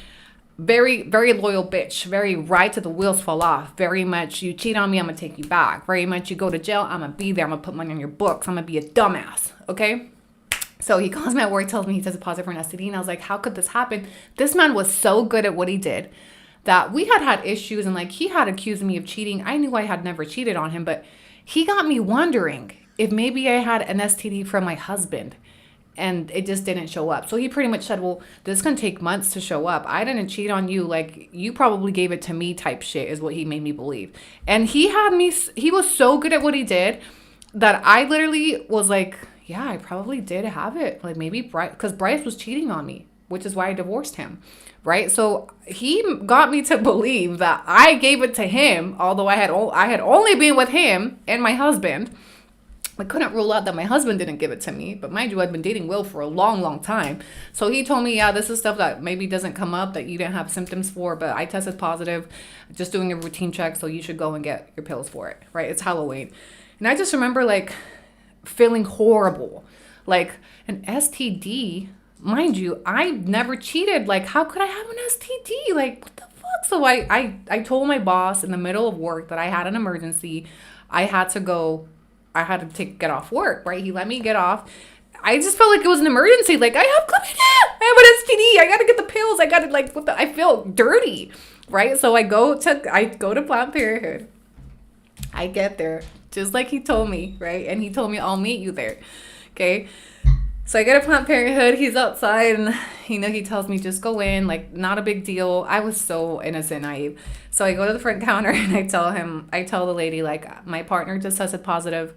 very, very loyal bitch. Very right to the wheels fall off. Very much, you cheat on me, I'm gonna take you back. Very much, you go to jail, I'm gonna be there. I'm gonna put money on your books. I'm gonna be a dumbass. Okay. So he calls me at work, tells me he tested positive for an STD, and I was like, how could this happen? This man was so good at what he did that we had issues, and like, he had accused me of cheating. I knew I had never cheated on him, but he got me wondering if maybe I had an STD from my husband, and it just didn't show up. So he pretty much said, well, this is going to take months to show up. I didn't cheat on you. Like, you probably gave it to me type shit is what he made me believe. And he was so good at what he did that I literally was like, yeah, I probably did have it. Like, maybe because Bryce was cheating on me, which is why I divorced him, right? So he got me to believe that I gave it to him, although I had only been with him and my husband. I couldn't rule out that my husband didn't give it to me, but mind you, I'd been dating Will for a long, long time. So he told me, yeah, this is stuff that maybe doesn't come up, that you didn't have symptoms for, but I tested positive, just doing a routine check, so you should go and get your pills for it, right? It's Halloween. And I just remember like feeling horrible, like an STD. Mind you, I never cheated. Like, how could I have an STD? Like, what the fuck? So I told my boss in the middle of work that I had an emergency. I had to get off work, right? He let me get off. I just felt like it was an emergency. Like, I have chlamydia. I have an STD. I got to get the pills. I feel dirty, right? So I go to Planned Parenthood. I get there just like he told me, right? And he told me, I'll meet you there. Okay. So I get to Planned Parenthood. He's outside, and he tells me, just go in, like, not a big deal. I was so innocent, naive. So I go to the front counter, and I tell the lady, like, my partner just tested positive.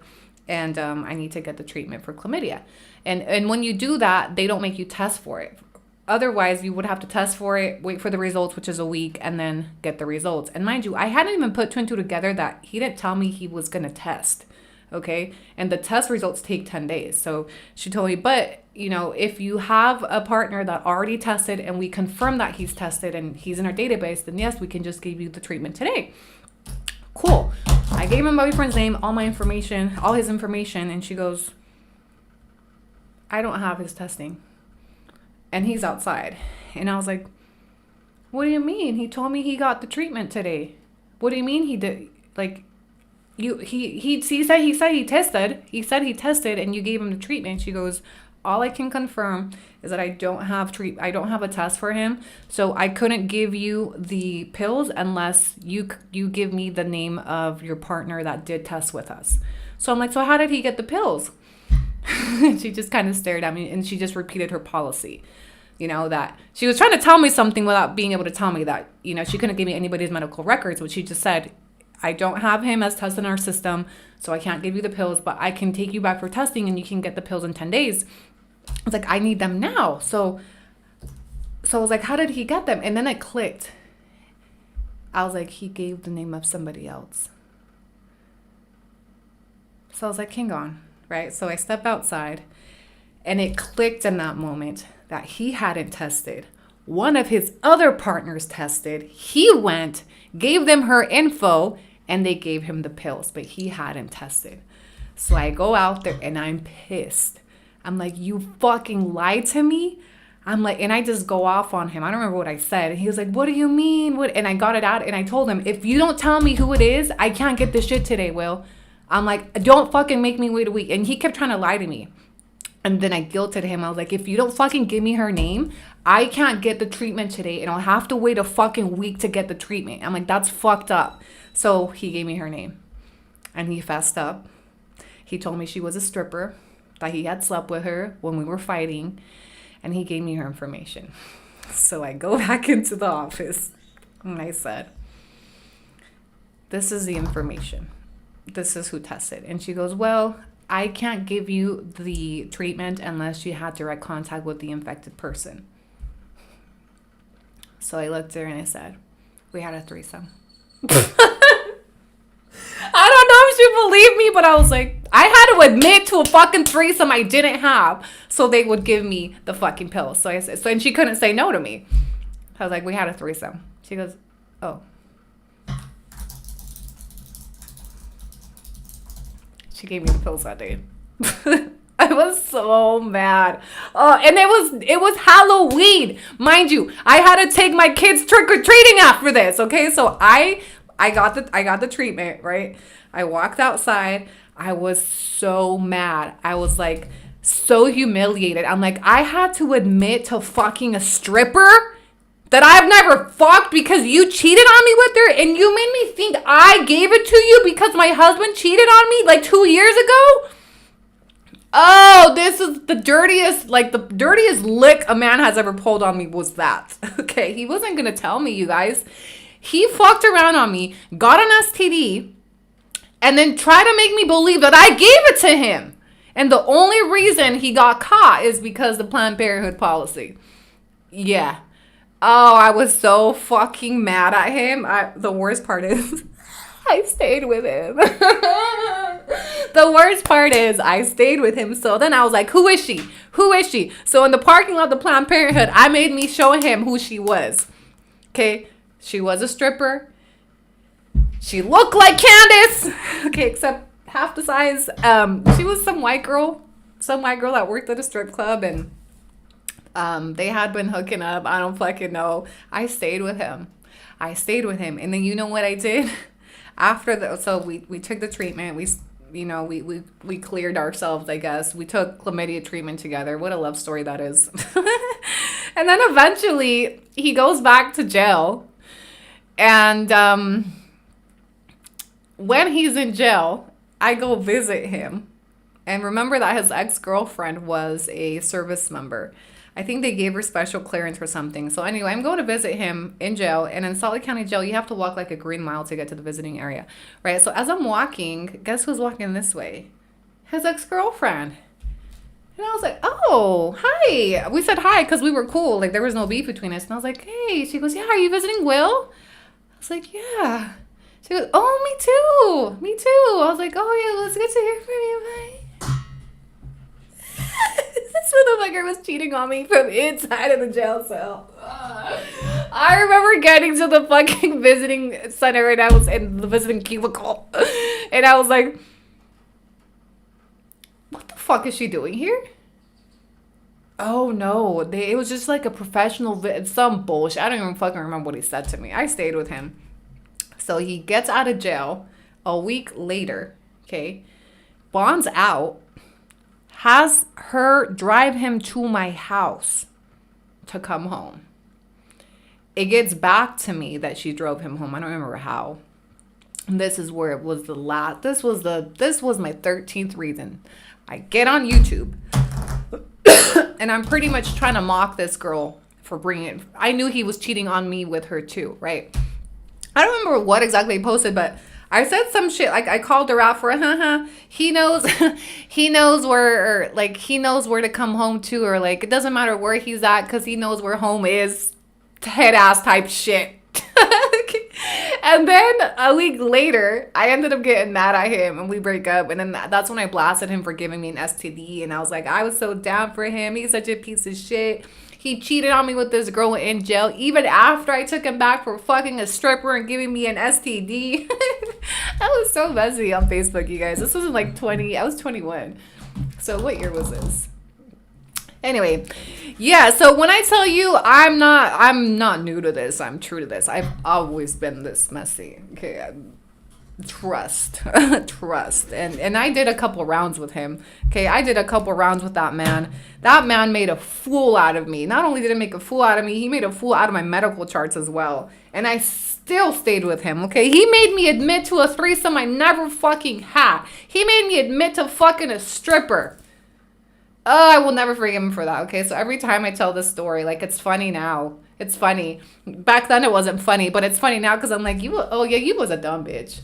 and I need to get the treatment for chlamydia. And when you do that, they don't make you test for it. Otherwise, you would have to test for it, wait for the results, which is a week, and then get the results. And mind you, I hadn't even put two and two together that he didn't tell me he was going to test. Okay. And the test results take 10 days. So she told me, but you know, if you have a partner that already tested and we confirm that he's tested and he's in our database, then yes, we can just give you the treatment today. Cool. I gave him my boyfriend's name, all my information, all his information. And she goes, I don't have his testing. And he's outside. And I was like, what do you mean? He told me he got the treatment today. What do you mean he did? Like, he said he tested. He said he tested and you gave him the treatment. She goes, all I can confirm is that I don't have a test for him. So I couldn't give you the pills unless you give me the name of your partner that did test with us. So I'm like, so how did he get the pills? She just kind of stared at me and she just repeated her policy. You know, that she was trying to tell me something without being able to tell me that, you know, she couldn't give me anybody's medical records, but she just said, I don't have him as tested in our system, so I can't give you the pills, but I can take you back for testing and you can get the pills in 10 days. I was like, I need them now. So I was like, how did he get them? And then it clicked. I was like, he gave the name of somebody else. So I was like, hang on, right? So I step outside and it clicked in that moment that he hadn't tested. One of his other partners tested. He went, gave them her info, and they gave him the pills, but he hadn't tested. So I go out there and I'm pissed. I'm like, you fucking lied to me? I'm like, and I just go off on him. I don't remember what I said. And he was like, what do you mean? What? And I got it out and I told him, if you don't tell me who it is, I can't get this shit today, Will. I'm like, don't fucking make me wait a week. And he kept trying to lie to me. And then I guilted him. I was like, if you don't fucking give me her name, I can't get the treatment today. And I'll have to wait a fucking week to get the treatment. I'm like, that's fucked up. So he gave me her name. And he fessed up. He told me she was a stripper, that he had slept with her when we were fighting. And he gave me her information. So I go back into the office. And I said, this is the information. This is who tested. And she goes, well, I can't give you the treatment unless you had direct contact with the infected person. So I looked at her and I said, we had a threesome. I don't know if she believed me, but I was like, I had to admit to a fucking threesome I didn't have so they would give me the fucking pills. So I said, and she couldn't say no to me. I was like, we had a threesome. She goes, oh. She gave me the pills that day. I was so mad. And it was Halloween. Mind you, I had to take my kids trick-or-treating after this, okay? So I got the treatment, right? I walked outside. I was so mad. I was like so humiliated. I'm like, I had to admit to fucking a stripper that I've never fucked because you cheated on me with her and you made me think I gave it to you because my husband cheated on me like 2 years ago? Oh, this is the dirtiest lick a man has ever pulled on me was that. Okay, he wasn't going to tell me, you guys. He fucked around on me, got an STD, and then tried to make me believe that I gave it to him. And the only reason he got caught is because the Planned Parenthood policy. Yeah. Oh, I was so fucking mad at him. The worst part is I stayed with him. The worst part is I stayed with him. So then I was like, who is she? Who is she? So in the parking lot of the Planned Parenthood, I made me show him who she was. Okay. She was a stripper. She looked like Candace. Okay, except half the size. She was some white girl that worked at a strip club and they had been hooking up. I don't fucking know. I stayed with him. And then you know what I did? So we took the treatment. We cleared ourselves, I guess. We took chlamydia treatment together. What a love story that is. And then eventually he goes back to jail. And when he's in jail, I go visit him. And remember that his ex-girlfriend was a service member. I think they gave her special clearance or something. So anyway, I'm going to visit him in jail. And in Salt Lake County Jail, you have to walk like a green mile to get to the visiting area. Right? So as I'm walking, guess who's walking this way? his ex-girlfriend. And I was like, oh, hi. We said hi because we were cool. Like, there was no beef between us. And I was like, hey. She goes, yeah, are you visiting Will? I was like, yeah. She goes, oh, me too. Me too. I was like, oh, yeah, well, it's good to hear from you. Bye. This motherfucker was cheating on me from inside of the jail cell. I remember getting to the fucking visiting center and I was in the visiting cubicle. And I was like, what the fuck is she doing here? Oh no, it was just like a professional, some bullshit. I don't even fucking remember what he said to me. I stayed with him. So he gets out of jail a week later, okay, bonds out, has her drive him to my house to come home. It gets back to me that she drove him home. I don't remember how. And this is where it was the last. This was my 13th reason. I get on YouTube and I'm pretty much trying to mock this girl for bringing it. I knew he was cheating on me with her too, right? I don't remember what exactly he posted, but I said some shit. Like, I called her out for he knows, he knows where, or like, he knows where to come home to, or like, it doesn't matter where he's at because he knows where home is, head ass type shit. And then a week later, I ended up getting mad at him and we break up. And then that's when I blasted him for giving me an STD. And I was like, I was so down for him. He's such a piece of shit. He cheated on me with this girl in jail, even after I took him back for fucking a stripper and giving me an STD. I was so messy on Facebook, you guys. This wasn't like 20. I was 21. So what year was this? Anyway, yeah, so when I tell you I'm not new to this, I'm true to this. I've always been this messy. Okay, trust. And I did a couple rounds with him. Okay, I did a couple rounds with that man. That man made a fool out of me. Not only did he make a fool out of me, he made a fool out of my medical charts as well. And I still stayed with him, okay? He made me admit to a threesome I never fucking had. He made me admit to fucking a stripper. Oh, I will never forgive him for that, okay? So every time I tell this story, like, it's funny now. It's funny. Back then it wasn't funny, but it's funny now because I'm like, you was a dumb bitch.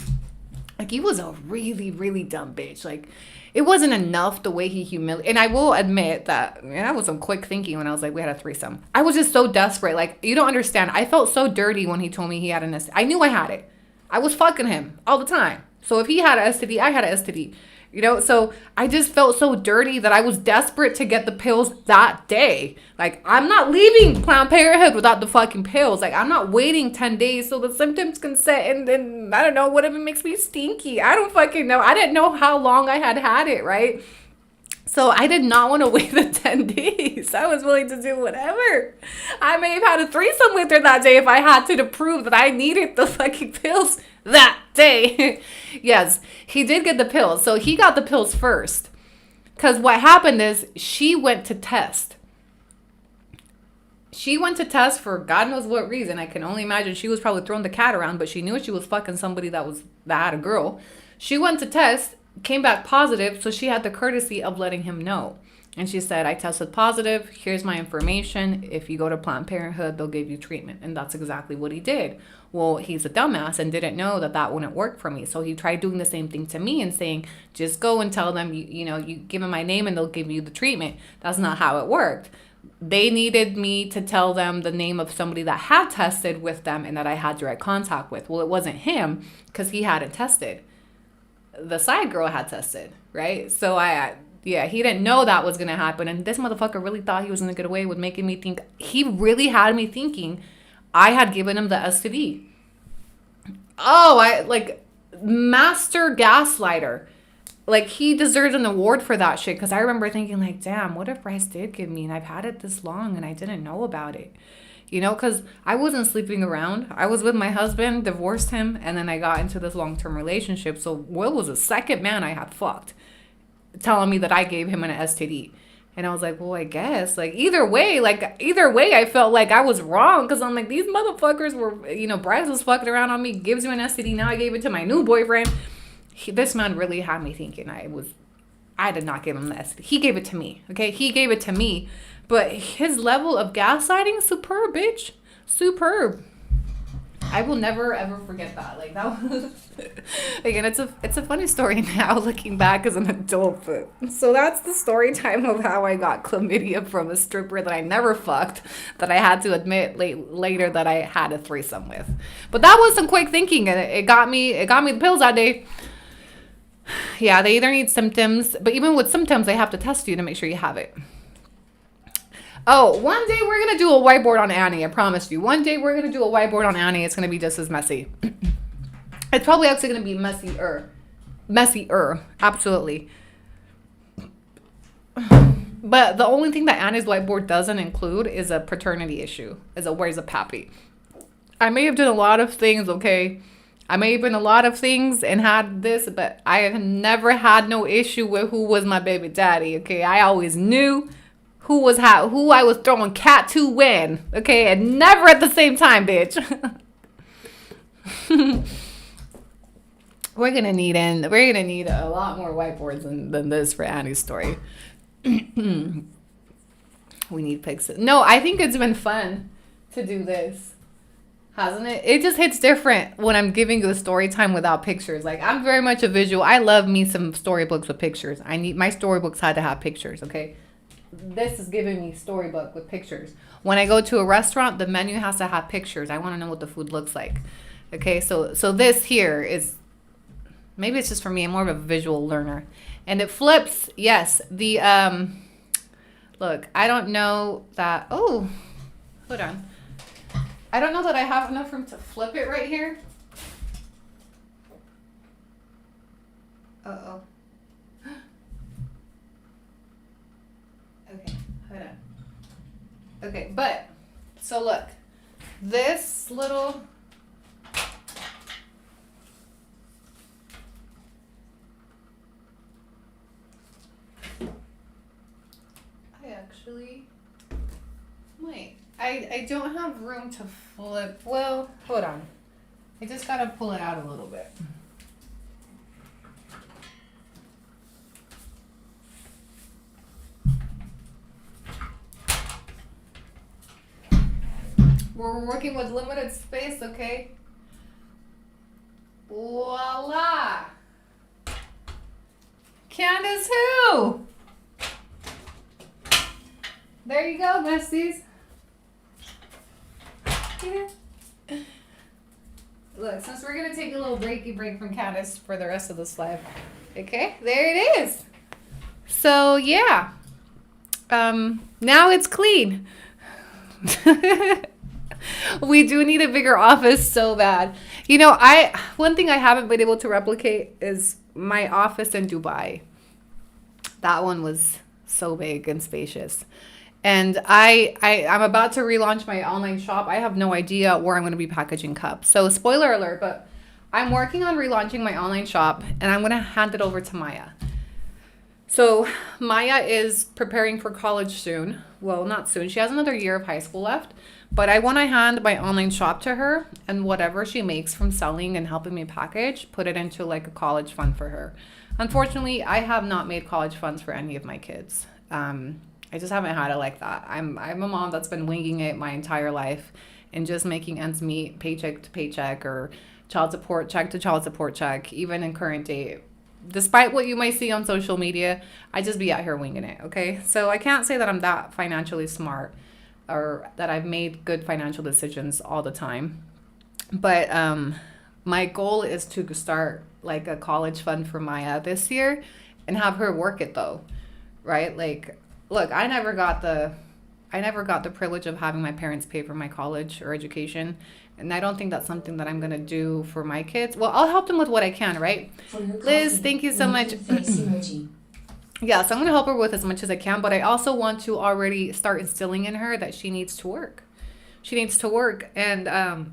Like, you was a really, really dumb bitch. Like, it wasn't enough the way he humiliated. And I will admit that, man, that was some quick thinking when I was like, we had a threesome. I was just so desperate. Like, you don't understand. I felt so dirty when he told me he had an STD. I knew I had it. I was fucking him all the time. So if he had an STD, I had an STD. You know, so I just felt so dirty that I was desperate to get the pills that day. Like, I'm not leaving Planned Parenthood without the fucking pills. Like, I'm not waiting 10 days so the symptoms can set and then, I don't know, whatever makes me stinky. I don't fucking know. I didn't know how long I had it, right? So I did not want to wait the 10 days. I was willing to do whatever. I may have had a threesome with her that day if I had to prove that I needed the fucking pills that day. Yes, he did get the pills. So he got the pills first. Because what happened is she went to test. She went to test for God knows what reason. I can only imagine she was probably throwing the cat around, but she knew she was fucking somebody that had a girl. She went to test, came back positive, so she had the courtesy of letting him know. And she said, I tested positive. Here's my information. If you go to Planned Parenthood, they'll give you treatment. And that's exactly what he did. Well, he's a dumbass and didn't know that wouldn't work for me. So he tried doing the same thing to me and saying, just go and tell them, you give them my name and they'll give you the treatment. That's not how it worked. They needed me to tell them the name of somebody that had tested with them and that I had direct contact with. Well, it wasn't him because he hadn't tested. The side girl had tested, right? So he didn't know that was going to happen. And this motherfucker really thought he was going to get away with making me think. He really had me thinking I had given him the STD. Oh, master gaslighter. Like, he deserves an award for that shit. Because I remember thinking, like, damn, what if Bryce did give me and I've had it this long and I didn't know about it? You know, because I wasn't sleeping around. I was with my husband, divorced him, and then I got into this long-term relationship. So Will was the second man I had fucked, telling me that I gave him an STD. And I was like, well, I guess. Either way, I felt like I was wrong. Because I'm like, these motherfuckers were, Bryce was fucking around on me, gives you an STD. Now I gave it to my new boyfriend. This man really had me thinking I did not give him the STD. He gave it to me, okay? He gave it to me. But his level of gaslighting, superb, bitch. Superb. I will never ever forget that. Like that was again, it's a funny story now looking back as an adult. But so that's the story time of how I got chlamydia from a stripper that I never fucked, that I had to admit later that I had a threesome with. But that was some quick thinking, and it got me the pills that day. Yeah, they either need symptoms, but even with symptoms, they have to test you to make sure you have it. Oh, one day we're going to do a whiteboard on Annie. I promise you. One day we're going to do a whiteboard on Annie. It's going to be just as messy. It's probably actually going to be messier. Messier. Absolutely. But the only thing that Annie's whiteboard doesn't include is a paternity issue. Is a where's a pappy. I may have done a lot of things, okay? I may have been a lot of things and had this, but I have never had no issue with who was my baby daddy, okay? I always knew who I was throwing cat to when, okay? And never at the same time, bitch. We're gonna need a lot more whiteboards than this for Annie's story. We need pics. No, I think it's been fun to do this, hasn't it? It just hits different when I'm giving you a story time without pictures. Like, I'm very much a visual. I love me some storybooks with pictures. My storybooks had to have pictures, okay? This is giving me storybook with pictures. When I go to a restaurant, the menu has to have pictures. I want to know what the food looks like. Okay, so this here is, maybe it's just for me. I'm more of a visual learner. And it flips. Yes, the look, I don't know that. Oh, hold on. I don't know that I have enough room to flip it right here. Uh-oh. Okay, hold on. Okay, but, so look, this little, I actually, wait, I don't have room to flip, well, hold on. I just gotta pull it out a little bit. We're working with limited space, okay? Voila! Candace who? There you go, besties. Yeah. Look, since we're gonna take a little break from Candace for the rest of this live. Okay, there it is. So yeah. Now it's clean. We do need a bigger office so bad. You know, one thing I haven't been able to replicate is my office in Dubai. That one was so big and spacious. And I'm about to relaunch my online shop. I have no idea where I'm going to be packaging cups. So spoiler alert, but I'm working on relaunching my online shop and I'm going to hand it over to Maya. So Maya is preparing for college soon. Well, not soon. She has another year of high school left. But I want to hand my online shop to her, and whatever she makes from selling and helping me package, put it into like a college fund for her. Unfortunately, I have not made college funds for any of my kids. I just haven't had it like that. I'm a mom that's been winging it my entire life and just making ends meet, paycheck to paycheck or child support check to child support check, even in current day. Despite what you might see on social media, I just be out here winging it, okay? So I can't say that I'm that financially smart or that I've made good financial decisions all the time. But my goal is to start like a college fund for Maya this year and have her work it though, right? Like, look, I never got the privilege of having my parents pay for my college or education. And I don't think that's something that I'm going to do for my kids. Well, I'll help them with what I can, right? Liz, thank you so much. Yeah, so I'm going to help her with as much as I can, but I also want to already start instilling in her that she needs to work. She needs to work. And,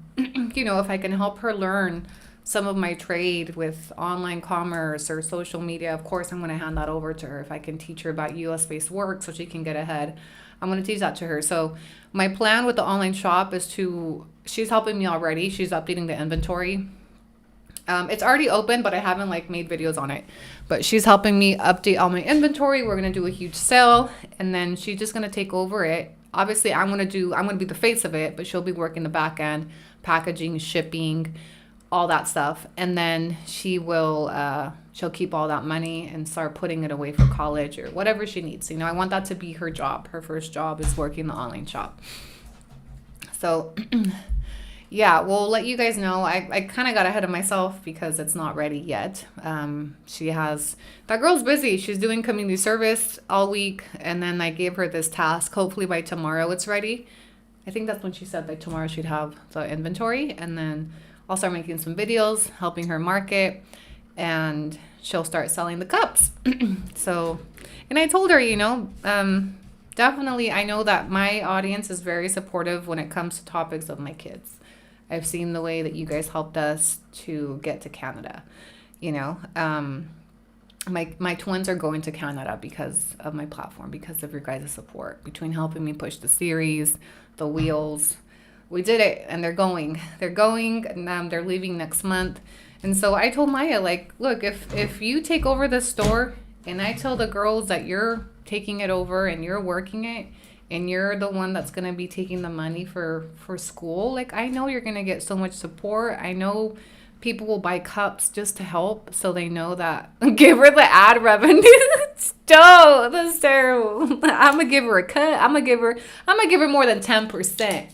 you know, if I can help her learn some of my trade with online commerce or social media, of course, I'm going to hand that over to her. If I can teach her about US-based work so she can get ahead, I'm going to teach that to her. So my plan with the online shop is she's helping me already. She's updating the inventory. It's already open, but I haven't like made videos on it. But she's helping me update all my inventory. We're going to do a huge sale and then she's just going to take over it. Obviously, I'm gonna be the face of it, but she'll be working the back end, packaging, shipping, all that stuff, and then she'll keep all that money and start putting it away for college or whatever she needs. I want that to be her job. Her first job is working the online shop. So yeah, we'll let you guys know. I kind of got ahead of myself because it's not ready yet. That girl's busy. She's doing community service all week. And then I gave her this task. Hopefully by tomorrow it's ready. I think that's when she said by tomorrow she'd have the inventory. And then I'll start making some videos, helping her market. And she'll start selling the cups. So, and I told her, definitely, I know that my audience is very supportive when it comes to topics of my kids. I've seen the way that you guys helped us to get to Canada. My twins are going to Canada because of my platform, because of your guys' support. Between helping me push the series, the wheels, we did it, and they're going. They're going, and they're leaving next month. And so I told Maya, like, look, if you take over the store, and I tell the girls that you're taking it over and you're working it, and you're the one that's going to be taking the money for school, like, I know you're going to get so much support. I know people will buy cups just to help, so they know that. Give her the ad revenue. Stop. That's terrible. I'm going to give her a cut. I'm going to give her more than 10%.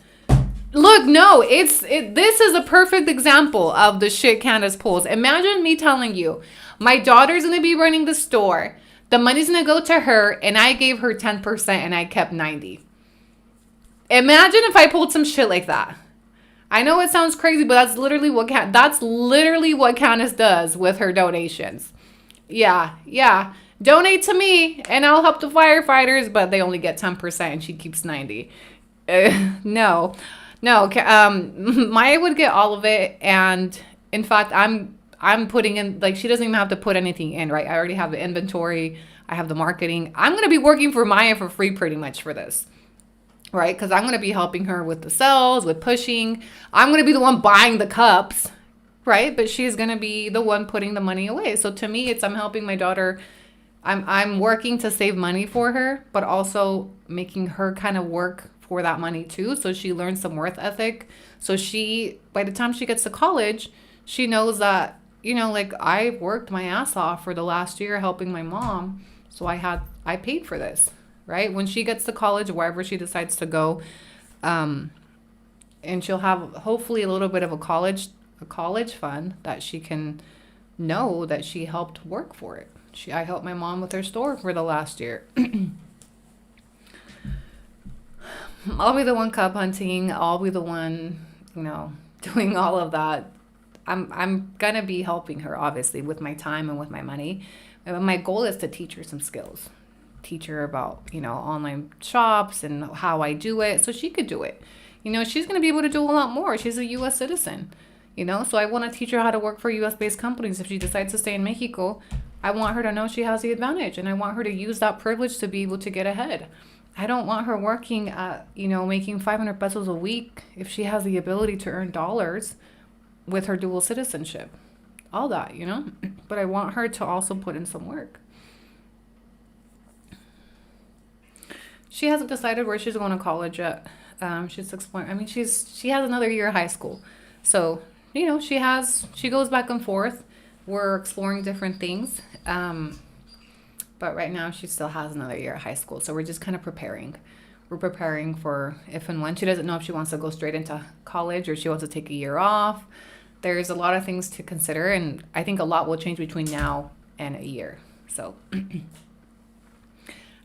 Look, no, this is a perfect example of the shit Candace pulls. Imagine me telling you, my daughter's going to be running the store. The money's going to go to her, and I gave her 10% and I kept 90. Imagine if I pulled some shit like that. I know it sounds crazy, but that's literally what Candace does with her donations. Yeah. Donate to me and I'll help the firefighters, but they only get 10% and she keeps 90. No. Maya would get all of it, and in fact, I'm putting in, like, she doesn't even have to put anything in, right? I already have the inventory. I have the marketing. I'm going to be working for Maya for free pretty much for this, right? Because I'm going to be helping her with the sales, with pushing. I'm going to be the one buying the cups, right? But she's going to be the one putting the money away. So to me, I'm helping my daughter. I'm working to save money for her, but also making her kind of work for that money too. So she learns some worth ethic. So by the time she gets to college, she knows that, like, I worked my ass off for the last year helping my mom. So I paid for this, right? When she gets to college, wherever she decides to go, and she'll have hopefully a little bit of a college fund that she can know that she helped work for it. I helped my mom with her store for the last year. I'll be the one cup hunting. I'll be the one, doing all of that. I'm going to be helping her, obviously, with my time and with my money. And my goal is to teach her some skills. Teach her about, online shops and how I do it so she could do it. She's going to be able to do a lot more. She's a U.S. citizen, so I want to teach her how to work for U.S.-based companies. If she decides to stay in Mexico, I want her to know she has the advantage, and I want her to use that privilege to be able to get ahead. I don't want her working at, making 500 pesos a week if she has the ability to earn dollars with her dual citizenship. All that, But I want her to also put in some work. She hasn't decided where she's going to college yet. She's exploring. I mean, she has another year of high school. So, she goes back and forth. We're exploring different things. But right now she still has another year of high school. So we're just kind of preparing. We're preparing for if and when. She doesn't know if she wants to go straight into college or she wants to take a year off. There's a lot of things to consider. And I think a lot will change between now and a year. So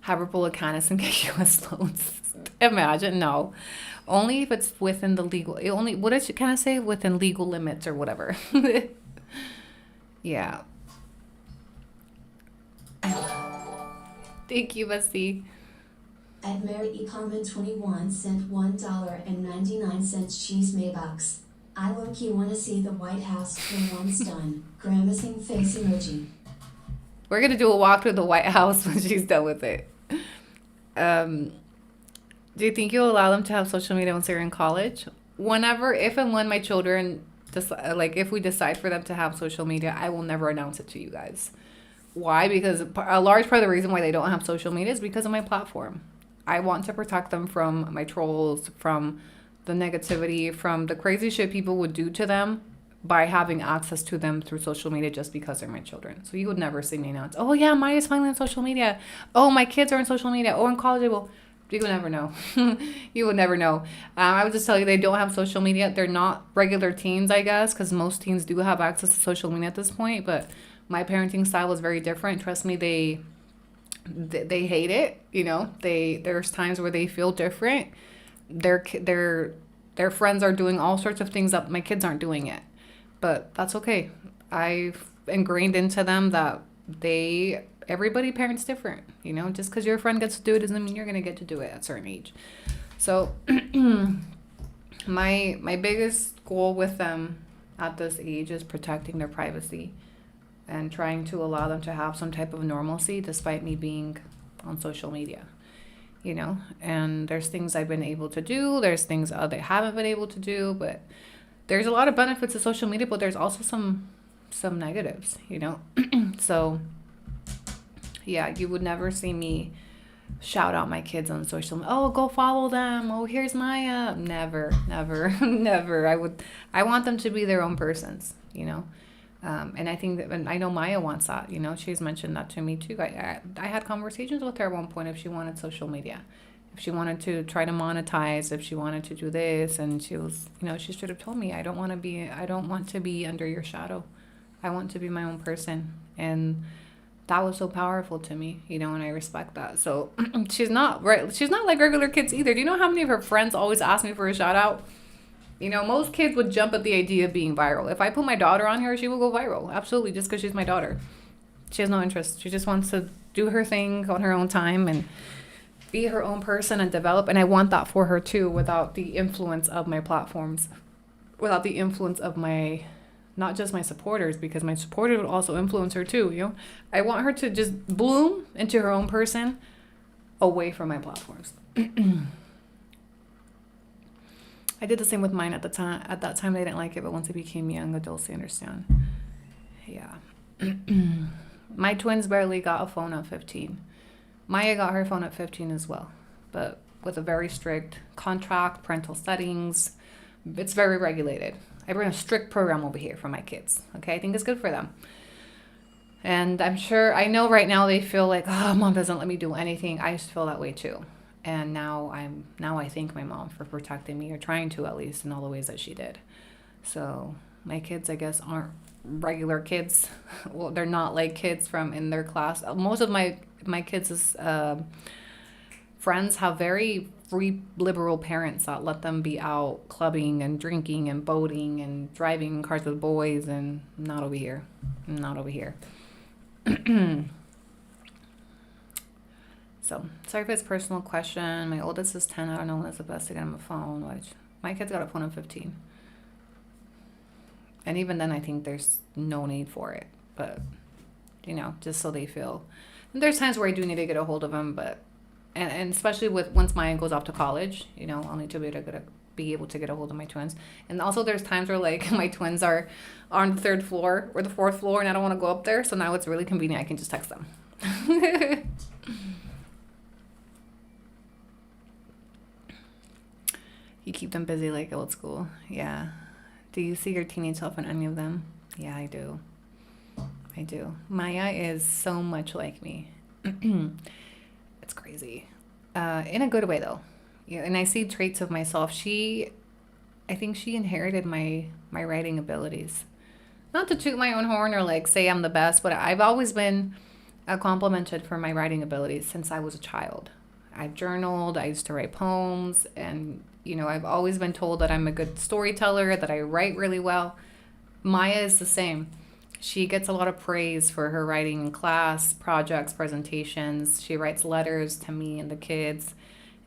have her pull a Canis and get U.S. loans. Imagine, no. Only if it's within the legal, what did she kind of say? Within legal limits or whatever. Yeah. Thank you, Bessie. At Mary E. Carmen 21 sent $1.99 cheese Maybucks. I low-key wanna see the White House when one's done. Grimacing face emoji. We're gonna do a walk through the White House when she's done with it. Do you think you'll allow them to have social media once they're in college? If and when my children, if we decide for them to have social media, I will never announce it to you guys. Why? Because a large part of the reason why they don't have social media is because of my platform. I want to protect them from my trolls, from the negativity, from the crazy shit people would do to them by having access to them through social media just because they're my children. So you would never see me announce, oh yeah, Maya's finally on social media. Oh, my kids are on social media. Oh, in college, well, you would never know. You would never know. I would just tell you they don't have social media. They're not regular teens, I guess, because most teens do have access to social media at this point. But my parenting style was very different. Trust me, they hate it. You know, there's times where they feel different. Their friends are doing all sorts of things that my kids aren't doing it, but that's okay. I've ingrained into them that everybody parents different. You know, just because your friend gets to do it doesn't mean you're gonna get to do it at a certain age. So my biggest goal with them at this age is protecting their privacy and trying to allow them to have some type of normalcy despite me being on social media. You know, and there's things I've been able to do, there's things they haven't been able to do, but there's a lot of benefits of social media, but there's also some negatives, you know. So yeah, you would never see me shout out my kids on social media. Oh, go follow them. Oh, here's Maya. Never, never, never. I want them to be their own persons, you know. And I think that, and I know Maya wants that, you know, she's mentioned that to me too. I had conversations with her at one point if she wanted social media, if she wanted to try to monetize, if she wanted to do this. And she was, you know, she should have told me, I don't want to be under your shadow. I want to be my own person. And that was so powerful to me, you know, and I respect that. So she's not like regular kids either. Do you know how many of her friends always ask me for a shout out? You know, most kids would jump at the idea of being viral. If I put my daughter on here, she will go viral. Absolutely, just because she's my daughter. She has no interest. She just wants to do her thing on her own time and be her own person and develop. And I want that for her too, without the influence of my platforms, without the influence of not just my supporters, because my supporters would also influence her too, you know. I want her to just bloom into her own person away from my platforms. I did the same with mine at the time. At that time, they didn't like it, but once they became young adults, they understand. Yeah. My twins barely got a phone at 15. Maya got her phone at 15 as well, but with a very strict contract, parental settings. It's very regulated. I run a strict program over here for my kids. Okay, I think it's good for them. And I know right now they feel like, oh, mom doesn't let me do anything. I just feel that way too. And now I thank my mom for protecting me, or trying to, at least, in all the ways that she did. So my kids, I guess, aren't regular kids. Well, they're not like kids from in their class. Most of my kids' friends have very free liberal parents that let them be out clubbing and drinking and boating and driving cars with boys, and not over here. Not over here. So, sorry for this personal question. My oldest is 10. I don't know when it's the best to get him a phone. Which my kids got a phone at 15. And even then, I think there's no need for it. But, you know, just so they feel. And there's times where I do need to get a hold of them, but, and especially once Maya goes off to college, you know, I'll need to be able to get a hold of my twins. And also there's times where, like, my twins are on the 3rd floor or the 4th floor and I don't want to go up there. So now it's really convenient. I can just text them. You keep them busy like old school. Yeah. Do you see your teenage self in any of them? Yeah, I do. I do. Maya is so much like me. It's crazy. In a good way, though. Yeah, and I see traits of myself. I think she inherited my writing abilities. Not to toot my own horn or like say I'm the best, but I've always been complimented for my writing abilities since I was a child. I've journaled. I used to write poems, and you know, I've always been told that I'm a good storyteller, that I write really well. Maya is the same. She gets a lot of praise for her writing in class, projects, presentations. She writes letters to me and the kids.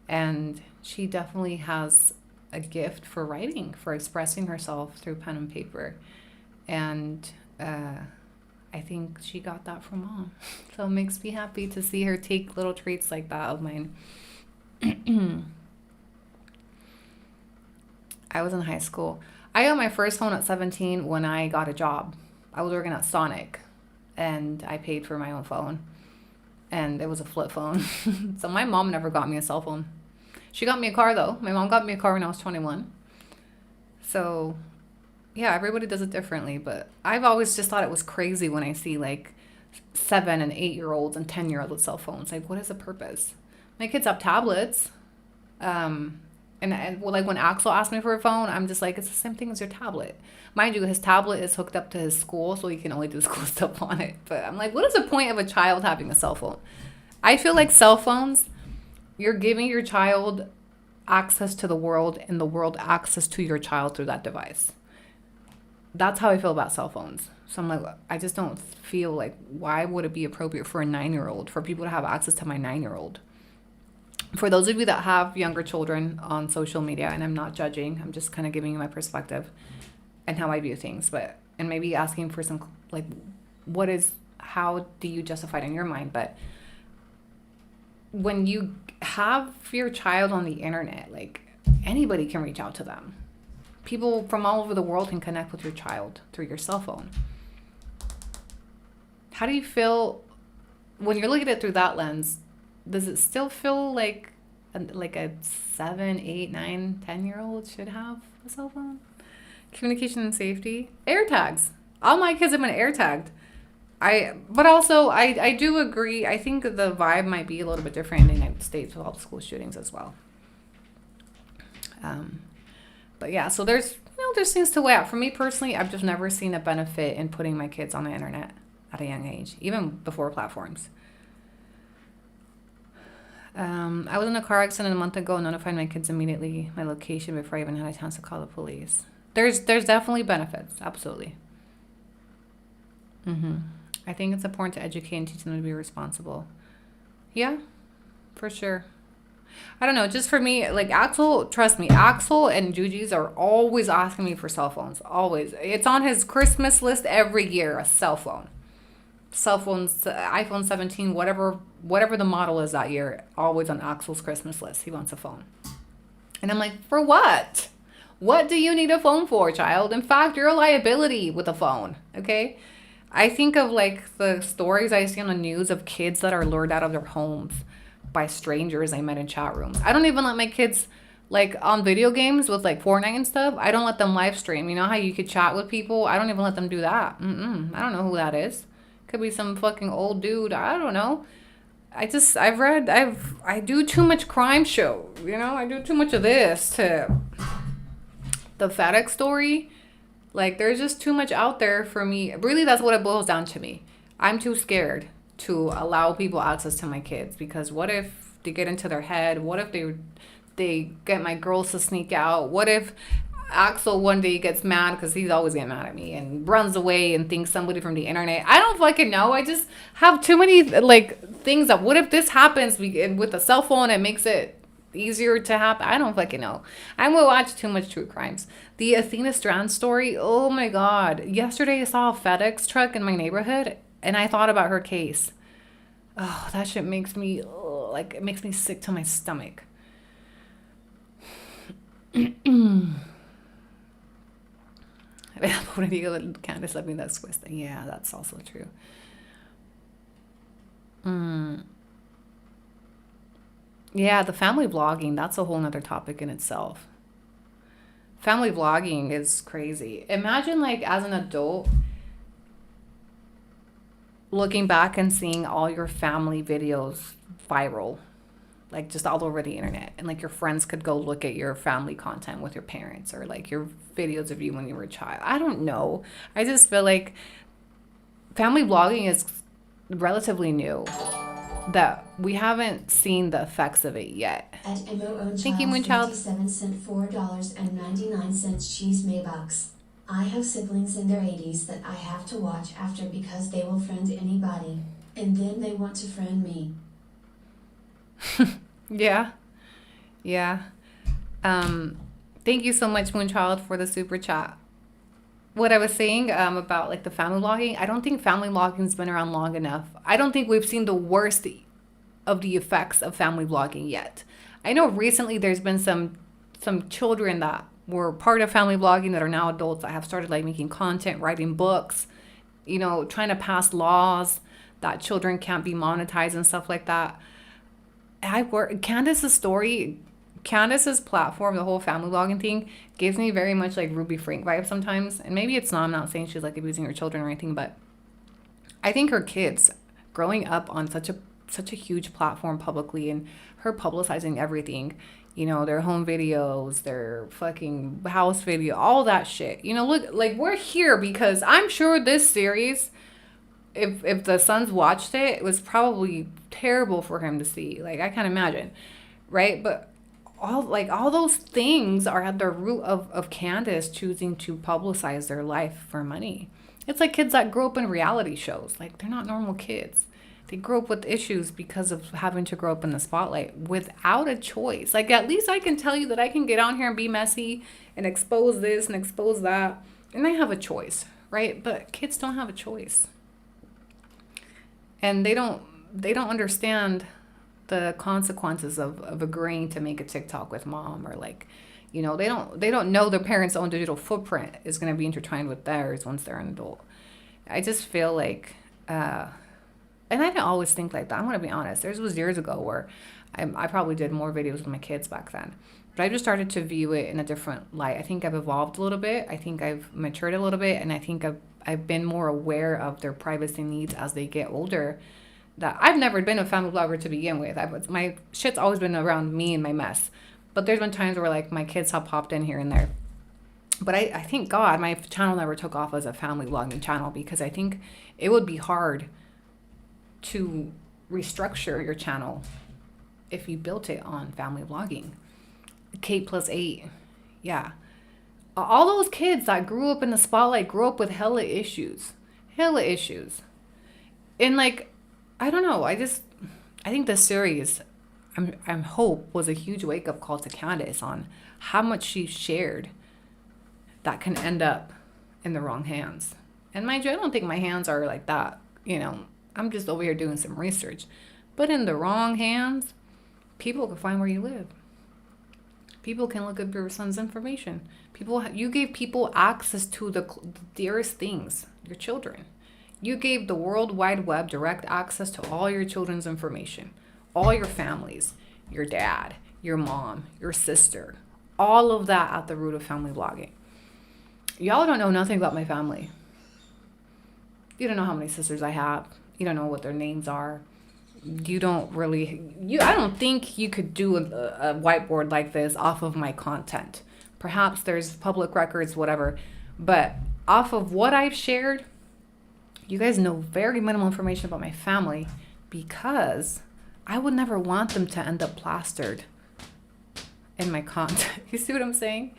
And she definitely has a gift for writing, for expressing herself through pen and paper. And I think she got that from mom. So it makes me happy to see her take little traits like that of mine. I was in high school. I got my first phone at 17 when I got a job. I was working at Sonic, and I paid for my own phone. and it was a flip phone. So my mom never got me a cell phone. She got me a car though. My mom got me a car when I was 21. So yeah, everybody does it differently, but I've always just thought it was crazy when I see like 7 and 8 year olds and 10-year-olds with cell phones. Like, what is the purpose? My kids have tablets. And well, like when Axel asked me for a phone, I'm just like, it's the same thing as your tablet. Mind you, his tablet is hooked up to his school, so he can only do school stuff on it. But I'm like, what is the point of a child having a cell phone? I feel like cell phones, you're giving your child access to the world and the world access to your child through that device. That's how I feel about cell phones. So I'm like, I just don't feel like, why would it be appropriate for a 9-year-old, for people to have access to my 9-year-old? For those of you that have younger children on social media, and I'm not judging, I'm just kind of giving you my perspective and how I view things, and maybe asking for some, like, how do you justify it in your mind? But when you have your child on the internet, like, anybody can reach out to them. People from all over the world can connect with your child through your cell phone. How do you feel when you're looking at it through that lens? Does it still feel like a 7, 8, 9, 10-year-old should have a cell phone? Communication and safety. AirTags. All my kids have been AirTagged. But also, I do agree. I think the vibe might be a little bit different in the United States with all the school shootings as well. But yeah, so there's things to weigh out. For me personally, I've just never seen a benefit in putting my kids on the internet at a young age, even before platforms. I was in a car accident a month ago and notified my kids immediately my location before I even had a chance to call the police. There's definitely benefits, absolutely. I think it's important to educate and teach them to be responsible. Yeah, for sure. I don't know, just for me, like Axel, trust me, Axel and Juji's are always asking me for cell phones. Always. It's on his Christmas list every year, a cell phone. Cell phones, iPhone 17, whatever the model is that year, always on Axel's Christmas list. He wants a phone. And I'm like, for what? What do you need a phone for, child? In fact, you're a liability with a phone, okay? I think of like the stories I see on the news of kids that are lured out of their homes by strangers I met in chat rooms. I don't even let my kids, like on video games with like Fortnite and stuff, I don't let them live stream. You know how you could chat with people? I don't even let them do that. I don't know who that is. Could be some fucking old dude. I don't know. I do too much crime show. I do too much of this to the FedEx story. Like, there's just too much out there for me. Really, that's what it boils down to me. I'm too scared to allow people access to my kids, because what if they get into their head? What if they get my girls to sneak out? What if Axel one day gets mad, because he's always getting mad at me, and runs away and thinks somebody from the internet? I don't fucking know. I just have too many like things that, what if this happens with a cell phone? It makes it easier to happen. I don't fucking know. I'm gonna watch too much true crimes. The Athena Strand story, oh my god. Yesterday I saw a FedEx truck in my neighborhood and I thought about her case. Oh, that shit makes me it makes me sick to my stomach. Candace let me that twist. Yeah, that's also true. Yeah, the family vlogging, that's a whole nother topic in itself. Family vlogging is crazy. Imagine, like, as an adult, looking back and seeing all your family videos viral, like, just all over the internet. And, like, your friends could go look at your family content with your parents, or, like, your videos of you when you were a child. I don't know. I just feel like family vlogging is relatively new, that we haven't seen the effects of it yet. At MO Thank you, Moonchild. 57 cent $4.99 cheese Maybox. I have siblings in their 80s that I have to watch after because they will friend anybody, and then they want to friend me. Yeah. Thank you so much, Moonchild, for the super chat. What I was saying about like the family vlogging, I don't think family vlogging's been around long enough. I don't think we've seen the worst of the effects of family vlogging yet. I know recently there's been some children that were part of family vlogging that are now adults that have started like making content, writing books, trying to pass laws that children can't be monetized and stuff like that. Candace's story, Candace's platform, the whole family blogging thing gives me very much like Ruby Frank vibes sometimes. And maybe it's not, I'm not saying she's like abusing her children or anything, but I think her kids growing up on such a huge platform publicly and her publicizing everything, you know, their home videos, their fucking house video, all that shit. You know, look, like we're here because I'm sure this series, if the sons watched it, it was probably terrible for him to see. Like I can't imagine, right? But all those things are at the root of Candace choosing to publicize their life for money. It's like kids that grow up in reality shows. Like they're not normal kids. They grow up with issues because of having to grow up in the spotlight without a choice. Like at least I can tell you that I can get on here and be messy and expose this and expose that. And I have a choice, right? But kids don't have a choice. And they don't understand the consequences of agreeing to make a TikTok with mom, or like, you know, they don't know their parents' own digital footprint is going to be intertwined with theirs once they're an adult. I just feel like, and I didn't always think like that. I'm going to be honest. There was years ago where I probably did more videos with my kids back then. But I just started to view it in a different light. I think I've evolved a little bit. I think I've matured a little bit. And I think I've been more aware of their privacy needs as they get older. That I've never been a family blogger to begin with. My shit's always been around me and my mess. But there's been times where like my kids have popped in here and there. But I thank God my channel never took off as a family vlogging channel, because I think it would be hard to restructure your channel if you built it on family vlogging. Kate plus 8. Yeah. All those kids that grew up in the spotlight grew up with hella issues. Hella issues. And like, I don't know. I think this series, I'm hope, was a huge wake up call to Candace on how much she shared that can end up in the wrong hands. And mind you, I don't think my hands are like that. You know, I'm just over here doing some research. But in the wrong hands, people can find where you live. People can look up your son's information. You gave people access to the dearest things, your children. You gave the World Wide Web direct access to all your children's information, all your families, your dad, your mom, your sister, all of that at the root of family blogging. Y'all don't know nothing about my family. You don't know how many sisters I have. You don't know what their names are. I don't think you could do a whiteboard like this off of my content. Perhaps there's public records, whatever. But off of what I've shared, you guys know very minimal information about my family, because I would never want them to end up plastered in my content. You see what I'm saying?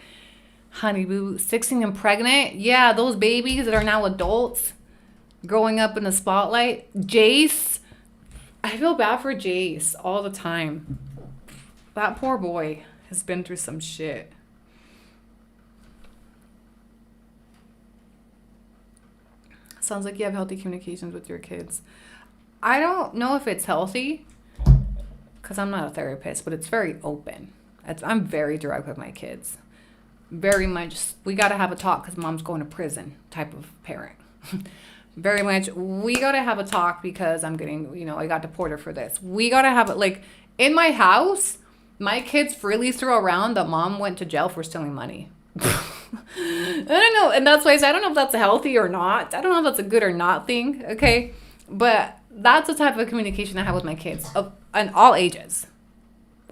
Honey boo, 16 and pregnant. Yeah, those babies that are now adults growing up in the spotlight. Jace. I feel bad for Jace all the time. That poor boy has been through some shit. Sounds like you have healthy communications with your kids. I don't know if it's healthy, because I'm not a therapist, but it's very open. I'm very direct with my kids. Very much, we got to have a talk because mom's going to prison type of parent. Very much, we got to have a talk because I'm getting, I got deported for this. We got to have it, like, in my house, my kids freely throw around that mom went to jail for stealing money. I don't know. And that's why I say I don't know if that's healthy or not. I don't know if that's a good or not thing. Okay. But that's the type of communication I have with my kids and all ages.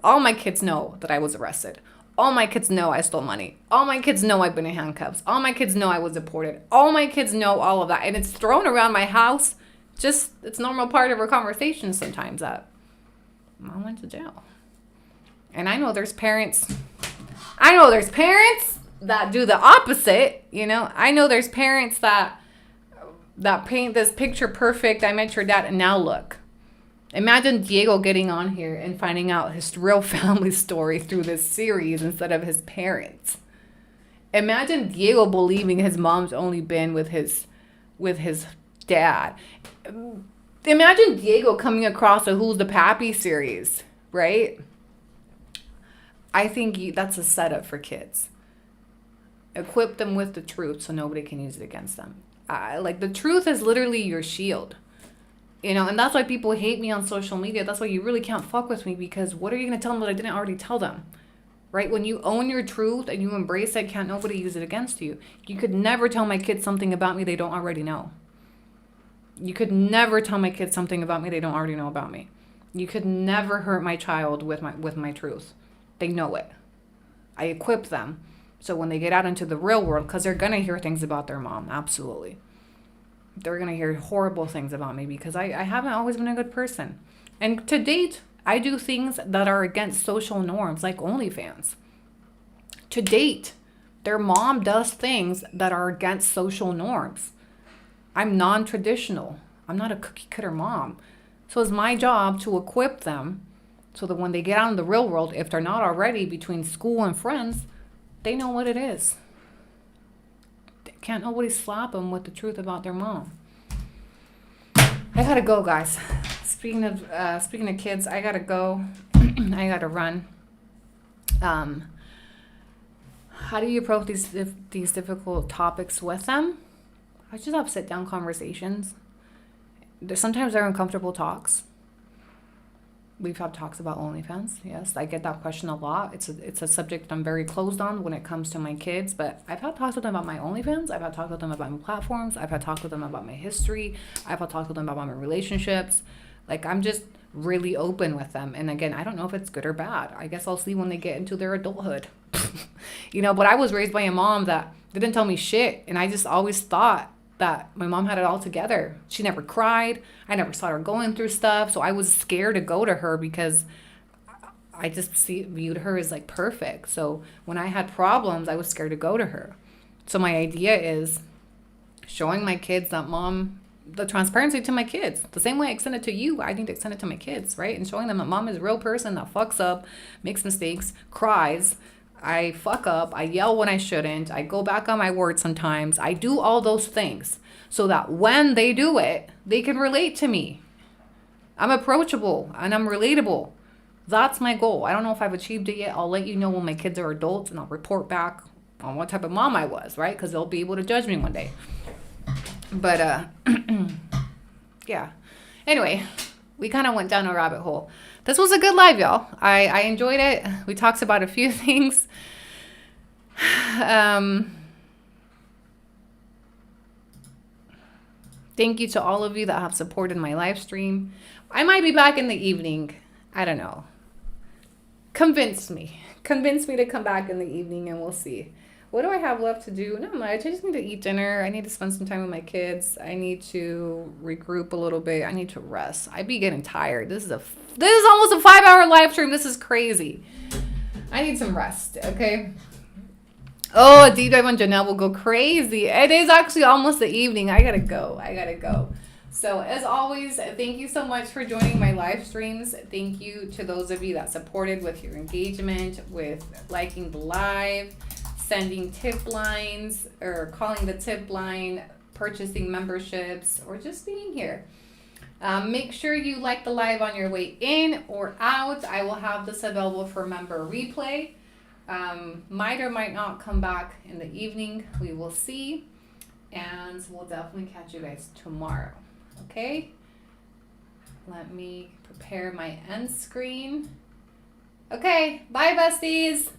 All my kids know that I was arrested. All my kids know I stole money. All my kids know I've been in handcuffs. All my kids know I was deported. All my kids know all of that. And it's thrown around my house. Just, it's normal part of our conversation sometimes that mom went to jail. And I know there's parents that do the opposite, I know there's parents that paint this picture perfect. I met your dad, and now look. Imagine Diego getting on here and finding out his real family story through this series instead of his parents. Imagine Diego believing his mom's only been with his dad. Imagine Diego coming across a Who's the Pappy series, right? I think that's a setup for kids. Equip them with the truth so nobody can use it against them. The truth is literally your shield. You know, and that's why people hate me on social media. That's why you really can't fuck with me, because what are you going to tell them that I didn't already tell them? Right? When you own your truth and you embrace it, can't nobody use it against you. You could never tell my kids something about me they don't already know. You could never tell my kids something about me they don't already know about me. You could never hurt my child with my truth. They know it. I equip them so when they get out into the real world, because they're going to hear things about their mom, absolutely. They're going to hear horrible things about me because I haven't always been a good person. And to date, I do things that are against social norms, like OnlyFans. To date, their mom does things that are against social norms. I'm non-traditional. I'm not a cookie cutter mom. So it's my job to equip them so that when they get out in the real world, if they're not already between school and friends, they know what it is. Can't nobody slap them with the truth about their mom. I gotta go, guys. Speaking of kids, I gotta go. I gotta run. How do you approach these difficult topics with them? I just have sit down conversations. Sometimes they're uncomfortable talks. We've had talks about OnlyFans. Yes, I get that question a lot. It's a subject I'm very closed on when it comes to my kids. But I've had talks with them about my OnlyFans. I've had talks with them about my platforms. I've had talks with them about my history. I've had talks with them about my relationships. Like, I'm just really open with them. And again, I don't know if it's good or bad. I guess I'll see when they get into their adulthood. You know, but I was raised by a mom that didn't tell me shit. And I just always thought that my mom had it all together. She never cried. I never saw her going through stuff. So I was scared to go to her because I just viewed her as like perfect. So when I had problems, I was scared to go to her. So my idea is showing my kids that the transparency to my kids. The same way I extend it to you, I need to extend it to my kids, right? And showing them that mom is a real person that fucks up, makes mistakes, cries. I fuck up. I yell when I shouldn't. I go back on my word sometimes. I do all those things so that when they do it, they can relate to me. I'm approachable and I'm relatable. That's my goal. I don't know if I've achieved it yet. I'll let you know when my kids are adults and I'll report back on what type of mom I was, right? Because they'll be able to judge me one day. But, yeah. Anyway, we kind of went down a rabbit hole. This was a good live, y'all. I enjoyed it. We talked about a few things. Thank you to all of you that have supported my live stream. I might be back in the evening. I don't know. Convince me to come back in the evening and we'll see. What do I have left to do? Not much. I just need to eat dinner. I need to spend some time with my kids. I need to regroup a little bit. I need to rest. I be getting tired. This is almost a 5-hour live stream. This is crazy. I need some rest, okay? Oh, a deep dive on Janelle will go crazy. It is actually almost the evening. I gotta go. So as always, thank you so much for joining my live streams. Thank you to those of you that supported with your engagement, with liking the live, sending tip lines or calling the tip line, purchasing memberships, or just being here. Make sure you like the live on your way in or out. I will have this available for member replay. Might or might not come back in the evening. We will see. And we'll definitely catch you guys tomorrow. Okay? Let me prepare my end screen. Okay. Bye, besties.